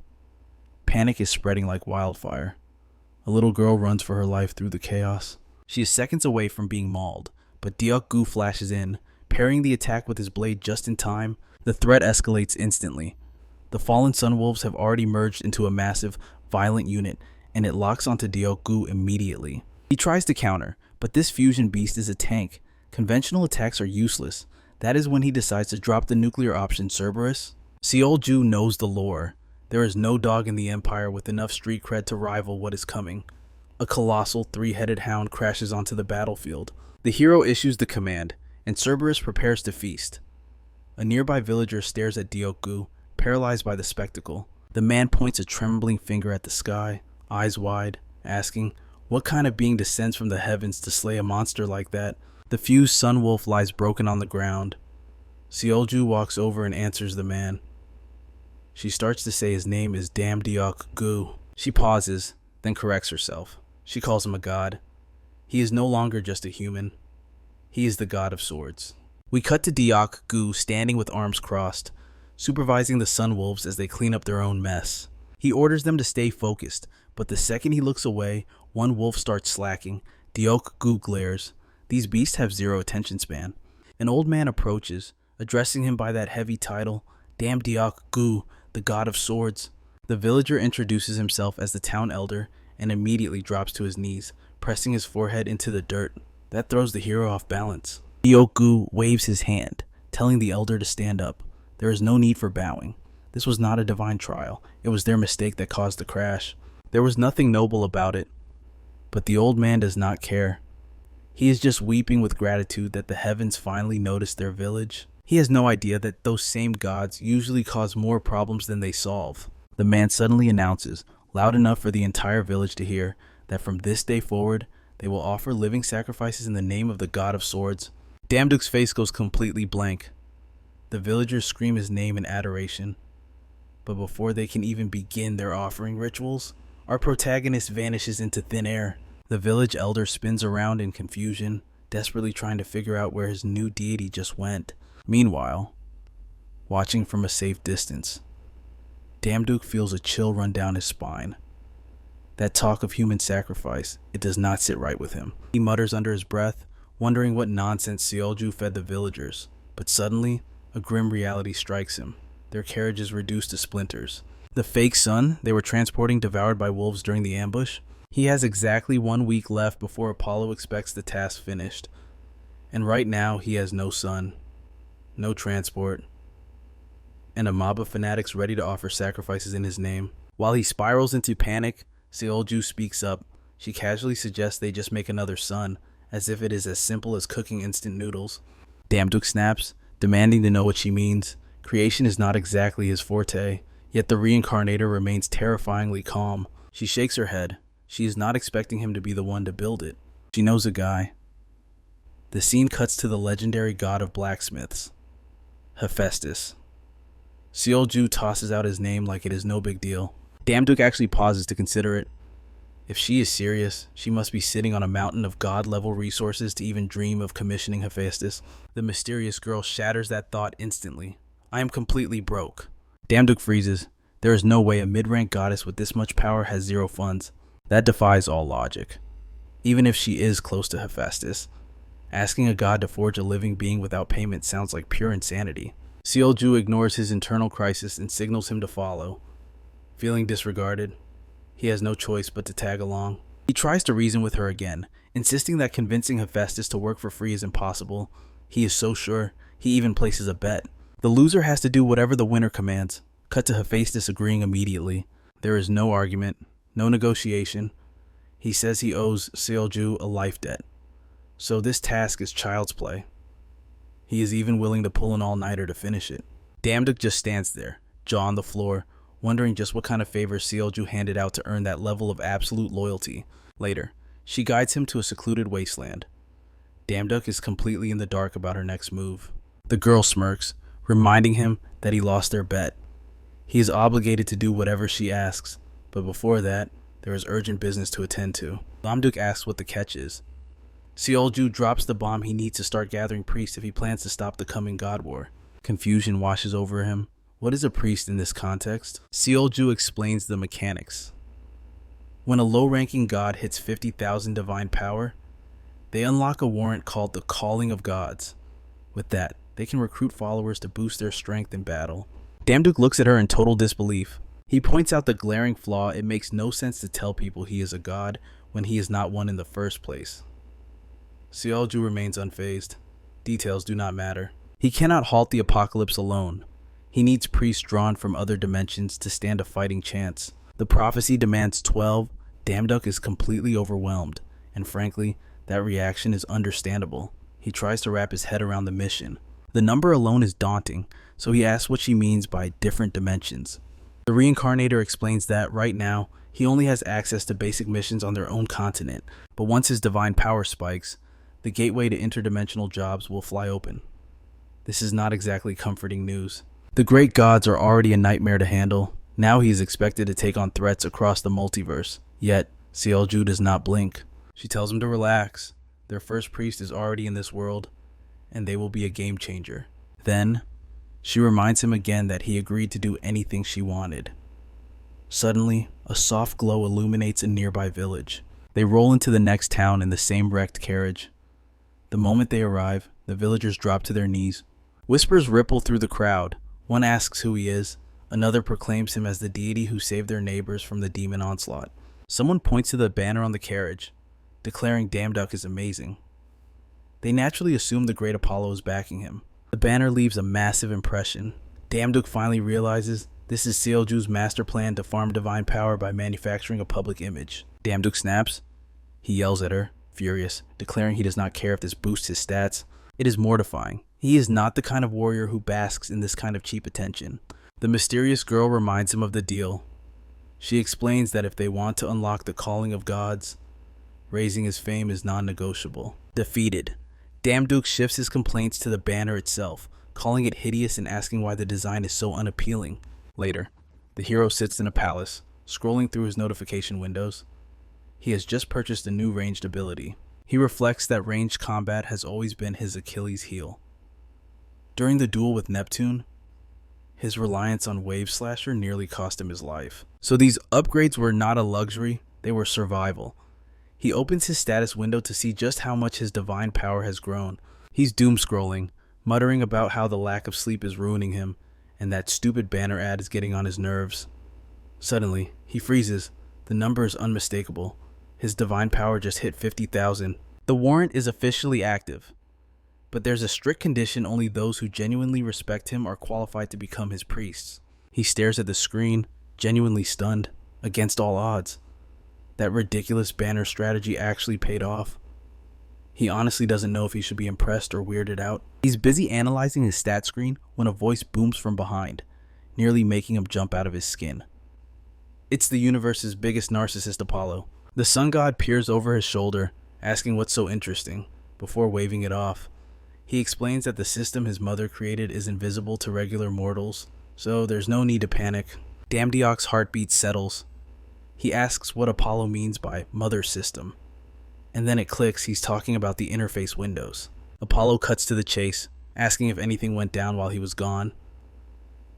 Panic is spreading like wildfire. A little girl runs for her life through the chaos. She is seconds away from being mauled, but Deok-gu flashes in, parrying the attack with his blade just in time. The threat escalates instantly. The fallen Sunwolves have already merged into a massive, violent unit, and it locks onto Deok-gu immediately. He tries to counter, but this fusion beast is a tank. Conventional attacks are useless. That is when he decides to drop the nuclear option Cerberus. Seol-ju knows the lore. There is no dog in the Empire with enough street cred to rival what is coming. A colossal three-headed hound crashes onto the battlefield. The hero issues the command, and Cerberus prepares to feast. A nearby villager stares at Deok-gu, paralyzed by the spectacle. The man points a trembling finger at the sky, eyes wide, asking, "What kind of being descends from the heavens to slay a monster like that?" The fused Sunwolf lies broken on the ground. Seol-ju walks over and answers the man. She starts to say his name is Damn Deok-gu. She pauses, then corrects herself. She calls him a god. He is no longer just a human. He is the god of swords. We cut to Deok-gu standing with arms crossed, supervising the Sunwolves as they clean up their own mess. He orders them to stay focused, but the second he looks away, one wolf starts slacking. Deok-gu glares. These beasts have zero attention span. An old man approaches, addressing him by that heavy title, Damn Deok-gu, the god of swords. The villager introduces himself as the town elder and immediately drops to his knees, pressing his forehead into the dirt. That throws the hero off balance. Deok-gu waves his hand, telling the elder to stand up. There is no need for bowing. This was not a divine trial. It was their mistake that caused the crash. There was nothing noble about it. But the old man does not care. He is just weeping with gratitude that the heavens finally noticed their village. He has no idea that those same gods usually cause more problems than they solve. The man suddenly announces, loud enough for the entire village to hear, that from this day forward, they will offer living sacrifices in the name of the god of swords. Damduk's face goes completely blank. The villagers scream his name in adoration. But before they can even begin their offering rituals, our protagonist vanishes into thin air. The village elder spins around in confusion, desperately trying to figure out where his new deity just went. Meanwhile, watching from a safe distance, Damduk feels a chill run down his spine. That talk of human sacrifice, it does not sit right with him. He mutters under his breath, wondering what nonsense Seol-ju fed the villagers. But suddenly, a grim reality strikes him. Their carriage is reduced to splinters. The fake son they were transporting devoured by wolves during the ambush. He has exactly 1 week left before Apollo expects the task finished. And right now, he has no son, no transport, and a mob of fanatics ready to offer sacrifices in his name. While he spirals into panic, Seol-ju speaks up. She casually suggests they just make another son, as if it is as simple as cooking instant noodles. Damduk snaps, demanding to know what she means. Creation is not exactly his forte, yet the reincarnator remains terrifyingly calm. She shakes her head. She is not expecting him to be the one to build it. She knows a guy. The scene cuts to the legendary god of blacksmiths, Hephaestus. Seol-ju tosses out his name like it is no big deal. Damduk actually pauses to consider it. If she is serious, she must be sitting on a mountain of god-level resources to even dream of commissioning Hephaestus. The mysterious girl shatters that thought instantly. I am completely broke. Damduk freezes. There is no way a mid-rank goddess with this much power has zero funds. That defies all logic. Even if she is close to Hephaestus, asking a god to forge a living being without payment sounds like pure insanity. Seol-ju ignores his internal crisis and signals him to follow. Feeling disregarded, he has no choice but to tag along. He tries to reason with her again, insisting that convincing Hephaestus to work for free is impossible. He is so sure, he even places a bet. The loser has to do whatever the winner commands. Cut to Hephaestus agreeing immediately. There is no argument, no negotiation. He says he owes Seol-ju a life debt. So this task is child's play. He is even willing to pull an all-nighter to finish it. Damduk just stands there, jaw on the floor, wondering just what kind of favors Seol-ju handed out to earn that level of absolute loyalty. Later, she guides him to a secluded wasteland. Damduk is completely in the dark about her next move. The girl smirks, reminding him that he lost their bet. He is obligated to do whatever she asks. But before that, there is urgent business to attend to. Namduk asks what the catch is. Seolju drops the bomb he needs to start gathering priests if he plans to stop the coming God War. Confusion washes over him. What is a priest in this context? Seolju explains the mechanics. When a low-ranking god hits 50,000 divine power, they unlock a warrant called the Calling of Gods. With that, they can recruit followers to boost their strength in battle. Damduk looks at her in total disbelief. He points out the glaring flaw: it makes no sense to tell people he is a god when he is not one in the first place. Seolju remains unfazed. Details do not matter. He cannot halt the apocalypse alone. He needs priests drawn from other dimensions to stand a fighting chance. The prophecy demands 12. Damduk is completely overwhelmed, and frankly, that reaction is understandable. He tries to wrap his head around the mission. The number alone is daunting, so he asks what she means by different dimensions. The reincarnator explains that, right now, he only has access to basic missions on their own continent, but once his divine power spikes, the gateway to interdimensional jobs will fly open. This is not exactly comforting news. The great gods are already a nightmare to handle. Now he is expected to take on threats across the multiverse. Yet, Seolju does not blink. She tells him to relax. Their first priest is already in this world, and they will be a game changer. Then, she reminds him again that he agreed to do anything she wanted. Suddenly, a soft glow illuminates a nearby village. They roll into the next town in the same wrecked carriage. The moment they arrive, the villagers drop to their knees. Whispers ripple through the crowd. One asks who he is. Another proclaims him as the deity who saved their neighbors from the demon onslaught. Someone points to the banner on the carriage, declaring Damduk is amazing. They naturally assume the great Apollo is backing him. The banner leaves a massive impression. Damduk finally realizes this is Seolju's master plan to farm divine power by manufacturing a public image. Damduk snaps. He yells at her, furious, declaring he does not care if this boosts his stats. It is mortifying. He is not the kind of warrior who basks in this kind of cheap attention. The mysterious girl reminds him of the deal. She explains that if they want to unlock the calling of gods, raising his fame is non-negotiable. Defeated, Damduk shifts his complaints to the banner itself, calling it hideous and asking why the design is so unappealing. Later, the hero sits in a palace, scrolling through his notification windows. He has just purchased a new ranged ability. He reflects that ranged combat has always been his Achilles heel. During the duel with Neptune, his reliance on Wave Slasher nearly cost him his life. So these upgrades were not a luxury, they were survival. He opens his status window to see just how much his divine power has grown. He's doom scrolling, muttering about how the lack of sleep is ruining him, and that stupid banner ad is getting on his nerves. Suddenly, he freezes. The number is unmistakable. His divine power just hit 50,000. The warrant is officially active, but there's a strict condition: only those who genuinely respect him are qualified to become his priests. He stares at the screen, genuinely stunned, against all odds. That ridiculous banner strategy actually paid off. He honestly doesn't know if he should be impressed or weirded out. He's busy analyzing his stat screen when a voice booms from behind, nearly making him jump out of his skin. It's the universe's biggest narcissist, Apollo. The sun god peers over his shoulder, asking what's so interesting, before waving it off. He explains that the system his mother created is invisible to regular mortals, so there's no need to panic. Damdiok's heartbeat settles. He asks what Apollo means by mother system, and then it clicks: he's talking about the interface windows. Apollo cuts to the chase, asking if anything went down while he was gone.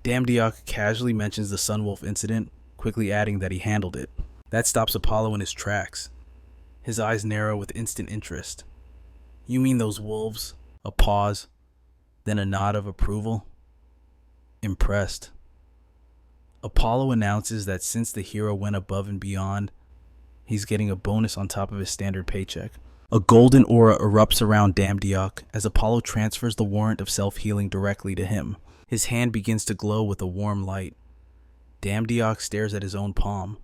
Damdiok casually mentions the Sunwolf incident, quickly adding that he handled it. That stops Apollo in his tracks. His eyes narrow with instant interest. You mean those wolves? A pause, then a nod of approval. Impressed. Apollo announces that since the hero went above and beyond, he's getting a bonus on top of his standard paycheck. A golden aura erupts around Damdiok as Apollo transfers the warrant of self-healing directly to him. His hand begins to glow with a warm light. Damdiok stares at his own palm.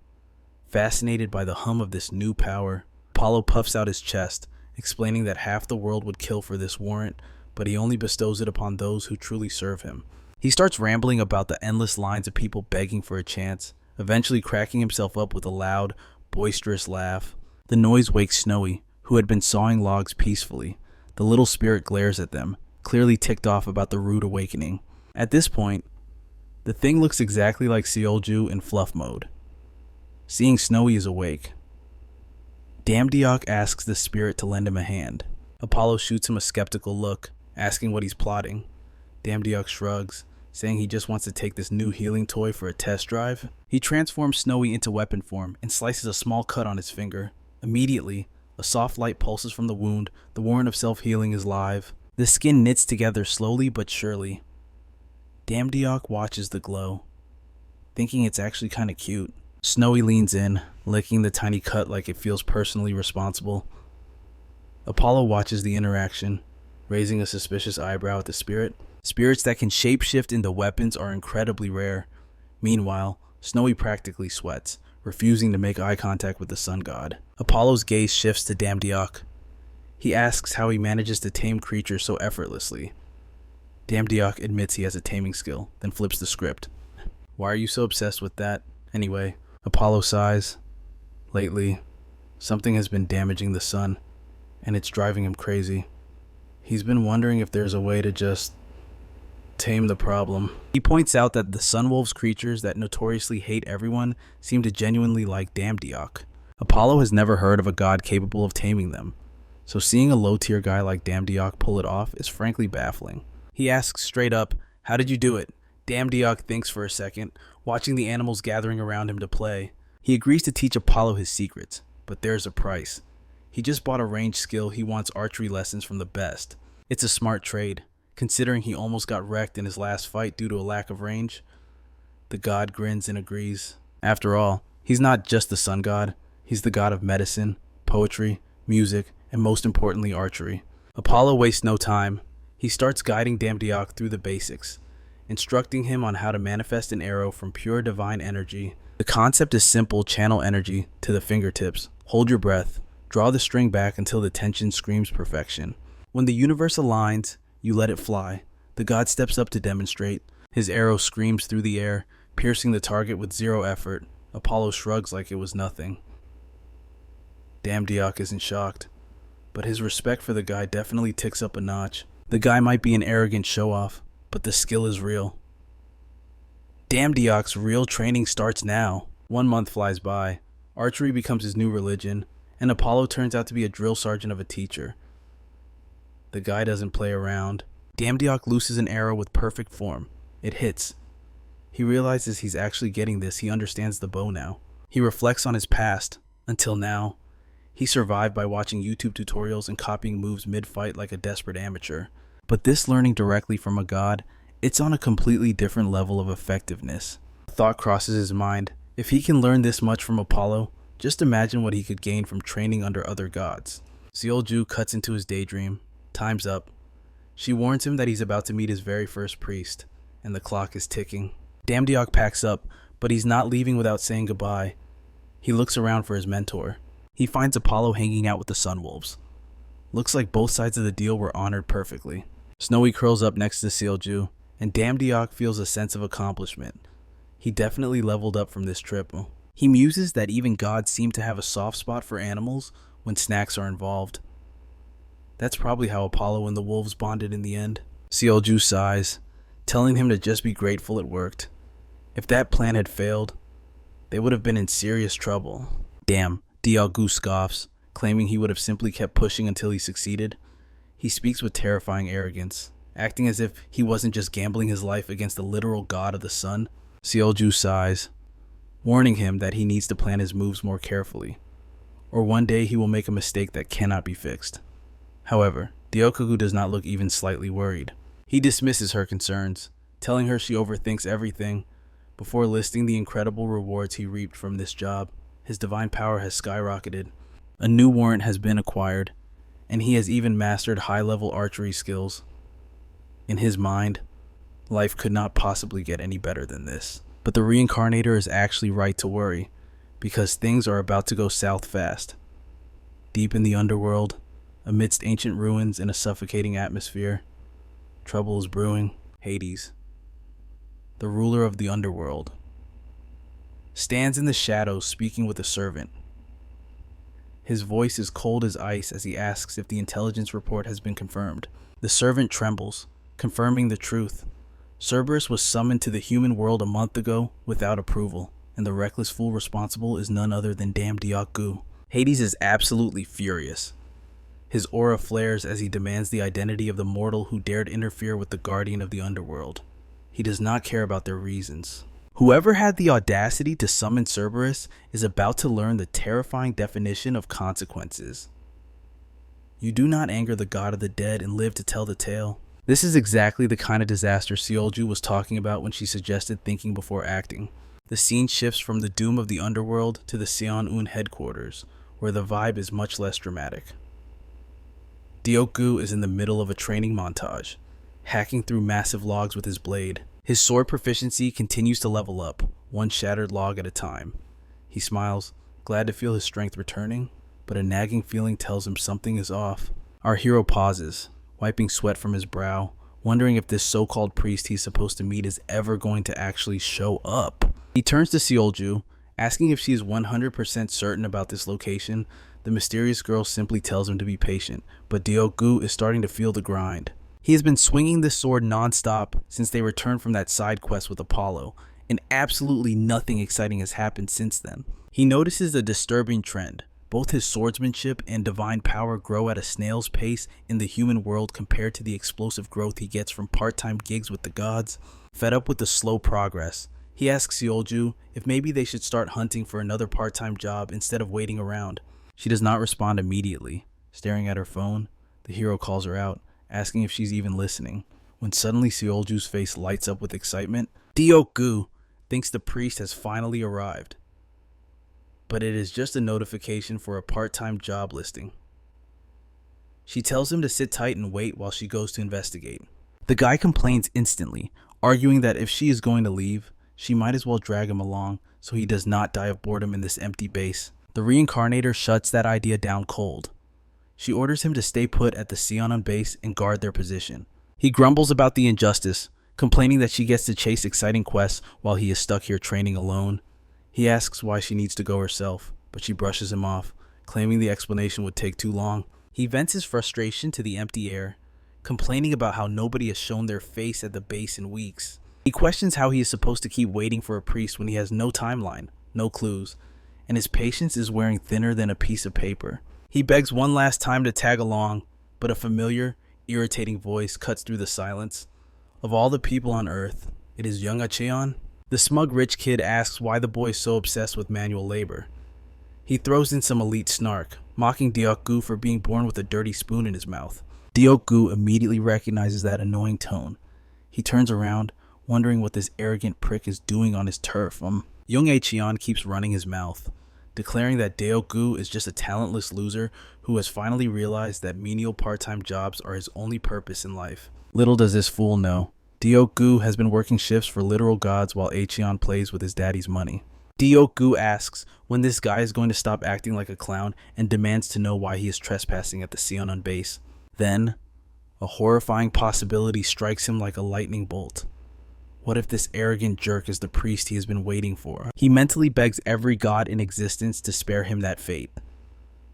Fascinated by the hum of this new power, Apollo puffs out his chest, explaining that half the world would kill for this warrant, but he only bestows it upon those who truly serve him. He starts rambling about the endless lines of people begging for a chance, eventually cracking himself up with a loud, boisterous laugh. The noise wakes Snowy, who had been sawing logs peacefully. The little spirit glares at them, clearly ticked off about the rude awakening. At this point, the thing looks exactly like Seolju in fluff mode. Seeing Snowy is awake, Damdiok asks the spirit to lend him a hand. Apollo shoots him a skeptical look, asking what he's plotting. Damdiok shrugs, saying he just wants to take this new healing toy for a test drive. He transforms Snowy into weapon form and slices a small cut on his finger. Immediately, a soft light pulses from the wound. The warrant of self-healing is live. The skin knits together slowly but surely. Damdiok watches the glow, thinking it's actually kinda cute. Snowy leans in, licking the tiny cut like it feels personally responsible. Apollo watches the interaction, raising a suspicious eyebrow at the spirit. Spirits that can shapeshift into weapons are incredibly rare. Meanwhile, Snowy practically sweats, refusing to make eye contact with the sun god. Apollo's gaze shifts to Damdiok. He asks how he manages to tame creatures so effortlessly. Damdiok admits he has a taming skill, then flips the script. Why are you so obsessed with that? Anyway, Apollo sighs. Lately, something has been damaging the sun, and it's driving him crazy. He's been wondering if there's a way to just tame the problem. He points out that the Sunwolf's creatures that notoriously hate everyone seem to genuinely like Damdiok. Apollo has never heard of a god capable of taming them, so seeing a low-tier guy like Damdiok pull it off is frankly baffling. He asks straight up, "How did you do it?" Damdiok thinks for a second, watching the animals gathering around him to play. He agrees to teach Apollo his secrets, but there's a price. He just bought a ranged skill. He wants archery lessons from the best. It's a smart trade, considering he almost got wrecked in his last fight due to a lack of range. The god grins and agrees. After all, he's not just the sun god. He's the god of medicine, poetry, music, and most importantly, archery. Apollo wastes no time. He starts guiding Damdiok through the basics, instructing him on how to manifest an arrow from pure divine energy. The concept is simple: channel energy to the fingertips. Hold your breath. Draw the string back until the tension screams perfection. When the universe aligns, you let it fly. The god steps up to demonstrate. His arrow screams through the air, piercing the target with zero effort. Apollo shrugs like it was nothing. Damdiok isn't shocked, but his respect for the guy definitely ticks up a notch. The guy might be an arrogant show-off, but the skill is real. Damdiok's real training starts now. 1 month flies by. Archery becomes his new religion, and Apollo turns out to be a drill sergeant of a teacher. The guy doesn't play around. Damdiok looses an arrow with perfect form. It hits. He realizes he's actually getting this. He understands the bow now. He reflects on his past. Until now, he survived by watching YouTube tutorials and copying moves mid-fight like a desperate amateur. But this learning directly from a god, it's on a completely different level of effectiveness. A thought crosses his mind. If he can learn this much from Apollo, just imagine what he could gain from training under other gods. Seolju cuts into his daydream. Time's up. She warns him that he's about to meet his very first priest, and the clock is ticking. Damdiok packs up, but he's not leaving without saying goodbye. He looks around for his mentor. He finds Apollo hanging out with the Sunwolves. Looks like both sides of the deal were honored perfectly. Snowy curls up next to Seolju, and Damdiok feels a sense of accomplishment. He definitely leveled up from this trip. He muses that even gods seem to have a soft spot for animals when snacks are involved. That's probably how Apollo and the wolves bonded in the end. Seolju sighs, telling him to just be grateful it worked. If that plan had failed, they would have been in serious trouble. Damn, Dialgu scoffs, claiming he would have simply kept pushing until he succeeded. He speaks with terrifying arrogance, acting as if he wasn't just gambling his life against the literal god of the sun. Seolju sighs, warning him that he needs to plan his moves more carefully, or one day he will make a mistake that cannot be fixed. However, Diokagu does not look even slightly worried. He dismisses her concerns, telling her she overthinks everything, before listing the incredible rewards he reaped from this job. His divine power has skyrocketed. A new warrant has been acquired, and he has even mastered high-level archery skills. In his mind, life could not possibly get any better than this. But the reincarnator is actually right to worry, because things are about to go south fast. Deep in the underworld, amidst ancient ruins in a suffocating atmosphere, trouble is brewing. Hades, the ruler of the underworld, stands in the shadows speaking with a servant. His voice is cold as ice as he asks if the intelligence report has been confirmed. The servant trembles, confirming the truth. Cerberus was summoned to the human world a month ago without approval. and the reckless fool responsible is none other than damn Diok-gu. Hades is absolutely furious. His aura flares as he demands the identity of the mortal who dared interfere with the guardian of the underworld. He does not care about their reasons. Whoever had the audacity to summon Cerberus is about to learn the terrifying definition of consequences. You do not anger the god of the dead and live to tell the tale. This is exactly the kind of disaster Seolju was talking about when she suggested thinking before acting. The scene shifts from the doom of the underworld to the Seon-un headquarters, where the vibe is much less dramatic. Diok-gu is in the middle of a training montage, hacking through massive logs with his blade. His sword proficiency continues to level up, one shattered log at a time. He smiles, glad to feel his strength returning, but a nagging feeling tells him something is off. Our hero pauses, wiping sweat from his brow, wondering if this so-called priest he's supposed to meet is ever going to actually show up. He turns to Seolju, asking if she is 100% certain about this location. The mysterious girl simply tells him to be patient, but Diok-gu is starting to feel the grind. He has been swinging this sword non-stop since they returned from that side quest with Apollo, and absolutely nothing exciting has happened since then. He notices a disturbing trend. Both his swordsmanship and divine power grow at a snail's pace in the human world compared to the explosive growth he gets from part-time gigs with the gods. Fed up with the slow progress, he asks Seolju if maybe they should start hunting for another part-time job instead of waiting around. She does not respond immediately. Staring at her phone, the hero calls her out, asking if she's even listening, when suddenly Seolju's face lights up with excitement. Diok-gu thinks the priest has finally arrived, but it is just a notification for a part-time job listing. She tells him to sit tight and wait while she goes to investigate. The guy complains instantly, arguing that if she is going to leave, she might as well drag him along so he does not die of boredom in this empty base. The reincarnator shuts that idea down cold. She orders him to stay put at the Seon-un base and guard their position. He grumbles about the injustice, complaining that she gets to chase exciting quests while he is stuck here training alone. He asks why she needs to go herself, but she brushes him off, claiming the explanation would take too long. He vents his frustration to the empty air, complaining about how nobody has shown their face at the base in weeks. He questions how he is supposed to keep waiting for a priest when he has no timeline, no clues, and his patience is wearing thinner than a piece of paper. He begs one last time to tag along, but a familiar, irritating voice cuts through the silence. Of all the people on Earth, it is young Acheon. The smug rich kid asks why the boy is so obsessed with manual labor. He throws in some elite snark, mocking Diok-gu for being born with a dirty spoon in his mouth. Diok-gu immediately recognizes that annoying tone. He turns around, wondering what this arrogant prick is doing on his turf. Young Acheon keeps running his mouth, declaring that Diok-gu is just a talentless loser who has finally realized that menial part-time jobs are his only purpose in life. Little does this fool know, Diok-gu has been working shifts for literal gods while Acheon plays with his daddy's money. Diok-gu asks when this guy is going to stop acting like a clown and demands to know why he is trespassing at the Seon-un base. Then, a horrifying possibility strikes him like a lightning bolt. What if this arrogant jerk is the priest he has been waiting for? He mentally begs every god in existence to spare him that fate.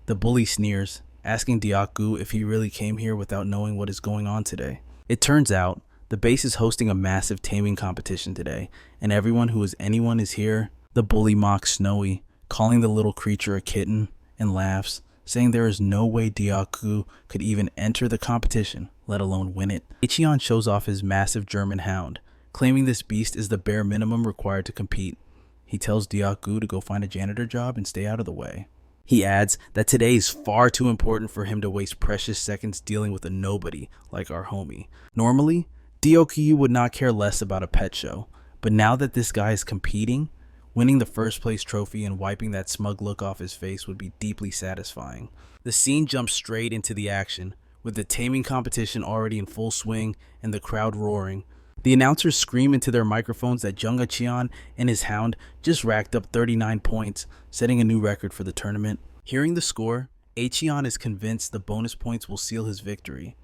The bully sneers, asking Diok-gu if he really came here without knowing what is going on today. It turns out, the base is hosting a massive taming competition today, and everyone who is anyone is here. The bully mocks Snowy, calling the little creature a kitten, and laughs, saying there is no way Diok-gu could even enter the competition, let alone win it. Acheon shows off his massive German hound, claiming this beast is the bare minimum required to compete. He tells Diok-gu to go find a janitor job and stay out of the way. He adds that today is far too important for him to waste precious seconds dealing with a nobody like our homie. Normally, Diok-gu would not care less about a pet show, but now that this guy is competing, winning the first place trophy and wiping that smug look off his face would be deeply satisfying. The scene jumps straight into the action, with the taming competition already in full swing and the crowd roaring. The announcers scream into their microphones that Jung Acheon and his hound just racked up 39 points, setting a new record for the tournament. Hearing the score, Acheon is convinced the bonus points will seal his victory.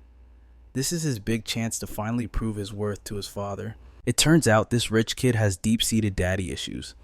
This is his big chance to finally prove his worth to his father. It turns out this rich kid has deep-seated daddy issues.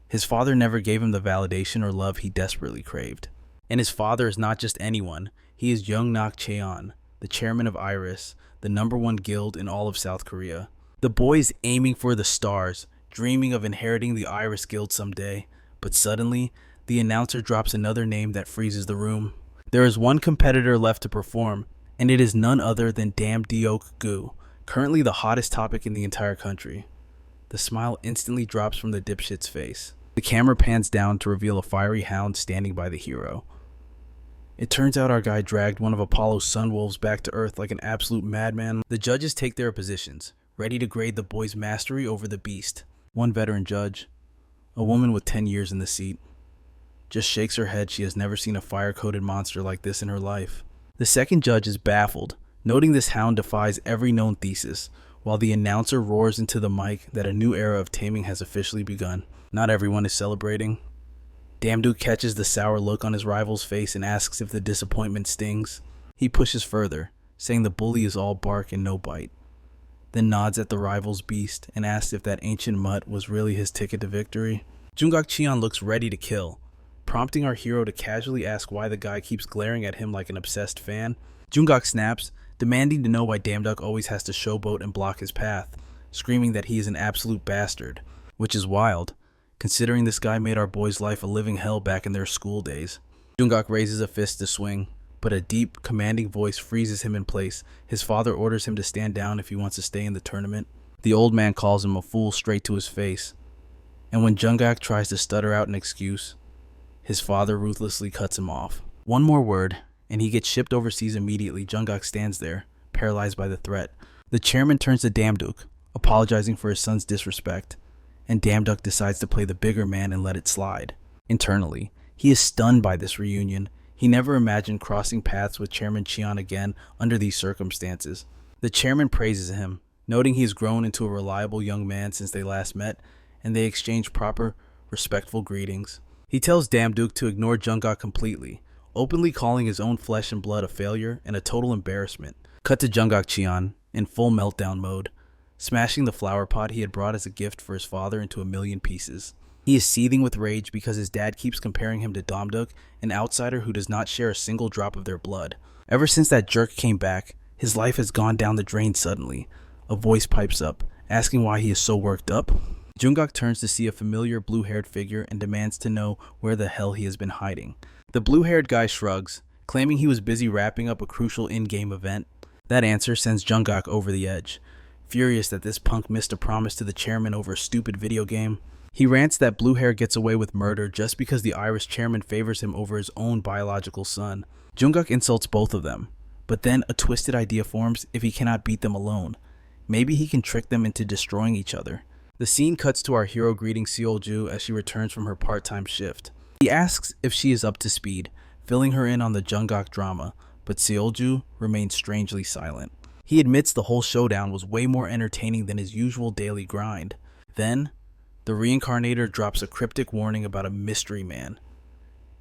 His father never gave him the validation or love he desperately craved. And his father is not just anyone, he is Young Nak Cheon, the chairman of Iris, the #1 guild in all of South Korea. The boy is aiming for the stars, dreaming of inheriting the Iris Guild someday, but suddenly, the announcer drops another name that freezes the room. There is one competitor left to perform, and it is none other than Dam Deok Gu, currently the hottest topic in the entire country. The smile instantly drops from the dipshit's face. The camera pans down to reveal a fiery hound standing by the hero. It turns out our guy dragged one of Apollo's sunwolves back to Earth like an absolute madman. The judges take their positions, ready to grade the boy's mastery over the beast. One veteran judge, a woman with 10 years in the seat, just shakes her head. She has never seen a fire-coated monster like this in her life. The second judge is baffled, noting this hound defies every known thesis, while the announcer roars into the mic that a new era of taming has officially begun. Not everyone is celebrating. Damduk catches the sour look on his rival's face and asks if the disappointment stings. He pushes further, saying the bully is all bark and no bite, then nods at the rival's beast and asks if that ancient mutt was really his ticket to victory. Jungkook Cheon looks ready to kill, prompting our hero to casually ask why the guy keeps glaring at him like an obsessed fan. Jungkook snaps, demanding to know why Damduk always has to showboat and block his path, screaming that he is an absolute bastard, which is wild, considering this guy made our boy's life a living hell back in their school days. Jungkook raises a fist to swing, but a deep, commanding voice freezes him in place. His father orders him to stand down if he wants to stay in the tournament. The old man calls him a fool straight to his face, and when Jungkook tries to stutter out an excuse, his father ruthlessly cuts him off. One more word, and he gets shipped overseas immediately. Jungkook stands there, paralyzed by the threat. The chairman turns to Damduk, apologizing for his son's disrespect, and Damduk decides to play the bigger man and let it slide. Internally, he is stunned by this reunion. He never imagined crossing paths with Chairman Cheon again under these circumstances. The chairman praises him, noting he has grown into a reliable young man since they last met, and they exchange proper, respectful greetings. He tells Damduk to ignore Jungkook completely, openly calling his own flesh and blood a failure and a total embarrassment. Cut to Jungkook Cheon, in full meltdown mode, smashing the flower pot he had brought as a gift for his father into a million pieces. He is seething with rage because his dad keeps comparing him to Damduk, an outsider who does not share a single drop of their blood. Ever since that jerk came back, his life has gone down the drain suddenly. A voice pipes up, asking why he is so worked up. Jungkook turns to see a familiar blue-haired figure and demands to know where the hell he has been hiding. The blue-haired guy shrugs, claiming he was busy wrapping up a crucial in-game event. That answer sends Jungkook over the edge, furious that this punk missed a promise to the chairman over a stupid video game. He rants that blue hair gets away with murder just because the Irish chairman favors him over his own biological son. Jungkook insults both of them, but then a twisted idea forms. If he cannot beat them alone, maybe he can trick them into destroying each other. The scene cuts to our hero greeting Seolju as she returns from her part-time shift. He asks if she is up to speed, filling her in on the Jungkook drama, but Seolju remains strangely silent. He admits the whole showdown was way more entertaining than his usual daily grind. Then, the reincarnator drops a cryptic warning about a mystery man,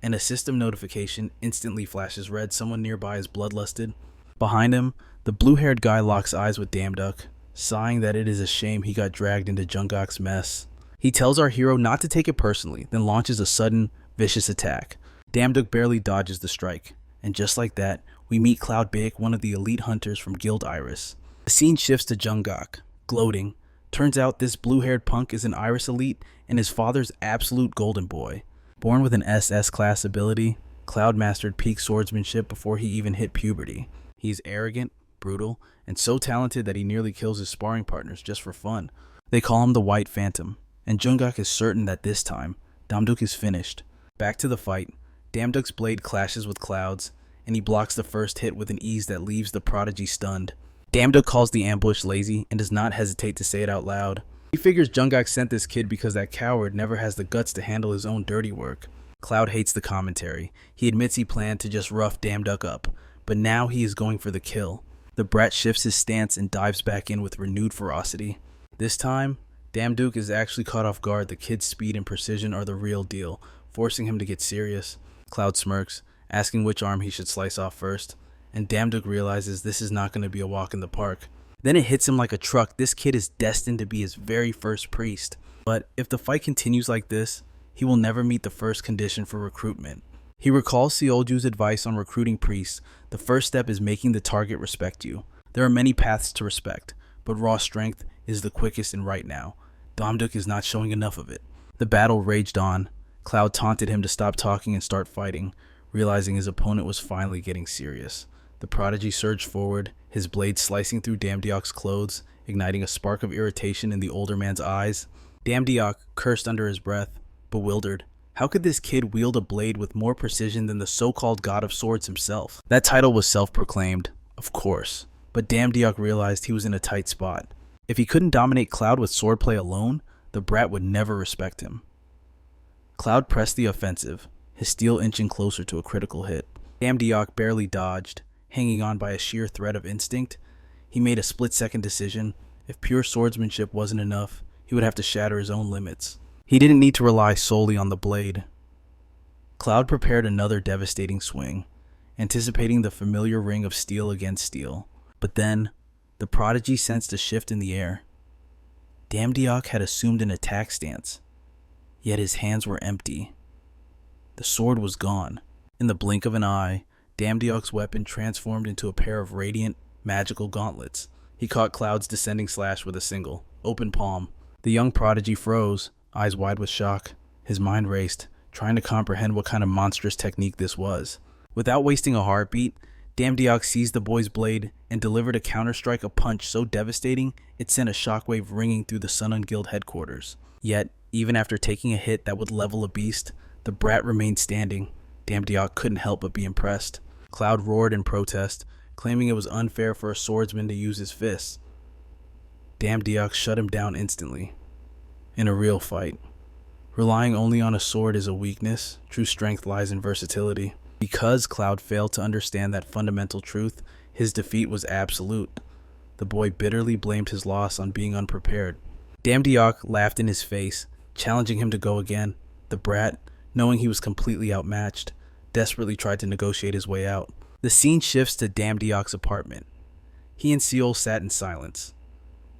and a system notification instantly flashes red. Someone nearby is bloodlusted. Behind him, the blue-haired guy locks eyes with Damduk, sighing that it is a shame he got dragged into Jungkook's mess. He tells our hero not to take it personally, then launches a sudden, vicious attack. Damduk barely dodges the strike, and just like that, we meet Cloud Big, one of the elite hunters from Guild Iris. The scene shifts to Jungkook, gloating. Turns out this blue-haired punk is an Iris elite and his father's absolute golden boy. Born with an SS class ability, Cloud mastered peak swordsmanship before he even hit puberty. He's arrogant, brutal, and so talented that he nearly kills his sparring partners just for fun. They call him the White Phantom, and Jungkook is certain that this time, Damduk is finished. Back to the fight, Damduk's blade clashes with Cloud's, and he blocks the first hit with an ease that leaves the prodigy stunned. Damduk calls the ambush lazy and does not hesitate to say it out loud. He figures Jungkook sent this kid because that coward never has the guts to handle his own dirty work. Cloud hates the commentary. He admits he planned to just rough Damduk up, but now he is going for the kill. The brat shifts his stance and dives back in with renewed ferocity. This time, Damduk is actually caught off guard. The kid's speed and precision are the real deal, forcing him to get serious. Cloud smirks, asking which arm he should slice off first, and Damduk realizes this is not going to be a walk in the park. Then it hits him like a truck. This kid is destined to be his very first priest. But if the fight continues like this, he will never meet the first condition for recruitment. He recalls Seolju's advice on recruiting priests. The first step is making the target respect you. There are many paths to respect, but raw strength is the quickest and right now. Domduk is not showing enough of it. The battle raged on. Cloud taunted him to stop talking and start fighting, realizing his opponent was finally getting serious. The prodigy surged forward, his blade slicing through Damdiok's clothes, igniting a spark of irritation in the older man's eyes. Damdiok cursed under his breath, bewildered. How could this kid wield a blade with more precision than the so-called god of swords himself? That title was self-proclaimed, of course, but Damdiok realized he was in a tight spot. If he couldn't dominate Cloud with swordplay alone, the brat would never respect him. Cloud pressed the offensive, his steel inching closer to a critical hit. Damdiok barely dodged, hanging on by a sheer thread of instinct. He made a split-second decision. If pure swordsmanship wasn't enough, he would have to shatter his own limits. He didn't need to rely solely on the blade. Cloud prepared another devastating swing, anticipating the familiar ring of steel against steel. But then, the prodigy sensed a shift in the air. Damdiok had assumed an attack stance, yet his hands were empty. The sword was gone. In the blink of an eye, Damdiok's weapon transformed into a pair of radiant, magical gauntlets. He caught Cloud's descending slash with a single, open palm. The young prodigy froze, eyes wide with shock. His mind raced, trying to comprehend what kind of monstrous technique this was. Without wasting a heartbeat, Damdiok seized the boy's blade and delivered a counterstrike, a punch so devastating it sent a shockwave ringing through the Sun Guild headquarters. Yet, even after taking a hit that would level a beast, the brat remained standing. Damdiok couldn't help but be impressed. Cloud roared in protest, claiming it was unfair for a swordsman to use his fists. Damdiok shut him down instantly. In a real fight, relying only on a sword is a weakness. True strength lies in versatility. Because Cloud failed to understand that fundamental truth, his defeat was absolute. The boy bitterly blamed his loss on being unprepared. Damdiok laughed in his face, challenging him to go again. The brat, knowing he was completely outmatched, desperately tried to negotiate his way out. The scene shifts to Damdiok's apartment. He and Seol sat in silence,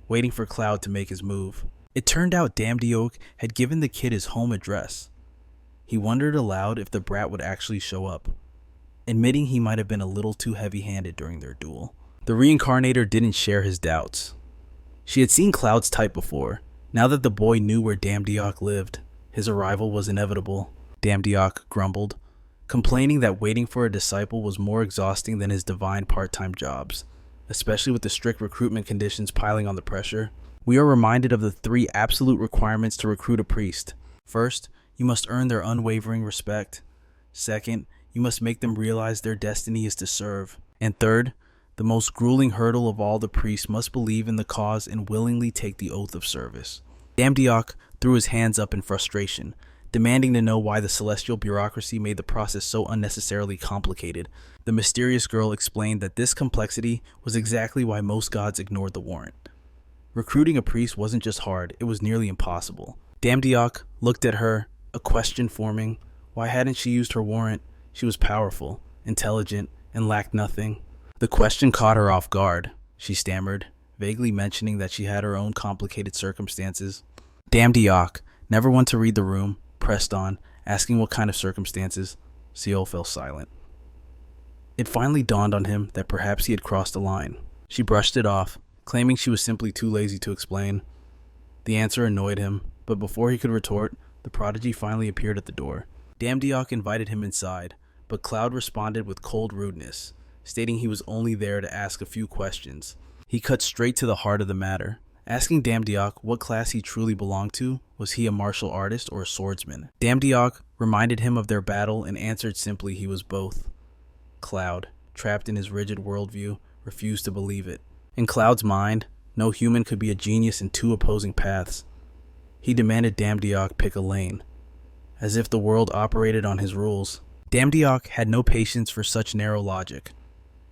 waiting for Cloud to make his move. It turned out Damdiok had given the kid his home address. He wondered aloud if the brat would actually show up, admitting he might have been a little too heavy-handed during their duel. The reincarnator didn't share his doubts. She had seen Cloud's type before. Now that the boy knew where Damdiok lived, his arrival was inevitable. Damdiok grumbled, complaining that waiting for a disciple was more exhausting than his divine part-time jobs, especially with the strict recruitment conditions piling on the pressure. We are reminded of the 3 absolute requirements to recruit a priest. First, you must earn their unwavering respect. Second, you must make them realize their destiny is to serve. And third, the most grueling hurdle of all, the priest must believe in the cause and willingly take the oath of service. Damdiok threw his hands up in frustration, demanding to know why the celestial bureaucracy made the process so unnecessarily complicated. The mysterious girl explained that this complexity was exactly why most gods ignored the warrant. Recruiting a priest wasn't just hard, it was nearly impossible. Damdiok looked at her, a question forming. Why hadn't she used her warrant? She was powerful, intelligent, and lacked nothing. The question caught her off guard. She stammered, vaguely mentioning that she had her own complicated circumstances. Damdiok, never one to read the room, pressed on, asking what kind of circumstances. Seol fell silent. It finally dawned on him that perhaps he had crossed a line. She brushed it off, claiming she was simply too lazy to explain. The answer annoyed him, but before he could retort, the prodigy finally appeared at the door. Damdiok invited him inside, but Cloud responded with cold rudeness, stating he was only there to ask a few questions. He cut straight to the heart of the matter, asking Damdiok what class he truly belonged to. Was he a martial artist or a swordsman? Damdiok reminded him of their battle and answered simply he was both. Cloud, trapped in his rigid worldview, refused to believe it. In Cloud's mind, no human could be a genius in 2 opposing paths. He demanded Damdiok pick a lane, as if the world operated on his rules. Damdiok had no patience for such narrow logic.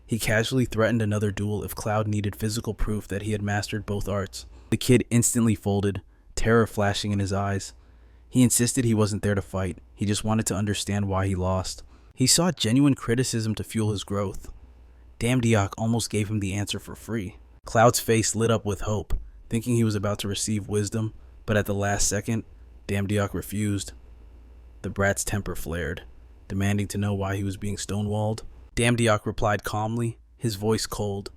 He casually threatened another duel if Cloud needed physical proof that he had mastered both arts. The kid instantly folded, terror flashing in his eyes. He insisted he wasn't there to fight, he just wanted to understand why he lost. He sought genuine criticism to fuel his growth. Damdiok almost gave him the answer for free. Cloud's face lit up with hope, thinking he was about to receive wisdom, but at the last second, Damdiok refused. The brat's temper flared, demanding to know why he was being stonewalled. Damdiok replied calmly, his voice cold.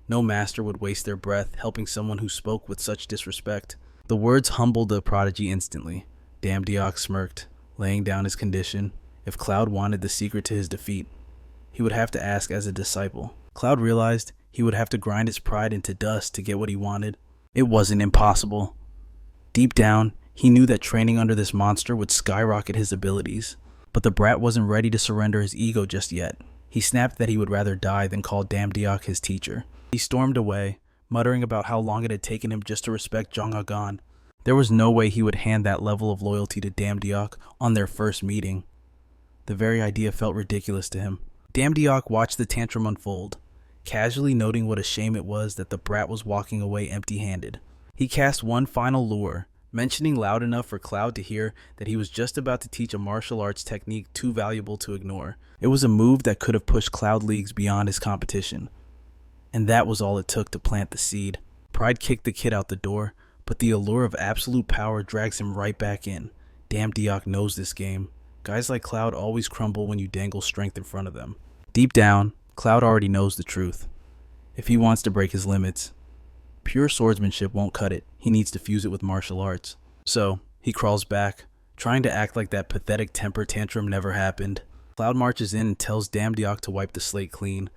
No master would waste their breath helping someone who spoke with such disrespect. The words humbled the prodigy instantly. Damdiok smirked, laying down his condition. If Cloud wanted the secret to his defeat, he would have to ask as a disciple. Cloud realized he would have to grind his pride into dust to get what he wanted. It wasn't impossible. Deep down, he knew that training under this monster would skyrocket his abilities. But the brat wasn't ready to surrender his ego just yet. He snapped that he would rather die than call Damdiok his teacher. He stormed away, muttering about how long it had taken him just to respect Jong Agon. There was no way he would hand that level of loyalty to Damdiok on their first meeting. The very idea felt ridiculous to him. Damdiok watched the tantrum unfold, casually noting what a shame it was that the brat was walking away empty-handed. He cast one final lure, mentioning loud enough for Cloud to hear that he was just about to teach a martial arts technique too valuable to ignore. It was a move that could have pushed Cloud leagues beyond his competition. And that was all it took to plant the seed. Pride kicked the kid out the door, but the allure of absolute power drags him right back in. Damdiok knows this game. Guys like Cloud always crumble when you dangle strength in front of them. Deep down, Cloud already knows the truth. If he wants to break his limits, pure swordsmanship won't cut it. He needs to fuse it with martial arts. So, he crawls back, trying to act like that pathetic temper tantrum never happened. Cloud marches in and tells Damdiok to wipe the slate clean.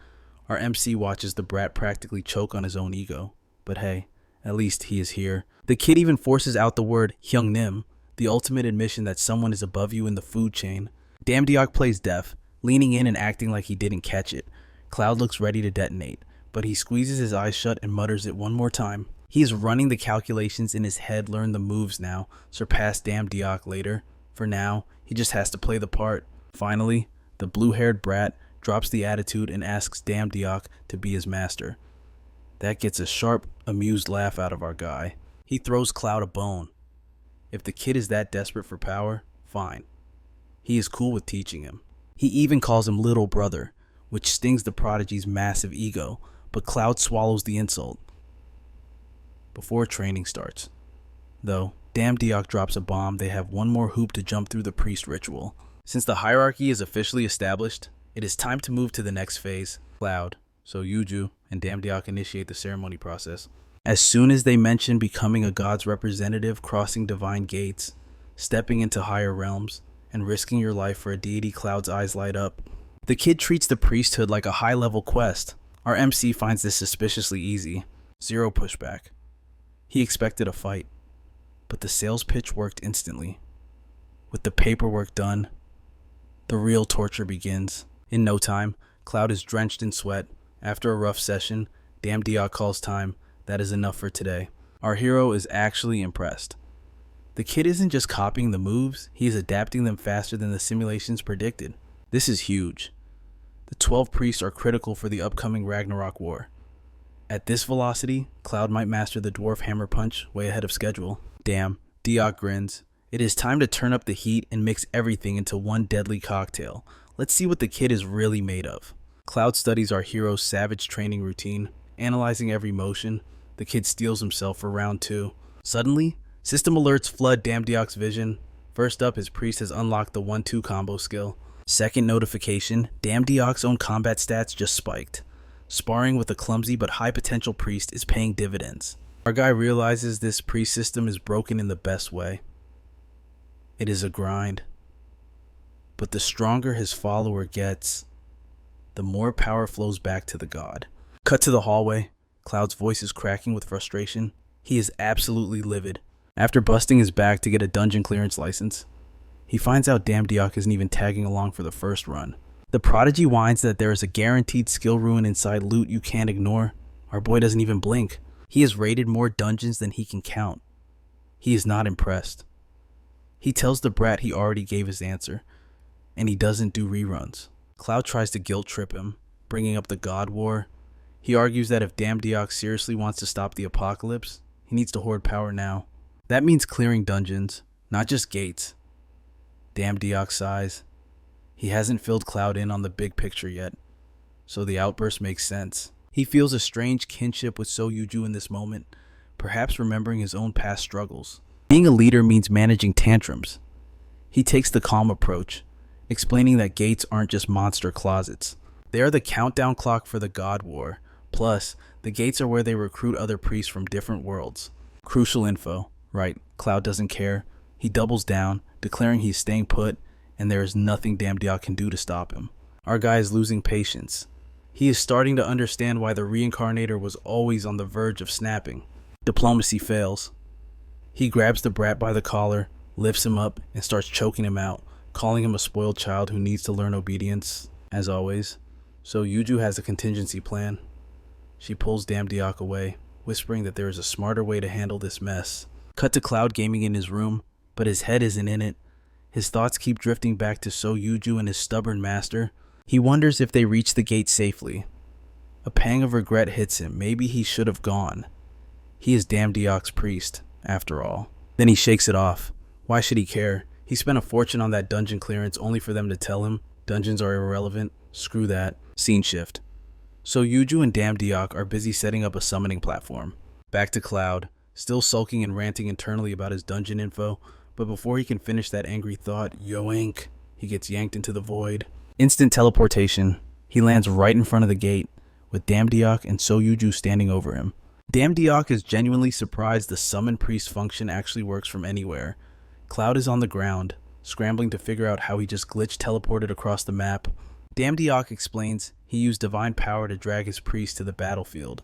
Our MC watches the brat practically choke on his own ego. But hey, at least he is here. The kid even forces out the word Hyungnim, the ultimate admission that someone is above you in the food chain. Damdiok plays deaf, leaning in and acting like he didn't catch it. Cloud looks ready to detonate, but he squeezes his eyes shut and mutters it one more time. He is running the calculations in his head, learn the moves now, surpass Damdiok later. For now, he just has to play the part. Finally, the blue-haired brat drops the attitude and asks Damdiok to be his master. That gets a sharp, amused laugh out of our guy. He throws Cloud a bone. If the kid is that desperate for power, fine. He is cool with teaching him. He even calls him little brother, which stings the prodigy's massive ego, but Cloud swallows the insult before training starts. Though, Damdiok drops a bomb, they have one more hoop to jump through the priest ritual. Since the hierarchy is officially established, it is time to move to the next phase. Cloud, so Yuju, and Damdiok initiate the ceremony process. As soon as they mention becoming a god's representative, crossing divine gates, stepping into higher realms, and risking your life for a deity, Cloud's eyes light up. The kid treats the priesthood like a high-level quest. Our MC finds this suspiciously easy. Zero pushback. He expected a fight, but the sales pitch worked instantly. With the paperwork done, the real torture begins. In no time, Cloud is drenched in sweat. After a rough session, Damdiok calls time. That is enough for today. Our hero is actually impressed. The kid isn't just copying the moves, he is adapting them faster than the simulations predicted. This is huge. The 12 priests are critical for the upcoming Ragnarok War. At this velocity, Cloud might master the dwarf hammer punch way ahead of schedule. Damn, Diok grins. It is time to turn up the heat and mix everything into one deadly cocktail. Let's see what the kid is really made of. Cloud studies our hero's savage training routine, analyzing every motion. The kid steels himself for round 2. Suddenly, system alerts flood Damdiok's vision. First up, his priest has unlocked the 1-2 combo skill. Second notification, Damdiok's own combat stats just spiked. Sparring with a clumsy but high potential priest is paying dividends. Our guy realizes this priest system is broken in the best way. It is a grind. But the stronger his follower gets, the more power flows back to the god. Cut to the hallway. Cloud's voice is cracking with frustration. He is absolutely livid. After busting his back to get a dungeon clearance license, he finds out Damdiok isn't even tagging along for the first run. The prodigy whines that there is a guaranteed skill ruin inside loot you can't ignore. Our boy doesn't even blink. He has raided more dungeons than he can count. He is not impressed. He tells the brat he already gave his answer, and he doesn't do reruns. Cloud tries to guilt trip him, bringing up the God War. He argues that if Damdiok seriously wants to stop the apocalypse, he needs to hoard power now. That means clearing dungeons, not just gates. Damdiok sighs. He hasn't filled Cloud in on the big picture yet, so the outburst makes sense. He feels a strange kinship with Soyuju in this moment, perhaps remembering his own past struggles. Being a leader means managing tantrums. He takes the calm approach, explaining that gates aren't just monster closets. They are the countdown clock for the God War. Plus, the gates are where they recruit other priests from different worlds. Crucial info. Right, Cloud doesn't care. He doubles down, declaring he's staying put, and there is nothing Damdiok can do to stop him. Our guy is losing patience. He is starting to understand why the reincarnator was always on the verge of snapping. Diplomacy fails. He grabs the brat by the collar, lifts him up, and starts choking him out, calling him a spoiled child who needs to learn obedience, as always. So Yuju has a contingency plan. She pulls Damdiok away, whispering that there is a smarter way to handle this mess. Cut to Cloud gaming in his room, but his head isn't in it. His thoughts keep drifting back to So Yuju and his stubborn master. He wonders if they reach the gate safely. A pang of regret hits him. Maybe he should have gone. He is Damdiok's priest, after all. Then he shakes it off. Why should he care? He spent a fortune on that dungeon clearance only for them to tell him dungeons are irrelevant. Screw that. Scene shift. So Yuju and Damdiok are busy setting up a summoning platform. Back to Cloud, still sulking and ranting internally about his dungeon info, but before he can finish that angry thought, yoink, he gets yanked into the void. Instant teleportation. He lands right in front of the gate, with Damdiok and So Yuju standing over him. Damdiok is genuinely surprised the summon priest function actually works from anywhere. Cloud is on the ground, scrambling to figure out how he just glitch teleported across the map. Damdiok explains he used divine power to drag his priest to the battlefield.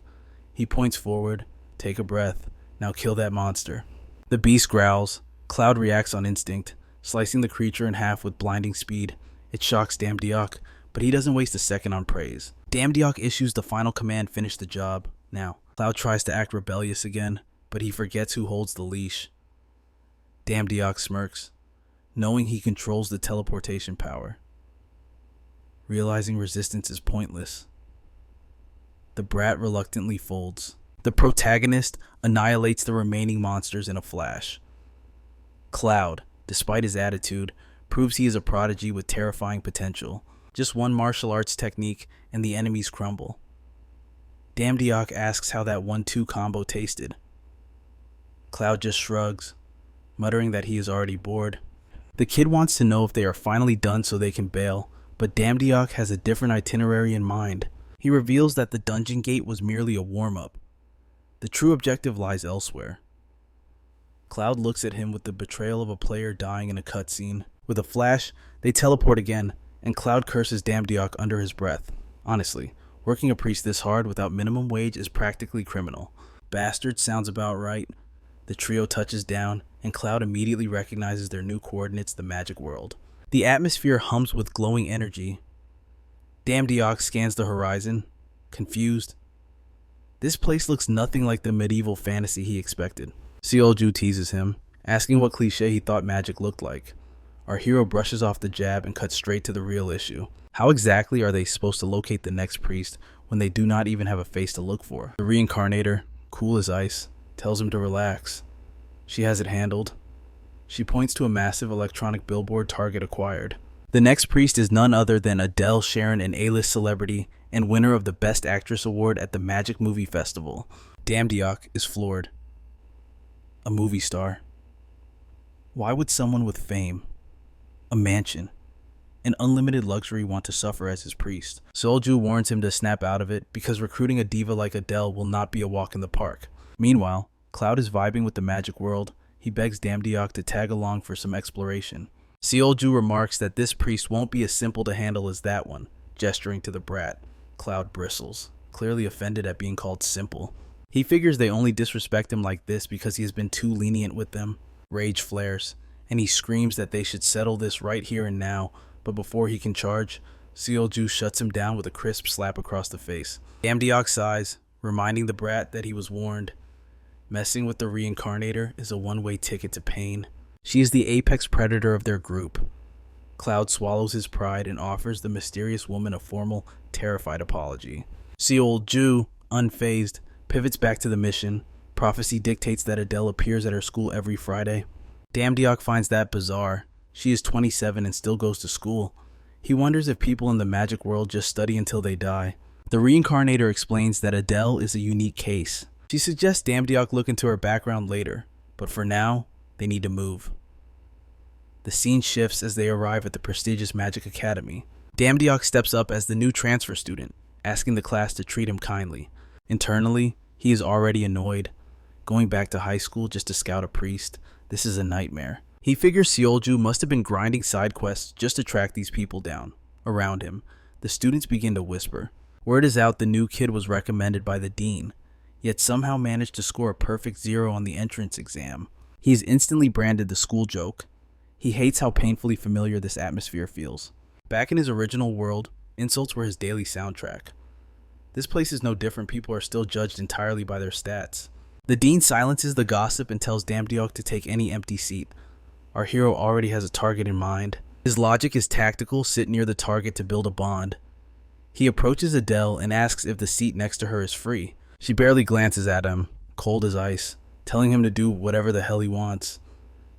He points forward, take a breath, now kill that monster. The beast growls. Cloud reacts on instinct, slicing the creature in half with blinding speed. It shocks Damdiok, but he doesn't waste a second on praise. Damdiok issues the final command, finish the job. Now, Cloud tries to act rebellious again, but he forgets who holds the leash. Damdiok smirks, knowing he controls the teleportation power. Realizing resistance is pointless, the brat reluctantly folds. The protagonist annihilates the remaining monsters in a flash. Cloud, despite his attitude, proves he is a prodigy with terrifying potential. Just one martial arts technique and the enemies crumble. Damdiok asks how that 1-2 combo tasted. Cloud just shrugs, muttering that he is already bored. The kid wants to know if they are finally done so they can bail, but Damdiok has a different itinerary in mind. He reveals that the dungeon gate was merely a warm-up. The true objective lies elsewhere. Cloud looks at him with the betrayal of a player dying in a cutscene. With a flash, they teleport again, and Cloud curses Damdiok under his breath. Honestly, working a priest this hard without minimum wage is practically criminal. Bastard sounds about right. The trio touches down, and Cloud immediately recognizes their new coordinates, the magic world. The atmosphere hums with glowing energy. Damdiok scans the horizon, confused. This place looks nothing like the medieval fantasy he expected. Seolju teases him, asking what cliche he thought magic looked like. Our hero brushes off the jab and cuts straight to the real issue. How exactly are they supposed to locate the next priest when they do not even have a face to look for? The reincarnator, cool as ice, tells him to relax. She has it handled. She points to a massive electronic billboard target acquired. The next priest is none other than Adele Sharon, an A-list celebrity and winner of the Best Actress Award at the Magic Movie Festival. Damdiok is floored. A movie star. Why would someone with fame, a mansion, and unlimited luxury want to suffer as his priest? Seolju warns him to snap out of it because recruiting a diva like Adele will not be a walk in the park. Meanwhile, Cloud is vibing with the magic world. He begs Damdiok to tag along for some exploration. Seolju remarks that this priest won't be as simple to handle as that one, gesturing to the brat. Cloud bristles, clearly offended at being called simple. He figures they only disrespect him like this because he has been too lenient with them. Rage flares, and he screams that they should settle this right here and now, but before he can charge, Seolju shuts him down with a crisp slap across the face. Damdiok sighs, reminding the brat that he was warned. Messing with the reincarnator is a one-way ticket to pain. She is the apex predator of their group. Cloud swallows his pride and offers the mysterious woman a formal, terrified apology. Seolju, unfazed, pivots back to the mission. Prophecy dictates that Adele appears at her school every Friday. Damdiok finds that bizarre. She is 27 and still goes to school. He wonders if people in the magic world just study until they die. The reincarnator explains that Adele is a unique case. She suggests Damdiok look into her background later, but for now, they need to move. The scene shifts as they arrive at the prestigious Magic Academy. Damdiok steps up as the new transfer student, asking the class to treat him kindly. Internally, he is already annoyed. Going back to high school just to scout a priest, this is a nightmare. He figures Seolju must have been grinding side quests just to track these people down. Around him, the students begin to whisper. Word is out the new kid was recommended by the dean, yet somehow managed to score a perfect 0 on the entrance exam. He is instantly branded the school joke. He hates how painfully familiar this atmosphere feels. Back in his original world, insults were his daily soundtrack. This place is no different. People are still judged entirely by their stats. The dean silences the gossip and tells Damdeok to take any empty seat. Our hero already has a target in mind. His logic is tactical, sit near the target to build a bond. He approaches Adele and asks if the seat next to her is free. She barely glances at him, cold as ice, telling him to do whatever the hell he wants.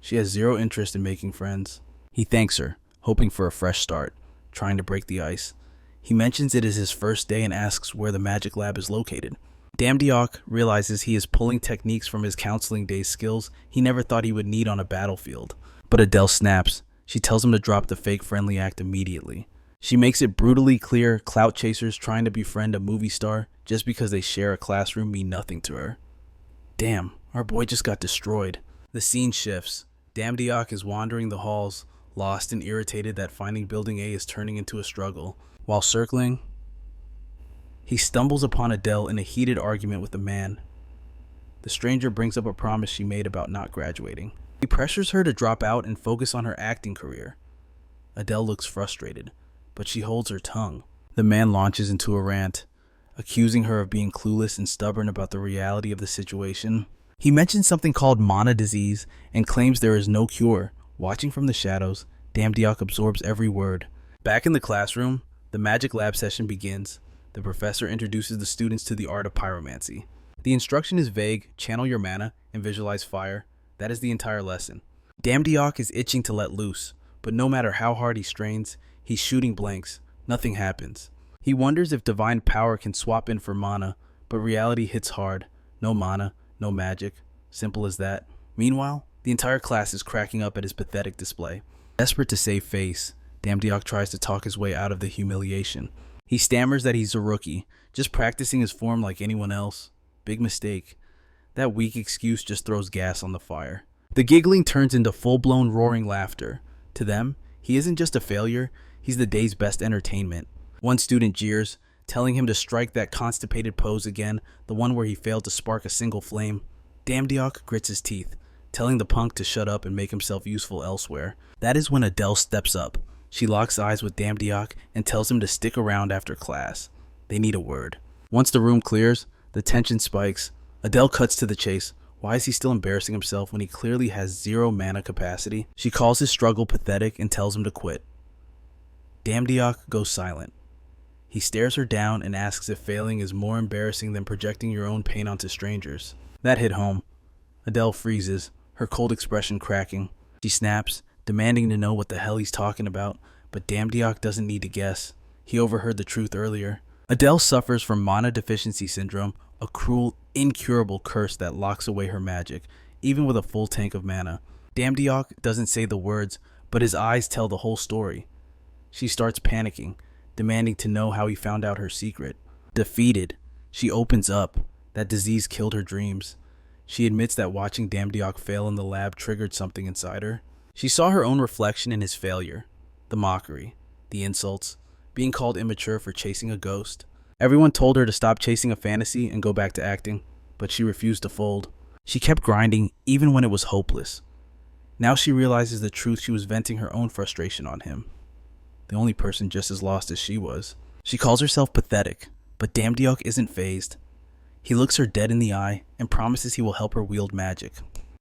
She has zero interest in making friends. He thanks her, hoping for a fresh start, trying to break the ice. He mentions it is his first day and asks where the magic lab is located. Damdeok realizes he is pulling techniques from his counseling days skills he never thought he would need on a battlefield. But Adele snaps. She tells him to drop the fake friendly act immediately. She makes it brutally clear clout chasers trying to befriend a movie star just because they share a classroom mean nothing to her. Damn, our boy just got destroyed. The scene shifts. Damdeok is wandering the halls, lost and irritated that finding Building A is turning into a struggle. While circling, he stumbles upon Adele in a heated argument with a man. The stranger brings up a promise she made about not graduating. He pressures her to drop out and focus on her acting career. Adele looks frustrated, but she holds her tongue. The man launches into a rant, accusing her of being clueless and stubborn about the reality of the situation. He mentions something called mana disease and claims there is no cure. Watching from the shadows, Damdeok absorbs every word. Back in the classroom, the magic lab session begins. The professor introduces the students to the art of pyromancy. The instruction is vague: channel your mana and visualize fire. That is the entire lesson. Damdeok is itching to let loose, but no matter how hard he strains, he's shooting blanks. Nothing happens. He wonders if divine power can swap in for mana, but reality hits hard. No mana, no magic. Simple as that. Meanwhile, the entire class is cracking up at his pathetic display. Desperate to save face, Damdeok tries to talk his way out of the humiliation. He stammers that he's a rookie, just practicing his form like anyone else. Big mistake. That weak excuse just throws gas on the fire. The giggling turns into full-blown roaring laughter. To them, he isn't just a failure, he's the day's best entertainment. One student jeers, telling him to strike that constipated pose again, the one where he failed to spark a single flame. Damdeok grits his teeth, telling the punk to shut up and make himself useful elsewhere. That is when Adele steps up. She locks eyes with Damdeok and tells him to stick around after class. They need a word. Once the room clears, the tension spikes. Adele cuts to the chase. Why is he still embarrassing himself when he clearly has zero mana capacity? She calls his struggle pathetic and tells him to quit. Damdeok goes silent. He stares her down and asks if failing is more embarrassing than projecting your own pain onto strangers. That hit home. Adele freezes, her cold expression cracking. She snaps, demanding to know what the hell he's talking about, but Damdeok doesn't need to guess. He overheard the truth earlier. Adele suffers from mana deficiency syndrome, a cruel, incurable curse that locks away her magic, even with a full tank of mana. Damdeok doesn't say the words, but his eyes tell the whole story. She starts panicking, demanding to know how he found out her secret. Defeated, she opens up. That disease killed her dreams. She admits that watching Damdeok fail in the lab triggered something inside her. She saw her own reflection in his failure. The mockery, the insults, being called immature for chasing a ghost. Everyone told her to stop chasing a fantasy and go back to acting, but she refused to fold. She kept grinding even when it was hopeless. Now she realizes the truth. She was venting her own frustration on him. The only person just as lost as she was. She calls herself pathetic, but Damdeok isn't fazed. He looks her dead in the eye and promises he will help her wield magic.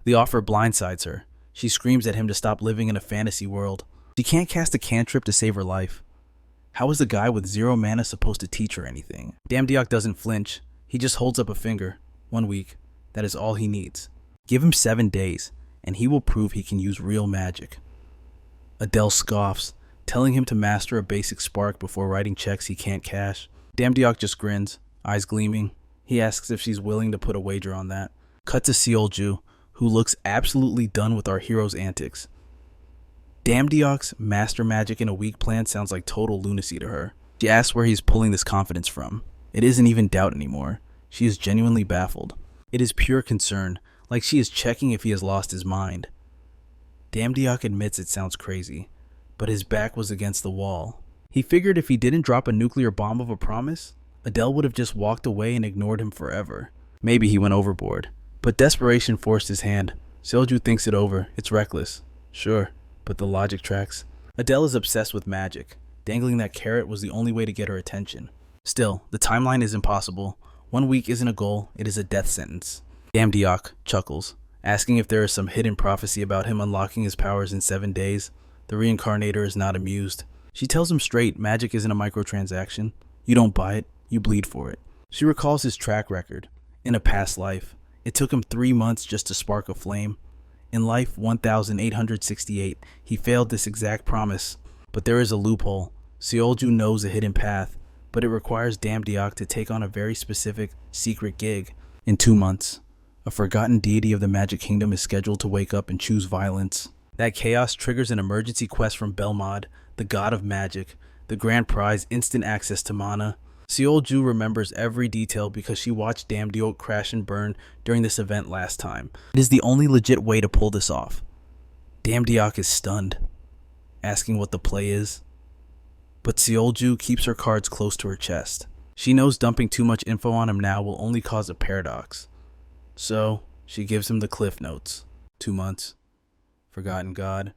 The offer blindsides her. She screams at him to stop living in a fantasy world. She can't cast a cantrip to save her life. How is a guy with zero mana supposed to teach her anything? Damdeok doesn't flinch. He just holds up a finger. 1 week. That is all he needs. Give him 7 days, and he will prove he can use real magic. Adele scoffs, telling him to master a basic spark before writing checks he can't cash. Damdeok just grins, eyes gleaming. He asks if she's willing to put a wager on that. Cut to Seolju, who looks absolutely done with our hero's antics. Damdeok's master magic in a week plan sounds like total lunacy to her. She asks where he's pulling this confidence from. It isn't even doubt anymore. She is genuinely baffled. It is pure concern, like she is checking if he has lost his mind. Damdiok admits it sounds crazy, but his back was against the wall. He figured if he didn't drop a nuclear bomb of a promise, Adele would have just walked away and ignored him forever. Maybe he went overboard, but desperation forced his hand. Seolju thinks it over. It's reckless. Sure, but the logic tracks. Adele is obsessed with magic. Dangling that carrot was the only way to get her attention. Still, the timeline is impossible. 1 week isn't a goal, it is a death sentence. Damdiok chuckles, asking if there is some hidden prophecy about him unlocking his powers in 7 days. The reincarnator is not amused. She tells him straight, magic isn't a microtransaction. You don't buy it, you bleed for it. She recalls his track record. In a past life, it took him 3 months just to spark a flame. In life 1868, he failed this exact promise. But there is a loophole. Seolju knows a hidden path, but it requires Damdiok to take on a very specific, secret gig. In 2 months, a forgotten deity of the Magic Kingdom is scheduled to wake up and choose violence. That chaos triggers an emergency quest from Belmod, the god of magic. The grand prize, instant access to mana. Seolju remembers every detail because she watched Damdiok crash and burn during this event last time. It is the only legit way to pull this off. Damdiok is stunned, asking what the play is. But Seolju keeps her cards close to her chest. She knows dumping too much info on him now will only cause a paradox. So, she gives him the cliff notes. 2 months. Forgotten god.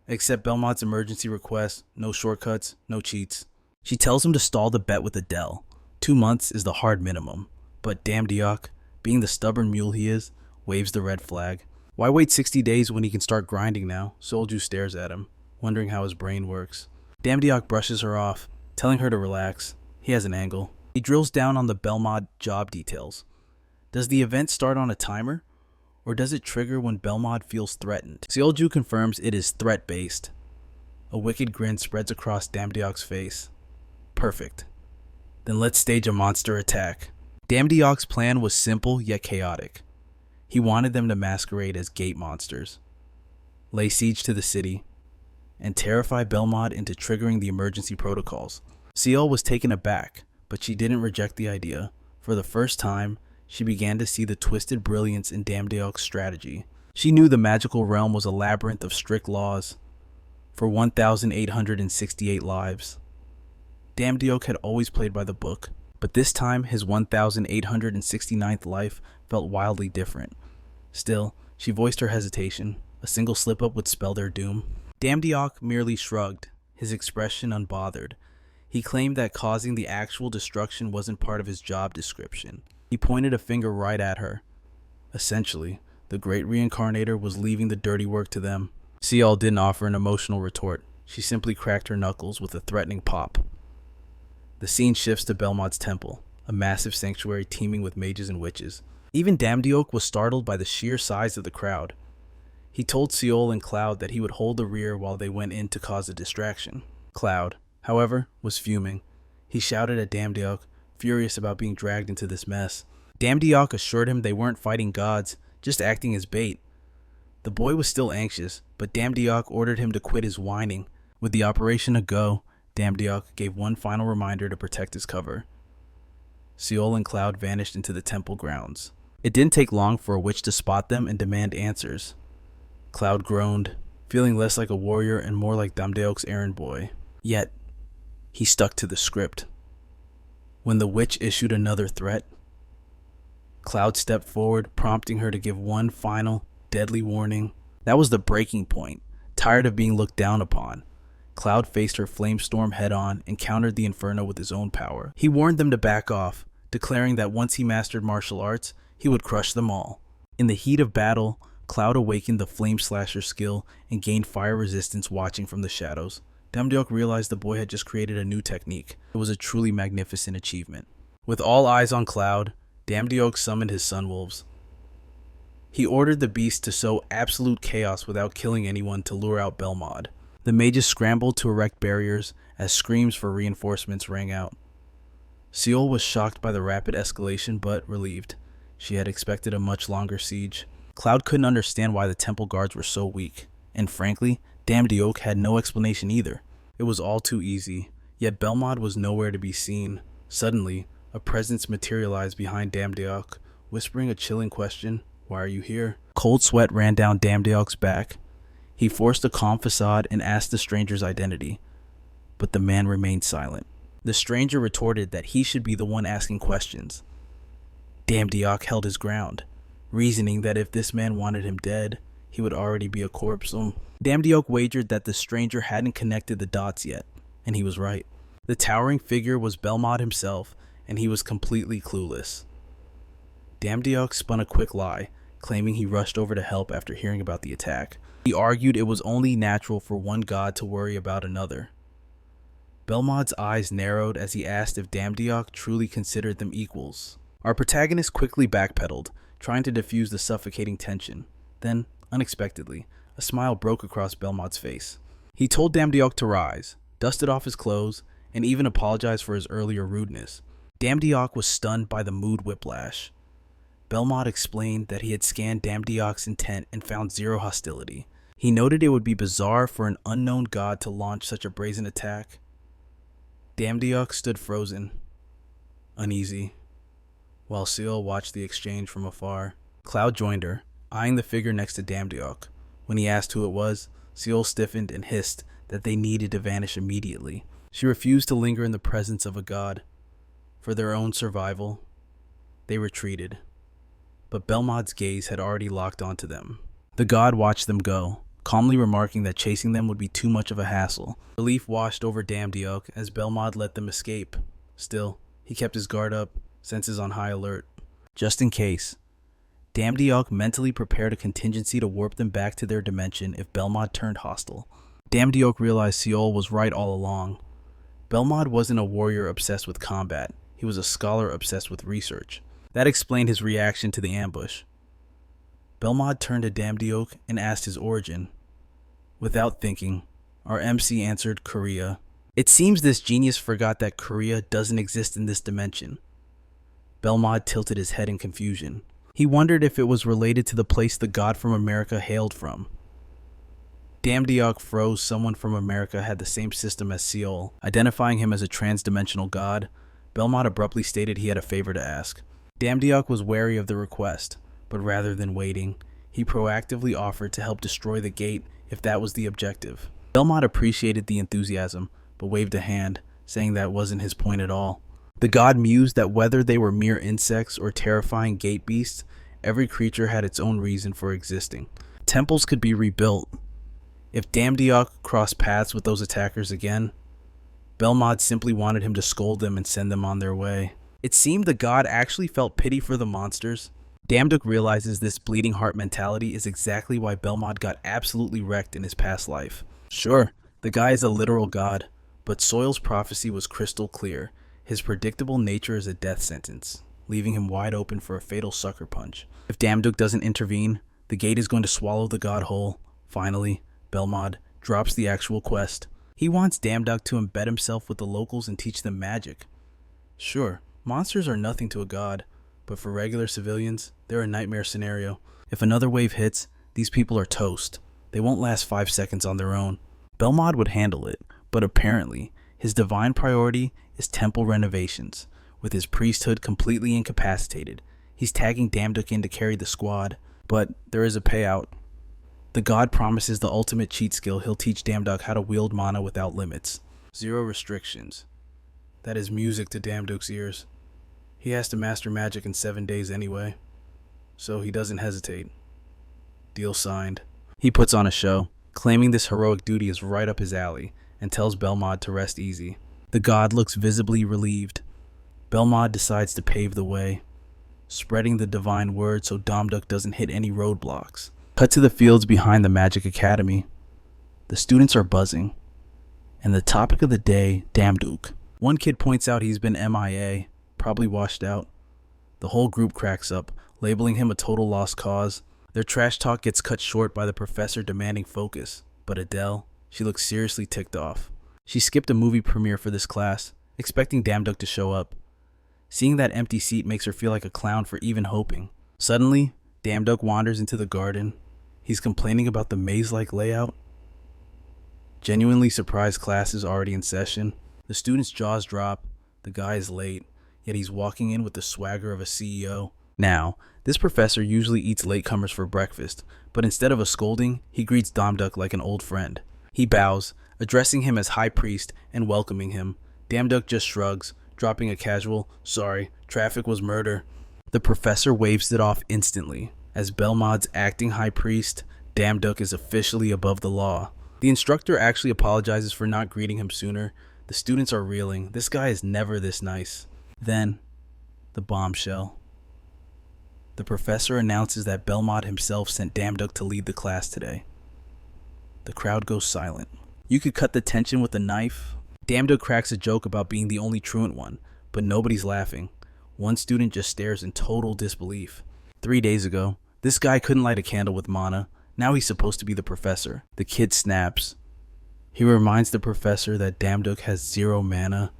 Accept Belmont's emergency request. No shortcuts, no cheats. She tells him to stall the bet with Adele. 2 months is the hard minimum. But Damdiok, being the stubborn mule he is, waves the red flag. Why wait 60 days when he can start grinding now? Seolju stares at him, wondering how his brain works. Damdiok brushes her off, telling her to relax. He has an angle. He drills down on the Belmod job details. Does the event start on a timer? Or does it trigger when Belmod feels threatened? Seolju confirms it is threat-based. A wicked grin spreads across Damdiok's face. Perfect. Then let's stage a monster attack. Damdiok's plan was simple yet chaotic. He wanted them to masquerade as gate monsters, lay siege to the city, and terrify Belmod into triggering the emergency protocols. Seol was taken aback, but she didn't reject the idea. For the first time, she began to see the twisted brilliance in Damdiok's strategy. She knew the magical realm was a labyrinth of strict laws. For 1,868 lives, Damdiok had always played by the book, but this time his 1,869th life felt wildly different. Still, she voiced her hesitation. A single slip-up would spell their doom. Damdiok merely shrugged, his expression unbothered. He claimed that causing the actual destruction wasn't part of his job description. He pointed a finger right at her. Essentially, the great reincarnator was leaving the dirty work to them. Seol didn't offer an emotional retort. She simply cracked her knuckles with a threatening pop. The scene shifts to Belmod's temple, a massive sanctuary teeming with mages and witches. Even Damdiok was startled by the sheer size of the crowd. He told Seol and Cloud that he would hold the rear while they went in to cause a distraction. Cloud, however, was fuming. He shouted at Damdiok, furious about being dragged into this mess. Damdiok assured him they weren't fighting gods, just acting as bait. The boy was still anxious, but Damdiok ordered him to quit his whining. With the operation a go, Damdiok gave one final reminder to protect his cover. Seol and Cloud vanished into the temple grounds. It didn't take long for a witch to spot them and demand answers. Cloud groaned, feeling less like a warrior and more like Damdiok's errand boy. Yet, he stuck to the script. When the witch issued another threat, Cloud stepped forward, prompting her to give one final, deadly warning. That was the breaking point. Tired of being looked down upon, Cloud faced her flamestorm head-on and countered the inferno with his own power. He warned them to back off, declaring that once he mastered martial arts, he would crush them all. In the heat of battle, Cloud awakened the Flame Slasher skill and gained fire resistance watching from the shadows. Damdiok realized the boy had just created a new technique. It was a truly magnificent achievement. With all eyes on Cloud, Damdiok summoned his Sunwolves. He ordered the beast to sow absolute chaos without killing anyone to lure out Belmod. The mages scrambled to erect barriers as screams for reinforcements rang out. Seol was shocked by the rapid escalation but relieved. She had expected a much longer siege. Cloud couldn't understand why the temple guards were so weak, and frankly, Damdiok had no explanation either. It was all too easy, yet Belmod was nowhere to be seen. Suddenly, a presence materialized behind Damdiok, whispering a chilling question, "Why are you here?" Cold sweat ran down Damdiok's back. He forced a calm facade and asked the stranger's identity, but the man remained silent. The stranger retorted that he should be the one asking questions. Damdiok held his ground, reasoning that if this man wanted him dead, he would already be a corpse. Damdiok wagered that the stranger hadn't connected the dots yet, and he was right. The towering figure was Belmod himself, and he was completely clueless. Damdiok spun a quick lie, claiming he rushed over to help after hearing about the attack. He argued it was only natural for one god to worry about another. Belmod's eyes narrowed as he asked if Damdiok truly considered them equals. Our protagonist quickly backpedaled, trying to diffuse the suffocating tension. Then, unexpectedly, a smile broke across Belmod's face. He told Damdiok to rise, dusted off his clothes, and even apologized for his earlier rudeness. Damdiok was stunned by the mood whiplash. Belmod explained that he had scanned Damdiok's intent and found zero hostility. He noted it would be bizarre for an unknown god to launch such a brazen attack. Damdiok stood frozen, uneasy, while Seal watched the exchange from afar. Cloud joined her, eyeing the figure next to Damdiok. When he asked who it was, Seal stiffened and hissed that they needed to vanish immediately. She refused to linger in the presence of a god. For their own survival, they retreated. But Belmod's gaze had already locked onto them. The god watched them go, calmly remarking that chasing them would be too much of a hassle. Relief washed over Damdiok as Belmod let them escape. Still, he kept his guard up, senses on high alert. Just in case, Damdiok mentally prepared a contingency to warp them back to their dimension if Belmod turned hostile. Damdiok realized Seol was right all along. Belmod wasn't a warrior obsessed with combat. He was a scholar obsessed with research. That explained his reaction to the ambush. Belmod turned to Damdiok and asked his origin. Without thinking, our MC answered Korea. It seems this genius forgot that Korea doesn't exist in this dimension. Belmod tilted his head in confusion. He wondered if it was related to the place the god from America hailed from. Damdiok froze. Someone from America had the same system as Seol, identifying him as a trans-dimensional god. Belmod abruptly stated he had a favor to ask. Damdiok was wary of the request, but rather than waiting, he proactively offered to help destroy the gate if that was the objective. Belmod appreciated the enthusiasm, but waved a hand, saying that wasn't his point at all. The god mused that whether they were mere insects or terrifying gate beasts, every creature had its own reason for existing. Temples could be rebuilt. If Damdiok crossed paths with those attackers again, Belmod simply wanted him to scold them and send them on their way. It seemed the god actually felt pity for the monsters. Damdiok realizes this bleeding heart mentality is exactly why Belmod got absolutely wrecked in his past life. Sure, the guy is a literal god, but Soil's prophecy was crystal clear. His predictable nature is a death sentence, leaving him wide open for a fatal sucker punch. If Damdiok doesn't intervene, the gate is going to swallow the god whole. Finally, Belmod drops the actual quest. He wants Damdiok to embed himself with the locals and teach them magic. Sure, monsters are nothing to a god, but for regular civilians, they're a nightmare scenario. If another wave hits, these people are toast. They won't last 5 seconds on their own. Belmod would handle it, but apparently, his divine priority is temple renovations. With his priesthood completely incapacitated, he's tagging Damdiok in to carry the squad, but there is a payout. The god promises the ultimate cheat skill. He'll teach Damdiok how to wield mana without limits. 0 restrictions. That is music to Damdiok's ears. He has to master magic in 7 days anyway, so he doesn't hesitate. Deal signed. He puts on a show, claiming this heroic duty is right up his alley, and tells Belmod to rest easy. The god looks visibly relieved. Belmod decides to pave the way, spreading the divine word so Damdiok doesn't hit any roadblocks. Cut to the fields behind the Magic Academy. The students are buzzing, and the topic of the day, Damdiok. One kid points out he's been MIA, probably washed out. The whole group cracks up, labeling him a total lost cause. Their trash talk gets cut short by the professor demanding focus, but Adele, she looks seriously ticked off. She skipped a movie premiere for this class, expecting Damdiok to show up. Seeing that empty seat makes her feel like a clown for even hoping. Suddenly, Damdiok wanders into the garden. He's complaining about the maze-like layout. Genuinely surprised class is already in session. The students' jaws drop. The guy is late, yet he's walking in with the swagger of a CEO. Now, this professor usually eats latecomers for breakfast, but instead of a scolding, he greets Damduk like an old friend. He bows, addressing him as High Priest and welcoming him. Damduk just shrugs, dropping a casual, "Sorry, traffic was murder." The professor waves it off instantly. As Belmod's acting High Priest, Damduk is officially above the law. The instructor actually apologizes for not greeting him sooner. The students are reeling. This guy is never this nice. Then, the bombshell. The professor announces that Belmod himself sent Damduk to lead the class today. The crowd goes silent. You could cut the tension with a knife. Damduk cracks a joke about being the only truant one, but nobody's laughing. One student just stares in total disbelief. 3 days ago, this guy couldn't light a candle with mana. Now he's supposed to be the professor. The kid snaps. He reminds the professor that Damduk has 0 mana,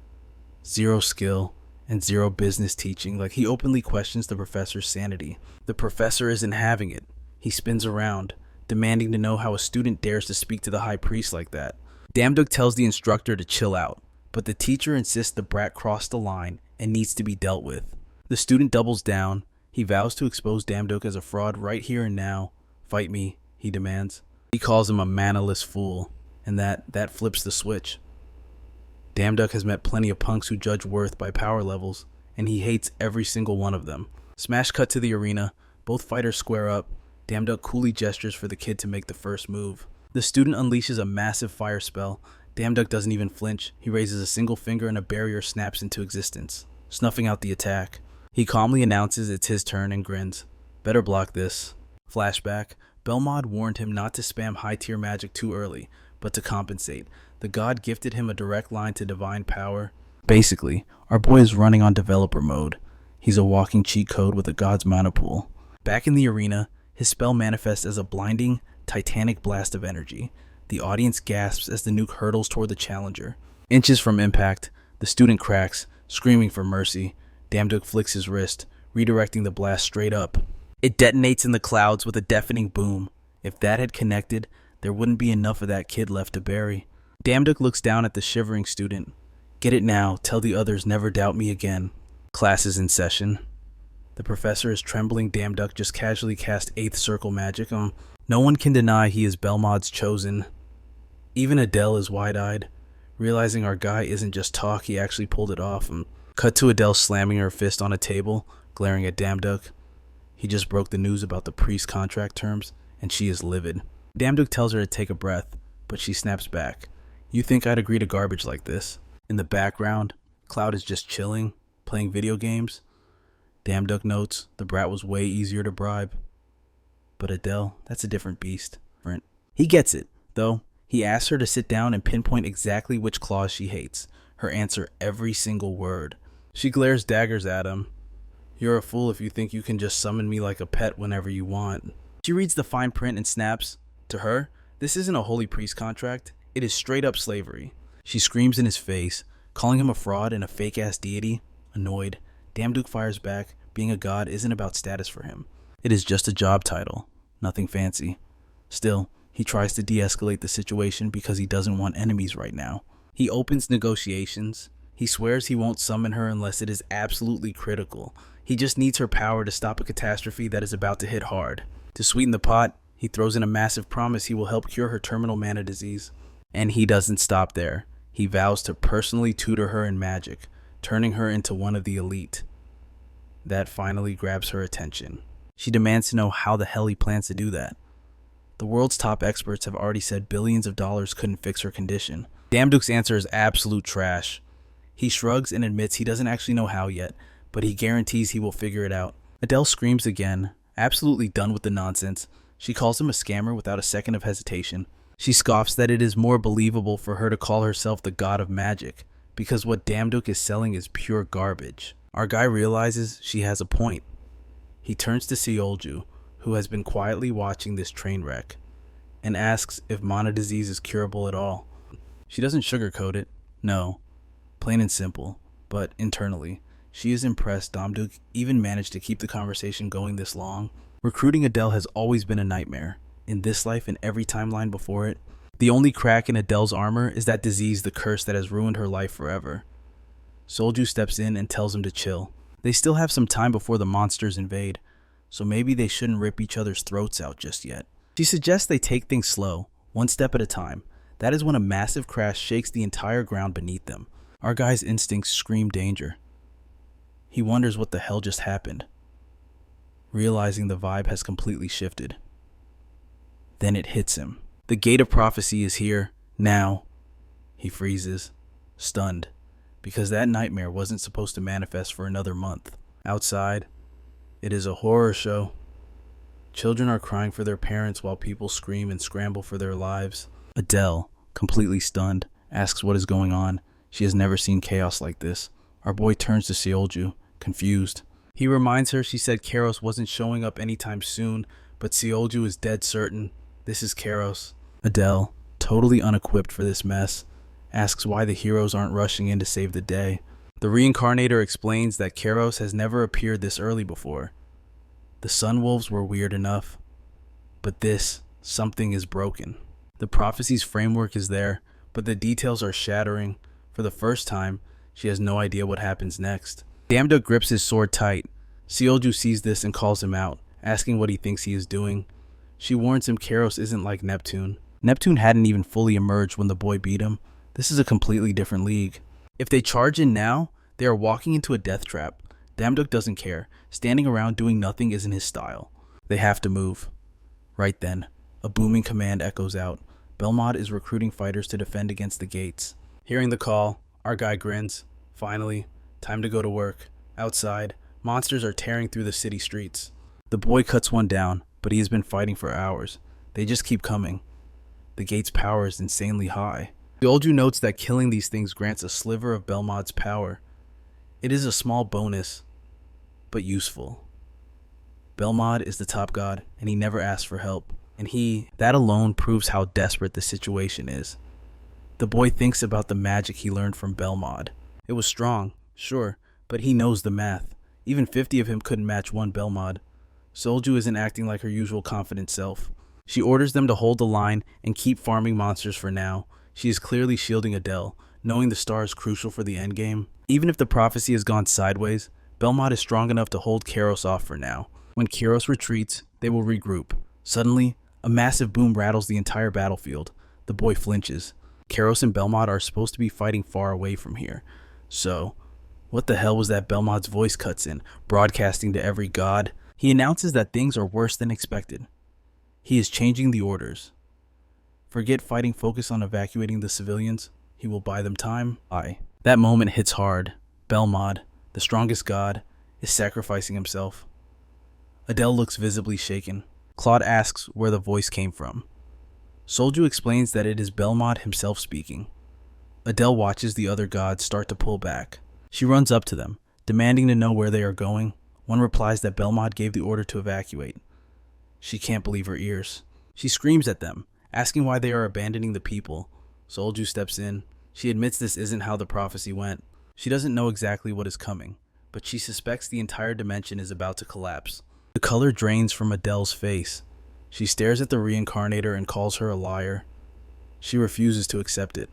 0 skill, and 0 business teaching. Like, he openly questions the professor's sanity. The professor isn't having it. He spins around, demanding to know how a student dares to speak to the high priest like that. Damduk tells the instructor to chill out, but the teacher insists the brat crossed the line and needs to be dealt with. The student doubles down. He vows to expose Damduk as a fraud right here and now. "Fight me," he demands. He calls him a manaless fool, and that flips the switch. Damduk has met plenty of punks who judge worth by power levels, and he hates every single one of them. Smash cut to the arena. Both fighters square up. Damduk coolly gestures for the kid to make the first move. The student unleashes a massive fire spell. Damduk doesn't even flinch. He raises a single finger and a barrier snaps into existence, snuffing out the attack. He calmly announces it's his turn and grins. "Better block this." Flashback. Belmod warned him not to spam high-tier magic too early, but to compensate. The god gifted him a direct line to divine power. Basically, our boy is running on developer mode. He's a walking cheat code with a god's mana pool. Back in the arena, his spell manifests as a blinding, titanic blast of energy. The audience gasps as the nuke hurtles toward the challenger. Inches from impact, the student cracks, screaming for mercy. Damduk flicks his wrist, redirecting the blast straight up. It detonates in the clouds with a deafening boom. If that had connected, there wouldn't be enough of that kid left to bury. Damduk looks down at the shivering student. "Get it now, tell the others never doubt me again." Class is in session. The professor is trembling. Damduk just casually cast 8th circle magic. No one can deny he is Belmod's chosen. Even Adele is wide-eyed, realizing our guy isn't just talk, he actually pulled it off. Cut to Adele slamming her fist on a table, glaring at Damduk. He just broke the news about the priest contract terms, and she is livid. Damduk tells her to take a breath, but she snaps back. "You think I'd agree to garbage like this?" In the background, Cloud is just chilling, playing video games. Damduk notes the brat was way easier to bribe. But Adele, that's a different beast. He gets it, though. He asks her to sit down and pinpoint exactly which clause she hates. Her answer, every single word. She glares daggers at him. "You're a fool if you think you can just summon me like a pet whenever you want." She reads the fine print and snaps. To her, this isn't a holy priest contract. It is straight up slavery. She screams in his face, calling him a fraud and a fake-ass deity. Annoyed, Damduk fires back. Being a god isn't about status for him. It is just a job title. Nothing fancy. Still, he tries to de-escalate the situation because he doesn't want enemies right now. He opens negotiations. He swears he won't summon her unless it is absolutely critical. He just needs her power to stop a catastrophe that is about to hit hard. To sweeten the pot, he throws in a massive promise he will help cure her terminal mana disease. And he doesn't stop there. He vows to personally tutor her in magic, turning her into one of the elite. That finally grabs her attention. She demands to know how the hell he plans to do that. The world's top experts have already said billions of dollars couldn't fix her condition. Damduk's answer is absolute trash. He shrugs and admits he doesn't actually know how yet, but he guarantees he will figure it out. Adele screams again, absolutely done with the nonsense. She calls him a scammer without a second of hesitation. She scoffs that it is more believable for her to call herself the god of magic, because what Damduk is selling is pure garbage. Our guy realizes she has a point. He turns to Seolju, who has been quietly watching this train wreck, and asks if mana disease is curable at all. She doesn't sugarcoat it. No. Plain and simple. But internally, she is impressed Damduk even managed to keep the conversation going this long. Recruiting Adele has always been a nightmare. In this life and every timeline before it. The only crack in Adele's armor is that disease, the curse that has ruined her life forever. Solju steps in and tells him to chill. They still have some time before the monsters invade, so maybe they shouldn't rip each other's throats out just yet. She suggests they take things slow, one step at a time. That is when a massive crash shakes the entire ground beneath them. Our guy's instincts scream danger. He wonders what the hell just happened, realizing the vibe has completely shifted. Then it hits him. The gate of prophecy is here, now. He freezes, stunned, because that nightmare wasn't supposed to manifest for another month. Outside, it is a horror show. Children are crying for their parents while people scream and scramble for their lives. Adele, completely stunned, asks what is going on. She has never seen chaos like this. Our boy turns to Seolju, confused. He reminds her she said Kairos wasn't showing up anytime soon, but Seolju is dead certain this is Kairos. Adele, totally unequipped for this mess, asks why the heroes aren't rushing in to save the day. The reincarnator explains that Kairos has never appeared this early before. The Sun Wolves were weird enough, but something is broken. The prophecy's framework is there, but the details are shattering. For the first time, she has no idea what happens next. Damduk grips his sword tight. Seolju sees this and calls him out, asking what he thinks he is doing. She warns him Kairos isn't like Neptune. Neptune hadn't even fully emerged when the boy beat him. This is a completely different league. If they charge in now, they are walking into a death trap. Damduk doesn't care. Standing around doing nothing isn't his style. They have to move. Right then, a booming command echoes out. Belmod is recruiting fighters to defend against the gates. Hearing the call, our guy grins. Finally, time to go to work. Outside, monsters are tearing through the city streets. The boy cuts one down, but he has been fighting for hours. They just keep coming. The gate's power is insanely high. Seolju notes that killing these things grants a sliver of Belmod's power. It is a small bonus, but useful. Belmod is the top god, and he never asks for help. And that alone proves how desperate the situation is. The boy thinks about the magic he learned from Belmod. It was strong, sure, but he knows the math. Even 50 of him couldn't match one Belmod. Seolju isn't acting like her usual confident self. She orders them to hold the line and keep farming monsters for now. She is clearly shielding Adele, knowing the star is crucial for the endgame. Even if the prophecy has gone sideways, Belmod is strong enough to hold Kairos off for now. When Kairos retreats, they will regroup. Suddenly, a massive boom rattles the entire battlefield. The boy flinches. Kairos and Belmod are supposed to be fighting far away from here. So, what the hell was that Belmod's voice cuts in, broadcasting to every god? He announces that things are worse than expected. He is changing the orders. Forget fighting, focus on evacuating the civilians. He will buy them time. That moment hits hard. Belmod, the strongest god, is sacrificing himself. Adele looks visibly shaken. Claude asks where the voice came from. Seolju explains that it is Belmod himself speaking. Adele watches the other gods start to pull back. She runs up to them, demanding to know where they are going. One replies that Belmod gave the order to evacuate. She can't believe her ears. She screams at them, asking why they are abandoning the people. Seolju steps in. She admits this isn't how the prophecy went. She doesn't know exactly what is coming, but she suspects the entire dimension is about to collapse. The color drains from Adele's face. She stares at the reincarnator and calls her a liar. She refuses to accept it.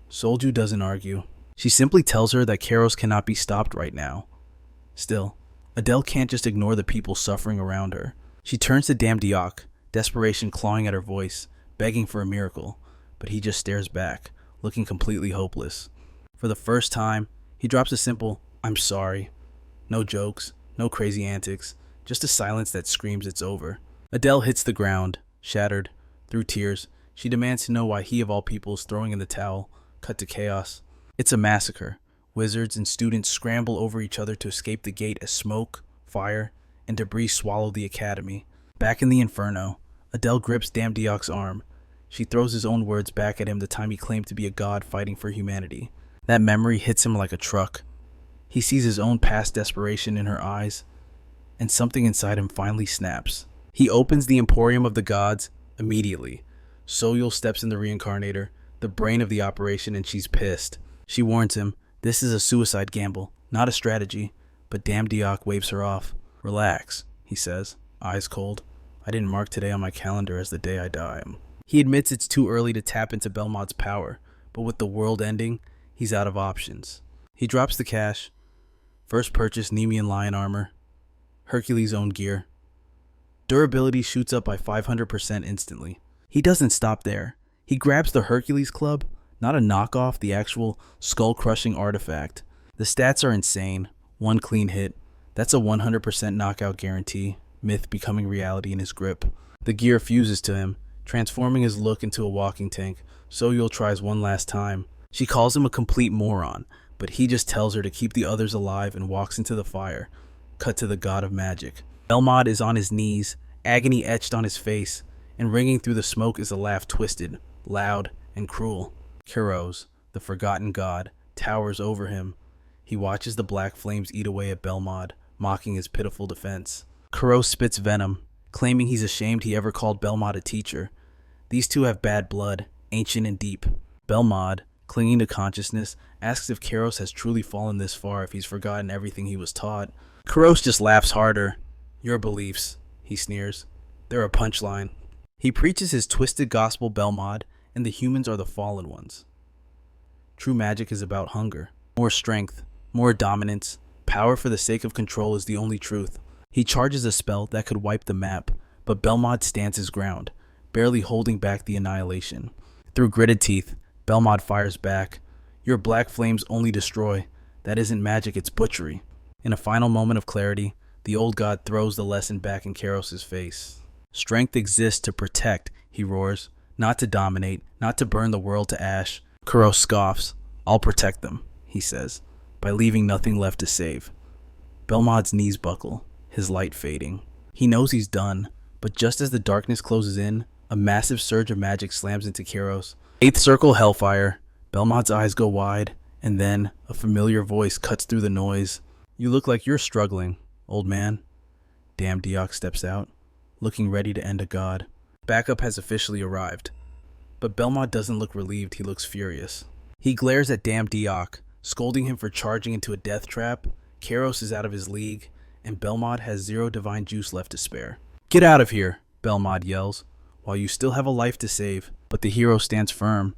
Seolju doesn't argue. She simply tells her that Kairos cannot be stopped right now. Still, Adele can't just ignore the people suffering around her. She turns to Damdiok, desperation clawing at her voice, begging for a miracle, but he just stares back, looking completely hopeless. For the first time, he drops a simple, "I'm sorry." No jokes, no crazy antics, just a silence that screams it's over. Adele hits the ground, shattered. Through tears, she demands to know why he of all people is throwing in the towel. Cut to chaos. It's a massacre. Wizards and students scramble over each other to escape the gate as smoke, fire, and debris swallow the academy. Back in the inferno, Adele grips Damdiok's arm. She throws his own words back at him the time he claimed to be a god fighting for humanity. That memory hits him like a truck. He sees his own past desperation in her eyes, and something inside him finally snaps. He opens the emporium of the gods immediately. Soyul steps in the reincarnator, the brain of the operation, and she's pissed. She warns him, this is a suicide gamble, not a strategy, but Damdiok waves her off. "Relax," he says, eyes cold. "I didn't mark today on my calendar as the day I die." He admits it's too early to tap into Belmod's power, but with the world ending, he's out of options. He drops the cash, First purchase Nemean lion armor. Hercules' own gear. Durability shoots up by 500% instantly. He doesn't stop there. He grabs the Hercules club, not a knockoff, the actual skull-crushing artifact. The stats are insane. One clean hit. That's a 100% knockout guarantee, myth becoming reality in his grip. The gear fuses to him, transforming his look into a walking tank. So-Yul tries one last time. She calls him a complete moron, but he just tells her to keep the others alive and walks into the fire. Cut to the god of magic. Belmod is on his knees, agony etched on his face, and ringing through the smoke is a laugh twisted, loud, and cruel. Kuros, the forgotten god, towers over him. He watches the black flames eat away at Belmod, mocking his pitiful defense. Kuros spits venom, claiming he's ashamed he ever called Belmod a teacher. These two have bad blood, ancient and deep. Belmod, clinging to consciousness, asks if Kuros has truly fallen this far, if he's forgotten everything he was taught. Kuros just laughs harder. Your beliefs, he sneers. They're a punchline. He preaches his twisted gospel, Belmod, and the humans are the fallen ones. True magic is about hunger. More strength, more dominance. Power for the sake of control is the only truth. He charges a spell that could wipe the map, but Belmod stands his ground, barely holding back the annihilation. Through gritted teeth, Belmod fires back. Your black flames only destroy. That isn't magic, it's butchery. In a final moment of clarity, the old god throws the lesson back in Kuros' face. Strength exists to protect, he roars, not to dominate, not to burn the world to ash. Kuros scoffs. I'll protect them, he says, by leaving nothing left to save. Belmod's knees buckle, his light fading. He knows he's done, but just as the darkness closes in, a massive surge of magic slams into Kuros. Eighth circle hellfire. Belmod's eyes go wide, and then a familiar voice cuts through the noise. You look like you're struggling, old man. Damn Diok steps out, looking ready to end a god. Backup has officially arrived. But Belmod doesn't look relieved, he looks furious. He glares at Damn Diok, scolding him for charging into a death trap. Kuros is out of his league, and Belmod has 0 divine juice left to spare. Get out of here, Belmod yells, while you still have a life to save. But the hero stands firm.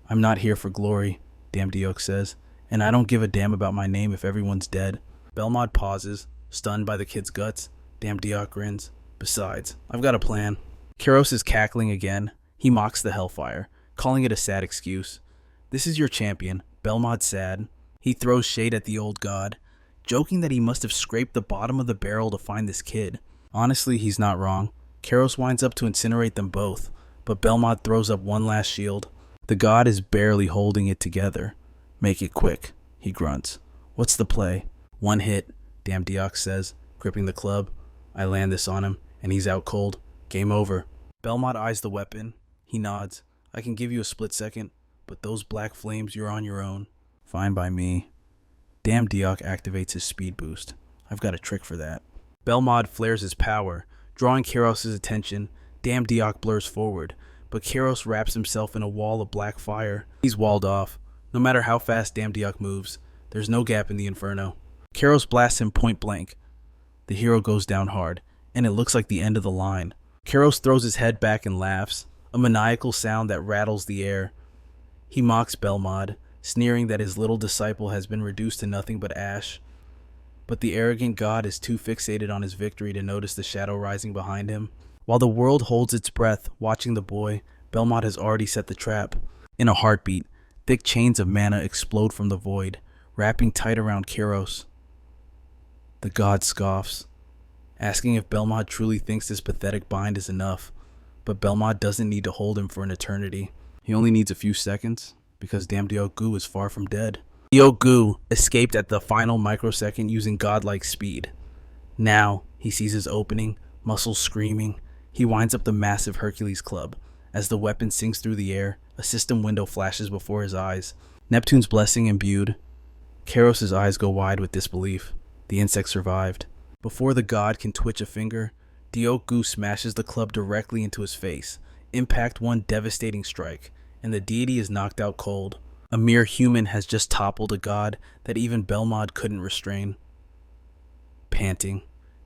I'm not here for glory, Damn Diok says, and I don't give a damn about my name if everyone's dead. Belmod pauses, stunned by the kid's guts. Damn Diok grins. Besides, I've got a plan. Kuros is cackling again. He mocks the hellfire, calling it a sad excuse. This is your champion, Belmod's sad. He throws shade at the old god, joking that he must have scraped the bottom of the barrel to find this kid. Honestly, he's not wrong. Kuros winds up to incinerate them both, but Belmod throws up one last shield. The god is barely holding it together. Make it quick, he grunts. What's the play? One hit, Damn Diok says, gripping the club. I land this on him, and he's out cold. Game over. Belmod eyes the weapon. He nods. I can give you a split second, but those black flames, you're on your own. Fine by me. Damn Diok activates his speed boost. I've got a trick for that. Belmod flares his power, drawing Kuros' attention. Damn Diok blurs forward, but Kuros wraps himself in a wall of black fire. He's walled off. No matter how fast Damn Diok moves, there's no gap in the inferno. Kuros blasts him point blank. The hero goes down hard, and it looks like the end of the line. Kuros throws his head back and laughs, a maniacal sound that rattles the air. He mocks Belmod, sneering that his little disciple has been reduced to nothing but ash. But the arrogant god is too fixated on his victory to notice the shadow rising behind him. While the world holds its breath, watching the boy, Belmod has already set the trap. In a heartbeat, thick chains of mana explode from the void, wrapping tight around Kuros. The god scoffs, asking if Belmod truly thinks this pathetic bind is enough. But Belmod doesn't need to hold him for an eternity. He only needs a few seconds, because Damn Diok is far from dead. Diok escaped at the final microsecond using godlike speed. Now, he sees his opening, muscles screaming. He winds up the massive Hercules club. As the weapon sinks through the air, a system window flashes before his eyes. Neptune's blessing imbued. Kuros' eyes go wide with disbelief. The insect survived. Before the god can twitch a finger, Diok smashes the club directly into his face. Impact one devastating strike, and the deity is knocked out cold. A mere human has just toppled a god that even Belmod couldn't restrain. Panting,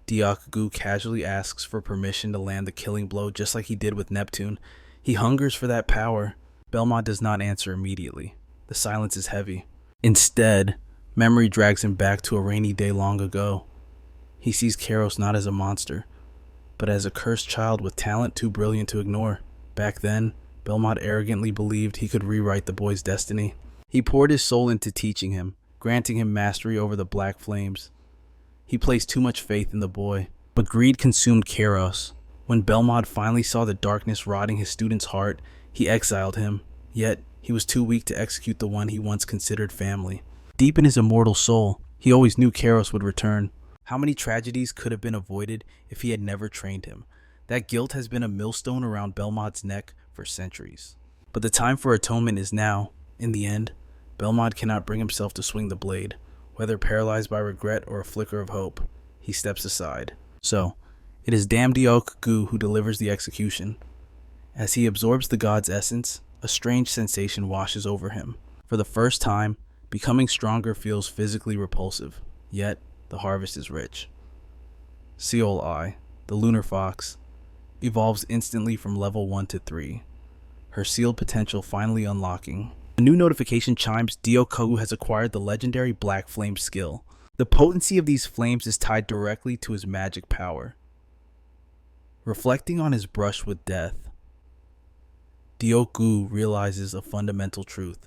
Diok casually asks for permission to land the killing blow just like he did with Neptune. He hungers for that power. Belmod does not answer immediately. The silence is heavy. Instead, Memory drags him back to a rainy day long ago. He sees Kairos not as a monster, but as a cursed child with talent too brilliant to ignore. Back then, Belmont arrogantly believed he could rewrite the boy's destiny. He poured his soul into teaching him, granting him mastery over the black flames. He placed too much faith in the boy, but greed consumed Kairos. When Belmont finally saw the darkness rotting his student's heart, he exiled him, yet he was too weak to execute the one he once considered family. Deep in his immortal soul, he always knew Kairos would return. How many tragedies could have been avoided if he had never trained him? That guilt has been a millstone around Belmont's neck for centuries. But the time for atonement is now. In the end, Belmont cannot bring himself to swing the blade. Whether paralyzed by regret or a flicker of hope, he steps aside. So, it is damned Deok-gu who delivers the execution. As he absorbs the god's essence, a strange sensation washes over him. For the first time, becoming stronger feels physically repulsive, yet the harvest is rich. Seol Eye, the lunar fox, evolves instantly from level 1 to 3, her sealed potential finally unlocking. A new notification chimes. Deok-gu has acquired the legendary Black Flame skill. The potency of these flames is tied directly to his magic power. Reflecting on his brush with death, Deok-gu realizes a fundamental truth.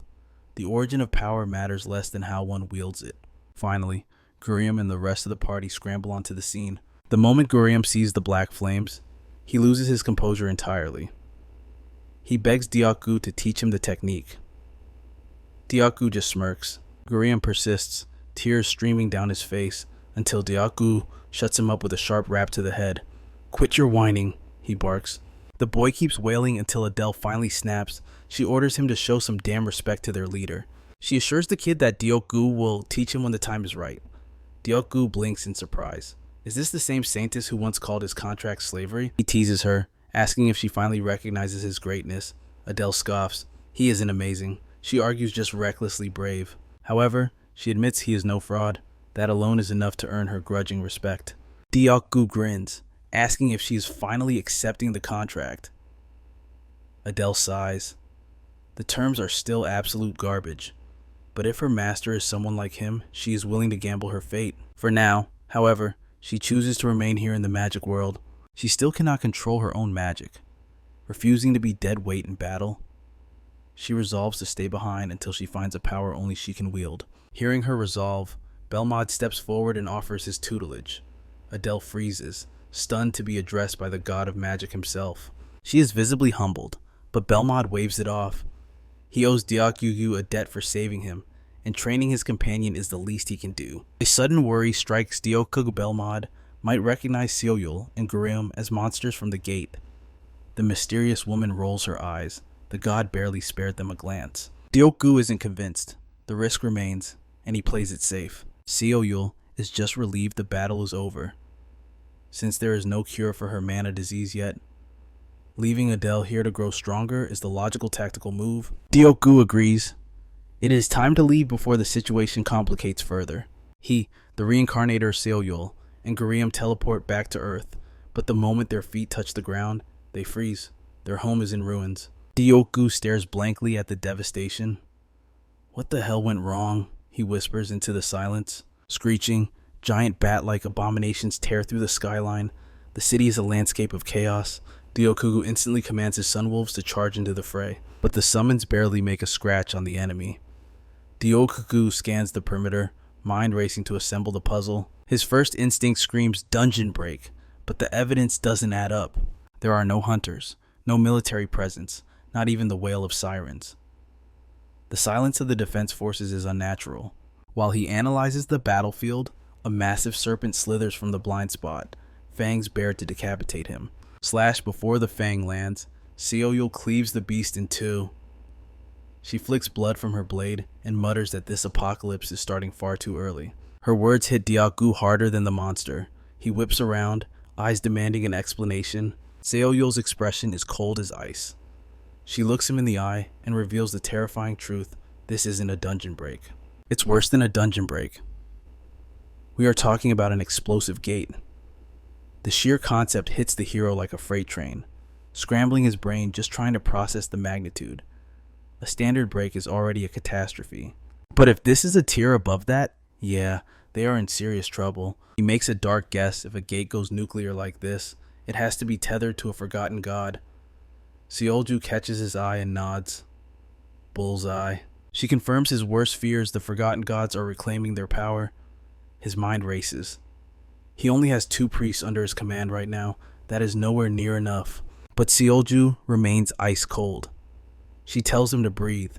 The origin of power matters less than how one wields it. Finally, Gurium and the rest of the party scramble onto the scene. The moment Gurium sees the black flames, he loses his composure entirely. He begs Deok-gu to teach him the technique. Deok-gu just smirks. Gurium persists, tears streaming down his face, until Deok-gu shuts him up with a sharp rap to the head. "Quit your whining," he barks. The boy keeps wailing until Adele finally snaps. She orders him to show some damn respect to their leader. She assures the kid that Deok-gu will teach him when the time is right. Deok-gu blinks in surprise. Is this the same Saintess who once called his contract slavery? He teases her, asking if she finally recognizes his greatness. Adele scoffs. He isn't amazing. She argues just recklessly brave. However, she admits he is no fraud. That alone is enough to earn her grudging respect. Deok-gu grins, asking if she is finally accepting the contract. Adele sighs. The terms are still absolute garbage, but if her master is someone like him, she is willing to gamble her fate. For now, however, she chooses to remain here in the magic world. She still cannot control her own magic. Refusing to be dead weight in battle, she resolves to stay behind until she finds a power only she can wield. Hearing her resolve, Belmont steps forward and offers his tutelage. Adele freezes, stunned to be addressed by the god of magic himself. She is visibly humbled, but Belmont waves it off. He owes Deok-gu a debt for saving him, and training his companion is the least he can do. A sudden worry strikes Deok-gu. Belmont might recognize Seoyul and Gurium as monsters from the gate. The mysterious woman rolls her eyes. The god barely spared them a glance. Deok-gu isn't convinced. The risk remains, and he plays it safe. Seoyul is just relieved the battle is over, since there is no cure for her mana disease yet. Leaving Adele here to grow stronger is the logical tactical move. Deok-gu agrees. It is time to leave before the situation complicates further. He, the reincarnator Seoyul, and Gurium teleport back to Earth, but the moment their feet touch the ground, they freeze. Their home is in ruins. Deok-gu stares blankly at the devastation. What the hell went wrong? He whispers into the silence. Screeching, giant bat-like abominations tear through the skyline. The city is a landscape of chaos. Deok-gu instantly commands his sunwolves to charge into the fray, but the summons barely make a scratch on the enemy. Deok-gu scans the perimeter, mind racing to assemble the puzzle. His first instinct screams dungeon break, but the evidence doesn't add up. There are no hunters, no military presence, not even the wail of sirens. The silence of the defense forces is unnatural. While he analyzes the battlefield, a massive serpent slithers from the blind spot, fangs bared to decapitate him. Slashed before the fang lands, Seoyul cleaves the beast in two. She flicks blood from her blade and mutters that this apocalypse is starting far too early. Her words hit Deok-gu harder than the monster. He whips around, eyes demanding an explanation. Seoyul's expression is cold as ice. She looks him in the eye and reveals the terrifying truth: this isn't a dungeon break. It's worse than a dungeon break. We are talking about an explosive gate. The sheer concept hits the hero like a freight train, scrambling his brain just trying to process the magnitude. A standard break is already a catastrophe. But if this is a tier above that, Yeah, they are in serious trouble. He makes a dark guess: if a gate goes nuclear like this, it has to be tethered to a forgotten god. Seolju catches his eye and nods. Bullseye. She confirms his worst fears: the forgotten gods are reclaiming their power. His mind races. He only has 2 priests under his command right now. That is nowhere near enough. But Seolju remains ice cold. She tells him to breathe.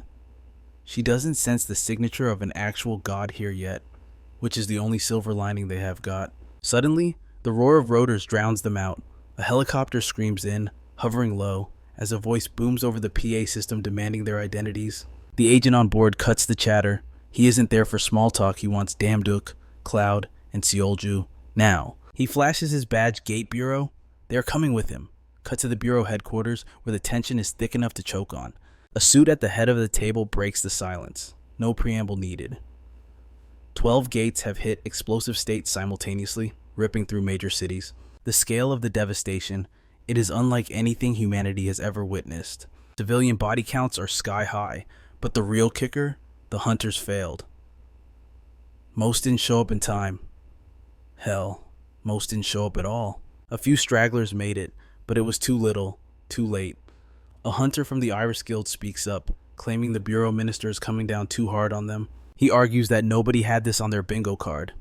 She doesn't sense the signature of an actual god here yet, which is the only silver lining they have got. Suddenly, the roar of rotors drowns them out. A helicopter screams in, hovering low, as a voice booms over the PA system demanding their identities. The agent on board cuts the chatter. He isn't there for small talk. He wants Damduk, Cloud, and Seolju now. He flashes his badge: Gate Bureau. They are coming with him. Cut to the Bureau headquarters, where the tension is thick enough to choke on. A suit at the head of the table breaks the silence. No preamble needed. 12 gates have hit explosive states simultaneously, ripping through major cities. The scale of the devastation, it is unlike anything humanity has ever witnessed. Civilian body counts are sky high, but the real kicker, the hunters failed. Most didn't show up in time. Hell, most didn't show up at all. A few stragglers made it, but it was too little, too late. A hunter from the Iris Guild speaks up, claiming the Bureau Minister is coming down too hard on them. He argues that nobody had this on their bingo card.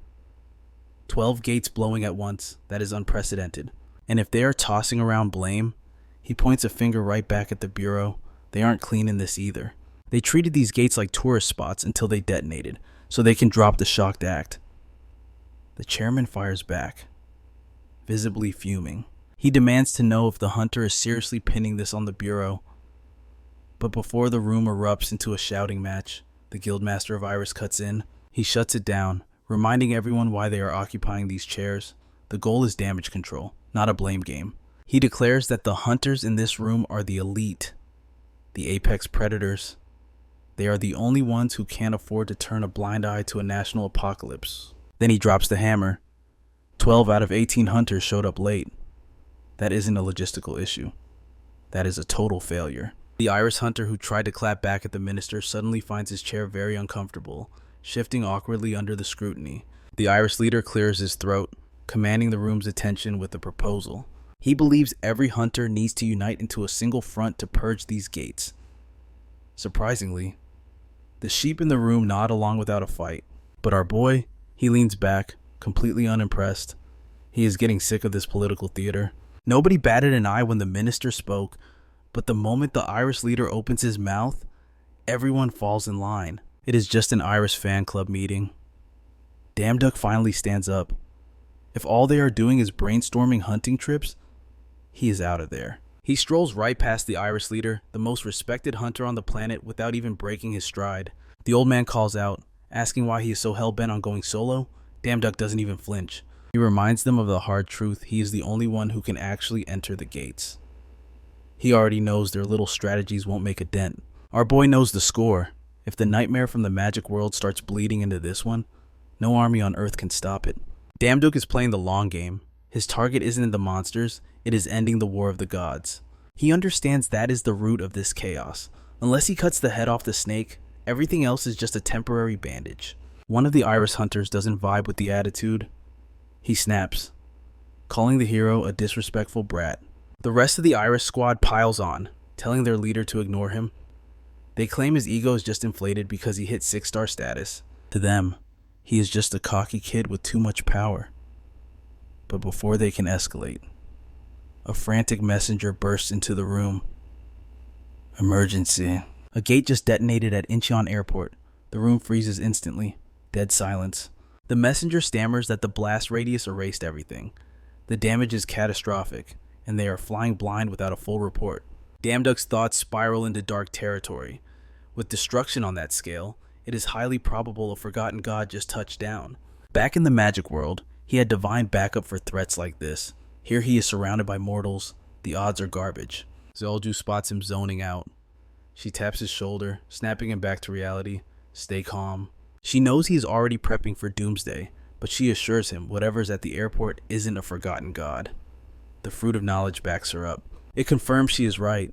12 gates blowing at once, that is unprecedented. And if they are tossing around blame, he points a finger right back at the Bureau. They aren't clean in this either. They treated these gates like tourist spots until they detonated, so they can drop the shocked act. The chairman fires back, visibly fuming. He demands to know if the hunter is seriously pinning this on the Bureau. But before the room erupts into a shouting match, the Guildmaster of Iris cuts in. He shuts it down, reminding everyone why they are occupying these chairs. The goal is damage control, not a blame game. He declares that the hunters in this room are the elite, the apex predators. They are the only ones who can't afford to turn a blind eye to a national apocalypse. Then he drops the hammer. 12 out of 18 hunters showed up late. That isn't a logistical issue. That is a total failure. The Iris hunter who tried to clap back at the minister suddenly finds his chair very uncomfortable, shifting awkwardly under the scrutiny. The Iris leader clears his throat, commanding the room's attention with a proposal. He believes every hunter needs to unite into a single front to purge these gates. Surprisingly, the sheep in the room nod along without a fight. But our boy, he leans back, completely unimpressed. He is getting sick of this political theater. Nobody batted an eye when the minister spoke, but the moment the Iris leader opens his mouth, everyone falls in line. It is just an Iris fan club meeting. Damduk finally stands up. If all they are doing is brainstorming hunting trips, he is out of there. He strolls right past the Iris leader, the most respected hunter on the planet, without even breaking his stride. The old man calls out, asking why he is so hell-bent on going solo. Damduk doesn't even flinch. He reminds them of the hard truth: he is the only one who can actually enter the gates. He already knows their little strategies won't make a dent. Our boy knows the score. If the nightmare from the magic world starts bleeding into this one, no army on Earth can stop it. Damduk is playing the long game. His target isn't the monsters, it is ending the war of the gods. He understands that is the root of this chaos. Unless he cuts the head off the snake, everything else is just a temporary bandage. One of the Iris hunters doesn't vibe with the attitude. He snaps, calling the hero a disrespectful brat. The rest of the Iris squad piles on, telling their leader to ignore him. They claim his ego is just inflated because he hit 6-star status. To them, he is just a cocky kid with too much power. But before they can escalate, a frantic messenger bursts into the room. Emergency. A gate just detonated at Incheon Airport. The room freezes instantly. Dead silence. The messenger stammers that the blast radius erased everything. The damage is catastrophic, and they are flying blind without a full report. Damduk's thoughts spiral into dark territory. With destruction on that scale, it is highly probable a forgotten god just touched down. Back in the magic world, he had divine backup for threats like this. Here he is surrounded by mortals. The odds are garbage. Seolju spots him zoning out. She taps his shoulder, snapping him back to reality. Stay calm. She knows he is already prepping for doomsday, but she assures him whatever is at the airport isn't a forgotten god. The fruit of knowledge backs her up. It confirms she is right.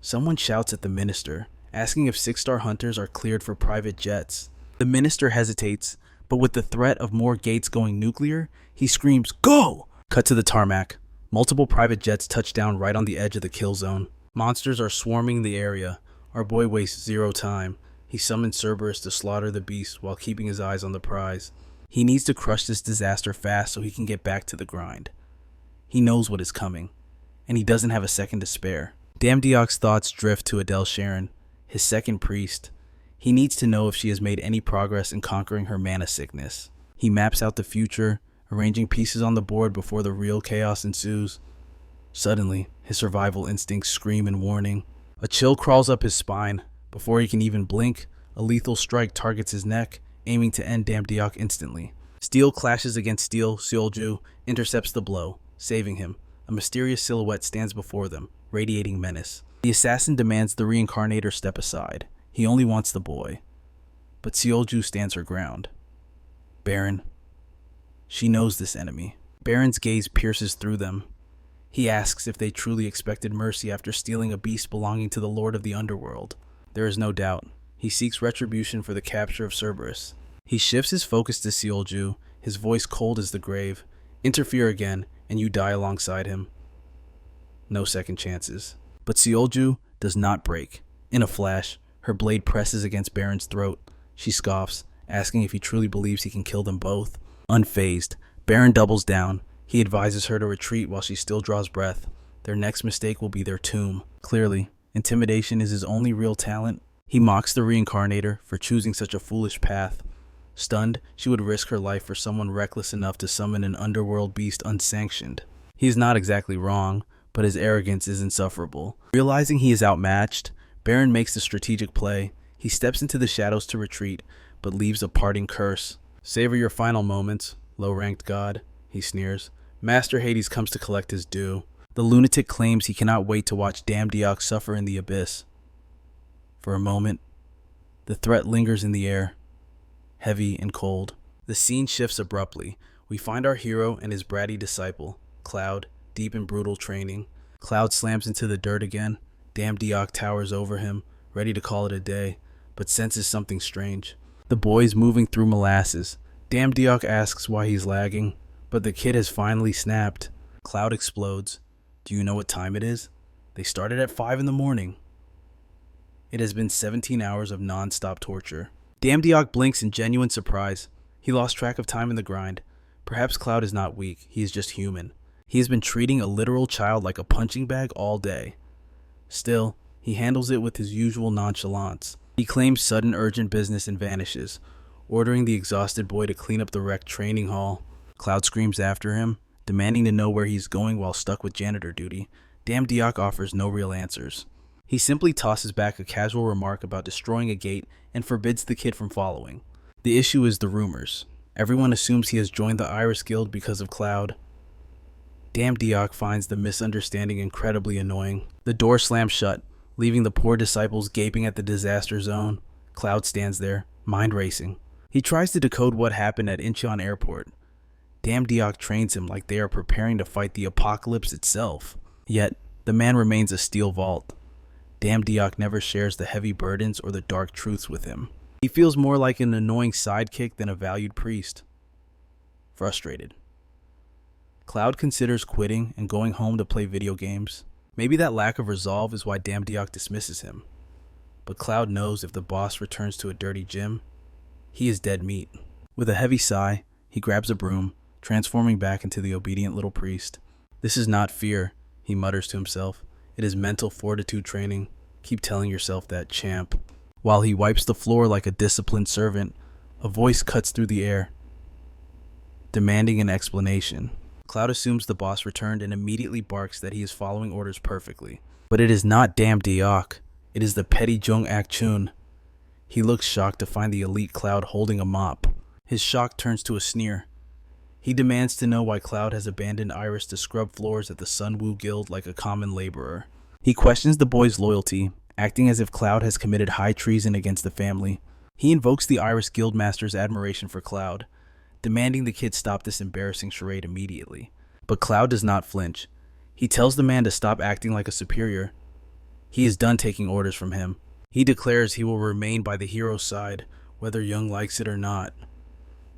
Someone shouts at the minister, asking if 6-star hunters are cleared for private jets. The minister hesitates, But with the threat of more gates going nuclear, he screams, "Go!" Cut to the tarmac. Multiple private jets touch down right on the edge of the kill zone. Monsters are swarming the area. Our boy wastes zero time. He summons Cerberus to slaughter the beast while keeping his eyes on the prize. He needs to crush this disaster fast so he can get back to the grind. He knows what is coming, and he doesn't have a second to spare. Damdiok's thoughts drift to Adele Sharon, his second priest. He needs to know if she has made any progress in conquering her mana sickness. He maps out the future, arranging pieces on the board before the real chaos ensues. Suddenly, his survival instincts scream in warning. A chill crawls up his spine. Before he can even blink, a lethal strike targets his neck, aiming to end Damdiok instantly. Steel clashes against steel. Seolju intercepts the blow, saving him. A mysterious silhouette stands before them, radiating menace. The assassin demands the reincarnator step aside. He only wants the boy. But Seolju stands her ground. Baron. She knows this enemy. Baron's gaze pierces through them. He asks if they truly expected mercy after stealing a beast belonging to the Lord of the Underworld. There is no doubt. He seeks retribution for the capture of Cerberus. He shifts his focus to Seolju, his voice cold as the grave. Interfere again, and you die alongside him. No second chances. But Seolju does not break. In a flash, her blade presses against Baron's throat. She scoffs, asking if he truly believes he can kill them both. Unfazed, Baron doubles down. He advises her to retreat while she still draws breath. Their next mistake will be their tomb. Clearly, intimidation is his only real talent. He mocks the reincarnator for choosing such a foolish path. Stunned, she would risk her life for someone reckless enough to summon an underworld beast unsanctioned. He is not exactly wrong, but his arrogance is insufferable. Realizing he is outmatched, Baron makes the strategic play. He steps into the shadows to retreat, but leaves a parting curse. "Savor your final moments, low-ranked god," he sneers. Master Hades comes to collect his due. The lunatic claims he cannot wait to watch Damdiok suffer in the abyss. For a moment, the threat lingers in the air, heavy and cold. The scene shifts abruptly. We find our hero and his bratty disciple, Cloud, deep in brutal training. Cloud slams into the dirt again. Damdiok towers over him, ready to call it a day, but senses something strange. The boy's moving through molasses. Damdiok asks why he's lagging, but the kid has finally snapped. Cloud explodes. "Do you know what time it is? They started at 5 in the morning." It has been 17 hours of non-stop torture. Damdiok blinks in genuine surprise. He lost track of time in the grind. Perhaps Cloud is not weak, he is just human. He has been treating a literal child like a punching bag all day. Still, he handles it with his usual nonchalance. He claims sudden urgent business and vanishes, ordering the exhausted boy to clean up the wrecked training hall. Cloud screams after him, demanding to know where he's going while stuck with janitor duty. Damdiok offers no real answers. He simply tosses back a casual remark about destroying a gate and forbids the kid from following. The issue is the rumors. Everyone assumes he has joined the Iris Guild because of Cloud. Damdiok finds the misunderstanding incredibly annoying. The door slams shut, leaving the poor disciples gaping at the disaster zone. Cloud stands there, mind racing. He tries to decode what happened at Incheon Airport. Damdiok trains him like they are preparing to fight the apocalypse itself. Yet, the man remains a steel vault. Damdiok never shares the heavy burdens or the dark truths with him. He feels more like an annoying sidekick than a valued priest. Frustrated, Cloud considers quitting and going home to play video games. Maybe that lack of resolve is why Damdiok dismisses him. But Cloud knows if the boss returns to a dirty gym, he is dead meat. With a heavy sigh, he grabs a broom, transforming back into the obedient little priest. "This is not fear," he mutters to himself. "It is mental fortitude training. Keep telling yourself that, champ." While he wipes the floor like a disciplined servant, a voice cuts through the air, demanding an explanation. Cloud assumes the boss returned and immediately barks that he is following orders perfectly. But it is not Damdiok. It is the petty Jung Ak-chun. He looks shocked to find the elite Cloud holding a mop. His shock turns to a sneer. He demands to know why Cloud has abandoned Iris to scrub floors at the Sunwoo Guild like a common laborer. He questions the boy's loyalty, acting as if Cloud has committed high treason against the family. He invokes the Iris Guildmaster's admiration for Cloud, demanding the kid stop this embarrassing charade immediately. But Cloud does not flinch. He tells the man to stop acting like a superior. He is done taking orders from him. He declares he will remain by the hero's side, whether Jung likes it or not.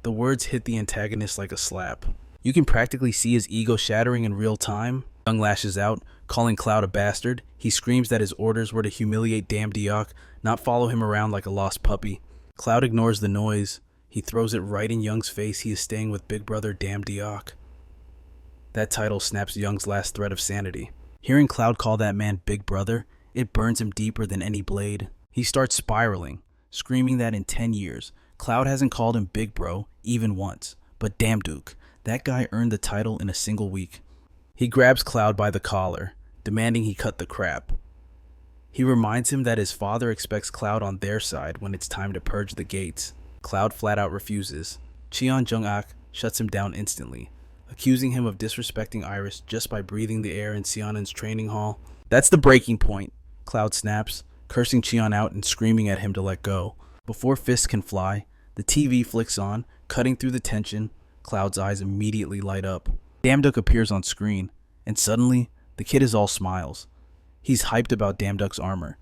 The words hit the antagonist like a slap. You can practically see his ego shattering in real time. Young lashes out, calling Cloud a bastard. He screams that his orders were to humiliate Damn Diok, not follow him around like a lost puppy. Cloud ignores the noise. He throws it right in Young's face. He is staying with Big Brother Damn Diok. That title snaps Young's last thread of sanity. Hearing Cloud call that man Big Brother, it burns him deeper than any blade. He starts spiraling, screaming that in 10 years, Cloud hasn't called him Big Bro even once. But damn Duke, that guy earned the title in a single week. He grabs Cloud by the collar, demanding he cut the crap. He reminds him that his father expects Cloud on their side when it's time to purge the gates. Cloud flat out refuses. Cheon Jung-ak shuts him down instantly, accusing him of disrespecting Iris just by breathing the air in Seonen's training hall. That's the breaking point, Cloud snaps, cursing Cheon out and screaming at him to let go. Before fists can fly, the TV flicks on, cutting through the tension. Cloud's eyes immediately light up. Damduk appears on screen, and suddenly, the kid is all smiles. He's hyped about Damduk's armor,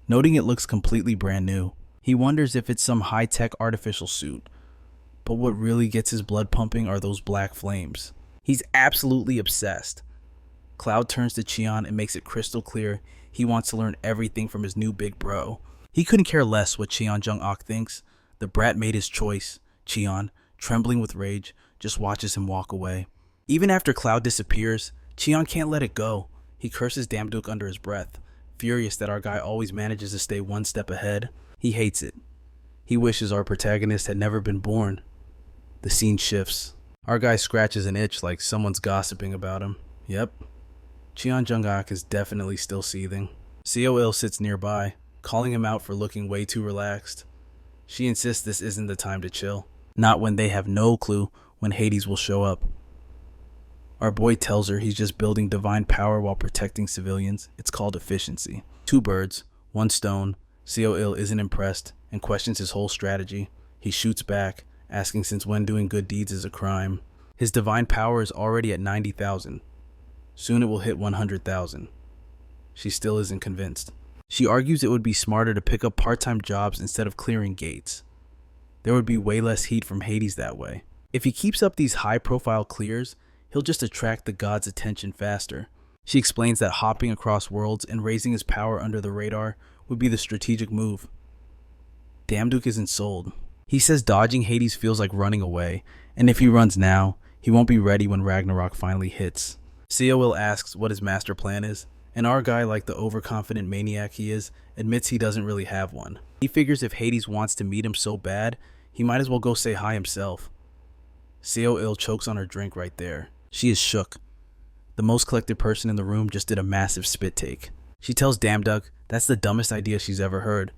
noting it looks completely brand new. He wonders if it's some high-tech artificial suit, but what really gets his blood pumping are those black flames. He's absolutely obsessed. Cloud turns to Cheon and makes it crystal clear he wants to learn everything from his new big bro. He couldn't care less what Cheon Jung-ok thinks. The brat made his choice. Cheon, trembling with rage, just watches him walk away. Even after Cloud disappears, Cheon can't let it go. He curses Damduk under his breath, furious that our guy always manages to stay one step ahead. He hates it. He wishes our protagonist had never been born. The scene shifts. Our guy scratches an itch like someone's gossiping about him. Yep. Cheon Jung-ok is definitely still seething. Seo-il sits nearby, calling him out for looking way too relaxed. She insists this isn't the time to chill. Not when they have no clue when Hades will show up. Our boy tells her he's just building divine power while protecting civilians. It's called efficiency. 2 birds, 1 stone. Seo-il isn't impressed and questions his whole strategy. He shoots back, asking since when doing good deeds is a crime. His divine power is already at 90,000. Soon it will hit 100,000. She still isn't convinced. She argues it would be smarter to pick up part-time jobs instead of clearing gates. There would be way less heat from Hades that way. If he keeps up these high-profile clears, he'll just attract the gods' attention faster. She explains that hopping across worlds and raising his power under the radar would be the strategic move. Damduk isn't sold. He says dodging Hades feels like running away, and if he runs now, he won't be ready when Ragnarok finally hits. Seo-il asks what his master plan is, and our guy, like the overconfident maniac he is, admits he doesn't really have one. He figures if Hades wants to meet him so bad, he might as well go say hi himself. Seo-il chokes on her drink right there. She is shook. The most collected person in the room just did a massive spit take. She tells Damduk that's the dumbest idea she's ever heard.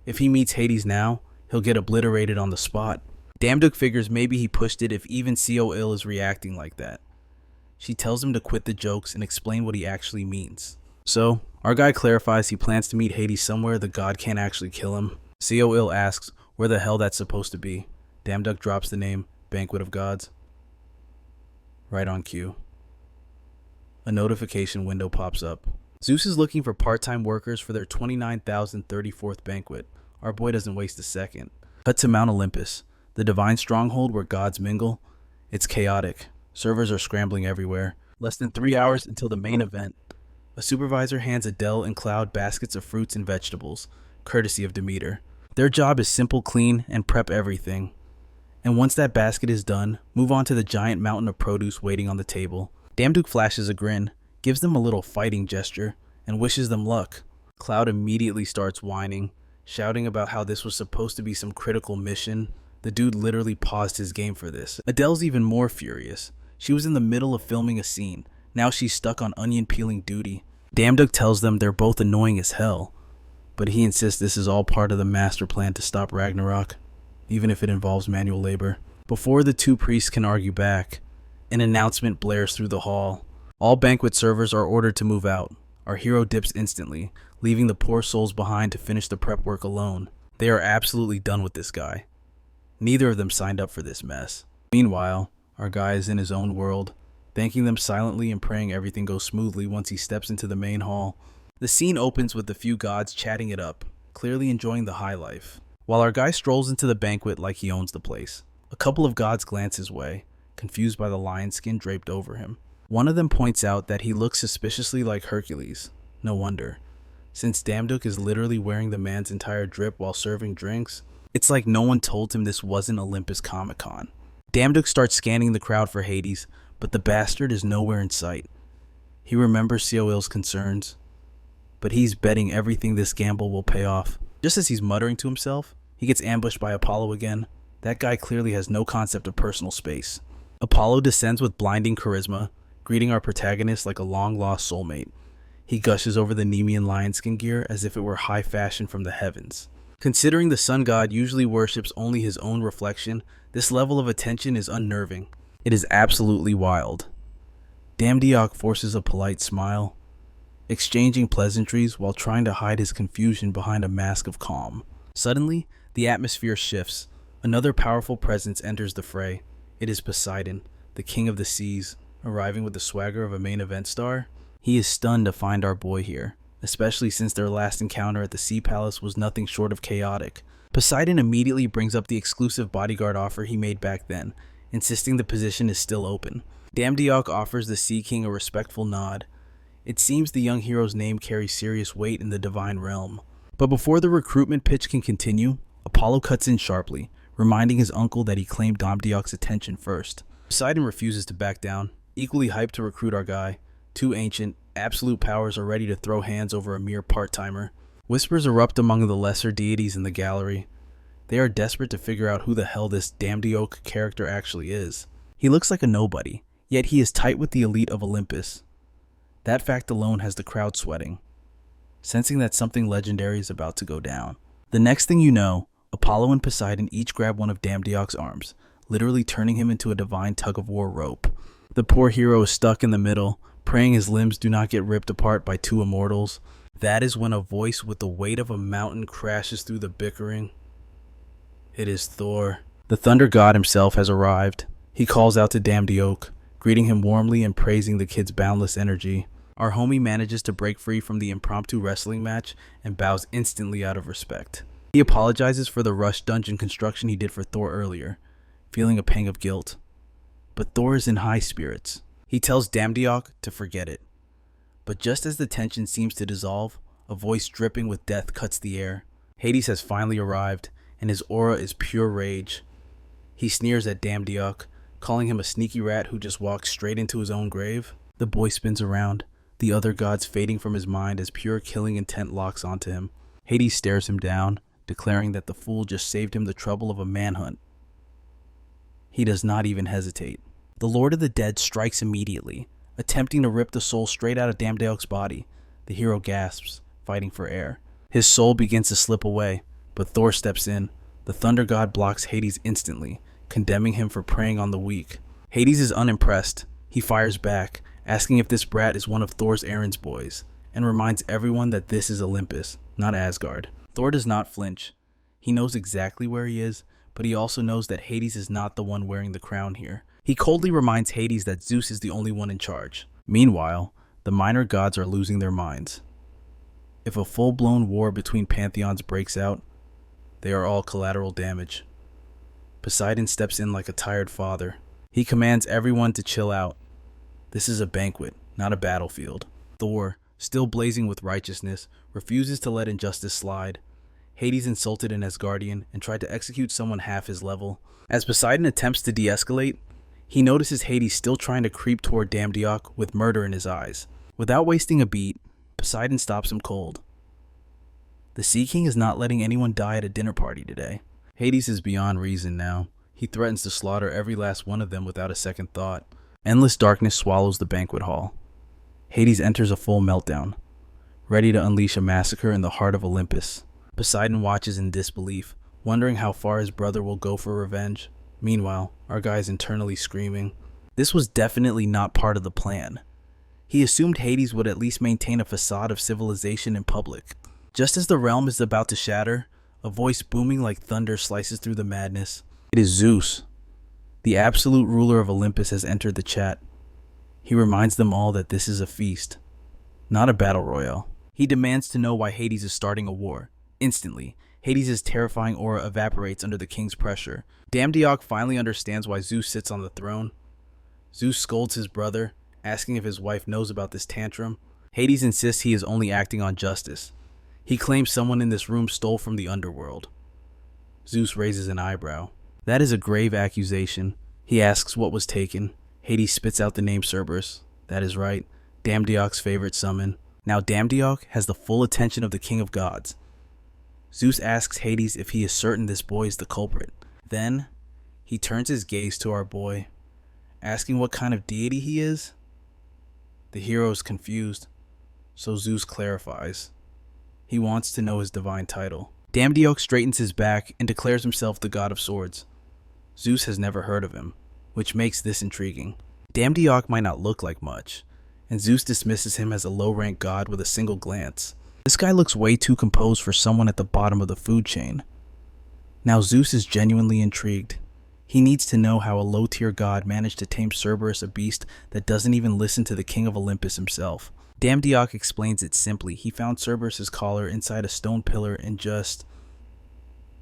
If he meets Hades now, he'll get obliterated on the spot. Damduk figures maybe he pushed it if even Seo-il is reacting like that. She tells him to quit the jokes and explain what he actually means. So, our guy clarifies he plans to meet Hades somewhere the god can't actually kill him. Seo-il asks where the hell that's supposed to be. Damduk drops the name, Banquet of Gods. Right on cue. A notification window pops up. Zeus is looking for part-time workers for their 29,034th banquet. Our boy doesn't waste a second. Cut to Mount Olympus, the divine stronghold where gods mingle. It's chaotic. Servers are scrambling everywhere. Less than 3 hours until the main event. A supervisor hands Adele and Cloud baskets of fruits and vegetables, courtesy of Demeter. Their job is simple, clean, and prep everything. And once that basket is done, move on to the giant mountain of produce waiting on the table. Damduk flashes a grin, gives them a little fighting gesture, and wishes them luck. Cloud immediately starts whining, shouting about how this was supposed to be some critical mission. The dude literally paused his game for this. Adele's even more furious. She was in the middle of filming a scene. Now she's stuck on onion peeling duty. Damduk tells them they're both annoying as hell, but he insists this is all part of the master plan to stop Ragnarok, even if it involves manual labor. Before the 2 priests can argue back, an announcement blares through the hall. All banquet servers are ordered to move out. Our hero dips instantly, leaving the poor souls behind to finish the prep work alone. They are absolutely done with this guy. Neither of them signed up for this mess. Meanwhile, our guy is in his own world, thanking them silently and praying everything goes smoothly once he steps into the main hall. The scene opens with the few gods chatting it up, clearly enjoying the high life, while our guy strolls into the banquet like he owns the place. A couple of gods glance his way, confused by the lion skin draped over him. One of them points out that he looks suspiciously like Hercules. No wonder. Since Damduk is literally wearing the man's entire drip while serving drinks, it's like no one told him this wasn't Olympus Comic-Con. Damduk starts scanning the crowd for Hades, but the bastard is nowhere in sight. He remembers Seoil's concerns, but he's betting everything this gamble will pay off. Just as he's muttering to himself, he gets ambushed by Apollo again. That guy clearly has no concept of personal space. Apollo descends with blinding charisma, greeting our protagonist like a long-lost soulmate. He gushes over the Nemean lionskin gear as if it were high fashion from the heavens. Considering the sun god usually worships only his own reflection, this level of attention is unnerving. It is absolutely wild. Damdiok forces a polite smile, exchanging pleasantries while trying to hide his confusion behind a mask of calm. Suddenly, the atmosphere shifts. Another powerful presence enters the fray. It is Poseidon, the king of the seas, arriving with the swagger of a main event star. He is stunned to find our boy here, especially since their last encounter at the Sea Palace was nothing short of chaotic. Poseidon immediately brings up the exclusive bodyguard offer he made back then, insisting the position is still open. Damdiok offers the Sea King a respectful nod. It seems the young hero's name carries serious weight in the divine realm. But before the recruitment pitch can continue, Apollo cuts in sharply, reminding his uncle that he claimed Damdiok's attention first. Poseidon refuses to back down, equally hyped to recruit our guy. Two ancient, absolute powers are ready to throw hands over a mere part-timer. Whispers erupt among the lesser deities in the gallery. They are desperate to figure out who the hell this Damdiok character actually is. He looks like a nobody, yet he is tight with the elite of Olympus. That fact alone has the crowd sweating, sensing that something legendary is about to go down. The next thing you know, Apollo and Poseidon each grab one of Damdiok's arms, literally turning him into a divine tug-of-war rope. The poor hero is stuck in the middle, praying his limbs do not get ripped apart by two immortals. That is when a voice with the weight of a mountain crashes through the bickering. It is Thor. The thunder god himself has arrived. He calls out to Damdiok, greeting him warmly and praising the kid's boundless energy. Our homie manages to break free from the impromptu wrestling match and bows instantly out of respect. He apologizes for the rushed dungeon construction he did for Thor earlier, feeling a pang of guilt. But Thor is in high spirits. He tells Damdiok to forget it. But just as the tension seems to dissolve, a voice dripping with death cuts the air. Hades has finally arrived, and his aura is pure rage. He sneers at Damdiok, calling him a sneaky rat who just walked straight into his own grave. The boy spins around, the other gods fading from his mind as pure killing intent locks onto him. Hades stares him down, declaring that the fool just saved him the trouble of a manhunt. He does not even hesitate. The Lord of the Dead strikes immediately, attempting to rip the soul straight out of Damdiok's body. The hero gasps, fighting for air. His soul begins to slip away, but Thor steps in. The thunder god blocks Hades instantly, condemning him for preying on the weak. Hades is unimpressed. He fires back, asking if this brat is one of Thor's errands boys, and reminds everyone that this is Olympus, not Asgard. Thor does not flinch. He knows exactly where he is, but he also knows that Hades is not the one wearing the crown here. He coldly reminds Hades that Zeus is the only one in charge. Meanwhile, the minor gods are losing their minds. If a full-blown war between pantheons breaks out, they are all collateral damage. Poseidon steps in like a tired father. He commands everyone to chill out. This is a banquet, not a battlefield. Thor, still blazing with righteousness, refuses to let injustice slide. Hades insulted an Asgardian and tried to execute someone half his level. As Poseidon attempts to de-escalate, he notices Hades still trying to creep toward Damdiok with murder in his eyes. Without wasting a beat, Poseidon stops him cold. The Sea King is not letting anyone die at a dinner party today. Hades is beyond reason now. He threatens to slaughter every last one of them without a second thought. Endless darkness swallows the banquet hall. Hades enters a full meltdown, ready to unleash a massacre in the heart of Olympus. Poseidon watches in disbelief, wondering how far his brother will go for revenge. Meanwhile, our guy is internally screaming. This was definitely not part of the plan. He assumed Hades would at least maintain a facade of civilization in public. Just as the realm is about to shatter, a voice booming like thunder slices through the madness. It is Zeus. The absolute ruler of Olympus has entered the chat. He reminds them all that this is a feast, not a battle royale. He demands to know why Hades is starting a war, Instantly, Hades' terrifying aura evaporates under the king's pressure. Damdiok finally understands why Zeus sits on the throne. Zeus scolds his brother, asking if his wife knows about this tantrum. Hades insists he is only acting on justice. He claims someone in this room stole from the underworld. Zeus raises an eyebrow. That is a grave accusation. He asks what was taken. Hades spits out the name Cerberus. That is right, Damdiok's favorite summon. Now Damdiok has the full attention of the king of gods. Zeus asks Hades if he is certain this boy is the culprit. Then, he turns his gaze to our boy, asking what kind of deity he is. The hero is confused, so Zeus clarifies. He wants to know his divine title. Damdiok straightens his back and declares himself the god of swords. Zeus has never heard of him, which makes this intriguing. Damdiok might not look like much, and Zeus dismisses him as a low-ranked god with a single glance. This guy looks way too composed for someone at the bottom of the food chain. Now Zeus is genuinely intrigued. He needs to know how a low-tier god managed to tame Cerberus, a beast that doesn't even listen to the king of Olympus himself. Damdiok explains it simply. He found Cerberus's collar inside a stone pillar and just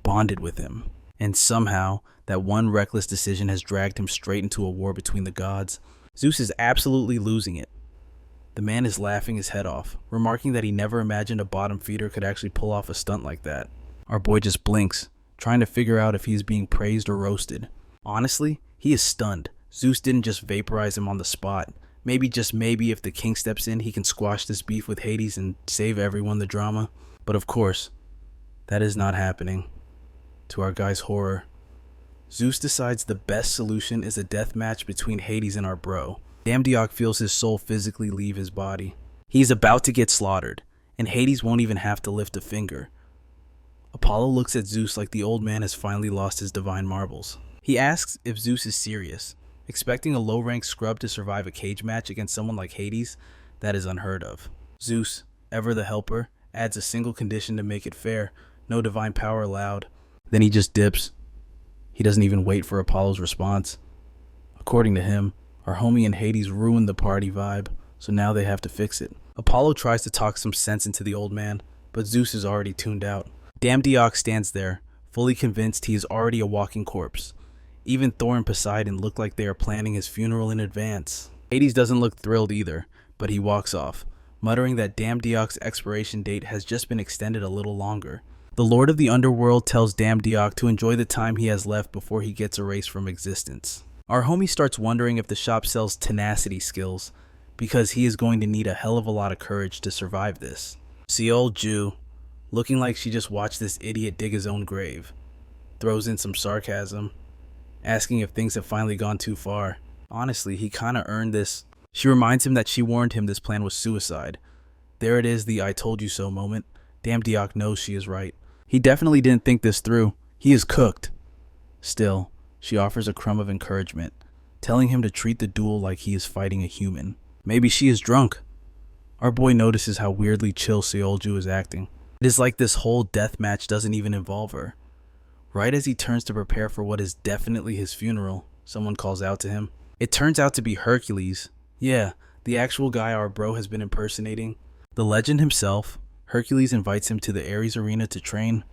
bonded with him. And somehow, that one reckless decision has dragged him straight into a war between the gods. Zeus is absolutely losing it. The man is laughing his head off, remarking that he never imagined a bottom feeder could actually pull off a stunt like that. Our boy just blinks, trying to figure out if he is being praised or roasted. Honestly, he is stunned. Zeus didn't just vaporize him on the spot. Maybe, just maybe, if the king steps in, he can squash this beef with Hades and save everyone the drama. But of course, that is not happening. To our guy's horror, Zeus decides the best solution is a death match between Hades and our bro. Damdiok feels his soul physically leave his body. He's about to get slaughtered, and Hades won't even have to lift a finger. Apollo looks at Zeus like the old man has finally lost his divine marbles. He asks if Zeus is serious, expecting a low-ranked scrub to survive a cage match against someone like Hades. That is unheard of. Zeus, ever the helper, adds a single condition to make it fair: no divine power allowed. Then he just dips. He doesn't even wait for Apollo's response. According to him, our homie and Hades ruined the party vibe, so now they have to fix it. Apollo tries to talk some sense into the old man, but Zeus is already tuned out. Damdiok stands there, fully convinced he is already a walking corpse. Even Thor and Poseidon look like they are planning his funeral in advance. Hades doesn't look thrilled either, but he walks off, muttering that Damdiok's expiration date has just been extended a little longer. The Lord of the Underworld tells Damdiok to enjoy the time he has left before he gets erased from existence. Our homie starts wondering if the shop sells tenacity skills, because he is going to need a hell of a lot of courage to survive this. See old Jew, looking like she just watched this idiot dig his own grave, throws in some sarcasm, asking if things have finally gone too far. Honestly, he kinda earned this. She reminds him that she warned him this plan was suicide. There it is, the I told you so moment. Damdiok knows she is right. He definitely didn't think this through. He is cooked. Still, she offers a crumb of encouragement, telling him to treat the duel like he is fighting a human. Maybe she is drunk. Our boy notices how weirdly chill Seolju is acting. It is like this whole death match doesn't even involve her. Right as he turns to prepare for what is definitely his funeral, someone calls out to him. It turns out to be Hercules. Yeah, the actual guy our bro has been impersonating. The legend himself. Hercules invites him to the Ares arena to train.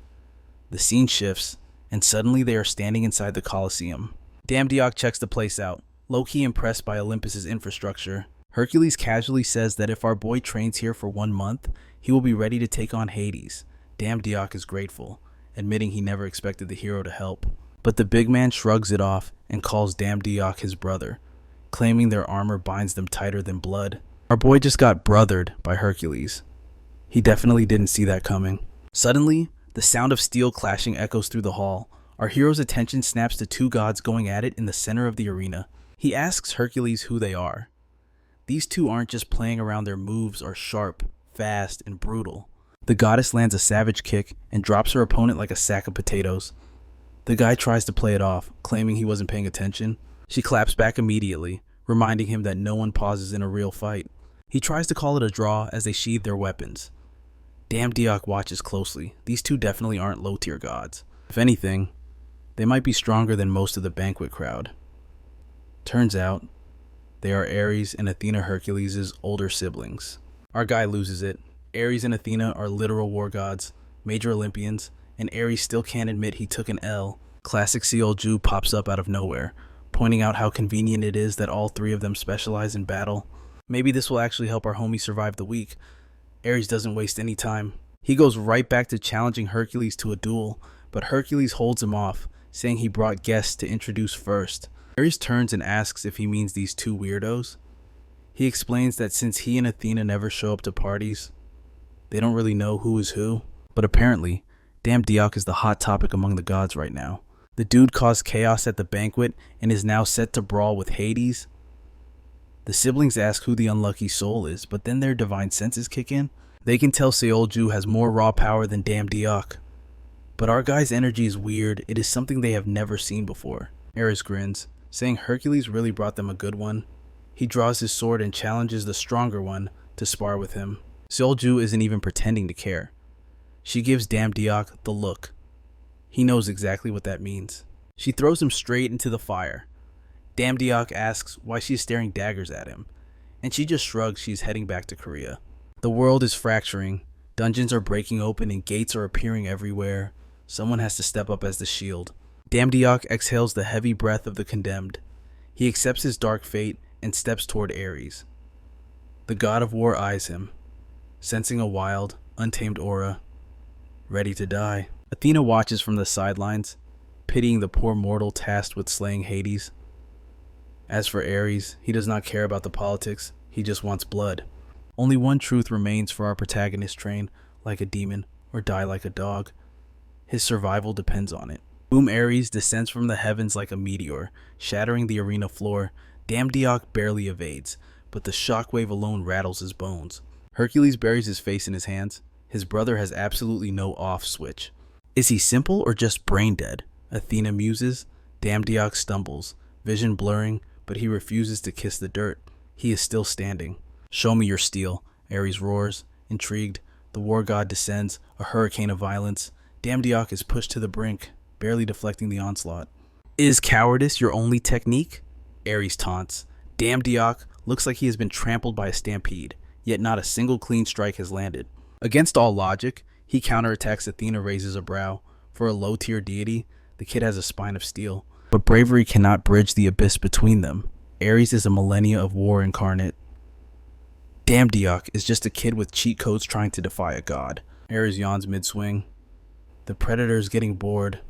The scene shifts, and suddenly they are standing inside the Colosseum. Damdiok checks the place out, low-key impressed by Olympus's infrastructure. Hercules casually says that if our boy trains here for 1 month, he will be ready to take on Hades. Damdiok is grateful, admitting he never expected the hero to help. But the big man shrugs it off and calls Damdiok his brother, claiming their armor binds them tighter than blood. Our boy just got brothered by Hercules. He definitely didn't see that coming. Suddenly, the sound of steel clashing echoes through the hall. Our hero's attention snaps to two gods going at it in the center of the arena. He asks Hercules who they are. These two aren't just playing around, their moves are sharp, fast, and brutal. The goddess lands a savage kick and drops her opponent like a sack of potatoes. The guy tries to play it off, claiming he wasn't paying attention. She claps back immediately, reminding him that no one pauses in a real fight. He tries to call it a draw as they sheathe their weapons. Damdiok watches closely. These two definitely aren't low-tier gods. If anything, they might be stronger than most of the banquet crowd. Turns out, they are Ares and Athena, Hercules' older siblings. Our guy loses it. Ares and Athena are literal war gods, major Olympians, and Ares still can't admit he took an L. Classic Seolju pops up out of nowhere, pointing out how convenient it is that all three of them specialize in battle. Maybe this will actually help our homie survive the week. Ares doesn't waste any time. He goes right back to challenging Hercules to a duel, but Hercules holds him off, saying he brought guests to introduce first. Ares turns and asks if he means these two weirdos. He explains that since he and Athena never show up to parties, they don't really know who is who. But apparently, damn Diok is the hot topic among the gods right now. The dude caused chaos at the banquet and is now set to brawl with Hades. The siblings ask who the unlucky soul is, but then their divine senses kick in. They can tell Seolju has more raw power than damn Diok. But our guy's energy is weird. It is something they have never seen before. Ares grins, saying Hercules really brought them a good one. He draws his sword and challenges the stronger one to spar with him. Seolju isn't even pretending to care. She gives damn Diok the look. He knows exactly what that means. She throws him straight into the fire. Damn Diok asks why she is staring daggers at him, and she just shrugs. She's heading back to Korea. The world is fracturing. Dungeons are breaking open and gates are appearing everywhere. Someone has to step up as the shield. Damn Diok exhales the heavy breath of the condemned. He accepts his dark fate and steps toward Ares. The god of war eyes him, sensing a wild, untamed aura, ready to die. Athena watches from the sidelines, pitying the poor mortal tasked with slaying Hades. As for Ares, he does not care about the politics, he just wants blood. Only one truth remains for our protagonist: train like a demon or die like a dog. His survival depends on it. Boom Ares descends from the heavens like a meteor, shattering the arena floor. Damn Diok barely evades, but the shockwave alone rattles his bones. Hercules buries his face in his hands. His brother has absolutely no off switch. Is he simple or just brain dead? Athena muses. Damn Diok stumbles, vision blurring, but he refuses to kiss the dirt. He is still standing. Show me your steel, Ares roars. Intrigued, the war god descends, a hurricane of violence. Damn Diok is pushed to the brink, barely deflecting the onslaught. Is cowardice your only technique? Ares taunts. Damn Diok looks like he has been trampled by a stampede, yet not a single clean strike has landed. Against all logic, he counterattacks. Athena raises a brow. For a low-tier deity, the kid has a spine of steel. But bravery cannot bridge the abyss between them. Ares is a millennia of war incarnate. Damn Diok is just a kid with cheat codes trying to defy a god. Ares yawns mid-swing. The predator is getting bored.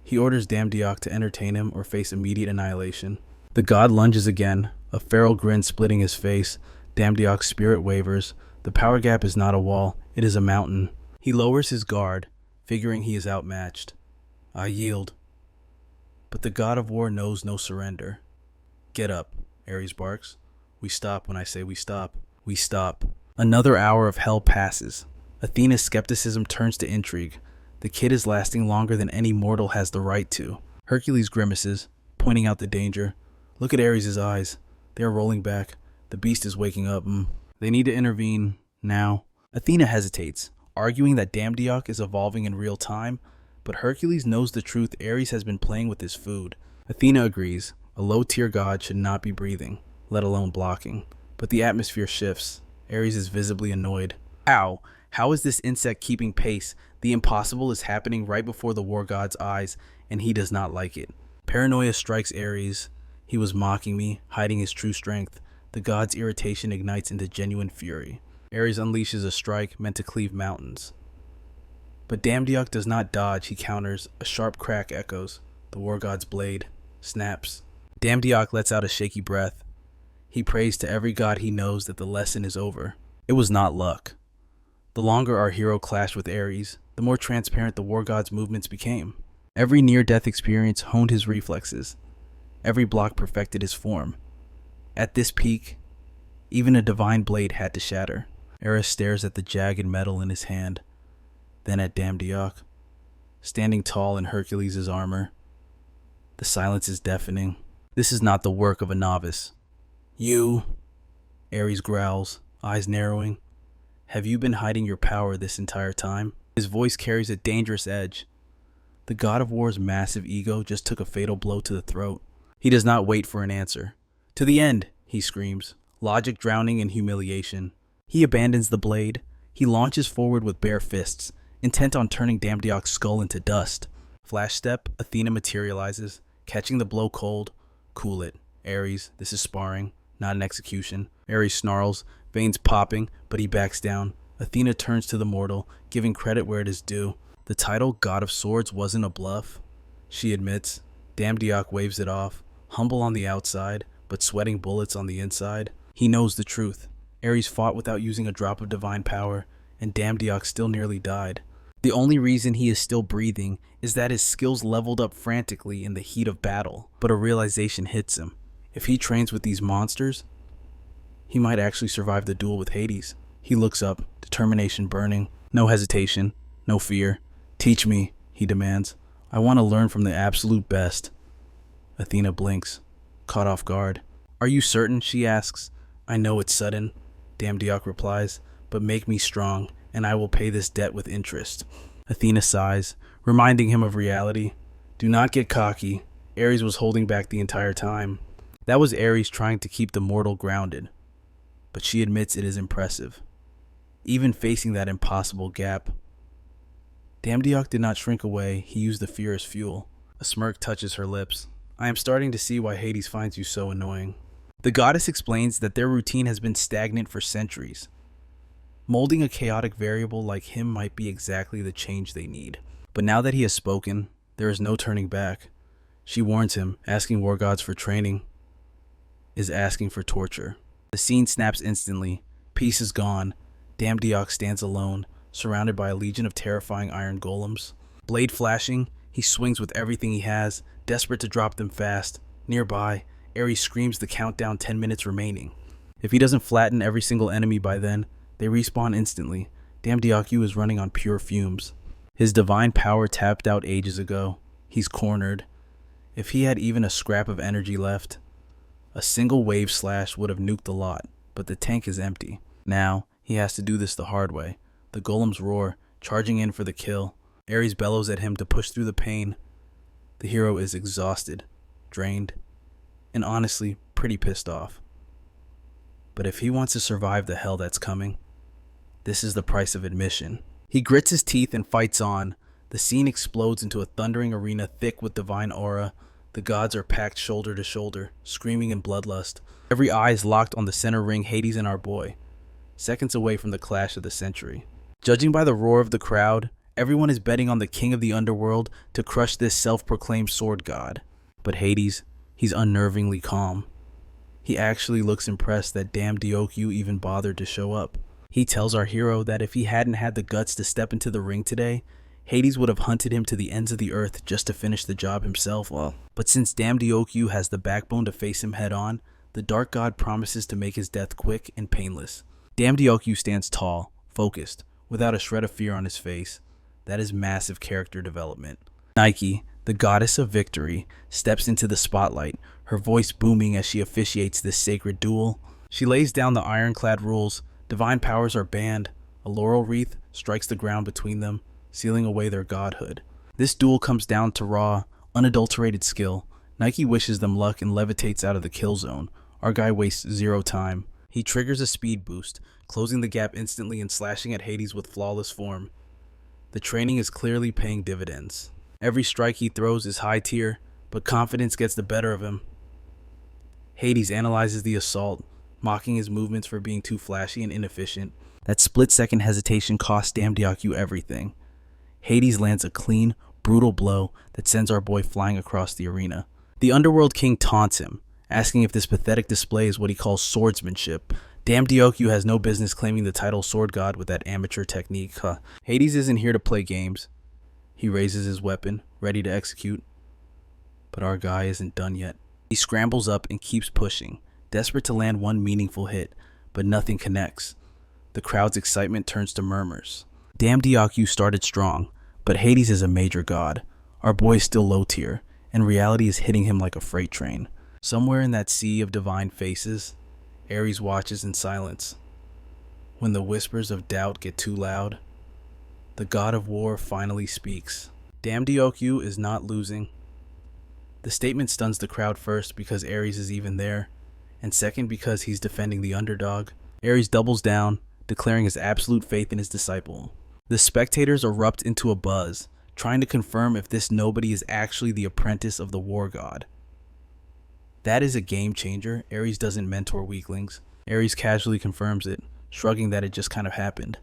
He orders Damn Diok to entertain him or face immediate annihilation. The god lunges again, a feral grin splitting his face. Damn Diok's spirit wavers. The power gap is not a wall, it is a mountain. He lowers his guard, figuring he is outmatched. I yield. But the god of war knows no surrender. Get up, Ares barks. We stop when I say we stop. We stop. Another hour of hell passes. Athena's skepticism turns to intrigue. The kid is lasting longer than any mortal has the right to. Hercules grimaces, pointing out the danger. Look at Ares' eyes. They are rolling back. The beast is waking up. They need to intervene now. Athena hesitates, arguing that Damn Diok is evolving in real time, but Hercules knows the truth. Ares has been playing with his food. Athena agrees. A low-tier god should not be breathing, let alone blocking. But the atmosphere shifts. Ares is visibly annoyed. Ow! How is this insect keeping pace? The impossible is happening right before the war god's eyes, and he does not like it. Paranoia strikes Ares. He was mocking me, hiding his true strength. The god's irritation ignites into genuine fury. Ares unleashes a strike meant to cleave mountains. But Damn Diok does not dodge, he counters. A sharp crack echoes. The war god's blade snaps. Damn Diok lets out a shaky breath. He prays to every god he knows that the lesson is over. It was not luck. The longer our hero clashed with Ares, the more transparent the war god's movements became. Every near-death experience honed his reflexes. Every block perfected his form. At this peak, even a divine blade had to shatter. Ares stares at the jagged metal in his hand, then at Damn Diok, standing tall in Hercules' armor. The silence is deafening. This is not the work of a novice. You, Ares growls, eyes narrowing. Have you been hiding your power this entire time? His voice carries a dangerous edge. The god of war's massive ego just took a fatal blow to the throat. He does not wait for an answer. To the end, he screams, logic drowning in humiliation. He abandons the blade. He launches forward with bare fists, intent on turning Damdiok's skull into dust. Flash step, Athena materializes, catching the blow cold. Cool it. Ares, this is sparring, not an execution. Ares snarls, veins popping, but he backs down. Athena turns to the mortal, giving credit where it is due. The title God of Swords wasn't a bluff, she admits. Damdiok waves it off, humble on the outside, but sweating bullets on the inside. He knows the truth. Ares fought without using a drop of divine power, and Damdiok still nearly died. The only reason he is still breathing is that his skills leveled up frantically in the heat of battle, but a realization hits him. If he trains with these monsters, he might actually survive the duel with Hades. He looks up, determination burning, no hesitation, no fear. Teach me, he demands. I want to learn from the absolute best. Athena blinks, caught off guard. Are you certain, she asks. I know it's sudden, Damdiok replies, but make me strong, and I will pay this debt with interest. Athena sighs, reminding him of reality. Do not get cocky. Ares was holding back the entire time. That was Ares trying to keep the mortal grounded. But she admits it is impressive, even facing that impossible gap. Damdiok did not shrink away, he used the fear as fuel. A smirk touches her lips. I am starting to see why Hades finds you so annoying. The goddess explains that their routine has been stagnant for centuries. Molding a chaotic variable like him might be exactly the change they need. But now that he has spoken, there is no turning back. She warns him, asking war gods for training is asking for torture. The scene snaps instantly. Peace is gone. Damdiok stands alone, surrounded by a legion of terrifying iron golems. Blade flashing, he swings with everything he has, desperate to drop them fast. Nearby, Ares screams the countdown 10 minutes remaining. If he doesn't flatten every single enemy by then, they respawn instantly. Damdiok is running on pure fumes. His divine power tapped out ages ago. He's cornered. If he had even a scrap of energy left, a single wave slash would have nuked the lot, but the tank is empty. Now, he has to do this the hard way. The golems roar, charging in for the kill. Ares bellows at him to push through the pain. The hero is exhausted, drained, and honestly, pretty pissed off. But if he wants to survive the hell that's coming, this is the price of admission. He grits his teeth and fights on. The scene explodes into a thundering arena thick with divine aura. The gods are packed shoulder to shoulder, screaming in bloodlust. Every eye is locked on the center ring, Hades and our boy, seconds away from the clash of the century. Judging by the roar of the crowd, everyone is betting on the king of the underworld to crush this self-proclaimed sword god. But Hades, he's unnervingly calm. He actually looks impressed that Damdiok even bothered to show up. He tells our hero that if he hadn't had the guts to step into the ring today, Hades would have hunted him to the ends of the earth just to finish the job himself. But since Damdiok has the backbone to face him head on, the dark god promises to make his death quick and painless. Damdiok stands tall, focused, without a shred of fear on his face. That is massive character development. Nike, the goddess of victory, steps into the spotlight, her voice booming as she officiates this sacred duel. She lays down the ironclad rules. Divine powers are banned. A laurel wreath strikes the ground between them, sealing away their godhood. This duel comes down to raw, unadulterated skill. Nike wishes them luck and levitates out of the kill zone. Our guy wastes zero time. He triggers a speed boost, closing the gap instantly and slashing at Hades with flawless form. The training is clearly paying dividends. Every strike he throws is high tier, but confidence gets the better of him. Hades analyzes the assault, mocking his movements for being too flashy and inefficient. That split-second hesitation costs Damdiok everything. Hades lands a clean, brutal blow that sends our boy flying across the arena. The Underworld King taunts him, asking if this pathetic display is what he calls swordsmanship. Damdiok has no business claiming the title Sword God with that amateur technique. Hades isn't here to play games. He raises his weapon, ready to execute. But our guy isn't done yet. He scrambles up and keeps pushing, desperate to land one meaningful hit, but nothing connects. The crowd's excitement turns to murmurs. Damdiok started strong, but Hades is a major god. Our boy is still low tier, and reality is hitting him like a freight train. Somewhere in that sea of divine faces, Ares watches in silence. When the whispers of doubt get too loud, the god of war finally speaks. Damdiok is not losing. The statement stuns the crowd first because Ares is even there, and second because he's defending the underdog. Ares doubles down, declaring his absolute faith in his disciple. The spectators erupt into a buzz, trying to confirm if this nobody is actually the apprentice of the war god. That is a game changer. Ares doesn't mentor weaklings. Ares casually confirms it, shrugging that it just kind of happened.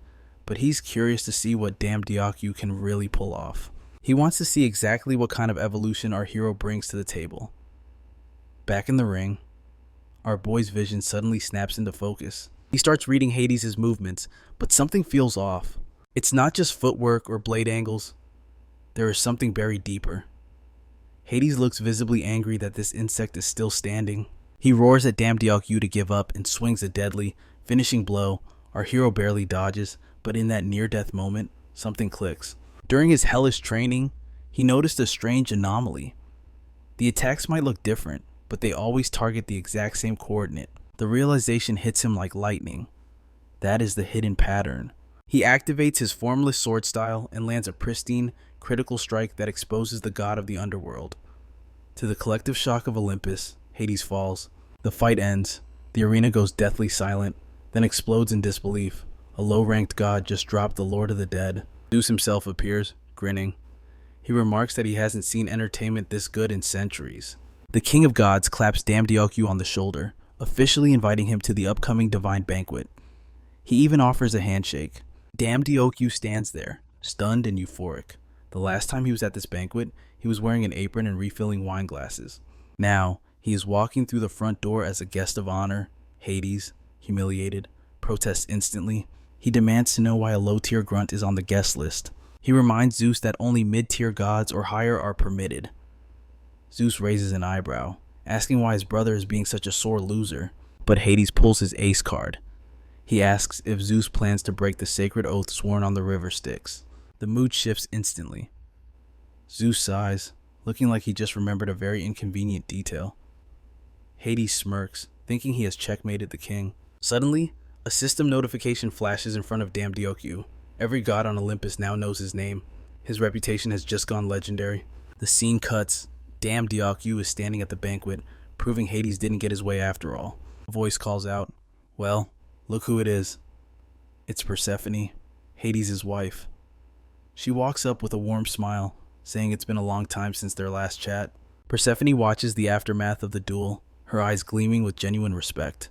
But he's curious to see what damn Diokyu can really pull off. He wants to see exactly what kind of evolution our hero brings to the table. Back in the ring, our boy's vision suddenly snaps into focus. He starts reading Hades' movements, but something feels off. It's not just footwork or blade angles. There is something buried deeper. Hades looks visibly angry that this insect is still standing. He roars at damn Diokyu to give up and swings a deadly, finishing blow. Our hero barely dodges, but in that near-death moment, something clicks. During his hellish training, he noticed a strange anomaly. The attacks might look different, but they always target the exact same coordinate. The realization hits him like lightning. That is the hidden pattern. He activates his formless sword style and lands a pristine, critical strike that exposes the god of the underworld. To the collective shock of Olympus, Hades falls. The fight ends. The arena goes deathly silent, then explodes in disbelief. A low-ranked god just dropped the Lord of the Dead. Zeus himself appears, grinning. He remarks that he hasn't seen entertainment this good in centuries. The king of gods claps damn Diokyu on the shoulder, officially inviting him to the upcoming divine banquet. He even offers a handshake. Damn Diokyu stands there, stunned and euphoric. The last time he was at this banquet, he was wearing an apron and refilling wine glasses. Now, he is walking through the front door as a guest of honor. Hades, humiliated, protests instantly. He demands to know why a low-tier grunt is on the guest list. He reminds Zeus that only mid-tier gods or higher are permitted. Zeus raises an eyebrow, asking why his brother is being such a sore loser. But Hades pulls his ace card. He asks if Zeus plans to break the sacred oath sworn on the river Styx. The mood shifts instantly. Zeus sighs, looking like he just remembered a very inconvenient detail. Hades smirks, thinking he has checkmated the king. Suddenly, a system notification flashes in front of damn Diokyu. Every god on Olympus now knows his name. His reputation has just gone legendary. The scene cuts. Damn Diokyu is standing at the banquet, proving Hades didn't get his way after all. A voice calls out, "Well, look who it is." It's Persephone, Hades' wife. She walks up with a warm smile, saying it's been a long time since their last chat. Persephone watches the aftermath of the duel, her eyes gleaming with genuine respect.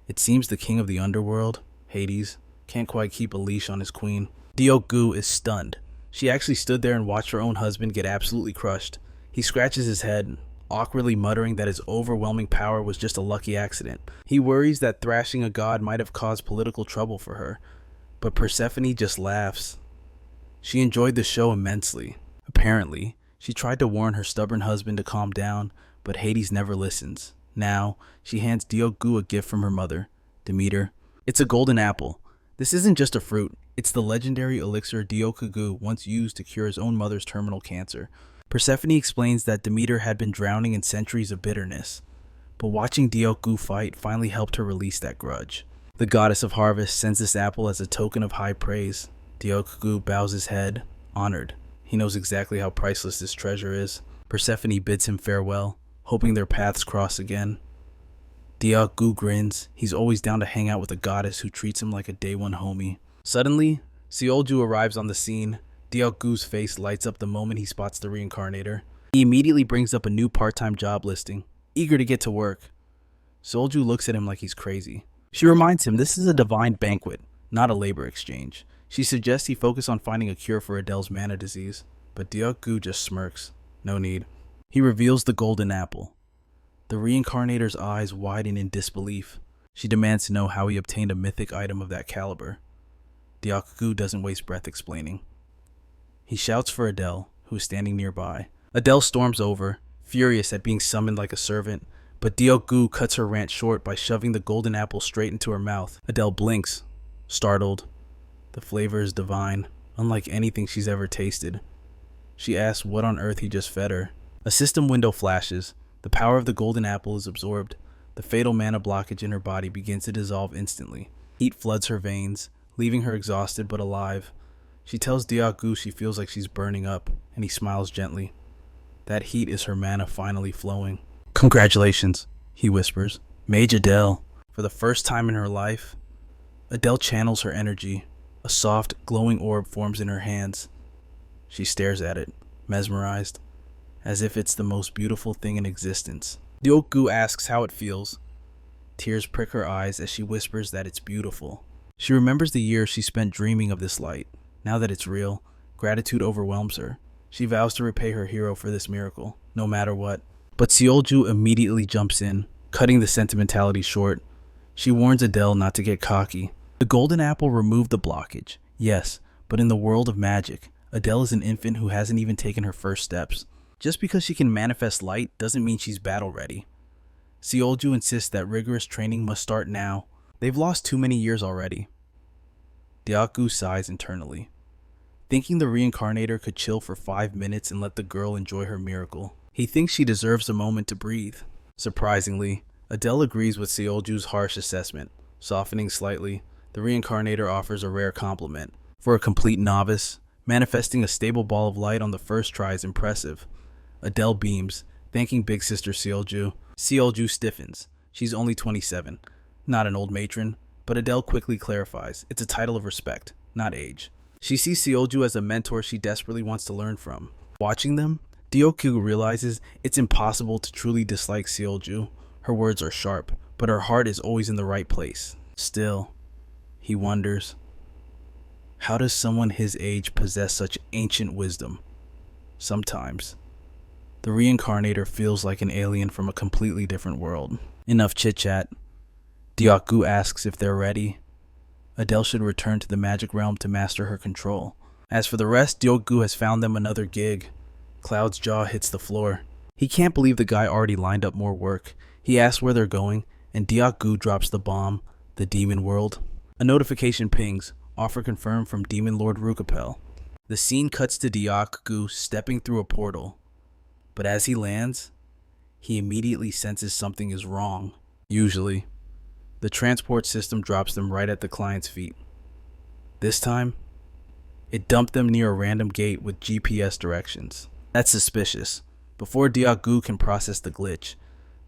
It seems the king of the underworld, Hades, can't quite keep a leash on his queen. Diokyu is stunned. She actually stood there and watched her own husband get absolutely crushed. He scratches his head, awkwardly muttering that his overwhelming power was just a lucky accident. He worries that thrashing a god might have caused political trouble for her, but Persephone just laughs. She enjoyed the show immensely. Apparently, she tried to warn her stubborn husband to calm down, but Hades never listens. Now, she hands Diokyu a gift from her mother, Demeter. It's a golden apple. This isn't just a fruit, it's the legendary elixir Diokyu once used to cure his own mother's terminal cancer. Persephone explains that Demeter had been drowning in centuries of bitterness, but watching Diokyu fight finally helped her release that grudge. The goddess of harvest sends this apple as a token of high praise. Diokyu bows his head, honored. He knows exactly how priceless this treasure is. Persephone bids him farewell, hoping their paths cross again. Diokyu grins. He's always down to hang out with a goddess who treats him like a day one homie. Suddenly, Seolju arrives on the scene. Diokyu's face lights up the moment he spots the reincarnator. He immediately brings up a new part-time job listing, eager to get to work. Seolju looks at him like he's crazy. She reminds him this is a divine banquet, not a labor exchange. She suggests he focus on finding a cure for Adele's mana disease, but Diokyu just smirks. No need. He reveals the golden apple. The reincarnator's eyes widen in disbelief. She demands to know how he obtained a mythic item of that caliber. Diokyu doesn't waste breath explaining. He shouts for Adele, who is standing nearby. Adele storms over, furious at being summoned like a servant, but Diokyu cuts her rant short by shoving the golden apple straight into her mouth. Adele blinks, startled. The flavor is divine, unlike anything she's ever tasted. She asks what on earth he just fed her. A system window flashes. The power of the golden apple is absorbed. The fatal mana blockage in her body begins to dissolve instantly. Heat floods her veins, leaving her exhausted but alive. She tells Diokyu she feels like she's burning up, and he smiles gently. That heat is her mana finally flowing. "Congratulations," he whispers. "Mage Adele." For the first time in her life, Adele channels her energy. A soft, glowing orb forms in her hands. She stares at it, mesmerized, as if it's the most beautiful thing in existence. Ryokgu asks how it feels. Tears prick her eyes as she whispers that it's beautiful. She remembers the years she spent dreaming of this light. Now that it's real, gratitude overwhelms her. She vows to repay her hero for this miracle, no matter what. But Seolju immediately jumps in, cutting the sentimentality short. She warns Adele not to get cocky. The golden apple removed the blockage, yes, but in the world of magic, Adele is an infant who hasn't even taken her first steps. Just because she can manifest light doesn't mean she's battle ready. Seolju insists that rigorous training must start now. They've lost too many years already. Ryokgu sighs internally, thinking the reincarnator could chill for 5 minutes and let the girl enjoy her miracle. He thinks she deserves a moment to breathe. Surprisingly, Adele agrees with Seolju's harsh assessment. Softening slightly, the reincarnator offers a rare compliment. For a complete novice, manifesting a stable ball of light on the first try is impressive. Adele beams, thanking big sister Seolju. Seolju stiffens. She's only 27. Not an old matron, but Adele quickly clarifies. It's a title of respect, not age. She sees Seolju as a mentor she desperately wants to learn from. Watching them, Ryokgu realizes it's impossible to truly dislike Seolju. Her words are sharp, but her heart is always in the right place. Still, he wonders, how does someone his age possess such ancient wisdom? Sometimes, the reincarnator feels like an alien from a completely different world. Enough chit-chat. Ryokgu asks if they're ready. Adele should return to the magic realm to master her control. As for the rest, Ryokgu has found them another gig. Cloud's jaw hits the floor. He can't believe the guy already lined up more work. He asks where they're going, and Ryokgu drops the bomb, the demon world. A notification pings, offer confirmed from Demon Lord Rukapel. The scene cuts to Ryokgu stepping through a portal. But as he lands, he immediately senses something is wrong. Usually, the transport system drops them right at the client's feet. This time, it dumped them near a random gate with GPS directions. That's suspicious. Before Ryokgu can process the glitch,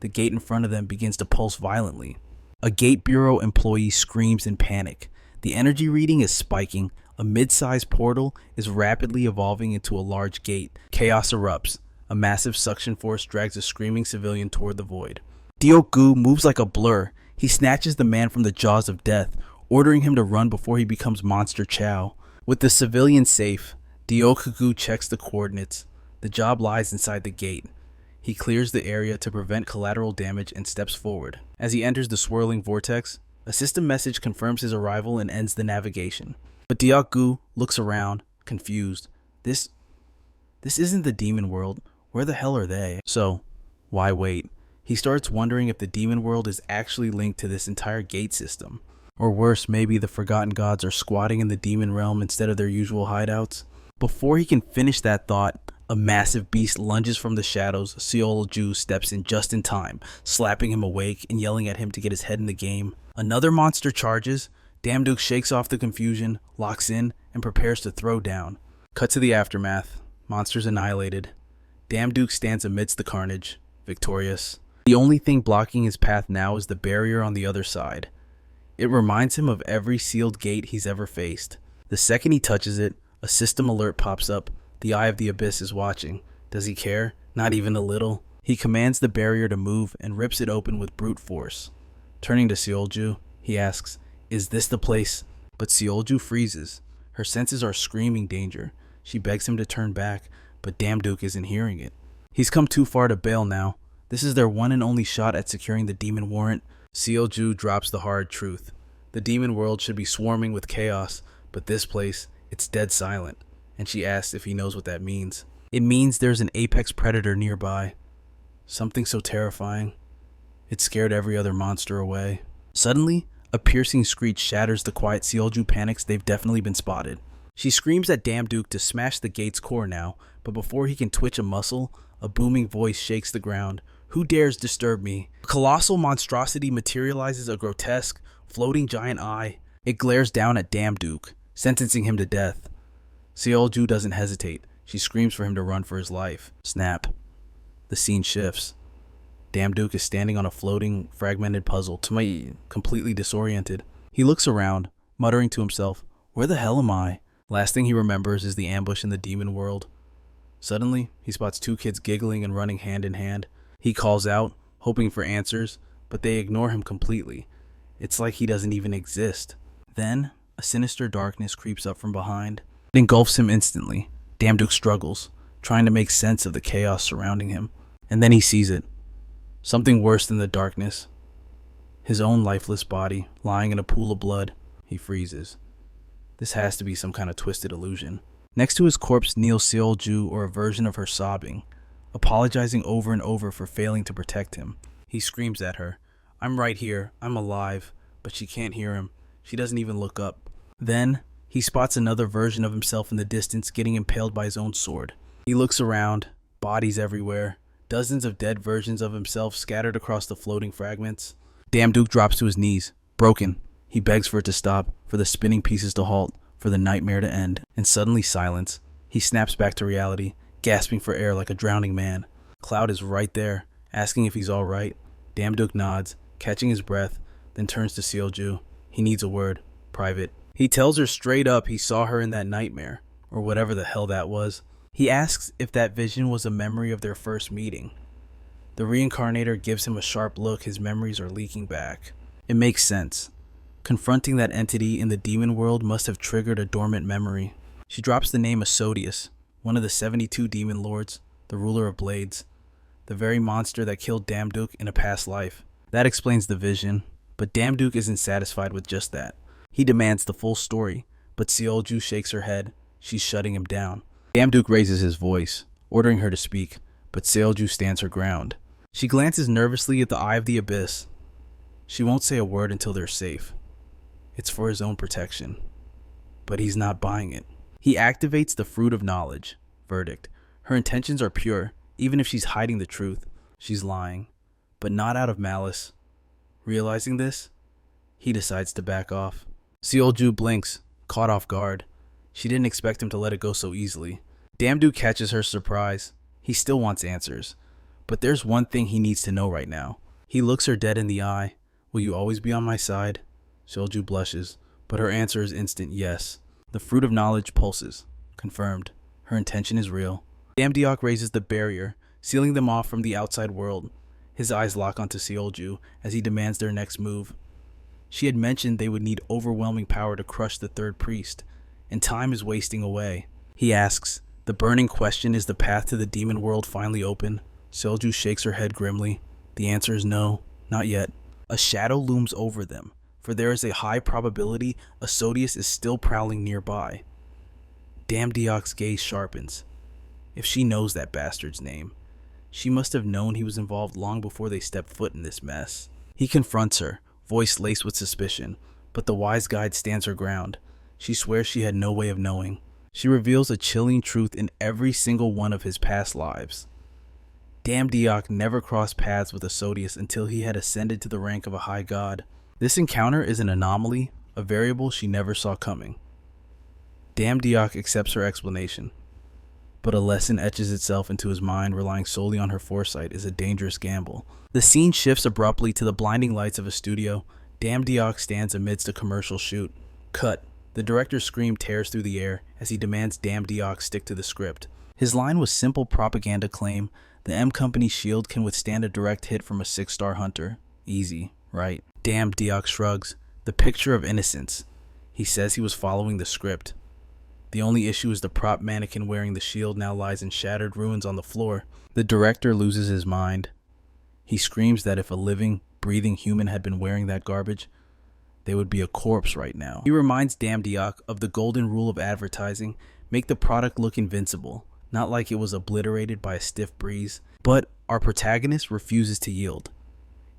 the gate in front of them begins to pulse violently. A Gate Bureau employee screams in panic. The energy reading is spiking. A mid-sized portal is rapidly evolving into a large gate. Chaos erupts. A massive suction force drags a screaming civilian toward the void. Ryokgu moves like a blur. He snatches the man from the jaws of death, ordering him to run before he becomes Monster Chow. With the civilian safe, Ryokgu checks the coordinates. The job lies inside the gate. He clears the area to prevent collateral damage and steps forward. As he enters the swirling vortex, a system message confirms his arrival and ends the navigation. But Ryokgu looks around, confused. This isn't the demon world. Where the hell are they? So, why wait? He starts wondering if the demon world is actually linked to this entire gate system. Or worse, maybe the forgotten gods are squatting in the demon realm instead of their usual hideouts. Before he can finish that thought, a massive beast lunges from the shadows. Seolju steps in just in time, slapping him awake and yelling at him to get his head in the game. Another monster charges. Damduk shakes off the confusion, locks in, and prepares to throw down. Cut to the aftermath. Monsters annihilated. Damduk stands amidst the carnage, victorious. The only thing blocking his path now is the barrier on the other side. It reminds him of every sealed gate he's ever faced. The second he touches it, a system alert pops up. The Eye of the Abyss is watching. Does he care? Not even a little. He commands the barrier to move and rips it open with brute force. Turning to Seolju, he asks, "Is this the place?" But Seolju freezes. Her senses are screaming danger. She begs him to turn back, but Damduk isn't hearing it. He's come too far to bail now. This is their one and only shot at securing the demon warrant. Seolju drops the hard truth. The demon world should be swarming with chaos, but this place, it's dead silent. And she asks if he knows what that means. It means there's an apex predator nearby. Something so terrifying. It scared every other monster away. Suddenly, a piercing screech shatters the quiet. Seolju panics. They've definitely been spotted. She screams at Damduk to smash the gate's core now, but before he can twitch a muscle, a booming voice shakes the ground. "Who dares disturb me?" A colossal monstrosity materializes, a grotesque, floating giant eye. It glares down at Damduk, sentencing him to death. Seolju doesn't hesitate. She screams for him to run for his life. Snap. The scene shifts. Damduk is standing on a floating, fragmented puzzle, completely disoriented. He looks around, muttering to himself, Where the hell am I? Last thing he remembers is the ambush in the demon world. Suddenly, he spots two kids giggling and running hand in hand. He calls out, hoping for answers, but they ignore him completely. It's like he doesn't even exist. Then, a sinister darkness creeps up from behind. It engulfs him instantly. Damduke struggles, trying to make sense of the chaos surrounding him. And then he sees it. Something worse than the darkness. His own lifeless body, lying in a pool of blood. He freezes. This has to be some kind of twisted illusion. Next to his corpse kneels Seolju, or a version of her, sobbing, apologizing over and over for failing to protect him. He screams at her, "I'm right here, I'm alive," but she can't hear him. She doesn't even look up. Then, he spots another version of himself in the distance getting impaled by his own sword. He looks around, bodies everywhere, dozens of dead versions of himself scattered across the floating fragments. Damduke drops to his knees, broken. He begs for it to stop, for the spinning pieces to halt, for the nightmare to end. And suddenly silence. He snaps back to reality, gasping for air like a drowning man. Cloud is right there, asking if he's alright. Damduke nods, catching his breath, then turns to Seolju. He needs a word. Private. He tells her straight up he saw her in that nightmare, or whatever the hell that was. He asks if that vision was a memory of their first meeting. The reincarnator gives him a sharp look. His memories are leaking back. It makes sense. Confronting that entity in the demon world must have triggered a dormant memory. She drops the name Asodius, one of the 72 demon lords, the ruler of blades, the very monster that killed Damduke in a past life. That explains the vision, but Damduke isn't satisfied with just that. He demands the full story, but Seolju shakes her head. She's shutting him down. Damduke raises his voice, ordering her to speak, but Seolju stands her ground. She glances nervously at the eye of the abyss. She won't say a word until they're safe. It's for his own protection. But he's not buying it. He activates the fruit of knowledge. Verdict. Her intentions are pure, even if she's hiding the truth. She's lying, but not out of malice. Realizing this, he decides to back off. Seolju blinks, caught off guard. She didn't expect him to let it go so easily. Damduke catches her surprise. He still wants answers. But there's one thing he needs to know right now. He looks her dead in the eye. Will you always be on my side? Seolju blushes, but her answer is instant yes. The fruit of knowledge pulses. Confirmed. Her intention is real. Damduke raises the barrier, sealing them off from the outside world. His eyes lock onto Seolju as he demands their next move. She had mentioned they would need overwhelming power to crush the third priest, and time is wasting away. He asks, the burning question, is the path to the demon world finally open? Seolju shakes her head grimly. The answer is no, not yet. A shadow looms over them, for there is a high probability Asodius is still prowling nearby. Damduke's gaze sharpens. If she knows that bastard's name, she must have known he was involved long before they stepped foot in this mess. He confronts her, voice laced with suspicion, but the wise guide stands her ground. She swears she had no way of knowing. She reveals a chilling truth in every single one of his past lives. Damduke never crossed paths with Asodius until he had ascended to the rank of a high god. This encounter is an anomaly, a variable she never saw coming. Damduke accepts her explanation, but a lesson etches itself into his mind. Relying solely on her foresight is a dangerous gamble. The scene shifts abruptly to the blinding lights of a studio. Damduke stands amidst a commercial shoot. Cut. The director's scream tears through the air as he demands Damduke stick to the script. His line was simple propaganda claim. The M Company shield can withstand a direct hit from a 6-star hunter. Easy, right? Damduke shrugs. The picture of innocence. He says he was following the script. The only issue is the prop mannequin wearing the shield now lies in shattered ruins on the floor. The director loses his mind. He screams that if a living, breathing human had been wearing that garbage, they would be a corpse right now. He reminds Damduke of the golden rule of advertising. Make the product look invincible, not like it was obliterated by a stiff breeze. But our protagonist refuses to yield.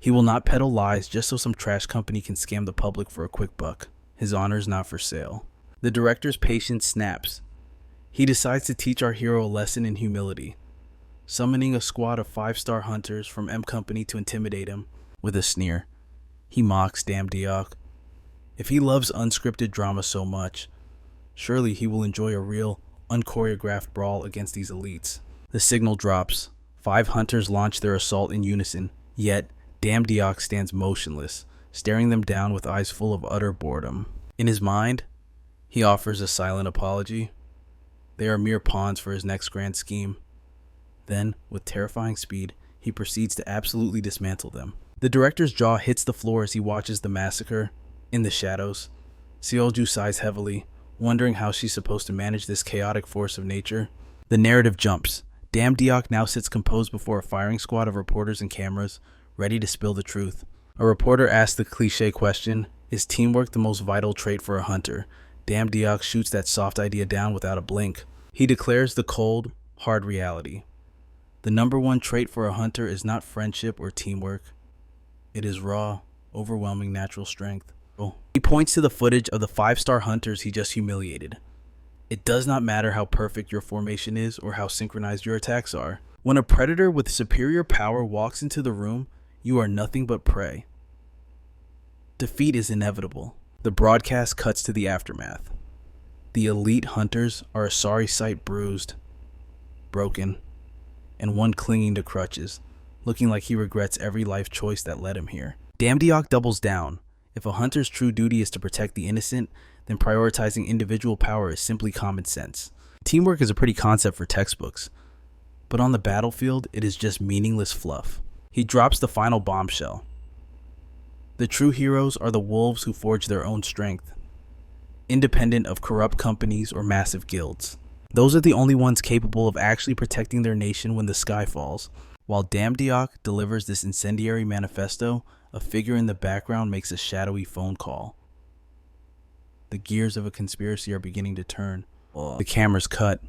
He will not peddle lies just so some trash company can scam the public for a quick buck. His honor is not for sale. The director's patience snaps. He decides to teach our hero a lesson in humility, summoning a squad of 5-star hunters from M Company to intimidate him. With a sneer, he mocks Damduke. If he loves unscripted drama so much, surely he will enjoy a real, unchoreographed brawl against these elites. The signal drops. 5 hunters launch their assault in unison, yet Damduke stands motionless, staring them down with eyes full of utter boredom. In his mind, He offers a silent apology. They are mere pawns for his next grand scheme. Then, with terrifying speed, he proceeds to absolutely dismantle them. The director's jaw hits the floor as he watches the massacre. In the shadows, Seolju sighs heavily, wondering how she's supposed to manage this chaotic force of nature. The narrative jumps. Damdiok now sits composed before a firing squad of reporters and cameras, ready to spill the truth. A reporter asks the cliché question, is teamwork the most vital trait for a hunter? Damdiok shoots that soft idea down without a blink. He declares the cold, hard reality. The number one trait for a hunter is not friendship or teamwork. It is raw, overwhelming natural strength. He points to the footage of the 5-star hunters he just humiliated. It does not matter how perfect your formation is or how synchronized your attacks are. When a predator with superior power walks into the room, you are nothing but prey. Defeat is inevitable. The broadcast cuts to the aftermath. The elite hunters are a sorry sight, bruised, broken, and one clinging to crutches, looking like he regrets every life choice that led him here. Damdiok doubles down. If a hunter's true duty is to protect the innocent, then prioritizing individual power is simply common sense. Teamwork is a pretty concept for textbooks, but on the battlefield, it is just meaningless fluff. He drops the final bombshell. The true heroes are the wolves who forge their own strength, independent of corrupt companies or massive guilds. Those are the only ones capable of actually protecting their nation when the sky falls. While Damdiok delivers this incendiary manifesto, a figure in the background makes a shadowy phone call. The gears of a conspiracy are beginning to turn. The camera's cut.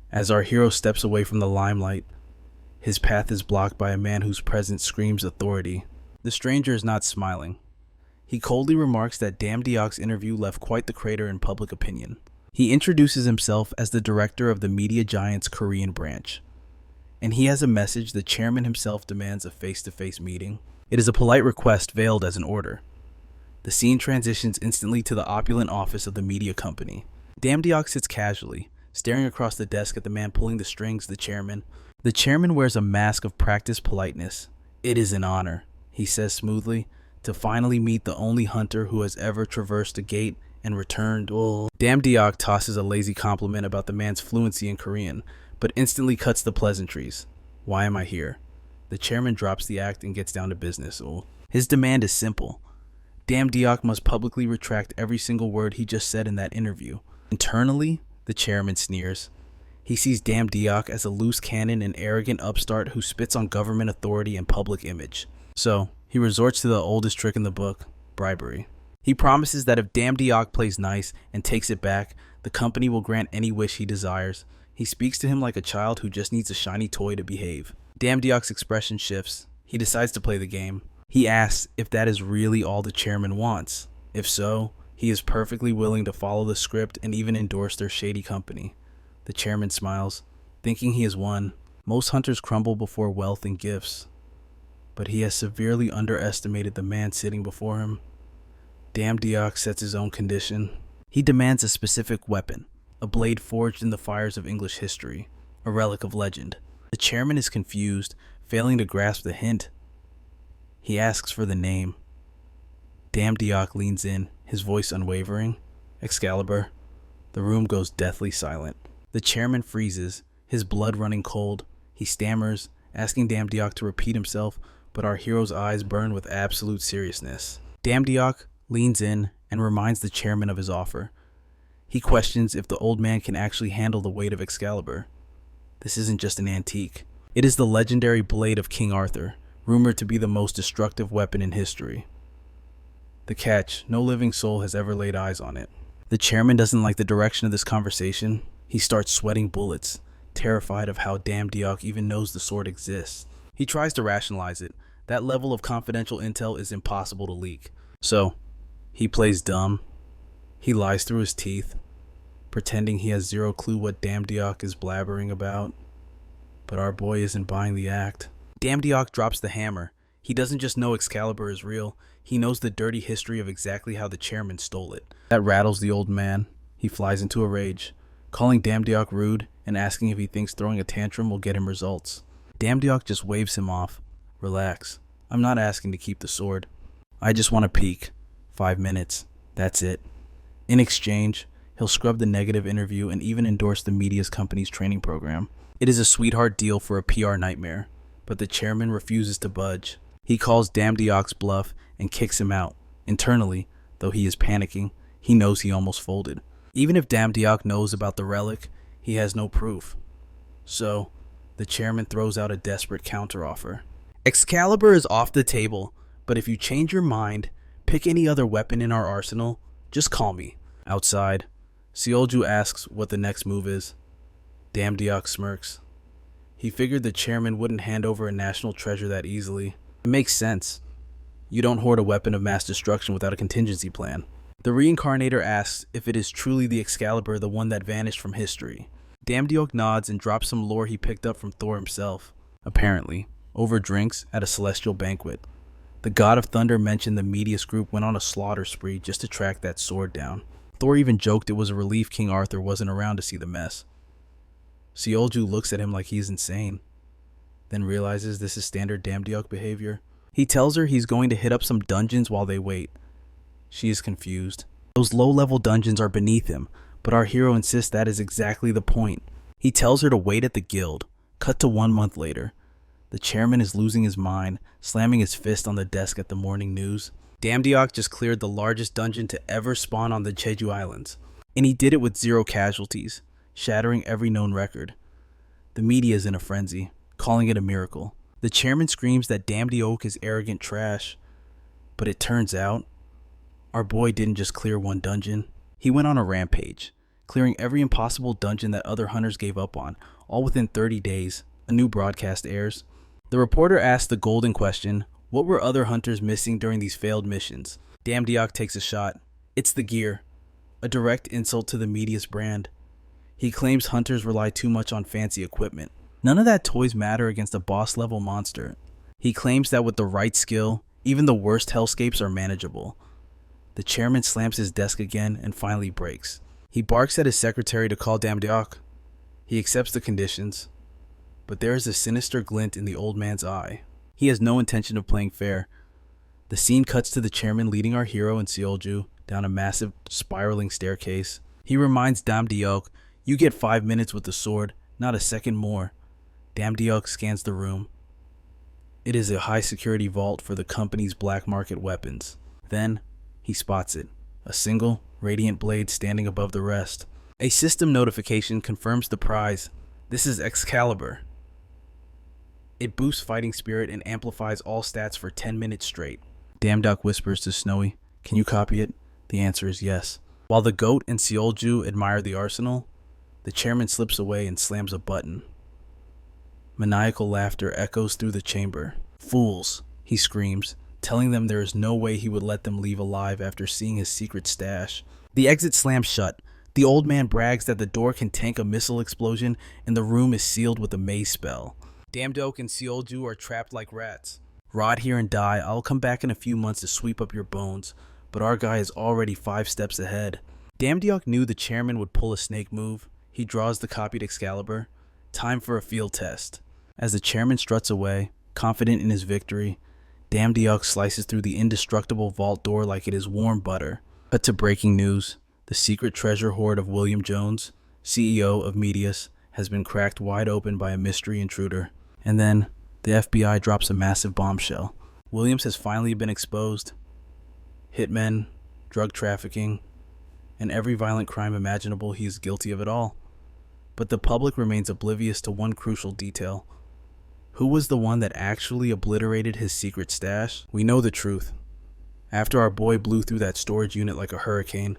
As our hero steps away from the limelight, his path is blocked by a man whose presence screams authority. The stranger is not smiling. He coldly remarks that Damdiok's interview left quite the crater in public opinion. He introduces himself as the director of the media giant's Korean branch, and he has a message the chairman himself demands a face-to-face meeting. It is a polite request veiled as an order. The scene transitions instantly to the opulent office of the media company. Damdiok sits casually, staring across the desk at the man pulling the strings, the chairman. The chairman wears a mask of practiced politeness. It is an honor, he says smoothly, to finally meet the only hunter who has ever traversed a gate and returned. Damdiok tosses a lazy compliment about the man's fluency in Korean, but instantly cuts the pleasantries. Why am I here? The chairman drops the act and gets down to business. His demand is simple. Damdiok must publicly retract every single word he just said in that interview. Internally, the chairman sneers. He sees Damdiok as a loose cannon and arrogant upstart who spits on government authority and public image. So, he resorts to the oldest trick in the book, bribery. He promises that if Damdiok plays nice and takes it back, the company will grant any wish he desires. He speaks to him like a child who just needs a shiny toy to behave. Damdiok's expression shifts. He decides to play the game. He asks if that is really all the chairman wants. If so, he is perfectly willing to follow the script and even endorse their shady company. The chairman smiles, thinking he has won. Most hunters crumble before wealth and gifts, but he has severely underestimated the man sitting before him. Damdiok sets his own condition. He demands a specific weapon, a blade forged in the fires of English history, a relic of legend. The chairman is confused, failing to grasp the hint. He asks for the name. Damdiok leans in, his voice unwavering. Excalibur. The room goes deathly silent. The chairman freezes, his blood running cold. He stammers, asking Damdiok to repeat himself, but our hero's eyes burn with absolute seriousness. Damdiok leans in and reminds the chairman of his offer. He questions if the old man can actually handle the weight of Excalibur. This isn't just an antique. It is the legendary blade of King Arthur, rumored to be the most destructive weapon in history. The catch, no living soul has ever laid eyes on it. The chairman doesn't like the direction of this conversation. He starts sweating bullets, terrified of how Damdiok even knows the sword exists. He tries to rationalize it. That level of confidential intel is impossible to leak. So, he plays dumb. He lies through his teeth, pretending he has zero clue what Damdiok is blabbering about. But our boy isn't buying the act. Damdiok drops the hammer. He doesn't just know Excalibur is real, he knows the dirty history of exactly how the chairman stole it. That rattles the old man. He flies into a rage, calling Damdiok rude and asking if he thinks throwing a tantrum will get him results. Damdiok just waves him off. Relax. I'm not asking to keep the sword. I just want to peek. 5 minutes. That's it. In exchange, He'll scrub the negative interview and even endorse the media's company's training program. It is a sweetheart deal for a PR nightmare, but the chairman refuses to budge. He calls Damdiok's bluff and kicks him out. Internally, though he is panicking, he knows he almost folded. Even if Damdiok knows about the relic, he has no proof. So, the chairman throws out a desperate counteroffer. Excalibur is off the table, but if you change your mind, pick any other weapon in our arsenal, just call me. Outside, Seolju asks what the next move is. Damdiok smirks. He figured the chairman wouldn't hand over a national treasure that easily. It makes sense. You don't hoard a weapon of mass destruction without a contingency plan. The reincarnator asks if it is truly the Excalibur, the one that vanished from history. Damdiok nods and drops some lore he picked up from Thor himself. Apparently, over drinks at a celestial banquet, the god of thunder mentioned the Medius group went on a slaughter spree just to track that sword down. Thor even joked it was a relief King Arthur wasn't around to see the mess. Seolju looks at him like he's insane, then realizes this is standard Damdiok behavior. He tells her he's going to hit up some dungeons while they wait. She is confused. Those low-level dungeons are beneath him, but our hero insists that is exactly the point. He tells her to wait at the guild. Cut to 1 month later. The chairman is losing his mind, slamming his fist on the desk at the morning news. Damdiok just cleared the largest dungeon to ever spawn on the Jeju Islands, and he did it with 0 casualties, shattering every known record. The media is in a frenzy, calling it a miracle. The chairman screams that Damdiok is arrogant trash, but it turns out our boy didn't just clear one dungeon. He went on a rampage, clearing every impossible dungeon that other hunters gave up on, all within 30 days. A new broadcast airs. The reporter asks the golden question, what were other hunters missing during these failed missions? Damdiok takes a shot. It's the gear, a direct insult to the media's brand. He claims hunters rely too much on fancy equipment. None of that toys matter against a boss-level monster. He claims that with the right skill, even the worst hellscapes are manageable. The chairman slams his desk again and finally breaks. He barks at his secretary to call Damdiok. He accepts the conditions, but there is a sinister glint in the old man's eye. He has no intention of playing fair. The scene cuts to the chairman leading our hero and Seolju down a massive, spiraling staircase. He reminds Damdiok, you get 5 minutes with the sword, not a second more. Damdiok scans the room. It is a high-security vault for the company's black market weapons. Then, he spots it, a single, radiant blade standing above the rest. A system notification confirms the prize. This is Excalibur. It boosts fighting spirit and amplifies all stats for 10 minutes straight. Damdiok whispers to Snowy, can you copy it? The answer is yes. While the goat and Seolju admire the arsenal, the chairman slips away and slams a button. Maniacal laughter echoes through the chamber. Fools, he screams, telling them there is no way he would let them leave alive after seeing his secret stash. The exit slams shut. The old man brags that the door can tank a missile explosion and the room is sealed with a maze spell. Damdiok and Seolju are trapped like rats. Rot here and die. I'll come back in a few months to sweep up your bones, but our guy is already 5 steps ahead. Damdiok knew the chairman would pull a snake move. He draws the copied Excalibur. Time for a field test. As the chairman struts away, confident in his victory, Damdiok slices through the indestructible vault door like it is warm butter. Cut to breaking news. The secret treasure hoard of William Jones, CEO of Medius, has been cracked wide open by a mystery intruder. And then, the FBI drops a massive bombshell. Williams has finally been exposed. Hitmen, drug trafficking, and every violent crime imaginable, he is guilty of it all. But the public remains oblivious to one crucial detail. Who was the one that actually obliterated his secret stash? We know the truth. After our boy blew through that storage unit like a hurricane,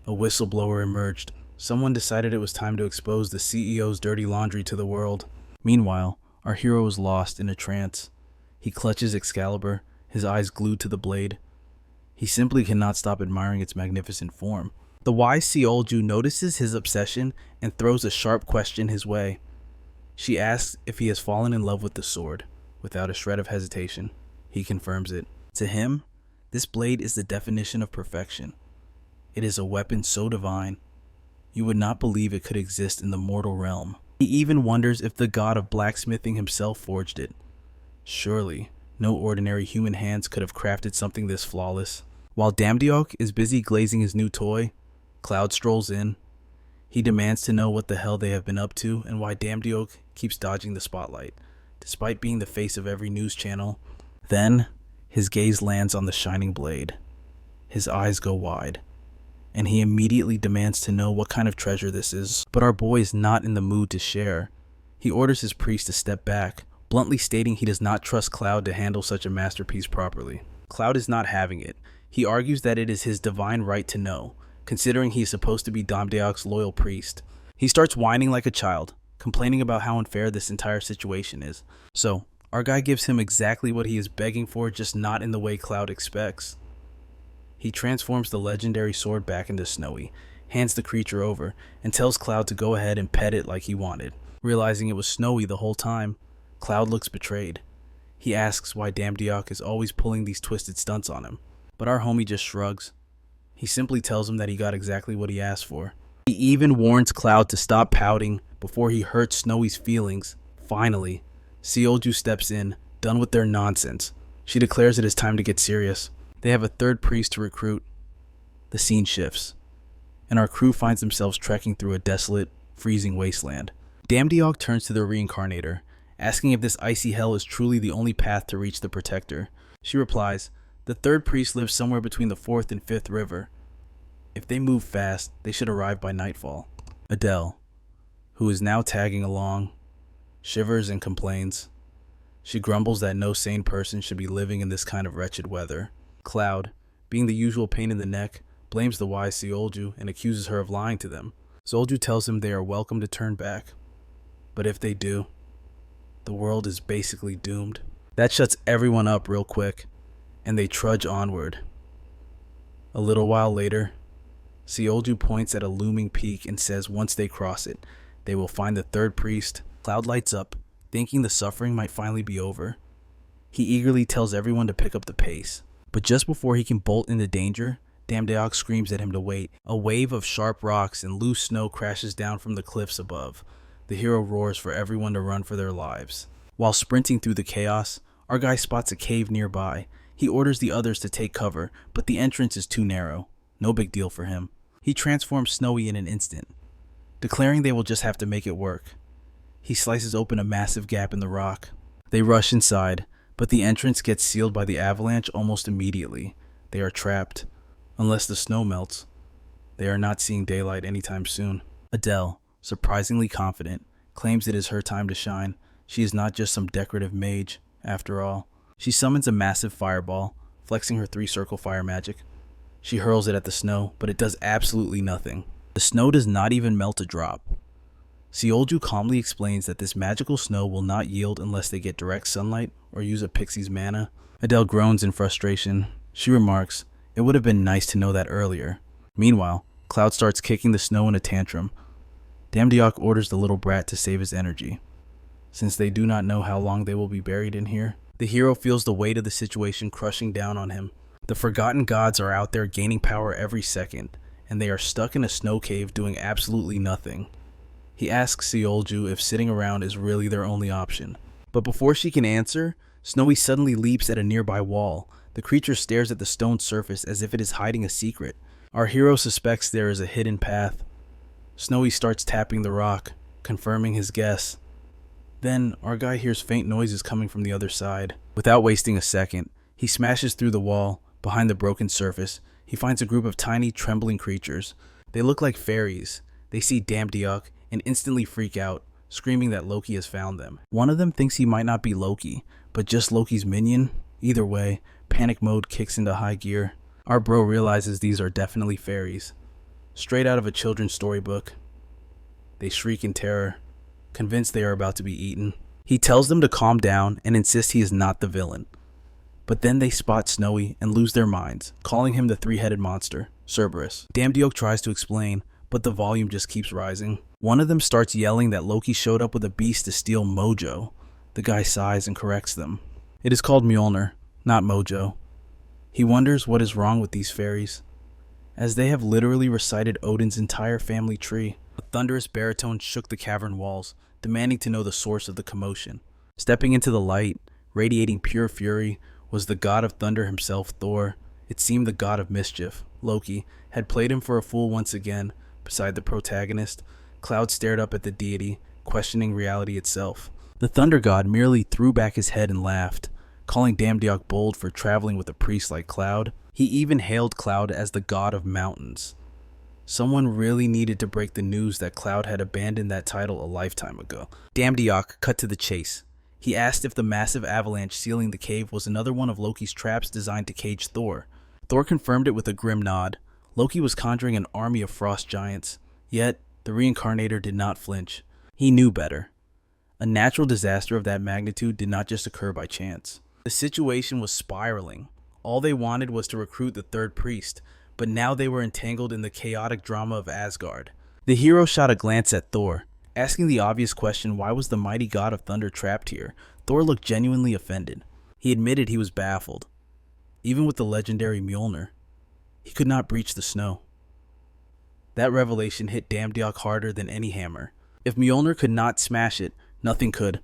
a whistleblower emerged. Someone decided it was time to expose the CEO's dirty laundry to the world. Meanwhile, our hero is lost in a trance. He clutches Excalibur, his eyes glued to the blade. He simply cannot stop admiring its magnificent form. The wise Seolju notices his obsession and throws a sharp question his way. She asks if he has fallen in love with the sword. Without a shred of hesitation, he confirms it. To him, this blade is the definition of perfection. It is a weapon so divine, you would not believe it could exist in the mortal realm. He even wonders if the god of blacksmithing himself forged it. Surely, no ordinary human hands could have crafted something this flawless. While Damdiok is busy glazing his new toy, Cloud strolls in. He demands to know what the hell they have been up to and why Damdiok keeps dodging the spotlight, despite being the face of every news channel. Then, his gaze lands on the shining blade. His eyes go wide, and he immediately demands to know what kind of treasure this is. But our boy is not in the mood to share. He orders his priest to step back, bluntly stating he does not trust Cloud to handle such a masterpiece properly. Cloud is not having it. He argues that it is his divine right to know, considering he is supposed to be Damdiok's loyal priest. He starts whining like a child, complaining about how unfair this entire situation is. So, our guy gives him exactly what he is begging for, just not in the way Cloud expects. He transforms the legendary sword back into Snowy, hands the creature over, and tells Cloud to go ahead and pet it like he wanted. Realizing it was Snowy the whole time, Cloud looks betrayed. He asks why Damdiok is always pulling these twisted stunts on him, but our homie just shrugs. He simply tells him that he got exactly what he asked for. He even warns Cloud to stop pouting before he hurts Snowy's feelings. Finally, Seolju steps in, done with their nonsense. She declares it is time to get serious. They have a third priest to recruit. The scene shifts, and our crew finds themselves trekking through a desolate, freezing wasteland. Damdiok turns to the reincarnator, asking if this icy hell is truly the only path to reach the protector. She replies, the third priest lives somewhere between the 4th and 5th river. If they move fast, they should arrive by nightfall. Adele, who is now tagging along, shivers and complains. She grumbles that no sane person should be living in this kind of wretched weather. Cloud, being the usual pain in the neck, blames the wise Seolju and accuses her of lying to them. Seolju tells him they are welcome to turn back. But if they do, the world is basically doomed. That shuts everyone up real quick, and they trudge onward. A little while later, Seolju points at a looming peak and says once they cross it, they will find the third priest. Cloud lights up, thinking the suffering might finally be over. He eagerly tells everyone to pick up the pace. But just before he can bolt into danger, Damdiok screams at him to wait. A wave of sharp rocks and loose snow crashes down from the cliffs above. The hero roars for everyone to run for their lives. While sprinting through the chaos, our guy spots a cave nearby. He orders the others to take cover, but the entrance is too narrow. No big deal for him. He transforms Snowy in an instant, declaring they will just have to make it work. He slices open a massive gap in the rock. They rush inside, but the entrance gets sealed by the avalanche almost immediately. They are trapped. Unless the snow melts, they are not seeing daylight anytime soon. Adele, surprisingly confident, claims it is her time to shine. She is not just some decorative mage, after all. She summons a massive fireball, flexing her 3-circle fire magic. She hurls it at the snow, but it does absolutely nothing. The snow does not even melt a drop. Seolju calmly explains that this magical snow will not yield unless they get direct sunlight or use a pixie's mana. Adele groans in frustration. She remarks, it would have been nice to know that earlier. Meanwhile, Cloud starts kicking the snow in a tantrum. Damdiok orders the little brat to save his energy. Since they do not know how long they will be buried in here, the hero feels the weight of the situation crushing down on him. The forgotten gods are out there gaining power every second, and they are stuck in a snow cave doing absolutely nothing. He asks Seolju if sitting around is really their only option. But before she can answer, Snowy suddenly leaps at a nearby wall. The creature stares at the stone surface as if it is hiding a secret. Our hero suspects there is a hidden path. Snowy starts tapping the rock, confirming his guess. Then, our guy hears faint noises coming from the other side. Without wasting a second, he smashes through the wall. Behind the broken surface, he finds a group of tiny, trembling creatures. They look like fairies. They see Damdiok and instantly freak out, screaming that Loki has found them. One of them thinks he might not be Loki, but just Loki's minion. Either way, panic mode kicks into high gear. Our bro realizes these are definitely fairies, straight out of a children's storybook. They shriek in terror, convinced they are about to be eaten. He tells them to calm down and insists he is not the villain. But then they spot Snowy and lose their minds, calling him the 3-headed monster, Cerberus. Damdiok tries to explain, but the volume just keeps rising. One of them starts yelling that Loki showed up with a beast to steal Mojo. The guy sighs and corrects them. It is called Mjolnir, not Mojo. He wonders what is wrong with these fairies, as they have literally recited Odin's entire family tree. A thunderous baritone shook the cavern walls, demanding to know the source of the commotion. Stepping into the light, radiating pure fury, was the god of thunder himself, Thor. It seemed the god of mischief, Loki, had played him for a fool once again. Beside the protagonist, Cloud stared up at the deity, questioning reality itself. The thunder god merely threw back his head and laughed, calling Damdiok bold for traveling with a priest like Cloud. He even hailed Cloud as the god of mountains. Someone really needed to break the news that Cloud had abandoned that title a lifetime ago. Damdiok cut to the chase. He asked if the massive avalanche sealing the cave was another one of Loki's traps designed to cage Thor. Thor confirmed it with a grim nod. Loki was conjuring an army of frost giants, yet the reincarnator did not flinch. He knew better. A natural disaster of that magnitude did not just occur by chance. The situation was spiraling. All they wanted was to recruit the third priest, but now they were entangled in the chaotic drama of Asgard. The hero shot a glance at Thor, asking the obvious question, why was the mighty god of thunder trapped here? Thor looked genuinely offended. He admitted he was baffled. Even with the legendary Mjolnir, he could not breach the snow. That revelation hit Damdiok harder than any hammer. If Mjolnir could not smash it, nothing could.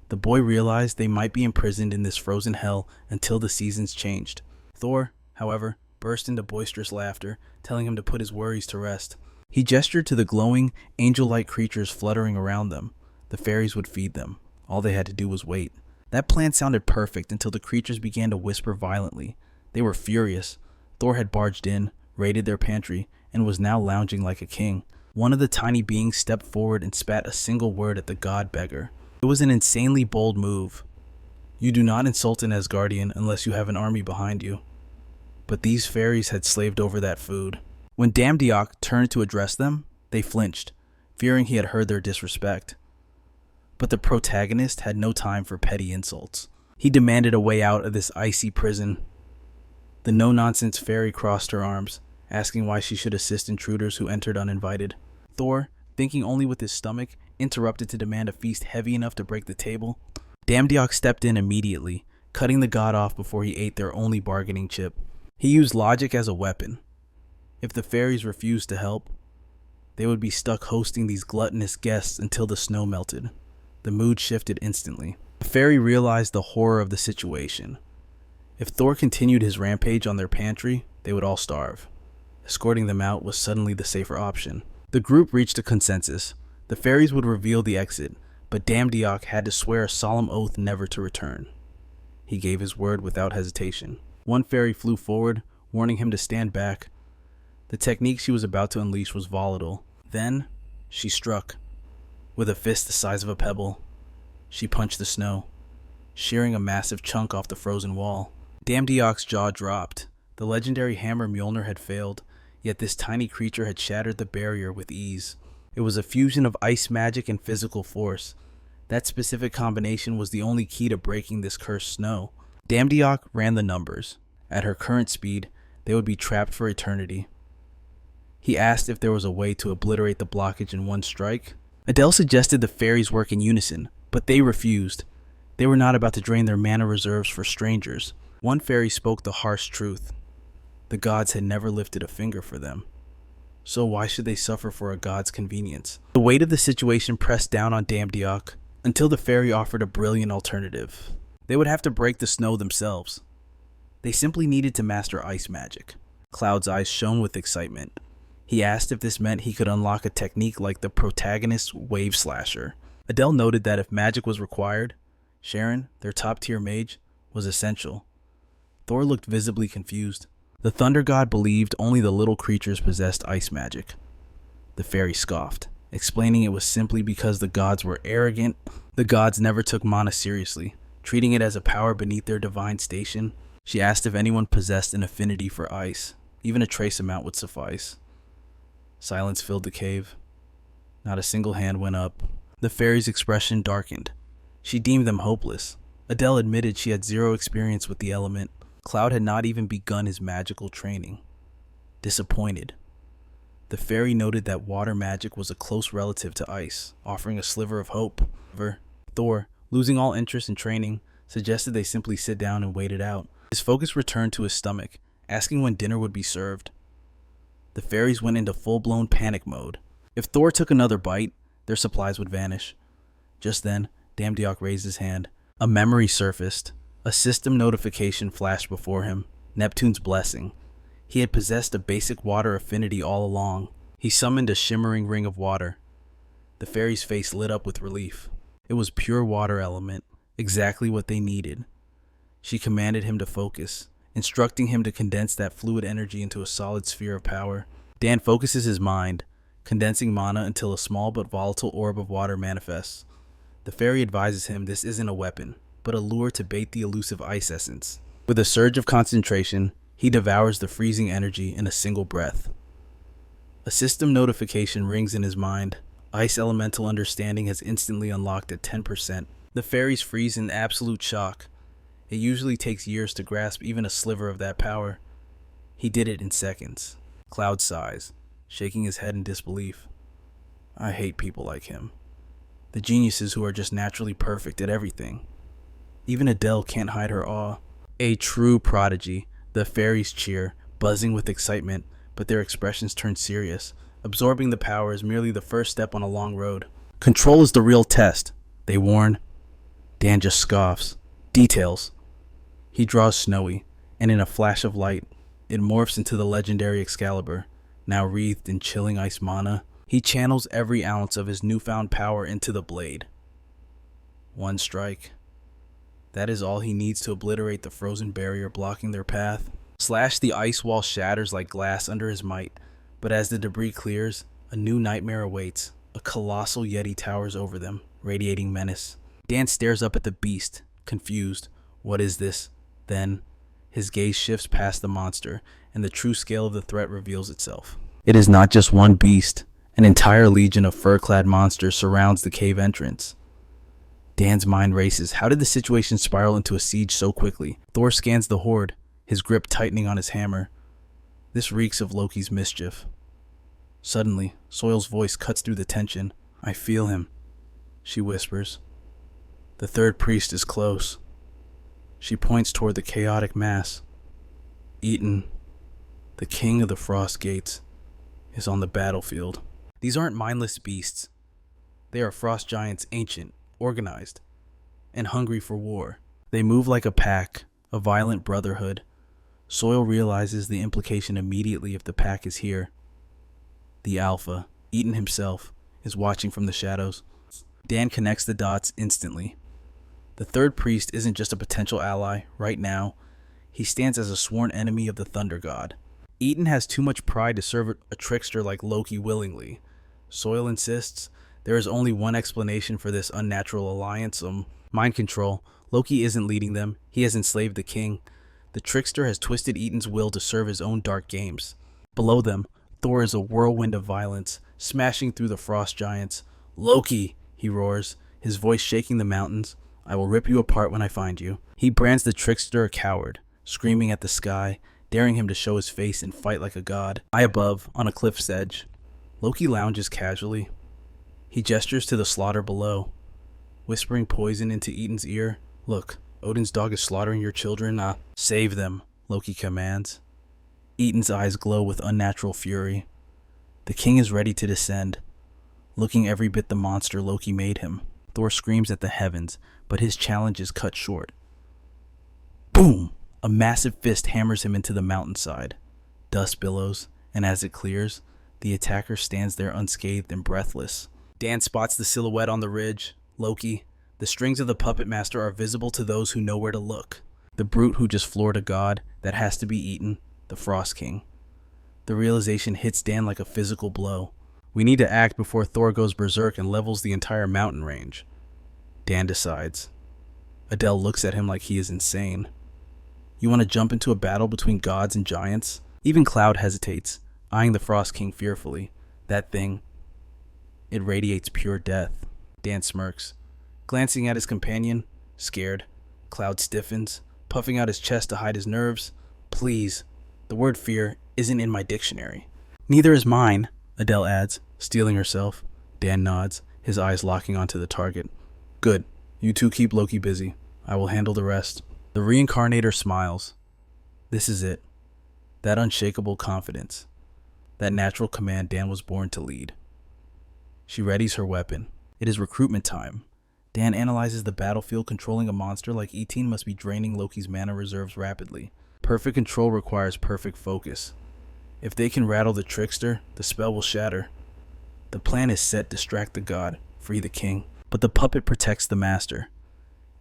The boy realized they might be imprisoned in this frozen hell until the seasons changed. Thor, however, burst into boisterous laughter, telling him to put his worries to rest. He gestured to the glowing, angel-like creatures fluttering around them. The fairies would feed them. All they had to do was wait. That plan sounded perfect until the creatures began to whisper violently. They were furious. Thor had barged in, raided their pantry, and was now lounging like a king. One of the tiny beings stepped forward and spat a single word at the god beggar. It was an insanely bold move. You do not insult an Asgardian unless you have an army behind you. But these fairies had slaved over that food. When Damdiok turned to address them, they flinched, fearing he had heard their disrespect. But the protagonist had no time for petty insults. He demanded a way out of this icy prison. The no-nonsense fairy crossed her arms, asking why she should assist intruders who entered uninvited. Thor, thinking only with his stomach, interrupted to demand a feast heavy enough to break the table. Damdiok stepped in immediately, cutting the god off before he ate their only bargaining chip. He used logic as a weapon. If the fairies refused to help, they would be stuck hosting these gluttonous guests until the snow melted. The mood shifted instantly. The fairy realized the horror of the situation. If Thor continued his rampage on their pantry, they would all starve. Escorting them out was suddenly the safer option. The group reached a consensus. The fairies would reveal the exit, but Damdiok had to swear a solemn oath never to return. He gave his word without hesitation. One fairy flew forward, warning him to stand back. The technique she was about to unleash was volatile. Then, she struck. With a fist the size of a pebble, she punched the snow, shearing a massive chunk off the frozen wall. Damdiok's jaw dropped. The legendary hammer Mjolnir had failed, yet this tiny creature had shattered the barrier with ease. It was a fusion of ice magic and physical force. That specific combination was the only key to breaking this cursed snow. Damdiok ran the numbers. At her current speed, they would be trapped for eternity. He asked if there was a way to obliterate the blockage in one strike. Adele suggested the fairies work in unison, but they refused. They were not about to drain their mana reserves for strangers. One fairy spoke the harsh truth. The gods had never lifted a finger for them. So why should they suffer for a god's convenience? The weight of the situation pressed down on Damdiok until the fairy offered a brilliant alternative. They would have to break the snow themselves. They simply needed to master ice magic. Cloud's eyes shone with excitement. He asked if this meant he could unlock a technique like the Protagonist's Wave Slasher. Adele noted that if magic was required, Sharon, their top-tier mage, was essential. Thor looked visibly confused. The thunder god believed only the little creatures possessed ice magic. The fairy scoffed, explaining it was simply because the gods were arrogant. The gods never took mana seriously, treating it as a power beneath their divine station. She asked if anyone possessed an affinity for ice. Even a trace amount would suffice. Silence filled the cave. Not a single hand went up. The fairy's expression darkened. She deemed them hopeless. Adele admitted she had zero experience with the element. Cloud had not even begun his magical training. Disappointed, the fairy noted that water magic was a close relative to ice, offering a sliver of hope. However, Thor, losing all interest in training, suggested they simply sit down and wait it out. His focus returned to his stomach, asking when dinner would be served. The fairies went into full-blown panic mode. If Thor took another bite, their supplies would vanish. Just then, Damdiok raised his hand. A memory surfaced. A system notification flashed before him. Neptune's blessing. He had possessed a basic water affinity all along. He summoned a shimmering ring of water. The fairy's face lit up with relief. It was pure water element, exactly what they needed. She commanded him to focus, instructing him to condense that fluid energy into a solid sphere of power. Dan focuses his mind, condensing mana until a small but volatile orb of water manifests. The fairy advises him this isn't a weapon, but a lure to bait the elusive ice essence. With a surge of concentration, he devours the freezing energy in a single breath. A system notification rings in his mind. Ice elemental understanding has instantly unlocked at 10%. The fairies freeze in absolute shock. It usually takes years to grasp even a sliver of that power. He did it in seconds. Cloud sighs, shaking his head in disbelief. I hate people like him. The geniuses who are just naturally perfect at everything. Even Adele can't hide her awe. A true prodigy. The fairies cheer, buzzing with excitement, but their expressions turn serious. Absorbing the power is merely the first step on a long road. Control is the real test, they warn. Dan just scoffs. Details. He draws Snowy, and in a flash of light, it morphs into the legendary Excalibur, now wreathed in chilling ice mana. He channels every ounce of his newfound power into the blade. One strike. That is all he needs to obliterate the frozen barrier blocking their path. Slash, the ice wall shatters like glass under his might, but as the debris clears, a new nightmare awaits. A colossal yeti towers over them, radiating menace. Dan stares up at the beast, confused. What is this? Then, his gaze shifts past the monster, and the true scale of the threat reveals itself. It is not just one beast. An entire legion of fur-clad monsters surrounds the cave entrance. Dan's mind races. How did the situation spiral into a siege so quickly? Thor scans the horde, his grip tightening on his hammer. This reeks of Loki's mischief. Suddenly, Soil's voice cuts through the tension. I feel him, she whispers. The third priest is close. She points toward the chaotic mass. Eaton, the king of the frost gates, is on the battlefield. These aren't mindless beasts. They are frost giants, ancient, organized, and hungry for war. They move like a pack, a violent brotherhood. Soil realizes the implication immediately if the pack is here. The Alpha, Eaton himself, is watching from the shadows. Dan connects the dots instantly. The third priest isn't just a potential ally. Right now, he stands as a sworn enemy of the Thunder God. Eaton has too much pride to serve a trickster like Loki willingly. Soil insists there is only one explanation for this unnatural alliance, mind control. Loki isn't leading them. He has enslaved the king. The trickster has twisted Eaton's will to serve his own dark games. Below them, Thor is a whirlwind of violence, smashing through the frost giants. Loki, he roars, his voice shaking the mountains. I will rip you apart when I find you. He brands the trickster a coward, screaming at the sky, daring him to show his face and fight like a god. High above, on a cliff's edge, Loki lounges casually. He gestures to the slaughter below, whispering poison into Eaton's ear. Look, Odin's dog is slaughtering your children. Save them, Loki commands. Eaton's eyes glow with unnatural fury. The king is ready to descend, looking every bit the monster Loki made him. Thor screams at the heavens, but his challenge is cut short. Boom! A massive fist hammers him into the mountainside. Dust billows, and as it clears, the attacker stands there unscathed and breathless. Dan spots the silhouette on the ridge. Loki. The strings of the puppet master are visible to those who know where to look. The brute who just floored a god, that has to be Eaton, the Frost King. The realization hits Dan like a physical blow. We need to act before Thor goes berserk and levels the entire mountain range. Dan decides. Adele looks at him like he is insane. You want to jump into a battle between gods and giants? Even Cloud hesitates, eyeing the Frost King fearfully. That thing, it radiates pure death. Dan smirks. Glancing at his companion, scared, Cloud stiffens, puffing out his chest to hide his nerves. Please, the word fear isn't in my dictionary. Neither is mine, Adele adds, steeling herself. Dan nods, his eyes locking onto the target. Good. You two keep Loki busy. I will handle the rest. The reincarnator smiles. This is it. That unshakable confidence. That natural command Dan was born to lead. She readies her weapon. It is recruitment time. Dan analyzes the battlefield. Controlling a monster like 18 must be draining Loki's mana reserves rapidly. Perfect control requires perfect focus. If they can rattle the trickster, the spell will shatter. The plan is set: distract the god, free the king. But the puppet protects the master.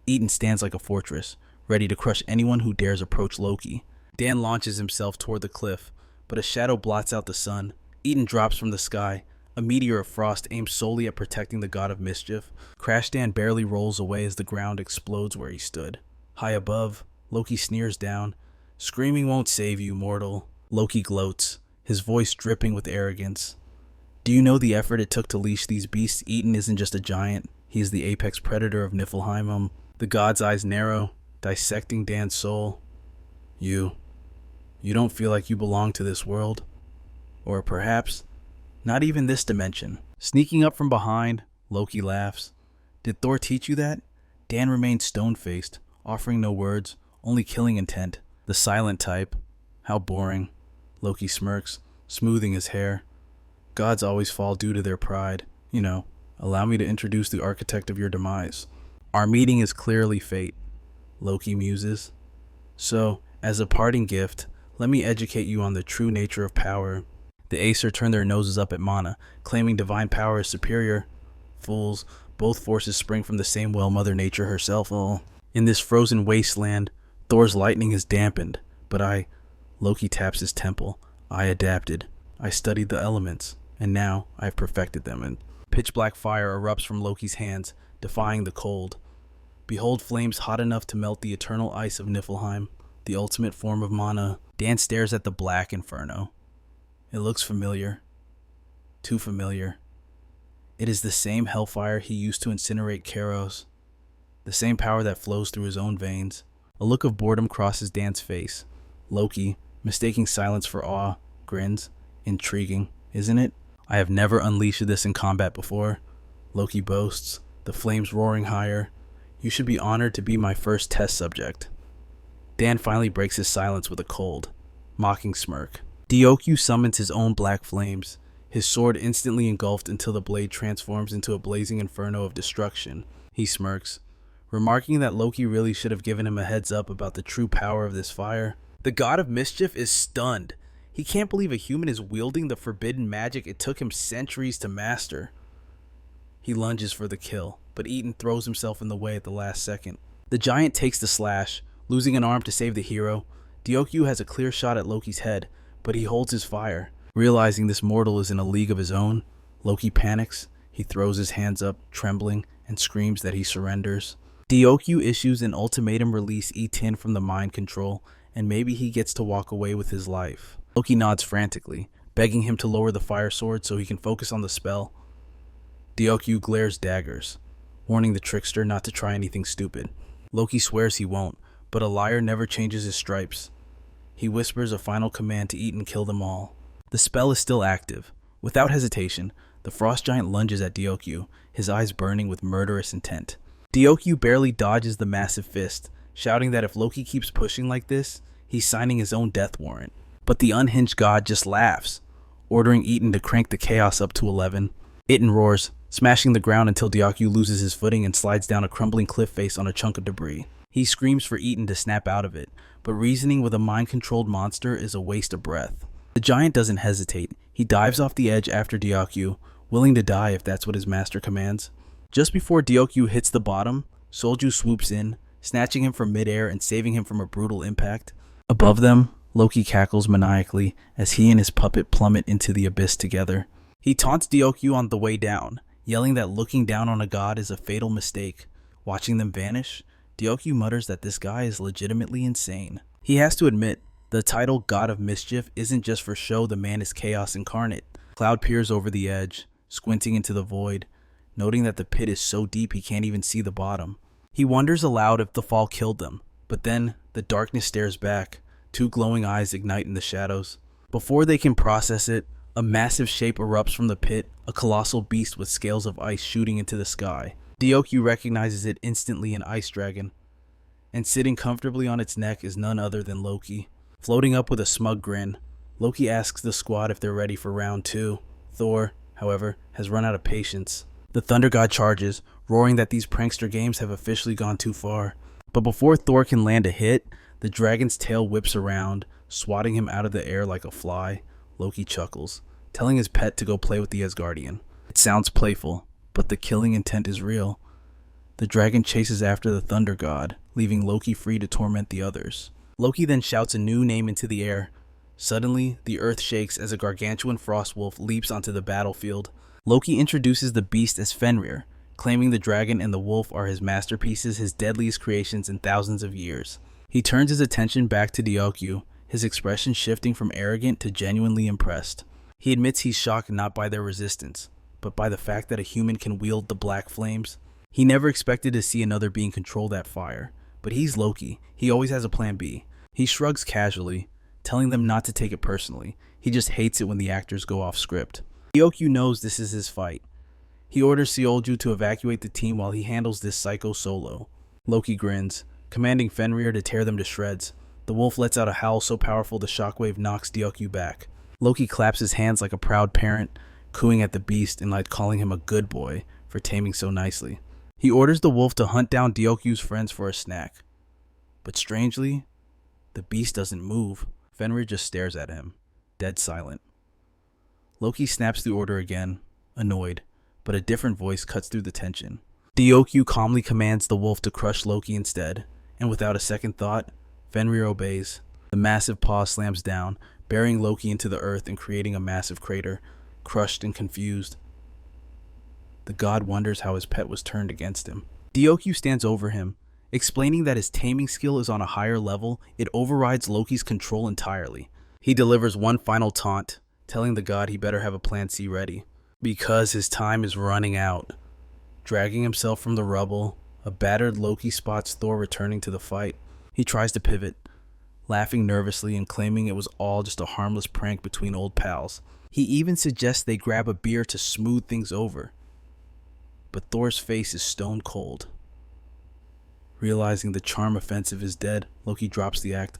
Eaton stands like a fortress, ready to crush anyone who dares approach Loki. Dan launches himself toward the cliff, but a shadow blots out the sun. Eaton drops from the sky, a meteor of frost aimed solely at protecting the god of mischief. Crash Dan barely rolls away as the ground explodes where he stood. High above, Loki sneers down. "Screaming won't save you, mortal." Loki gloats, his voice dripping with arrogance. "Do you know the effort it took to leash these beasts? Eaton isn't just a giant. He is the apex predator of Niflheim." The god's eyes narrow, dissecting Dan's soul. You don't feel like you belong to this world? Or perhaps, not even this dimension." Sneaking up from behind, Loki laughs. "Did Thor teach you that?" Dan remains stone-faced, offering no words, only killing intent. The silent type. How boring. Loki smirks, smoothing his hair. "Gods always fall due to their pride. Allow me to introduce the architect of your demise." "Our meeting is clearly fate," Loki muses. "So, as a parting gift, let me educate you on the true nature of power." The Aesir turn their noses up at Mana, claiming divine power is superior. Fools, both forces spring from the same well, Mother Nature herself. In this frozen wasteland, Thor's lightning is dampened, but Loki taps his temple. "I adapted. I studied the elements, and now I have perfected them." And pitch black fire erupts from Loki's hands, defying the cold. Behold flames hot enough to melt the eternal ice of Niflheim, the ultimate form of Mana. Dan stares at the black inferno. It looks familiar. Too familiar. It is the same hellfire he used to incinerate Karos. The same power that flows through his own veins. A look of boredom crosses Dan's face. Loki, mistaking silence for awe, grins. "Intriguing, isn't it? I have never unleashed this in combat before," Loki boasts, the flames roaring higher. "You should be honored to be my first test subject." Dan finally breaks his silence with a cold, mocking smirk. Diokyu summons his own black flames, his sword instantly engulfed until the blade transforms into a blazing inferno of destruction. He smirks, remarking that Loki really should have given him a heads up about the true power of this fire. The god of mischief is stunned. He can't believe a human is wielding the forbidden magic it took him centuries to master. He lunges for the kill, but Eaton throws himself in the way at the last second. The giant takes the slash, losing an arm to save the hero. Diokyu has a clear shot at Loki's head, but he holds his fire. Realizing this mortal is in a league of his own, Loki panics. He throws his hands up, trembling, and screams that he surrenders. Diokyu issues an ultimatum: release E10 from the mind control, and maybe he gets to walk away with his life. Loki nods frantically, begging him to lower the fire sword so he can focus on the spell. Diokyu glares daggers, warning the trickster not to try anything stupid. Loki swears he won't, but a liar never changes his stripes. He whispers a final command to eat and kill them all. The spell is still active. Without hesitation, the frost giant lunges at Diokyu, his eyes burning with murderous intent. Diokyu barely dodges the massive fist, shouting that if Loki keeps pushing like this, he's signing his own death warrant. But the unhinged god just laughs, ordering Eaton to crank the chaos up to 11. Eaton roars, smashing the ground until Diokyu loses his footing and slides down a crumbling cliff face on a chunk of debris. He screams for Eaton to snap out of it, but reasoning with a mind-controlled monster is a waste of breath. The giant doesn't hesitate. He dives off the edge after Diokyu, willing to die if that's what his master commands. Just before Diokyu hits the bottom, Solju swoops in, snatching him from midair and saving him from a brutal impact. Above them, Loki cackles maniacally as he and his puppet plummet into the abyss together. He taunts Diokyu on the way down, yelling that looking down on a god is a fatal mistake. Watching them vanish, Diokyu mutters that this guy is legitimately insane. He has to admit, the title God of Mischief isn't just for show. The man is chaos incarnate. Cloud peers over the edge, squinting into the void, noting that the pit is so deep he can't even see the bottom. He wonders aloud if the fall killed them, but then the darkness stares back. Two glowing eyes ignite in the shadows. Before they can process it, a massive shape erupts from the pit, a colossal beast with scales of ice shooting into the sky. Diokyu recognizes it instantly, an ice dragon, and sitting comfortably on its neck is none other than Loki. Floating up with a smug grin, Loki asks the squad if they're ready for round 2. Thor, however, has run out of patience. The Thunder God charges, roaring that these prankster games have officially gone too far. But before Thor can land a hit, the dragon's tail whips around, swatting him out of the air like a fly. Loki chuckles, telling his pet to go play with the Asgardian. It sounds playful, but the killing intent is real. The dragon chases after the thunder god, leaving Loki free to torment the others. Loki then shouts a new name into the air. Suddenly, the earth shakes as a gargantuan frost wolf leaps onto the battlefield. Loki introduces the beast as Fenrir, claiming the dragon and the wolf are his masterpieces, his deadliest creations in thousands of years. He turns his attention back to Diokyu, his expression shifting from arrogant to genuinely impressed. He admits he's shocked not by their resistance, but by the fact that a human can wield the black flames. He never expected to see another being control that fire, but he's Loki. He always has a plan B. He shrugs casually, telling them not to take it personally. He just hates it when the actors go off script. Diokyu knows this is his fight. He orders Seolju to evacuate the team while he handles this psycho solo. Loki grins, commanding Fenrir to tear them to shreds. The wolf lets out a howl so powerful the shockwave knocks Diokyu back. Loki claps his hands like a proud parent, cooing at the beast and like calling him a good boy for taming so nicely. He orders the wolf to hunt down Diokyu's friends for a snack. But strangely, the beast doesn't move. Fenrir just stares at him, dead silent. Loki snaps the order again, annoyed, but a different voice cuts through the tension. Diokyu calmly commands the wolf to crush Loki instead, and without a second thought, Fenrir obeys. The massive paw slams down, burying Loki into the earth and creating a massive crater, crushed and confused. The god wonders how his pet was turned against him. Diokyu stands over him, explaining that his taming skill is on a higher level. It overrides Loki's control entirely. He delivers one final taunt, telling the god he better have a plan C ready, because his time is running out. Dragging himself from the rubble, a battered Loki spots Thor returning to the fight. He tries to pivot, laughing nervously and claiming it was all just a harmless prank between old pals. He even suggests they grab a beer to smooth things over. But Thor's face is stone cold. Realizing the charm offensive is dead, Loki drops the act.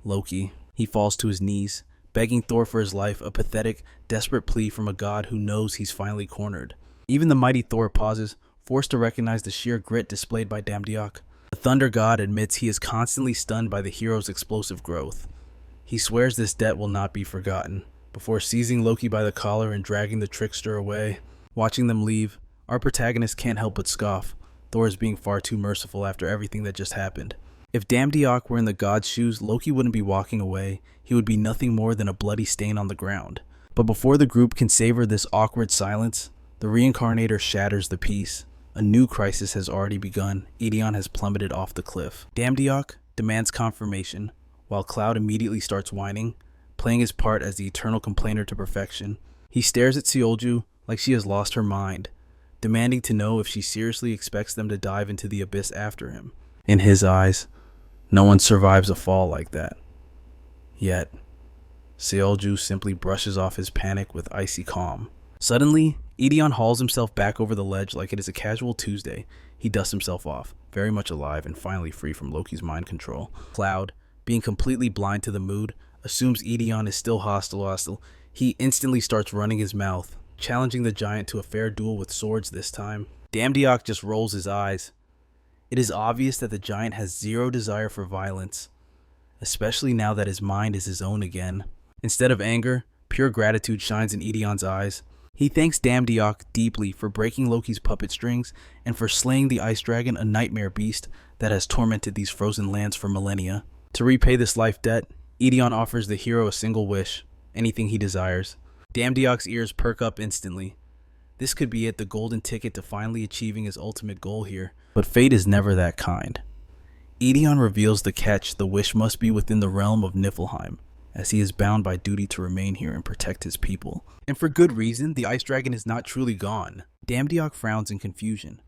Loki, he falls to his knees, begging Thor for his life, a pathetic, desperate plea from a god who knows he's finally cornered. Even the mighty Thor pauses, forced to recognize the sheer grit displayed by Damdiok. The thunder god admits he is constantly stunned by the hero's explosive growth. He swears this debt will not be forgotten, before seizing Loki by the collar and dragging the trickster away. Watching them leave, our protagonist can't help but scoff. Thor is being far too merciful after everything that just happened. If Damdiok were in the god's shoes, Loki wouldn't be walking away. He would be nothing more than a bloody stain on the ground. But before the group can savor this awkward silence, the reincarnator shatters the peace. A new crisis has already begun. Ideon has plummeted off the cliff. Damdiok demands confirmation, while Cloud immediately starts whining, playing his part as the eternal complainer to perfection. He stares at Seolju like she has lost her mind, demanding to know if she seriously expects them to dive into the abyss after him. In his eyes, no one survives a fall like that. Yet, Seolju simply brushes off his panic with icy calm. Suddenly, Ideon hauls himself back over the ledge like it is a casual Tuesday. He dusts himself off, very much alive and finally free from Loki's mind control. Cloud, being completely blind to the mood, assumes Ideon is still hostile. He instantly starts running his mouth, challenging the giant to a fair duel with swords this time. Damdiok just rolls his eyes. It is obvious that the giant has zero desire for violence, especially now that his mind is his own again. Instead of anger, pure gratitude shines in Ideon's eyes. He thanks Damdiok deeply for breaking Loki's puppet strings and for slaying the ice dragon, a nightmare beast that has tormented these frozen lands for millennia. To repay this life debt, Ideon offers the hero a single wish, anything he desires. Damdiok's ears perk up instantly. This could be it, the golden ticket to finally achieving his ultimate goal here. But fate is never that kind. Ideon reveals the catch: the wish must be within the realm of Niflheim, as he is bound by duty to remain here and protect his people. And for good reason, the ice dragon is not truly gone. Damdiok frowns in confusion.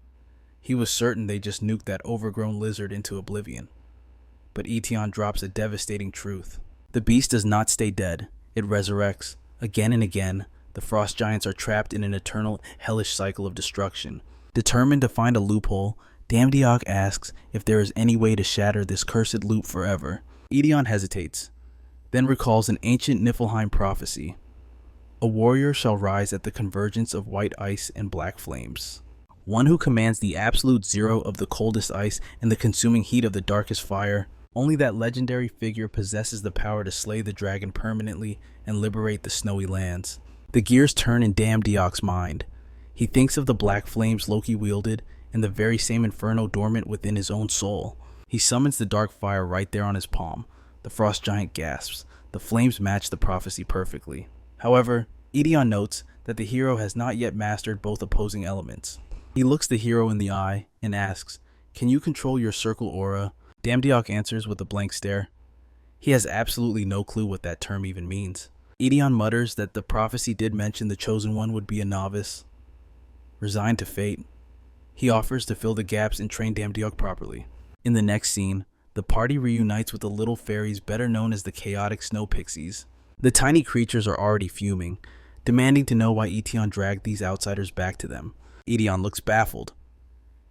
He was certain they just nuked that overgrown lizard into oblivion. But Ideon drops a devastating truth. The beast does not stay dead. It resurrects. Again and again, the frost giants are trapped in an eternal, hellish cycle of destruction. Determined to find a loophole, Damdiok asks if there is any way to shatter this cursed loop forever. Ideon hesitates, then recalls an ancient Niflheim prophecy. A warrior shall rise at the convergence of white ice and black flames. one who commands the absolute zero of the coldest ice and the consuming heat of the darkest fire. Only that legendary figure possesses the power to slay the dragon permanently and liberate the snowy lands. The gears turn in Damdiok's mind. He thinks of the black flames Loki wielded and the very same inferno dormant within his own soul. He summons the dark fire right there on his palm. The frost giant gasps. The flames match the prophecy perfectly. However, Ideon notes that the hero has not yet mastered both opposing elements. He looks the hero in the eye and asks, "Can you control your circle aura?" Damdiok answers with a blank stare. He has absolutely no clue what that term even means. Ideon mutters that the prophecy did mention the chosen one would be a novice. Resigned to fate, he offers to fill the gaps and train Damdiok properly. In the next scene, the party reunites with the little fairies better known as the chaotic snow pixies. The tiny creatures are already fuming, demanding to know why Ideon dragged these outsiders back to them. Ideon looks baffled.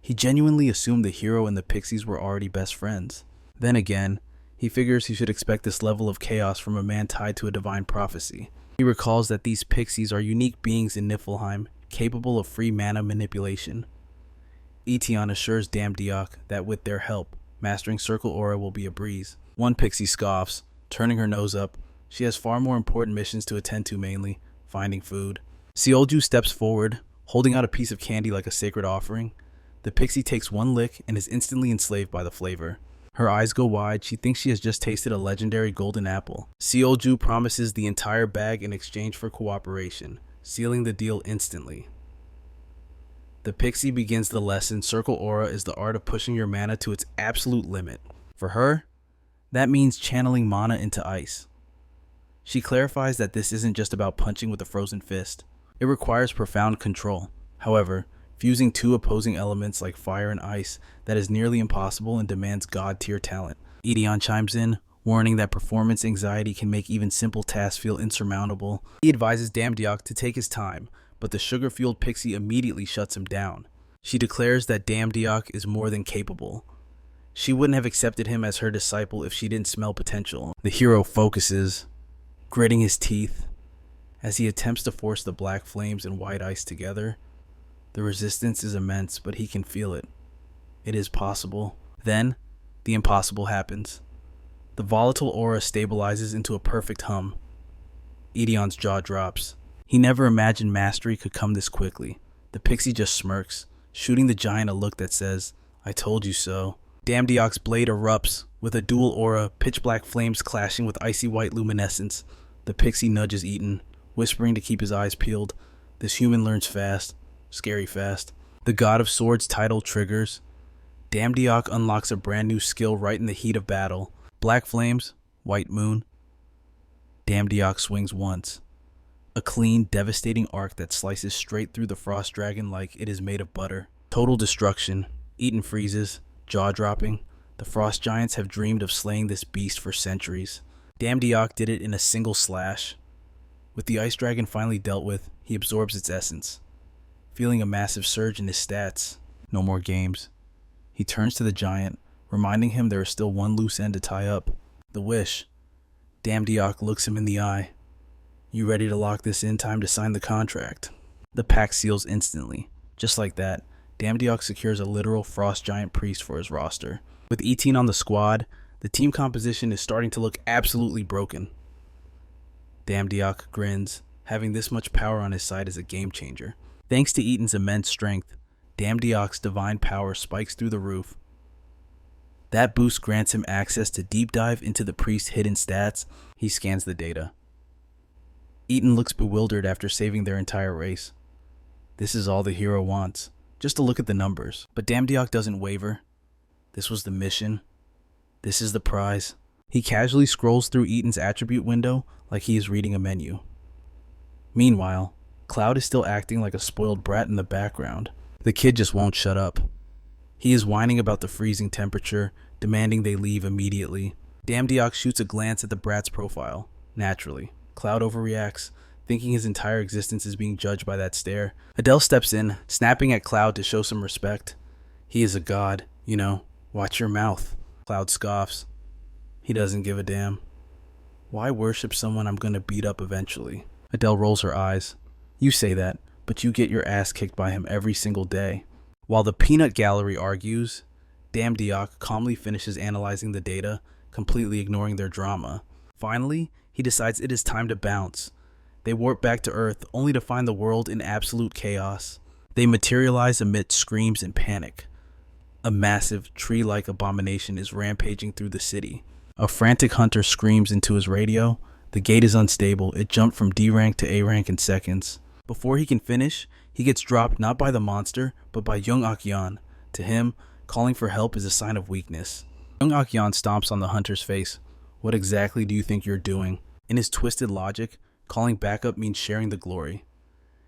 He genuinely assumed the hero and the pixies were already best friends. Then again, he figures he should expect this level of chaos from a man tied to a divine prophecy. He recalls that these pixies are unique beings in Niflheim, capable of free mana manipulation. Ideon assures Damdiok that with their help, mastering Circle Aura will be a breeze. One pixie scoffs, turning her nose up. She has far more important missions to attend to, mainly finding food. Seolju steps forward, holding out a piece of candy like a sacred offering. The pixie takes one lick and is instantly enslaved by the flavor. Her eyes go wide. She thinks she has just tasted a legendary golden apple. Seolju promises the entire bag in exchange for cooperation, sealing the deal instantly. The pixie begins the lesson. Circle Aura is the art of pushing your mana to its absolute limit. For her, that means channeling mana into ice. She clarifies that this isn't just about punching with a frozen fist. It requires profound control. However, fusing two opposing elements like fire and ice, that is nearly impossible and demands god-tier talent. Ideon chimes in, warning that performance anxiety can make even simple tasks feel insurmountable. He advises Damdiok to take his time, but the sugar-fueled pixie immediately shuts him down. She declares that Damdiok is more than capable. She wouldn't have accepted him as her disciple if she didn't smell potential. The hero focuses, gritting his teeth, as he attempts to force the black flames and white ice together. The resistance is immense, but he can feel it. It is possible. Then, the impossible happens. The volatile aura stabilizes into a perfect hum. Ideon's jaw drops. He never imagined mastery could come this quickly. The pixie just smirks, shooting the giant a look that says, "I told you so." Damdiok's blade erupts, with a dual aura, pitch black flames clashing with icy white luminescence. The pixie nudges Eaton, whispering to keep his eyes peeled. This human learns fast, scary fast. The God of Swords title triggers. Damdiok unlocks a brand new skill right in the heat of battle. Black flames, white moon. Damdiok swings once. A clean, devastating arc that slices straight through the frost dragon like it is made of butter. Total destruction. Eaton freezes, jaw dropping. The frost giants have dreamed of slaying this beast for centuries. Damdiok did it in a single slash. With the ice dragon finally dealt with, he absorbs its essence, feeling a massive surge in his stats. No more games. He turns to the giant, reminding him there is still one loose end to tie up. The wish. Damdiok looks him in the eye. "You ready to lock this in? Time to sign the contract." The pact seals instantly. Just like that, Damdiok secures a literal frost giant priest for his roster. With 18 on the squad, the team composition is starting to look absolutely broken. Damdiok grins. Having this much power on his side is a game changer. Thanks to Eaton's immense strength, Damdiok's divine power spikes through the roof. That boost grants him access to deep dive into the priest's hidden stats. He scans the data. Eaton looks bewildered after saving their entire race. This is all the hero wants, just to look at the numbers. But Damdiok doesn't waver. This was the mission. This is the prize. He casually scrolls through Eaton's attribute window like he is reading a menu. Meanwhile, Cloud is still acting like a spoiled brat in the background. The kid just won't shut up. He is whining about the freezing temperature, demanding they leave immediately. Damdiok shoots a glance at the brat's profile. Naturally, Cloud overreacts, thinking his entire existence is being judged by that stare. Adele steps in, snapping at Cloud to show some respect. He is a god, you know. Watch your mouth. Cloud scoffs. He doesn't give a damn. Why worship someone I'm gonna beat up eventually? Adele rolls her eyes. You say that, but you get your ass kicked by him every single day. While the peanut gallery argues, Damdiok calmly finishes analyzing the data, completely ignoring their drama. Finally, he decides it is time to bounce. They warp back to Earth, only to find the world in absolute chaos. They materialize amidst screams and panic. A massive, tree-like abomination is rampaging through the city. A frantic hunter screams into his radio. The gate is unstable. It jumped from D rank to A rank in seconds. Before he can finish, he gets dropped not by the monster, but by Young Akyan. To him, calling for help is a sign of weakness. Young Akyan stomps on the hunter's face. What exactly do you think you're doing? In his twisted logic, calling backup means sharing the glory.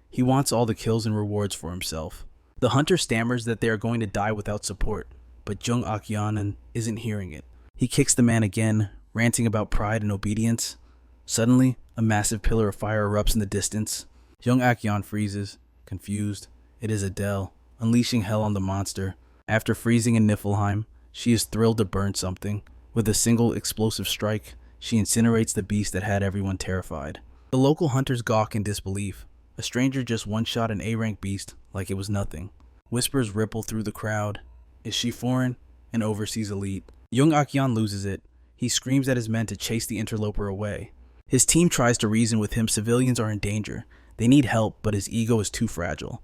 He wants all the kills and rewards for himself. The hunter stammers that they are going to die without support, but Jung Akyanan isn't hearing it. He kicks the man again, ranting about pride and obedience. Suddenly, a massive pillar of fire erupts in the distance. Young Akyan freezes, confused. It is Adele, unleashing hell on the monster. After freezing in Niflheim, she is thrilled to burn something. With a single explosive strike, she incinerates the beast that had everyone terrified. The local hunters gawk in disbelief. A stranger just one-shot an A-rank beast like it was nothing. Whispers ripple through the crowd. Is she foreign? An overseas elite. Young Akyan loses it. He screams at his men to chase the interloper away. His team tries to reason with him. Civilians are in danger. They need help, but his ego is too fragile.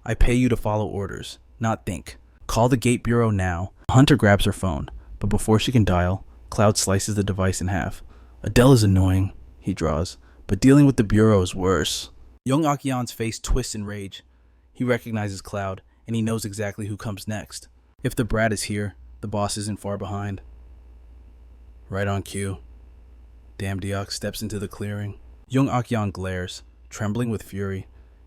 I pay you to follow orders, not think. Call the gate bureau now. Hunter grabs her phone, but before she can dial, Cloud slices the device in half. Adele is annoying, he draws, but dealing with the bureau is worse. Young Akyan's face twists in rage. He recognizes Cloud, and he knows exactly who comes next. If the brat is here, the boss isn't far behind. Right on cue. Damdiok steps into the clearing. Young Akyan glares, trembling with fury.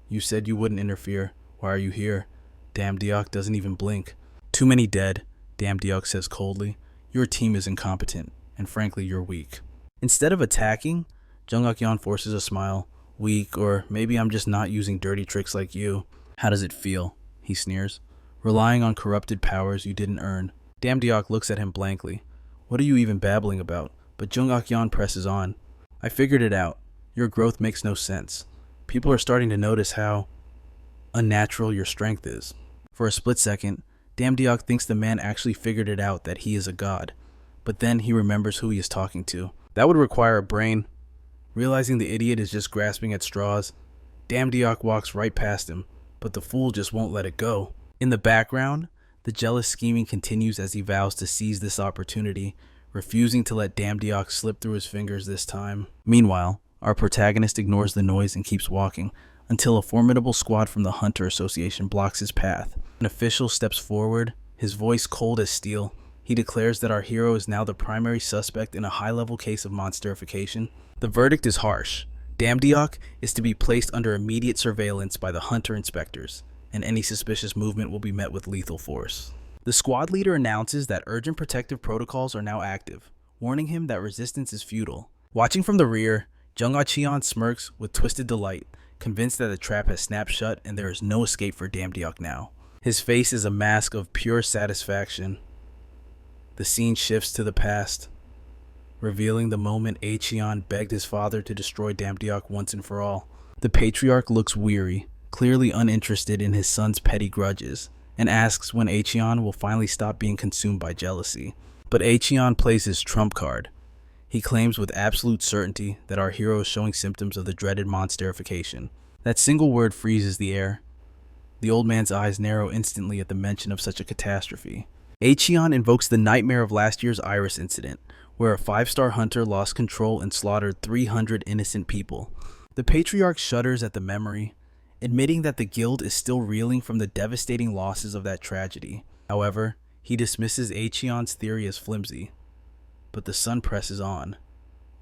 You said you wouldn't interfere. Why are you here? Damdiok doesn't even blink. Too many dead, Damdiok says coldly. Your team is incompetent, and frankly, you're weak. Instead of attacking, Jung Akyan forces a smile. Weak, or maybe I'm just not using dirty tricks like you. How does it feel? He sneers. Relying on corrupted powers you didn't earn. Damdiok looks at him blankly. What are you even babbling about? But Jung Akyan presses on. I figured it out. Your growth makes no sense. People are starting to notice how unnatural your strength is. For a split second, Damdiok thinks the man actually figured it out that he is a god. But then he remembers who he is talking to. That would require a brain. Realizing the idiot is just grasping at straws, Damdiok walks right past him, but the fool just won't let it go. In the background, the jealous scheming continues as he vows to seize this opportunity, refusing to let Damdiok slip through his fingers this time. Meanwhile, our protagonist ignores the noise and keeps walking, until a formidable squad from the Hunter Association blocks his path. An official steps forward, his voice cold as steel. He declares that our hero is now the primary suspect in a high-level case of monsterification. The verdict is harsh. Damdiok is to be placed under immediate surveillance by the Hunter inspectors, and any suspicious movement will be met with lethal force. The squad leader announces that urgent protective protocols are now active, warning him that resistance is futile. Watching from the rear, Jung Acheon smirks with twisted delight, convinced that the trap has snapped shut and there is no escape for Damdiok now. His face is a mask of pure satisfaction. The scene shifts to the past, revealing the moment Acheon begged his father to destroy Damdiok once and for all. The patriarch looks weary, clearly uninterested in his son's petty grudges, and asks when Acheon will finally stop being consumed by jealousy. But Acheon plays his trump card. He claims with absolute certainty that our hero is showing symptoms of the dreaded monsterification. That single word freezes the air. The old man's eyes narrow instantly at the mention of such a catastrophe. Acheon invokes the nightmare of last year's Iris incident, where a 5-star hunter lost control and slaughtered 300 innocent people. The patriarch shudders at the memory, admitting that the guild is still reeling from the devastating losses of that tragedy. However, he dismisses Acheon's theory as flimsy. But the sun presses on,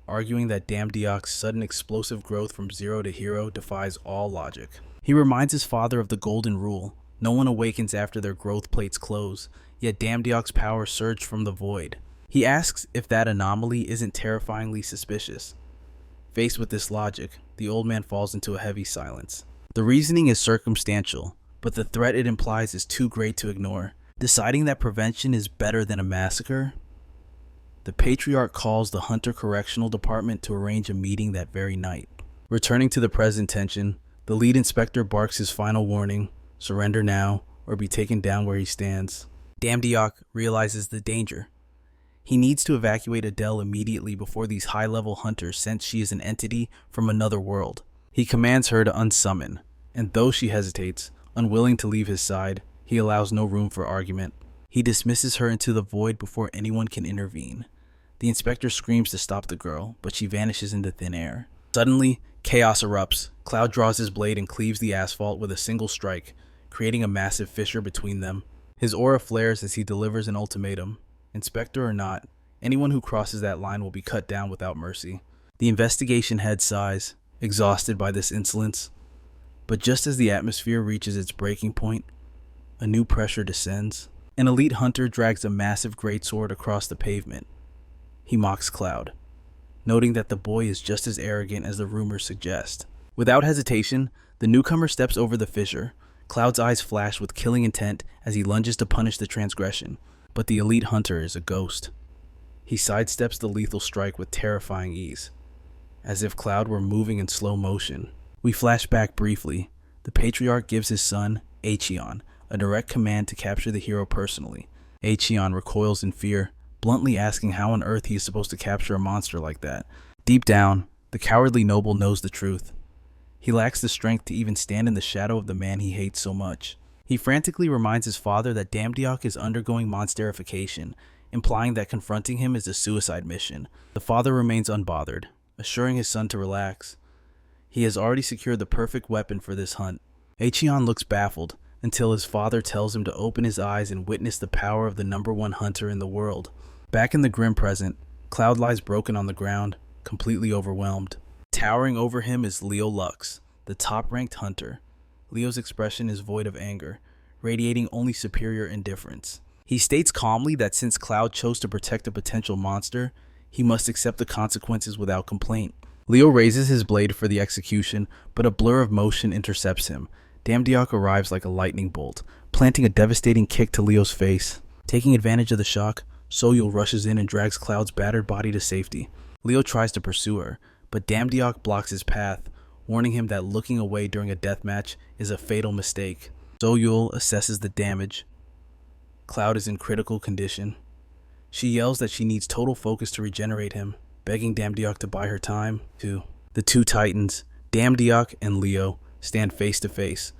arguing that Damdiok's sudden explosive growth from zero to hero defies all logic. He reminds his father of the golden rule. No one awakens after their growth plates close, yet Damdiok's power surged from the void. He asks if that anomaly isn't terrifyingly suspicious. Faced with this logic, the old man falls into a heavy silence. The reasoning is circumstantial, but the threat it implies is too great to ignore. Deciding that prevention is better than a massacre, the patriarch calls the Hunter Correctional Department to arrange a meeting that very night. Returning to the present tension, the lead inspector barks his final warning, surrender now, or be taken down where he stands. Damdiok realizes the danger. He needs to evacuate Adele immediately before these high-level hunters sense she is an entity from another world. He commands her to unsummon, and though she hesitates, unwilling to leave his side, he allows no room for argument. He dismisses her into the void before anyone can intervene. The inspector screams to stop the girl, but she vanishes into thin air. Suddenly, chaos erupts. Cloud draws his blade and cleaves the asphalt with a single strike, creating a massive fissure between them. His aura flares as he delivers an ultimatum. Inspector or not, anyone who crosses that line will be cut down without mercy. The investigation head sighs, exhausted by this insolence. But just as the atmosphere reaches its breaking point, a new pressure descends. An elite hunter drags a massive greatsword across the pavement. He mocks Cloud, noting that the boy is just as arrogant as the rumors suggest. Without hesitation, the newcomer steps over the fissure. Cloud's eyes flash with killing intent as he lunges to punish the transgression, but the elite hunter is a ghost. He sidesteps the lethal strike with terrifying ease, as if Cloud were moving in slow motion. We flash back briefly. The patriarch gives his son, Acheon, a direct command to capture the hero personally. Acheon recoils in fear, bluntly asking how on earth he is supposed to capture a monster like that. Deep down, the cowardly noble knows the truth. He lacks the strength to even stand in the shadow of the man he hates so much. He frantically reminds his father that Damdiok is undergoing monsterification, implying that confronting him is a suicide mission. The father remains unbothered, assuring his son to relax. He has already secured the perfect weapon for this hunt. Acheon looks baffled until his father tells him to open his eyes and witness the power of the #1 hunter in the world. Back in the grim present, Cloud lies broken on the ground, completely overwhelmed. Towering over him is Leo Lux, the top-ranked hunter. Leo's expression is void of anger, radiating only superior indifference. He states calmly that since Cloud chose to protect a potential monster, he must accept the consequences without complaint. Leo raises his blade for the execution, but a blur of motion intercepts him. Damdiok arrives like a lightning bolt, planting a devastating kick to Leo's face. Taking advantage of the shock, Soyul rushes in and drags Cloud's battered body to safety. Leo tries to pursue her, but Damdiok blocks his path, warning him that looking away during a deathmatch is a fatal mistake. Soyul assesses the damage. Cloud is in critical condition. She yells that she needs total focus to regenerate him, begging Damdiok to buy her time, too. The two titans, Damdiok and Leo, stand face to face.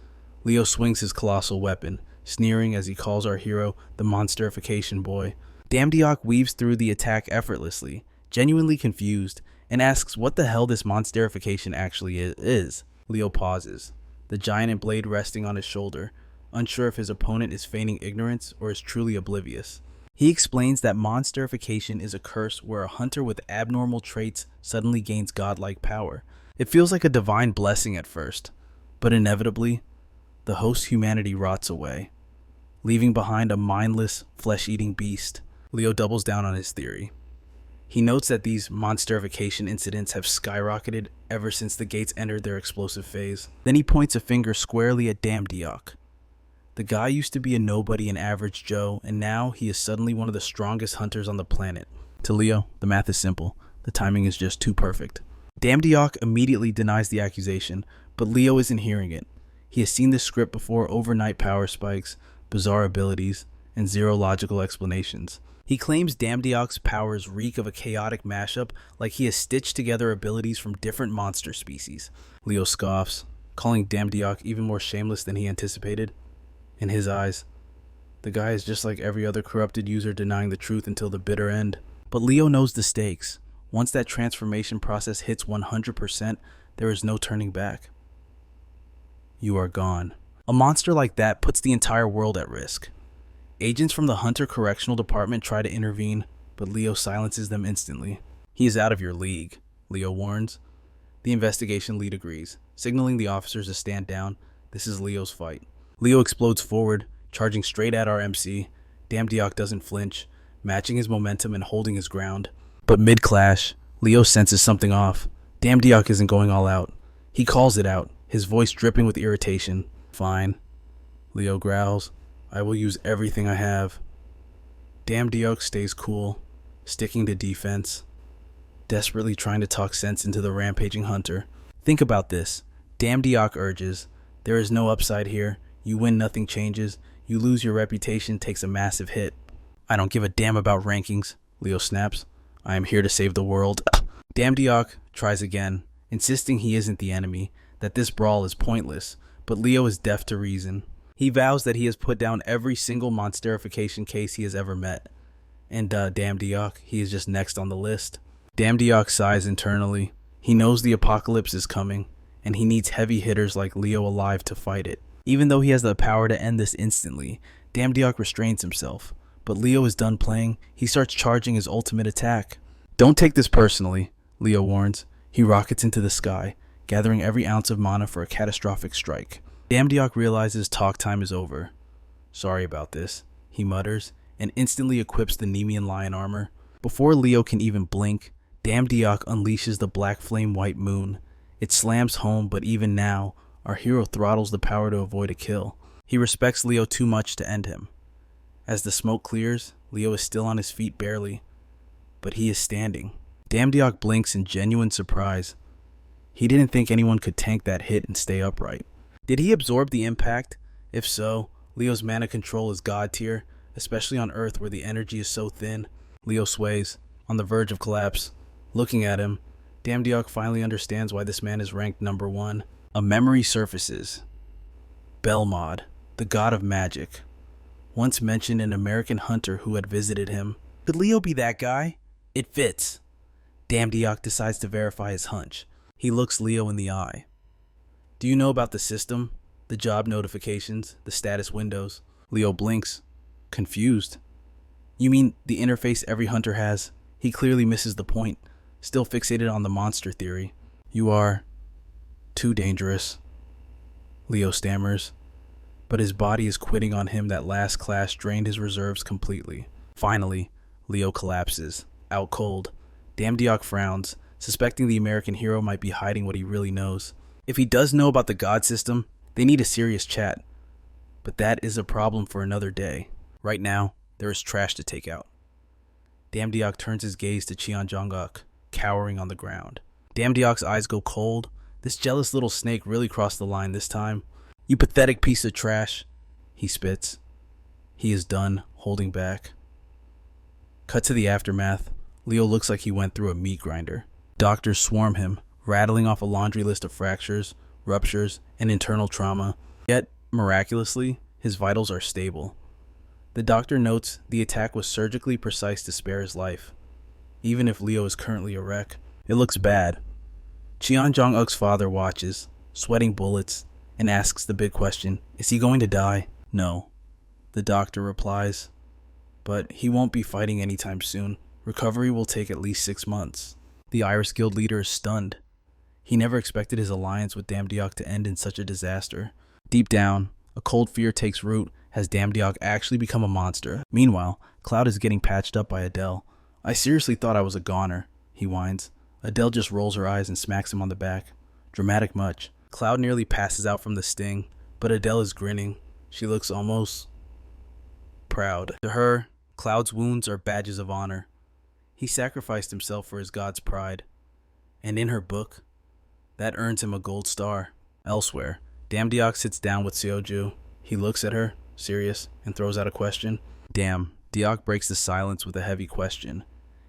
Leo swings his colossal weapon, sneering as he calls our hero the monsterification boy. Damdiok weaves through the attack effortlessly, genuinely confused, and asks what the hell this monsterification actually is. Leo pauses, the giant blade resting on his shoulder, unsure if his opponent is feigning ignorance or is truly oblivious. He explains that monsterification is a curse where a hunter with abnormal traits suddenly gains godlike power. It feels like a divine blessing at first, but inevitably, the host's humanity rots away, leaving behind a mindless, flesh-eating beast. Leo doubles down on his theory. He notes that these monsterification incidents have skyrocketed ever since the gates entered their explosive phase. Then he points a finger squarely at Damdiok. The guy used to be a nobody and average Joe, and now he is suddenly one of the strongest hunters on the planet. To Leo, the math is simple. The timing is just too perfect. Damdiok immediately denies the accusation, but Leo isn't hearing it. He has seen this script before: overnight power spikes, bizarre abilities, and zero logical explanations. He claims Damdiok's powers reek of a chaotic mashup, like he has stitched together abilities from different monster species. Leo scoffs, calling Damdiok even more shameless than he anticipated. In his eyes, the guy is just like every other corrupted user denying the truth until the bitter end. But Leo knows the stakes. Once that transformation process hits 100%, there is no turning back. You are gone. A monster like that puts the entire world at risk. Agents from the Hunter Correctional Department try to intervene, but Leo silences them instantly. He is out of your league, Leo warns. The investigation lead agrees, signaling the officers to stand down. This is Leo's fight. Leo explodes forward, charging straight at our MC. Damdiok doesn't flinch, matching his momentum and holding his ground. But mid-clash, Leo senses something off. Damdiok isn't going all out. He calls it out, his voice dripping with irritation. Fine, Leo growls. I will use everything I have. Damdiok stays cool, sticking to defense, desperately trying to talk sense into the rampaging hunter. Think about this. Damdiok urges, there is no upside here. You win, nothing changes. You lose, your reputation takes a massive hit. I don't give a damn about rankings, Leo snaps. I am here to save the world. Damdiok tries again, insisting he isn't the enemy, that this brawl is pointless, but Leo is deaf to reason. He vows that he has put down every single monsterification case he has ever met. And Damdiok, he is just next on the list. Damdiok sighs internally. He knows the apocalypse is coming, and he needs heavy hitters like Leo alive to fight it. Even though he has the power to end this instantly, Damdiok restrains himself. But Leo is done playing. He starts charging his ultimate attack. Don't take this personally, Leo warns. He rockets into the sky, gathering every ounce of mana for a catastrophic strike. Damdiok realizes talk time is over. Sorry about this, he mutters, and instantly equips the Nemean lion armor. Before Leo can even blink, Damdiok unleashes the black flame white moon. It slams home, but even now, our hero throttles the power to avoid a kill. He respects Leo too much to end him. As the smoke clears, Leo is still on his feet barely, but he is standing. Damdiok blinks in genuine surprise. He didn't think anyone could tank that hit and stay upright. Did he absorb the impact? If so, Leo's mana control is god tier, especially on Earth where the energy is so thin. Leo sways, on the verge of collapse. Looking at him, Damdiok finally understands why this man is ranked number 1. A memory surfaces. Belmod, the god of magic. Once mentioned an American hunter who had visited him. Could Leo be that guy? It fits. Damdiok decides to verify his hunch. He looks Leo in the eye. Do you know about the system? The job notifications, the status windows? Leo blinks, confused. You mean the interface every hunter has? He clearly misses the point, still fixated on the monster theory. You are too dangerous, Leo stammers. But his body is quitting on him. That last clash drained his reserves completely. Finally, Leo collapses, out cold. Damdiok frowns, suspecting the American hero might be hiding what he really knows. If he does know about the god system, they need a serious chat. But that is a problem for another day. Right now, there is trash to take out. Damdiok turns his gaze to Cheonjonguk, cowering on the ground. Damdiok's eyes go cold. This jealous little snake really crossed the line this time. You pathetic piece of trash, he spits. He is done holding back. Cut to the aftermath. Leo looks like he went through a meat grinder. Doctors swarm him, rattling off a laundry list of fractures, ruptures, and internal trauma. Yet, miraculously, his vitals are stable. The doctor notes the attack was surgically precise to spare his life. Even if Leo is currently a wreck, it looks bad. Cheonjonguk's father watches, sweating bullets, and asks the big question, is he going to die? No, the doctor replies. But he won't be fighting anytime soon. Recovery will take at least 6 months. The Iris Guild leader is stunned. He never expected his alliance with Damdiok to end in such a disaster. Deep down, a cold fear takes root. Has Damdiok actually become a monster? Meanwhile, Cloud is getting patched up by Adele. I seriously thought I was a goner, he whines. Adele just rolls her eyes and smacks him on the back. Dramatic much. Cloud nearly passes out from the sting, but Adele is grinning. She looks almost proud. To her, Cloud's wounds are badges of honor. He sacrificed himself for his god's pride. And in her book, that earns him a gold star. Elsewhere, Damdiok sits down with Seoju. He looks at her, serious, and throws out a question. Diok breaks the silence with a heavy question.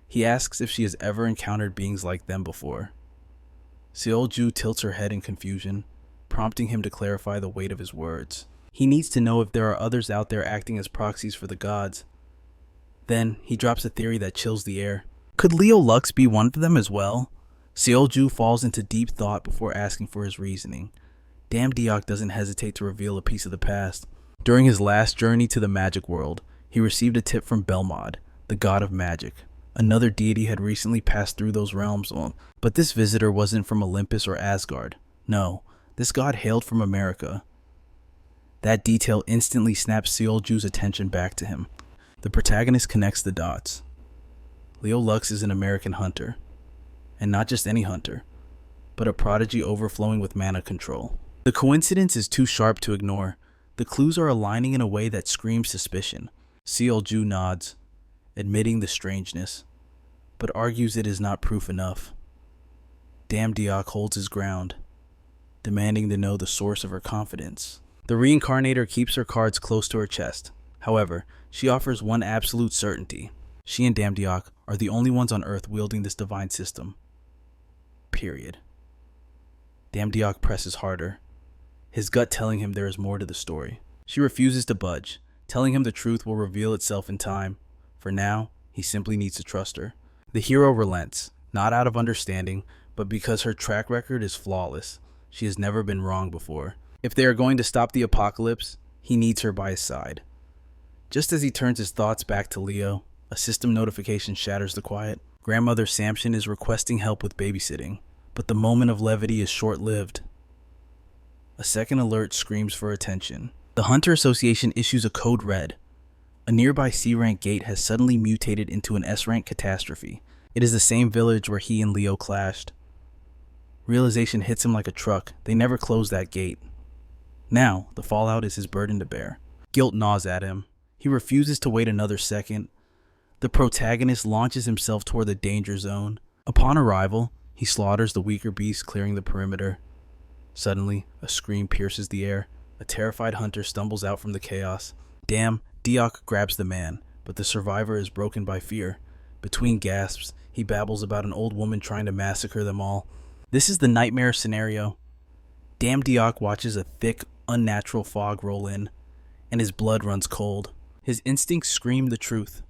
He asks if she has ever encountered beings like them before. Seoju tilts her head in confusion, prompting him to clarify the weight of his words. He needs to know if there are others out there acting as proxies for the gods. Then, he drops a theory that chills the air. Could Leo Lux be one of them as well? Seoju falls into deep thought before asking for his reasoning. Damdiok doesn't hesitate to reveal a piece of the past. During his last journey to the magic world, he received a tip from Belmod, the god of magic. Another deity had recently passed through those realms, but this visitor wasn't from Olympus or Asgard. No, this god hailed from America. That detail instantly snaps Seolju's attention back to him. The protagonist connects the dots. Leo Lux is an American hunter. And not just any hunter, but a prodigy overflowing with mana control. The coincidence is too sharp to ignore. The clues are aligning in a way that screams suspicion. Seolju nods, admitting the strangeness, but argues it is not proof enough. Damdiok holds his ground, demanding to know the source of her confidence. The reincarnator keeps her cards close to her chest. However, she offers one absolute certainty. She and Damdiok are the only ones on Earth wielding this divine system. Period. Damdiok presses harder, his gut telling him there is more to the story. She refuses to budge, telling him the truth will reveal itself in time. For now, he simply needs to trust her. The hero relents, not out of understanding, but because her track record is flawless. She has never been wrong before. If they are going to stop the apocalypse, he needs her by his side. Just as he turns his thoughts back to Leo, a system notification shatters the quiet. Grandmother Samson is requesting help with babysitting, but the moment of levity is short-lived. A second alert screams for attention. The Hunter Association issues a code red. A nearby C-rank gate has suddenly mutated into an S-rank catastrophe. It is the same village where he and Leo clashed. Realization hits him like a truck. They never closed that gate. Now, the fallout is his burden to bear. Guilt gnaws at him. He refuses to wait another second. The protagonist launches himself toward the danger zone. Upon arrival, he slaughters the weaker beast, clearing the perimeter. Suddenly, a scream pierces the air. A terrified hunter stumbles out from the chaos. Diok grabs the man, but the survivor is broken by fear. Between gasps, he babbles about an old woman trying to massacre them all. This is the nightmare scenario. Diok watches a thick, unnatural fog roll in, and his blood runs cold. His instincts scream the truth.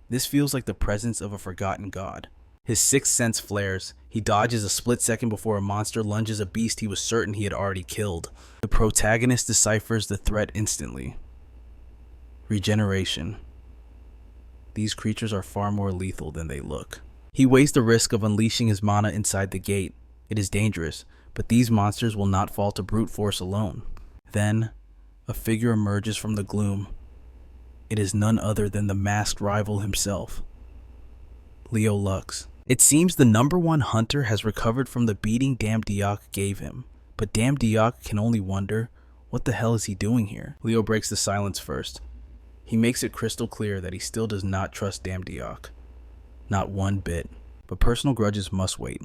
This feels like the presence of a forgotten god. His sixth sense flares. He dodges a split second before a monster lunges a beast he was certain he had already killed. The protagonist deciphers the threat instantly. Regeneration. These creatures are far more lethal than they look. He weighs the risk of unleashing his mana inside the gate. It is dangerous, but these monsters will not fall to brute force alone. Then, a figure emerges from the gloom. It is none other than the masked rival himself, Leo Lux. It seems the #1 hunter has recovered from the beating Diok gave him, but Diok can only wonder, what the hell is he doing here? Leo breaks the silence first. He makes it crystal clear that he still does not trust Diok. Not one bit. But personal grudges must wait.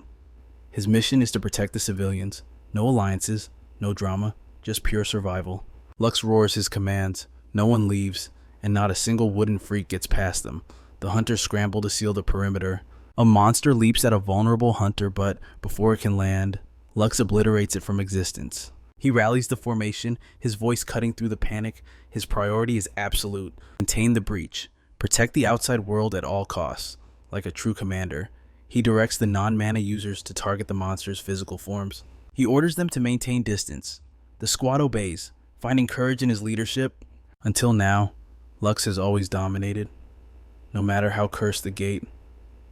His mission is to protect the civilians. No alliances, no drama, just pure survival. Lux roars his commands. No one leaves, and not a single wooden freak gets past them. The hunters scramble to seal the perimeter. A monster leaps at a vulnerable hunter, but before it can land, Lux obliterates it from existence. He rallies the formation, his voice cutting through the panic. His priority is absolute. Contain the breach. Protect the outside world at all costs. Like a true commander, he directs the non-mana users to target the monster's physical forms. He orders them to maintain distance. The squad obeys, finding courage in his leadership. Until now, Lux has always dominated. No matter how cursed the gate,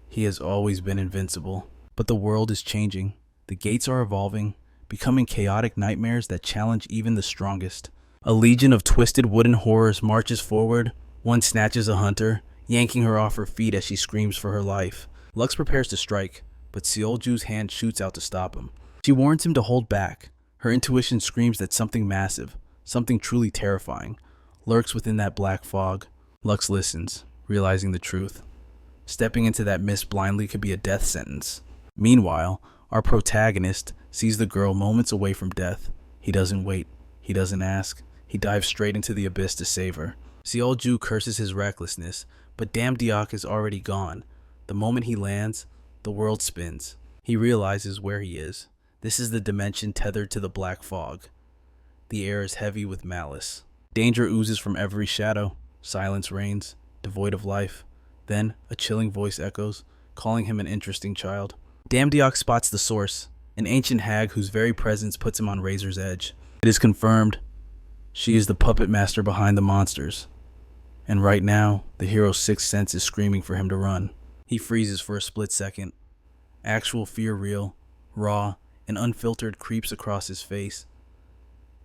he has always been invincible. But the world is changing. The gates are evolving, becoming chaotic nightmares that challenge even the strongest. A legion of twisted wooden horrors marches forward. One snatches a hunter, yanking her off her feet as she screams for her life. Lux prepares to strike, but Seolju's hand shoots out to stop him. She warns him to hold back. Her intuition screams that something massive, something truly terrifying, lurks within that black fog. Lux listens, realizing the truth. Stepping into that mist blindly could be a death sentence. Meanwhile, our protagonist sees the girl moments away from death. He doesn't wait. He doesn't ask. He dives straight into the abyss to save her. Seolju curses his recklessness, but Diok is already gone. The moment he lands, the world spins. He realizes where he is. This is the dimension tethered to the black fog. The air is heavy with malice. Danger oozes from every shadow. Silence reigns, devoid of life. Then, a chilling voice echoes, calling him an interesting child. Diok spots the source, an ancient hag whose very presence puts him on razor's edge. It is confirmed. She is the puppet master behind the monsters. And right now, the hero's sixth sense is screaming for him to run. He freezes for a split second. Actual fear real, raw, and unfiltered creeps across his face.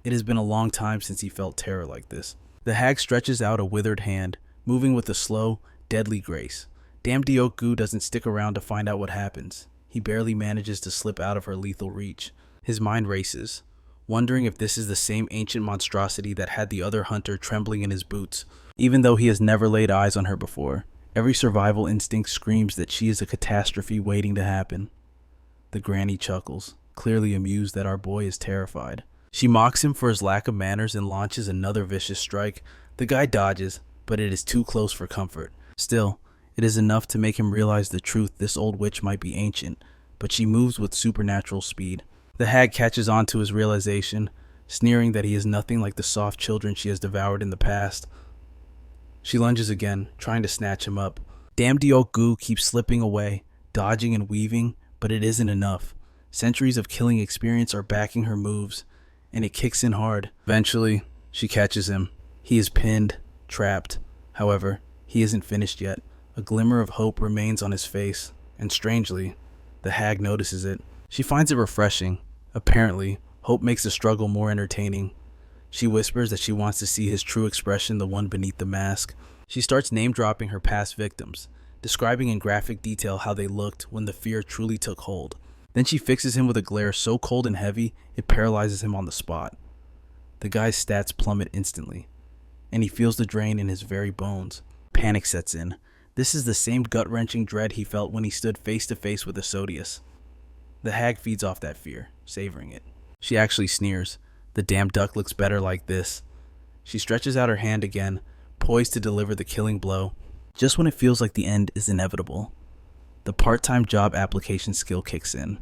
It has been a long time since he felt terror like this. The hag stretches out a withered hand, moving with a slow, deadly grace. Diok doesn't stick around to find out what happens. He barely manages to slip out of her lethal reach. His mind races, wondering if this is the same ancient monstrosity that had the other hunter trembling in his boots. Even though he has never laid eyes on her before, every survival instinct screams that she is a catastrophe waiting to happen. The granny chuckles, clearly amused that our boy is terrified. She mocks him for his lack of manners and launches another vicious strike. The guy dodges, but it is too close for comfort. Still, it is enough to make him realize the truth. This old witch might be ancient, but she moves with supernatural speed. The hag catches on to his realization, sneering that he is nothing like the soft children she has devoured in the past. She lunges again, trying to snatch him up. Damn Diok-gu keeps slipping away, dodging and weaving, but it isn't enough. Centuries of killing experience are backing her moves, and it kicks in hard. Eventually, she catches him. He is pinned, trapped. However, he isn't finished yet. A glimmer of hope remains on his face, and strangely, the hag notices it. She finds it refreshing. Apparently, hope makes the struggle more entertaining. She whispers that she wants to see his true expression, the one beneath the mask. She starts name-dropping her past victims, describing in graphic detail how they looked when the fear truly took hold. Then she fixes him with a glare so cold and heavy, it paralyzes him on the spot. The guy's stats plummet instantly, and he feels the drain in his very bones. Panic sets in. This is the same gut-wrenching dread he felt when he stood face-to-face with Asodius. The hag feeds off that fear, savoring it. She actually sneers. The damn duck looks better like this. She stretches out her hand again, poised to deliver the killing blow. Just when it feels like the end is inevitable, the part-time job application skill kicks in.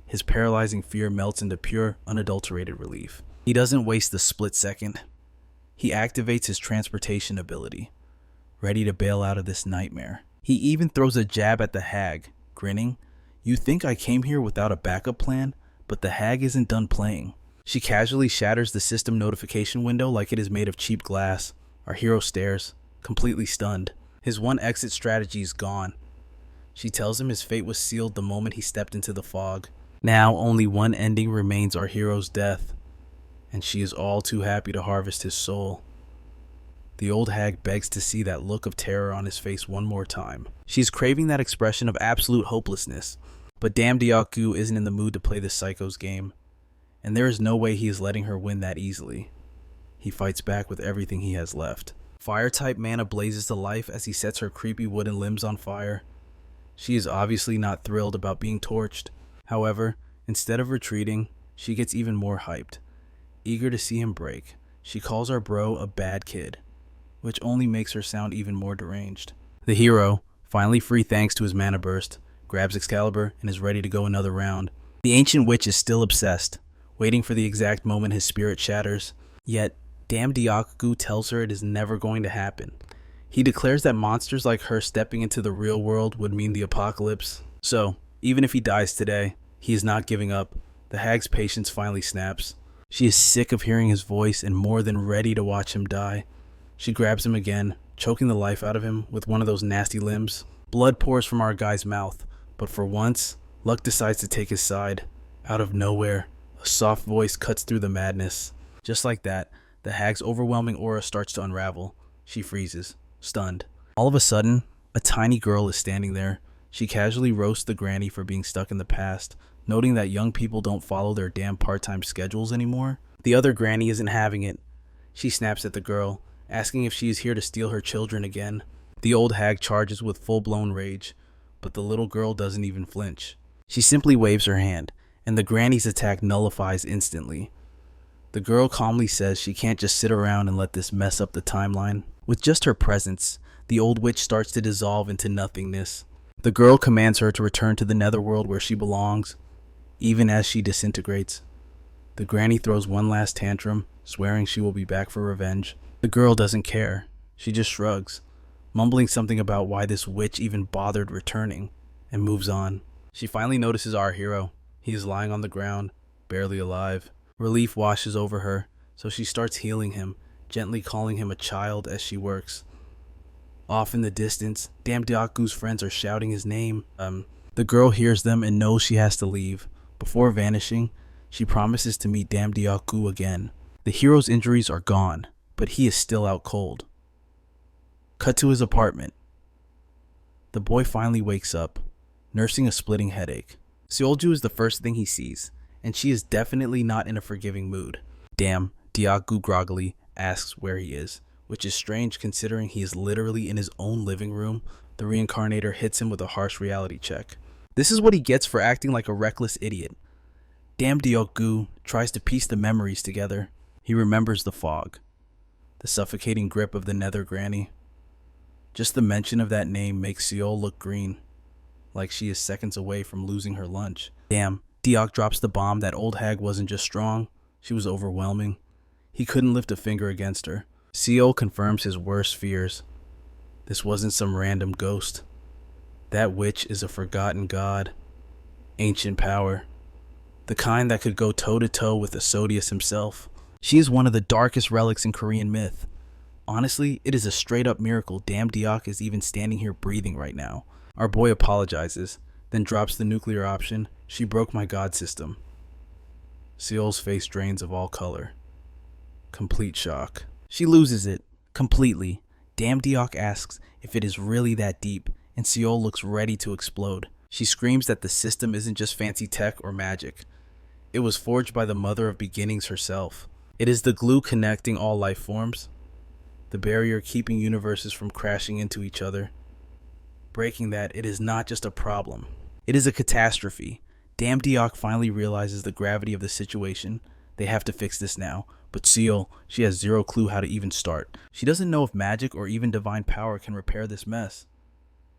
His paralyzing fear melts into pure, unadulterated relief. He doesn't waste the split second. He activates his transportation ability, ready to bail out of this nightmare. He even throws a jab at the hag, grinning. You think I came here without a backup plan? But the hag isn't done playing. She casually shatters the system notification window like it is made of cheap glass. Our hero stares, completely stunned. His one exit strategy is gone. She tells him his fate was sealed the moment he stepped into the fog. Now only one ending remains: our hero's death, and she is all too happy to harvest his soul. The old hag begs to see that look of terror on his face one more time. She's craving that expression of absolute hopelessness, but damn Diok-gu isn't in the mood to play this psycho's game, and there is no way he is letting her win that easily. He fights back with everything he has left. Fire-type mana blazes to life as he sets her creepy wooden limbs on fire. She is obviously not thrilled about being torched. However, instead of retreating, she gets even more hyped. Eager to see him break, she calls our bro a bad kid, which only makes her sound even more deranged. The hero, finally free thanks to his mana burst, grabs Excalibur and is ready to go another round. The ancient witch is still obsessed, waiting for the exact moment his spirit shatters. Yet, damn Diok-gu tells her it is never going to happen. He declares that monsters like her stepping into the real world would mean the apocalypse. So, even if he dies today, he is not giving up. The hag's patience finally snaps. She is sick of hearing his voice and more than ready to watch him die. She grabs him again, choking the life out of him with one of those nasty limbs. Blood pours from our guy's mouth, but for once, luck decides to take his side. Out of nowhere, a soft voice cuts through the madness. Just like that, the hag's overwhelming aura starts to unravel. She freezes, stunned. All of a sudden, a tiny girl is standing there. She casually roasts the granny for being stuck in the past, noting that young people don't follow their damn part-time schedules anymore. The other granny isn't having it. She snaps at the girl, asking if she is here to steal her children again. The old hag charges with full-blown rage, but the little girl doesn't even flinch. She simply waves her hand, and the granny's attack nullifies instantly. The girl calmly says she can't just sit around and let this mess up the timeline. With just her presence, the old witch starts to dissolve into nothingness. The girl commands her to return to the netherworld where she belongs. Even as she disintegrates, the granny throws one last tantrum, swearing she will be back for revenge. The girl doesn't care. She just shrugs, mumbling something about why this witch even bothered returning, and moves on. She finally notices our hero. He is lying on the ground, barely alive. Relief washes over her, so she starts healing him, gently calling him a child as she works. Off in the distance, damn Diok-gu's friends are shouting his name. The girl hears them and knows she has to leave. Before vanishing, she promises to meet damn Diok-gu again. The hero's injuries are gone, but he is still out cold. Cut to his apartment. The boy finally wakes up, nursing a splitting headache. Seolju is the first thing he sees, and she is definitely not in a forgiving mood. Damn, Diok-gu groggily asks where he is, which is strange considering he is literally in his own living room. The reincarnator hits him with a harsh reality check. This is what he gets for acting like a reckless idiot. Damn Diok tries to piece the memories together. He remembers the fog, the suffocating grip of the nether granny. Just the mention of that name makes Seol look green, like she is seconds away from losing her lunch. Damn, Diok drops the bomb that old hag wasn't just strong, she was overwhelming. He couldn't lift a finger against her. Seol confirms his worst fears. This wasn't some random ghost. That witch is a forgotten god. Ancient power. The kind that could go toe-to-toe with Asodius himself. She is one of the darkest relics in Korean myth. Honestly, it is a straight-up miracle Damn Diok is even standing here breathing right now. Our boy apologizes, then drops the nuclear option. She broke my god system. Seol's face drains of all color. Complete shock. She loses it. Completely. Damn Diok asks if it is really that deep, and Seol looks ready to explode. She screams that the system isn't just fancy tech or magic. It was forged by the mother of beginnings herself. It is the glue connecting all life forms, the barrier keeping universes from crashing into each other. Breaking that, it is not just a problem. It is a catastrophe. Damn Diok finally realizes the gravity of the situation. They have to fix this now. But Seol, she has zero clue how to even start. She doesn't know if magic or even divine power can repair this mess.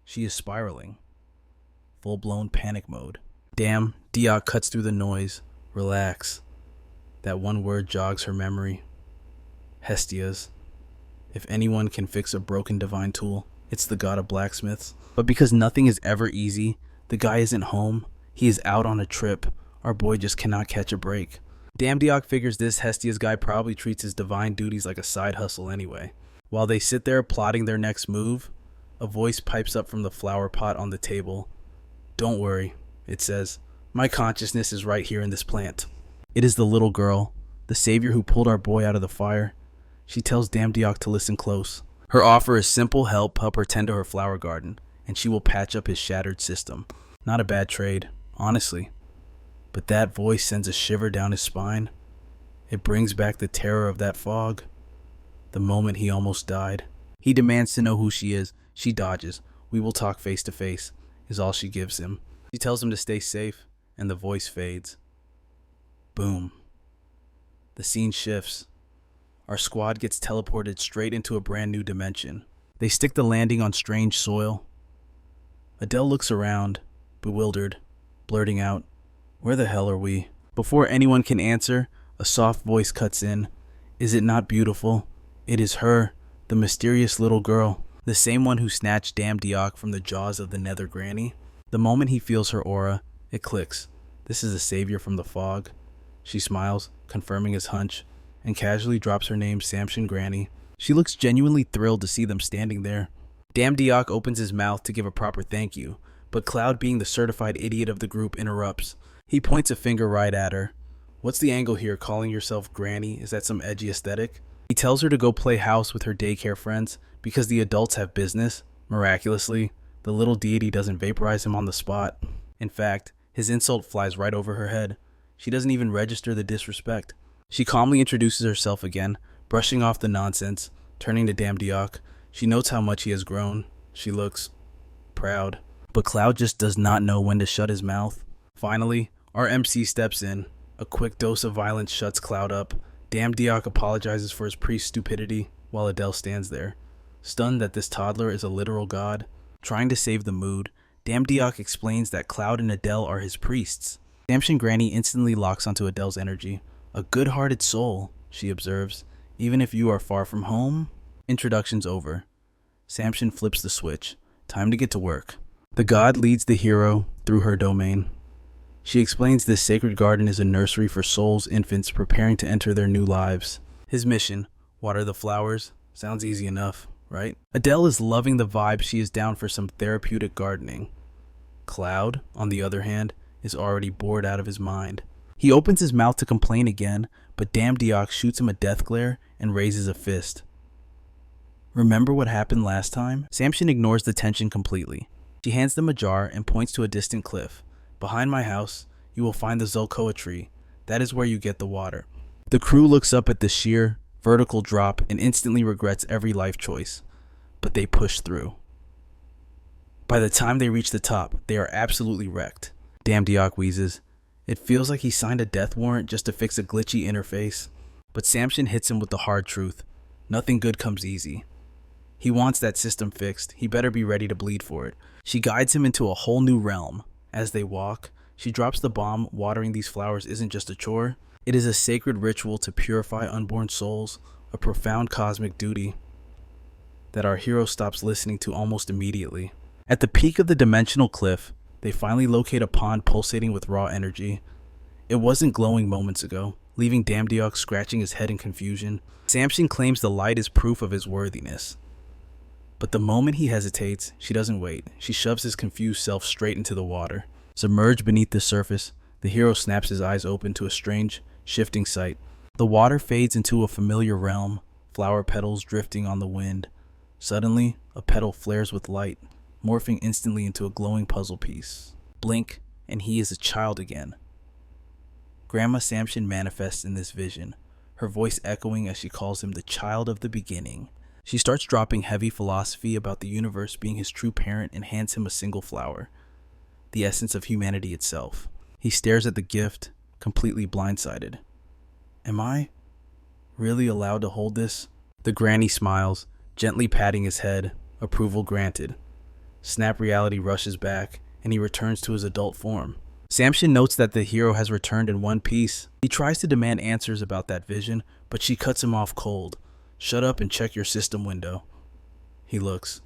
She is spiraling. Full-blown panic mode. Damn, Diok cuts through the noise. Relax. That one word jogs her memory. Hestias. If anyone can fix a broken divine tool, it's the god of blacksmiths. But because nothing is ever easy, the guy isn't home. He is out on a trip. Our boy just cannot catch a break. Damn Diok figures this Hestia's guy probably treats his divine duties like a side hustle anyway. While they sit there plotting their next move, a voice pipes up from the flower pot on the table. Don't worry, it says. My consciousness is right here in this plant. It is the little girl, the savior who pulled our boy out of the fire. She tells Damn Diok to listen close. Her offer is simple help her tend to her flower garden, and she will patch up his shattered system. Not a bad trade, honestly. But that voice sends a shiver down his spine. It brings back the terror of that fog. The moment he almost died. He demands to know who she is. She dodges. We will talk face to face, is all she gives him. She tells him to stay safe, and the voice fades. Boom. The scene shifts. Our squad gets teleported straight into a brand new dimension. They stick the landing on strange soil. Adele looks around, bewildered, blurting out, "Where the hell are we?" Before anyone can answer, a soft voice cuts in. Is it not beautiful? It is her, the mysterious little girl, the same one who snatched Damn Diok from the jaws of the nether granny. The moment he feels her aura, it clicks. This is a savior from the fog. She smiles, confirming his hunch, and casually drops her name, Samson Granny. She looks genuinely thrilled to see them standing there. Damn Diok opens his mouth to give a proper thank you, but Cloud, being the certified idiot of the group, interrupts. He points a finger right at her. What's the angle here, calling yourself Granny? Is that some edgy aesthetic? He tells her to go play house with her daycare friends because the adults have business. Miraculously, the little deity doesn't vaporize him on the spot. In fact, his insult flies right over her head. She doesn't even register the disrespect. She calmly introduces herself again, brushing off the nonsense, turning to Damn Diok. She notes how much he has grown. She looks proud. But Cloud just does not know when to shut his mouth. Finally, our MC steps in. A quick dose of violence shuts Cloud up. Damn Diok apologizes for his priest's stupidity, while Adele stands there, stunned that this toddler is a literal god. Trying to save the mood, Damn Diok explains that Cloud and Adele are his priests. Samson Granny instantly locks onto Adele's energy. A good-hearted soul, she observes, even if you are far from home. Introduction's over. Samson flips the switch. Time to get to work. The god leads the hero through her domain. She explains this sacred garden is a nursery for souls, infants preparing to enter their new lives. His mission, water the flowers, sounds easy enough, right? Adele is loving the vibe. She is down for some therapeutic gardening. Cloud, on the other hand, is already bored out of his mind. He opens his mouth to complain again, but Damn Diok shoots him a death glare and raises a fist. Remember what happened last time? Samson ignores the tension completely. She hands them a jar and points to a distant cliff. Behind my house, you will find the Zolkoa tree. That is where you get the water. The crew looks up at the sheer, vertical drop and instantly regrets every life choice. But they push through. By the time they reach the top, they are absolutely wrecked. Damn Diok wheezes. It feels like he signed a death warrant just to fix a glitchy interface. But Samson hits him with the hard truth. Nothing good comes easy. He wants that system fixed. He better be ready to bleed for it. She guides him into a whole new realm. As they walk, she drops the bomb. Watering these flowers isn't just a chore. It is a sacred ritual to purify unborn souls, a profound cosmic duty that our hero stops listening to almost immediately. At the peak of the dimensional cliff, they finally locate a pond pulsating with raw energy. It wasn't glowing moments ago, leaving Damdiok scratching his head in confusion. Samson claims the light is proof of his worthiness. But the moment he hesitates, she doesn't wait. She shoves his confused self straight into the water. Submerged beneath the surface, the hero snaps his eyes open to a strange, shifting sight. The water fades into a familiar realm, flower petals drifting on the wind. Suddenly, a petal flares with light, morphing instantly into a glowing puzzle piece. Blink, and he is a child again. Grandma Samson manifests in this vision, her voice echoing as she calls him the child of the beginning. She starts dropping heavy philosophy about the universe being his true parent and hands him a single flower, the essence of humanity itself. He stares at the gift, completely blindsided. Am I really allowed to hold this? The granny smiles, gently patting his head, approval granted. Snap reality rushes back, and he returns to his adult form. Samson notes that the hero has returned in one piece. He tries to demand answers about that vision, but she cuts him off cold. Shut up and check your system window. He looks.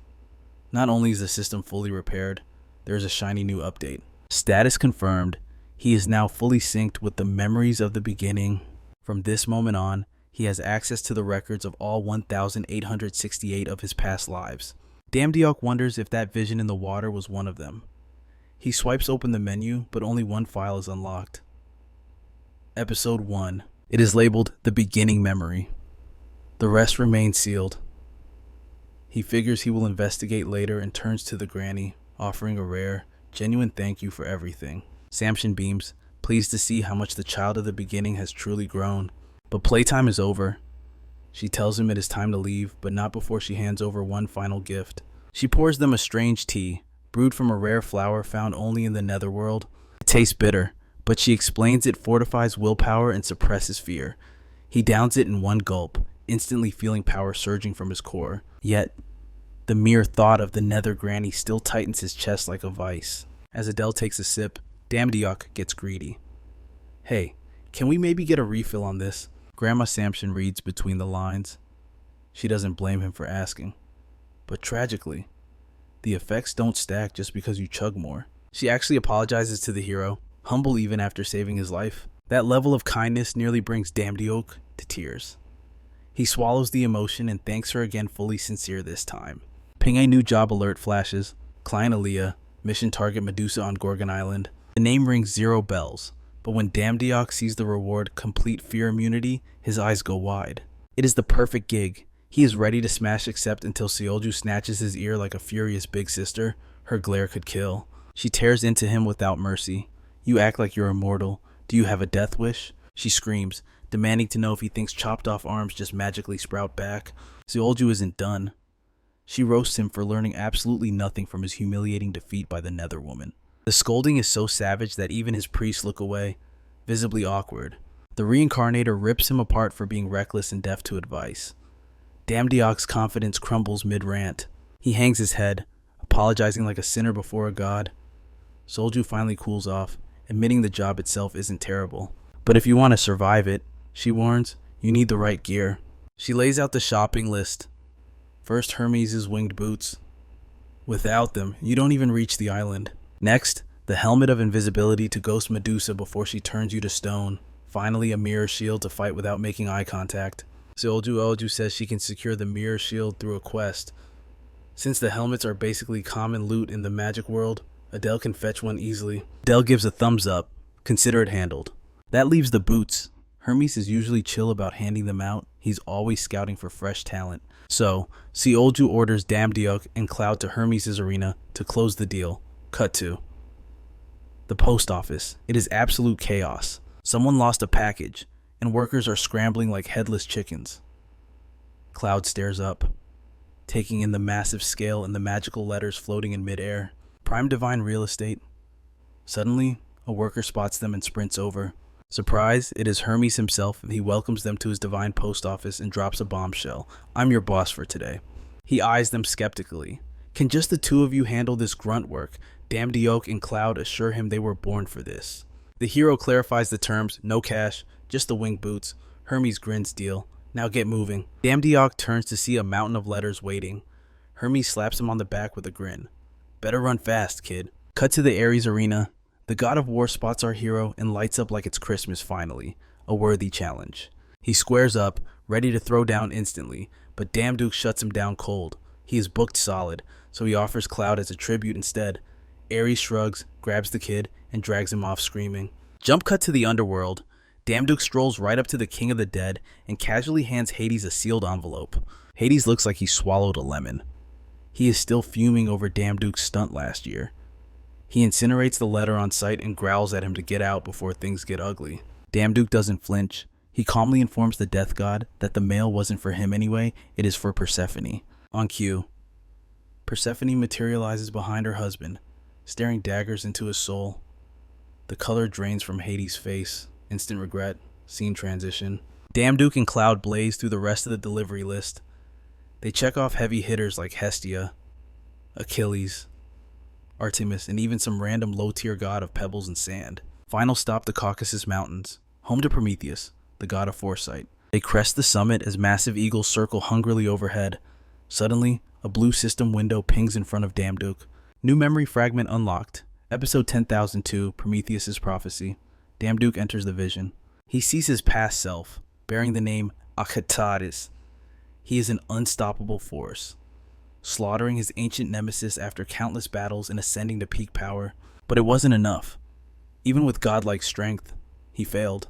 Not only is the system fully repaired, there is a shiny new update. Status confirmed. He is now fully synced with the memories of the beginning. From this moment on, he has access to the records of all 1,868 of his past lives. Damdiok wonders if that vision in the water was one of them. He swipes open the menu, but only one file is unlocked. Episode 1. It is labeled The Beginning Memory. The rest remain sealed. He figures he will investigate later and turns to the granny, offering a rare, genuine thank you for everything. Samson beams, pleased to see how much the child of the beginning has truly grown. But playtime is over. She tells him it is time to leave, but not before she hands over one final gift. She pours them a strange tea, brewed from a rare flower found only in the netherworld. It tastes bitter, but she explains it fortifies willpower and suppresses fear. He downs it in one gulp, instantly feeling power surging from his core. Yet, the mere thought of the nether granny still tightens his chest like a vice. As Adele takes a sip, Damdiok gets greedy. Hey, can we maybe get a refill on this? Grandma Samson reads between the lines. She doesn't blame him for asking. But tragically, the effects don't stack just because you chug more. She actually apologizes to the hero, humble even after saving his life. That level of kindness nearly brings Damdiok to tears. He swallows the emotion and thanks her again, fully sincere this time. Ping a new job alert flashes. Client Aaliyah, mission target Medusa on Gorgon Island. The name rings 0 bells, but when Damdiok sees the reward, complete fear immunity, his eyes go wide. It is the perfect gig. He is ready to smash accept until Seolju snatches his ear like a furious big sister. Her glare could kill. She tears into him without mercy. You act like you're immortal. Do you have a death wish? She screams, demanding to know if he thinks chopped off arms just magically sprout back. Seolju isn't done. She roasts him for learning absolutely nothing from his humiliating defeat by the Nether Woman. The scolding is so savage that even his priests look away, visibly awkward. The reincarnator rips him apart for being reckless and deaf to advice. Damdiok's confidence crumbles mid-rant. He hangs his head, apologizing like a sinner before a god. Seolju finally cools off, admitting the job itself isn't terrible. But if you want to survive it, she warns, you need the right gear. She lays out the shopping list. First, Hermes' winged boots. Without them, you don't even reach the island. Next, the helmet of invisibility to ghost Medusa before she turns you to stone. Finally, a mirror shield to fight without making eye contact. Seolju says she can secure the mirror shield through a quest. Since the helmets are basically common loot in the magic world, Adele can fetch one easily. Adele gives a thumbs up. Consider it handled. That leaves the boots. Hermes is usually chill about handing them out. He's always scouting for fresh talent. So, Seolju orders Damdiok and Cloud to Hermes' arena to close the deal. Cut to the post office. It is absolute chaos. Someone lost a package, and workers are scrambling like headless chickens. Cloud stares up, taking in the massive scale and the magical letters floating in midair. Prime Divine Real Estate. Suddenly, A worker spots them and sprints over. Surprise, it is Hermes himself, and he welcomes them to his divine post office and drops a bombshell. "I'm your boss for today." He eyes them skeptically. "Can just the two of you handle this grunt work?" Damdioke and Cloud assure him they were born for this. The hero clarifies the terms: no cash, just the winged boots. Hermes grins. "Deal. Now get moving." Damdioke turns to see a mountain of letters waiting. Hermes slaps him on the back with a grin. "Better run fast, kid." Cut to the Ares arena. The god of war spots our hero and lights up like it's Christmas finally. A worthy challenge. He squares up, ready to throw down instantly, but Damduke shuts him down cold. He is booked solid, so he offers Cloud as a tribute instead. Ares shrugs, grabs the kid, and drags him off screaming. Jump cut to the underworld. Damduke strolls right up to the king of the dead and casually hands Hades a sealed envelope. Hades looks like he swallowed a lemon. He is still fuming over Damduke's stunt last year. He incinerates the letter on sight and growls at him to get out before things get ugly. Damduke doesn't flinch. He calmly informs the death god that the mail wasn't for him anyway, it is for Persephone. On cue, Persephone materializes behind her husband, staring daggers into his soul. The color drains from Hades' face. Instant regret. Scene transition. Damduke and Cloud blaze through the rest of the delivery list. They check off heavy hitters like Hestia, Achilles, Artemis, and even some random low-tier god of pebbles and sand. Final stop: the Caucasus Mountains, home to Prometheus, the god of foresight. They crest the summit as massive eagles circle hungrily overhead. Suddenly, a blue system window pings in front of Damduke. New memory fragment unlocked. Episode 10,002, Prometheus' Prophecy. Damduke enters the vision. He sees his past self, bearing the name Akataris. He is an unstoppable force, slaughtering his ancient nemesis after countless battles and ascending to peak power. But it wasn't enough. Even with godlike strength, he failed.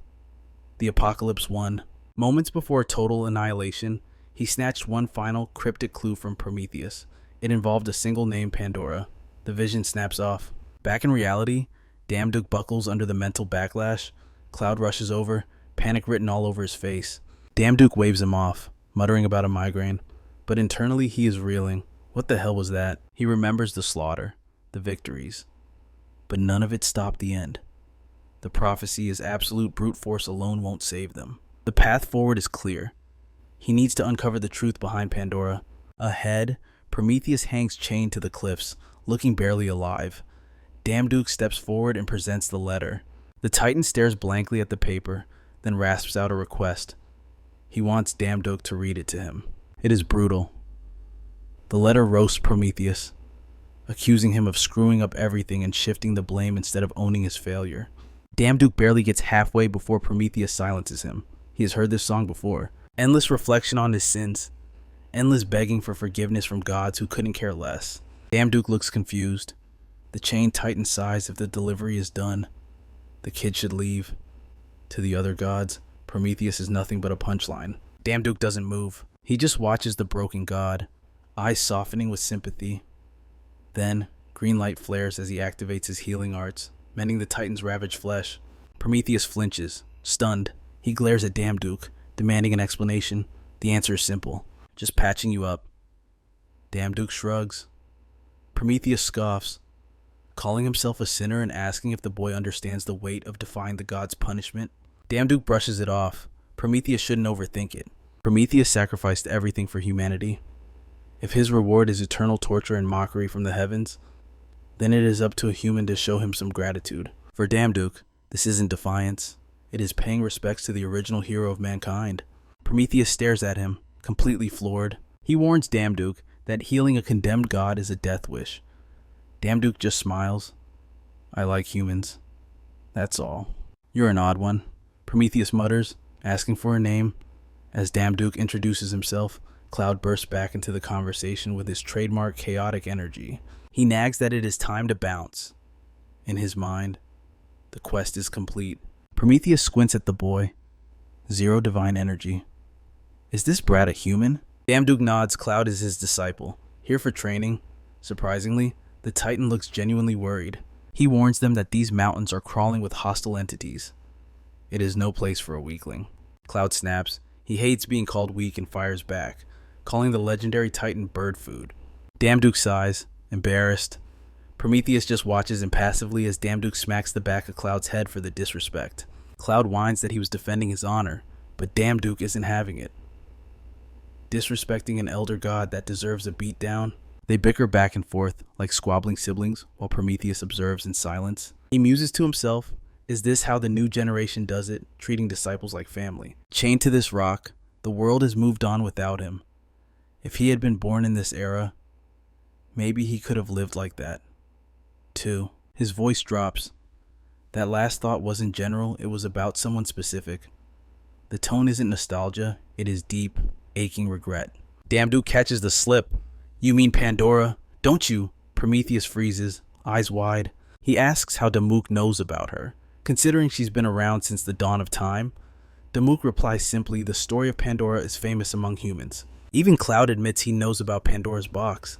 The apocalypse won. Moments before total annihilation, he snatched one final cryptic clue from Prometheus. It involved a single name: Pandora. The vision snaps off. Back in reality, Damduke buckles under the mental backlash. Cloud rushes over, panic written all over his face. Damduke waves him off, muttering about a migraine. But internally he is reeling. What the hell was that? He remembers the slaughter, the victories. But none of it stopped the end. The prophecy is absolute brute force alone won't save them. The path forward is clear. He needs to uncover the truth behind Pandora. Ahead, Prometheus hangs chained to the cliffs, looking barely alive. Damduke steps forward and presents the letter. The Titan stares blankly at the paper, then rasps out a request. He wants Damduke to read it to him. It is brutal. The letter roasts Prometheus, accusing him of screwing up everything and shifting the blame instead of owning his failure. Damduke barely gets halfway before Prometheus silences him. He has heard this song before. Endless reflection on his sins. Endless begging for forgiveness from gods who couldn't care less. Damduke looks confused. The chain Titan sighs if the delivery is done. The kid should leave. To the other gods, Prometheus is nothing but a punchline. Damduke doesn't move. He just watches the broken god, eyes softening with sympathy. Then, green light flares as he activates his healing arts, mending the Titan's ravaged flesh. Prometheus flinches, stunned. He glares at Damduke, demanding an explanation. The answer is simple: just patching you up. Damduke shrugs. Prometheus scoffs, calling himself a sinner and asking if the boy understands the weight of defying the god's punishment. Damduke brushes it off. Prometheus shouldn't overthink it. Prometheus sacrificed everything for humanity. If his reward is eternal torture and mockery from the heavens, then it is up to a human to show him some gratitude. For Damduke, this isn't defiance. It is paying respects to the original hero of mankind. Prometheus stares at him, completely floored. He warns Damduke that healing a condemned god is a death wish. Damduke just smiles. "I like humans. That's all." "You're an odd one," Prometheus mutters, asking for a name. As Damduke introduces himself, Cloud bursts back into the conversation with his trademark chaotic energy. He nags that it is time to bounce. In his mind, the quest is complete. Prometheus squints at the boy. Zero divine energy. Is this brat a human? Damduke nods. Cloud is his disciple, here for training. Surprisingly, the Titan looks genuinely worried. He warns them that these mountains are crawling with hostile entities. It is no place for a weakling. Cloud snaps. He hates being called weak and fires back, calling the legendary Titan bird food. Damduke sighs, embarrassed. Prometheus just watches impassively as Damduk smacks the back of Cloud's head for the disrespect. Cloud whines that he was defending his honor, but Damduk isn't having it. Disrespecting an elder god that deserves a beatdown? They bicker back and forth like squabbling siblings while Prometheus observes in silence. He muses to himself, is this how the new generation does it, treating disciples like family? Chained to this rock, the world has moved on without him. If he had been born in this era, maybe he could have lived like that. 2. His voice drops. That last thought wasn't general, it was about someone specific. The tone isn't nostalgia, it is deep, aching regret. Damduk catches the slip. You mean Pandora? Don't you? Prometheus freezes, eyes wide. He asks how Damuk knows about her. Considering she's been around since the dawn of time, Damuk replies simply, the story of Pandora is famous among humans. Even Cloud admits he knows about Pandora's box.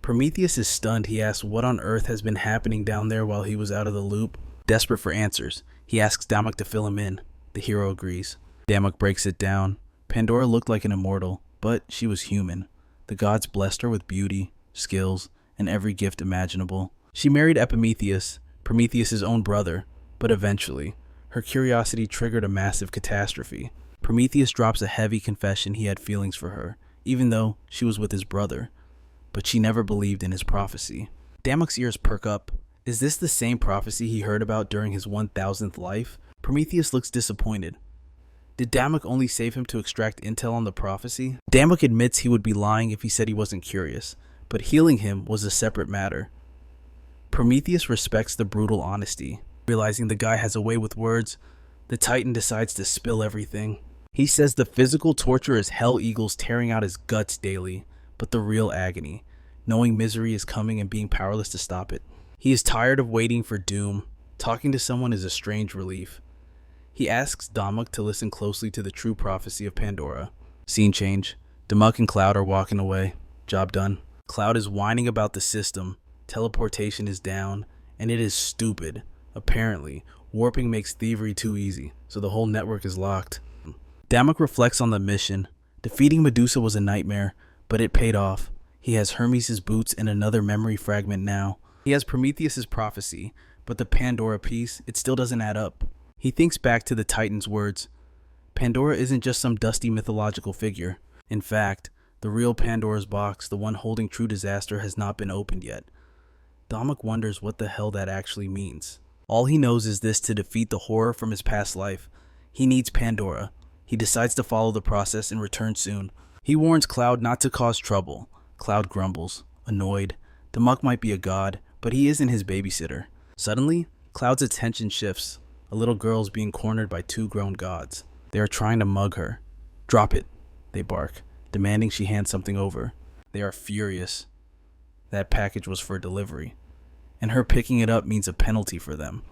Prometheus is stunned. He asks what on earth has been happening down there while he was out of the loop. Desperate for answers, he asks Damuk to fill him in. The hero agrees. Damuk breaks it down. Pandora looked like an immortal, but she was human. The gods blessed her with beauty, skills, and every gift imaginable. She married Epimetheus, Prometheus' own brother, but eventually, her curiosity triggered a massive catastrophe. Prometheus drops a heavy confession he had feelings for her, even though she was with his brother. But she never believed in his prophecy. Damuk's ears perk up. Is this the same prophecy he heard about during his 1000th life? Prometheus looks disappointed. Did Damuk only save him to extract intel on the prophecy? Damuk admits he would be lying if he said he wasn't curious, but healing him was a separate matter. Prometheus respects the brutal honesty. Realizing the guy has a way with words, the Titan decides to spill everything. He says the physical torture is hell eagles tearing out his guts daily, but the real agony, knowing misery is coming and being powerless to stop it. He is tired of waiting for doom. Talking to someone is a strange relief. He asks Damuk to listen closely to the true prophecy of Pandora. Scene change. Damuk and Cloud are walking away. Job done. Cloud is whining about the system. Teleportation is down, and it is stupid. Apparently, warping makes thievery too easy, so the whole network is locked. Damuk reflects on the mission. Defeating Medusa was a nightmare, but it paid off. He has Hermes' boots and another memory fragment now. He has Prometheus' prophecy, but the Pandora piece, it still doesn't add up. He thinks back to the Titan's words. Pandora isn't just some dusty mythological figure. In fact, the real Pandora's box, the one holding true disaster, has not been opened yet. Damuk wonders what the hell that actually means. All he knows is this: to defeat the horror from his past life, he needs Pandora. He decides to follow the process and return soon. He warns Cloud not to cause trouble. Cloud grumbles, annoyed. Damuk might be a god, but he isn't his babysitter. Suddenly, Cloud's attention shifts. A little girl is being cornered by 2 grown gods. They are trying to mug her. Drop it, they bark, demanding she hand something over. They are furious. That package was for delivery, and her picking it up means a penalty for them.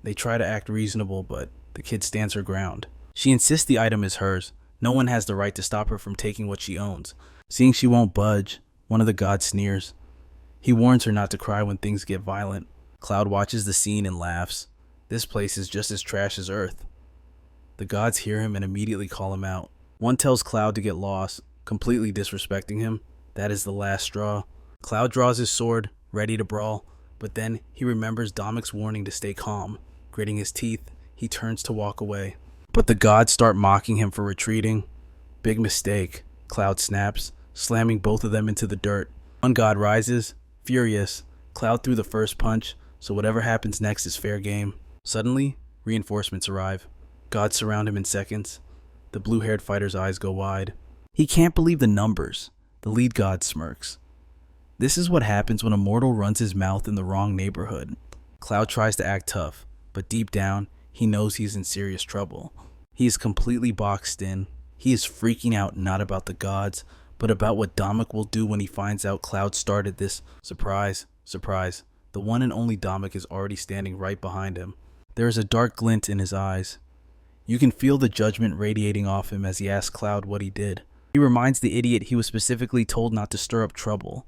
They try to act reasonable, but the kid stands her ground. She insists the item is hers. No one has the right to stop her from taking what she owns. Seeing she won't budge, one of the gods sneers. He warns her not to cry when things get violent. Cloud watches the scene and laughs. This place is just as trash as Earth. The gods hear him and immediately call him out. One tells Cloud to get lost, completely disrespecting him. That is the last straw. Cloud draws his sword, ready to brawl, but then he remembers Damuk's warning to stay calm. Gritting his teeth, he turns to walk away. But the gods start mocking him for retreating. Big mistake, Cloud snaps, slamming both of them into the dirt. One god rises, furious. Cloud threw the first punch, so whatever happens next is fair game. Suddenly, reinforcements arrive. Gods surround him in seconds. The blue-haired fighter's eyes go wide. He can't believe the numbers. The lead god smirks. This is what happens when a mortal runs his mouth in the wrong neighborhood. Cloud tries to act tough, but deep down, he knows he's in serious trouble. He is completely boxed in. He is freaking out not about the gods, but about what Damuk will do when he finds out Cloud started this. Surprise, surprise. The one and only Damuk is already standing right behind him. There is a dark glint in his eyes. You can feel the judgment radiating off him as he asks Cloud what he did. He reminds the idiot he was specifically told not to stir up trouble.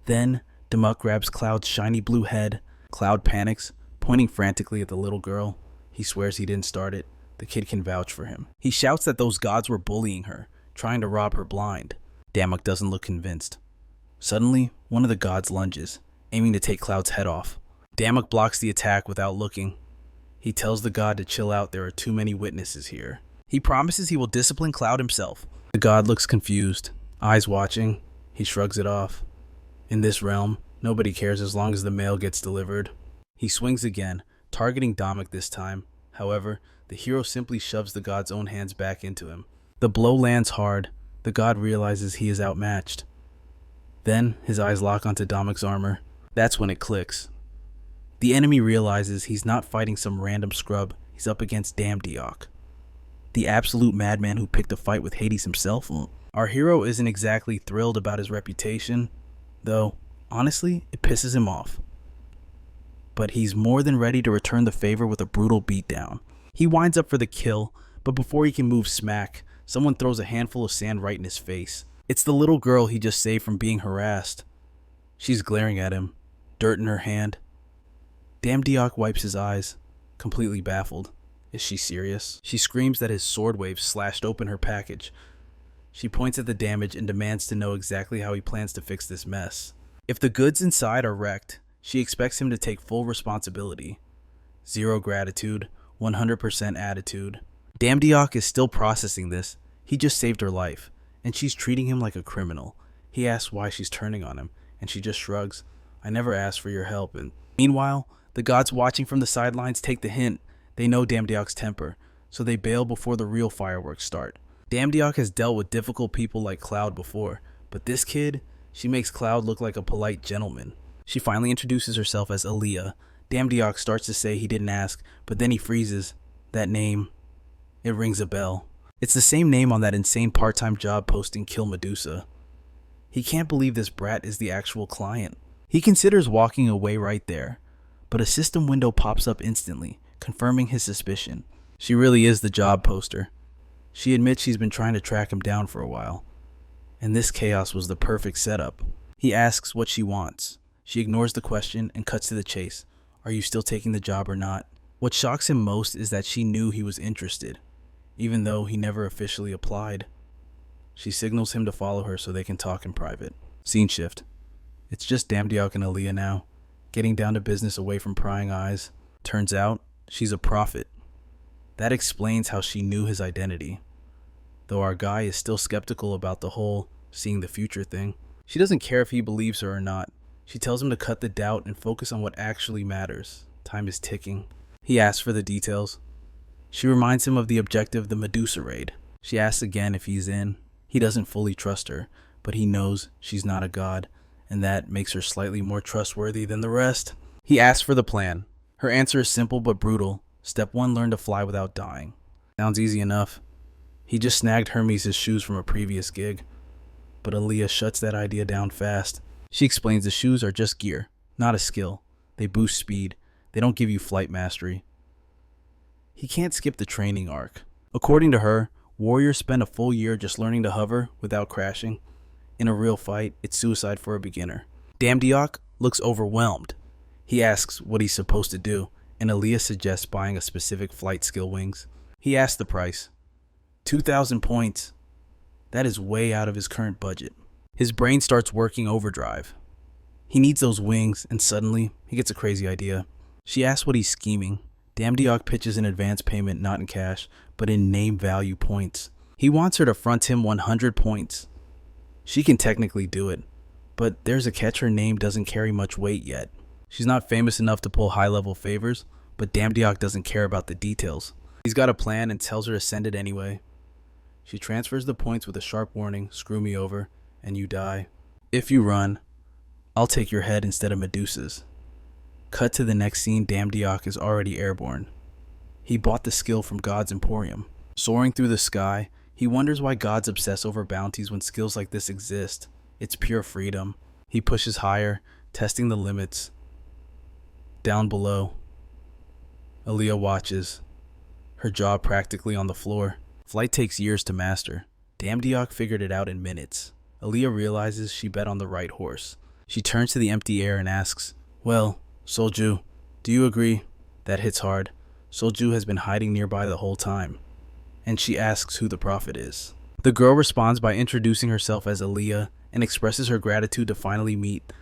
Then, Damuk grabs Cloud's shiny blue head. Cloud panics, pointing frantically at the little girl. He swears he didn't start it. The kid can vouch for him. He shouts that those gods were bullying her, trying to rob her blind. Damuk doesn't look convinced. Suddenly, one of the gods lunges. aiming to take Cloud's head off. Damak blocks the attack without looking. He tells the god to chill out, there are too many witnesses here. He promises he will discipline Cloud himself. The god looks confused, eyes watching. He shrugs it off. In this realm, nobody cares as long as the mail gets delivered. He swings again, targeting Damak this time. However, the hero simply shoves the god's own hands back into him. The blow lands hard. The god realizes he is outmatched. Then, his eyes lock onto Damak's armor. That's when it clicks. The enemy realizes he's not fighting some random scrub. He's up against Damdiok, the absolute madman who picked a fight with Hades himself. Our hero isn't exactly thrilled about his reputation, though, honestly, it pisses him off. But he's more than ready to return the favor with a brutal beatdown. He winds up for the kill, but before he can move smack, someone throws a handful of sand right in his face. It's the little girl he just saved from being harassed. She's glaring at him, dirt in her hand. Damdiok wipes his eyes, completely baffled. Is she serious? She screams that his sword wave slashed open her package. She points at the damage and demands to know exactly how he plans to fix this mess. If the goods inside are wrecked, she expects him to take full responsibility. 0 gratitude, 100% attitude. Damdiok is still processing this. He just saved her life, and she's treating him like a criminal. He asks why she's turning on him, and she just shrugs. I never asked for your help. And meanwhile, the gods watching from the sidelines take the hint. They know Damdiok's temper, so they bail before the real fireworks start. Damdiok has dealt with difficult people like Cloud before, but this kid, she makes Cloud look like a polite gentleman. She finally introduces herself as Aaliyah. Damdiok starts to say he didn't ask, but then he freezes. That name, it rings a bell. It's the same name on that insane part-time job posting Kill Medusa. He can't believe this brat is the actual client. He considers walking away right there, but a system window pops up instantly, confirming his suspicion. She really is the job poster. She admits she's been trying to track him down for a while, and this chaos was the perfect setup. He asks what she wants. She ignores the question and cuts to the chase. Are you still taking the job or not? What shocks him most is that she knew he was interested, even though he never officially applied. She signals him to follow her so they can talk in private. Scene shift. It's just Damdiok and Aaliyah now, getting down to business away from prying eyes. Turns out, she's a prophet. That explains how she knew his identity, though our guy is still skeptical about the whole seeing the future thing. She doesn't care if he believes her or not. She tells him to cut the doubt and focus on what actually matters. Time is ticking. He asks for the details. She reminds him of the objective, the Medusa raid. She asks again if he's in. He doesn't fully trust her, but he knows she's not a god, and that makes her slightly more trustworthy than the rest. He asks for the plan. Her answer is simple but brutal. Step 1, learn to fly without dying. Sounds easy enough. He just snagged Hermes' shoes from a previous gig. But Aaliyah shuts that idea down fast. She explains the shoes are just gear, not a skill. They boost speed. They don't give you flight mastery. He can't skip the training arc. According to her, warriors spend a full year just learning to hover without crashing. In a real fight, it's suicide for a beginner. Damdiok looks overwhelmed. He asks what he's supposed to do, and Aaliyah suggests buying a specific flight skill wings. He asks the price. 2,000 points. That is way out of his current budget. His brain starts working overdrive. He needs those wings, and suddenly, he gets a crazy idea. She asks what he's scheming. Damdiok pitches an advance payment not in cash, but in name value points. He wants her to front him 100 points. She can technically do it, but there's a catch: her name doesn't carry much weight yet. She's not famous enough to pull high-level favors, but Damdiok doesn't care about the details. He's got a plan and tells her to send it anyway. She transfers the points with a sharp warning, screw me over, and you die. If you run, I'll take your head instead of Medusa's. Cut to the next scene, Damdiok is already airborne. He bought the skill from God's Emporium. Soaring through the sky, he wonders why gods obsess over bounties when skills like this exist. It's pure freedom. He pushes higher, testing the limits. Down below, Aaliyah watches, her jaw practically on the floor. Flight takes years to master. Damdiok figured it out in minutes. Aaliyah realizes she bet on the right horse. She turns to the empty air and asks, well, Solju, do you agree? That hits hard. Solju has been hiding nearby the whole time. And she asks who the prophet is. The girl responds by introducing herself as Aaliyah and expresses her gratitude to finally meet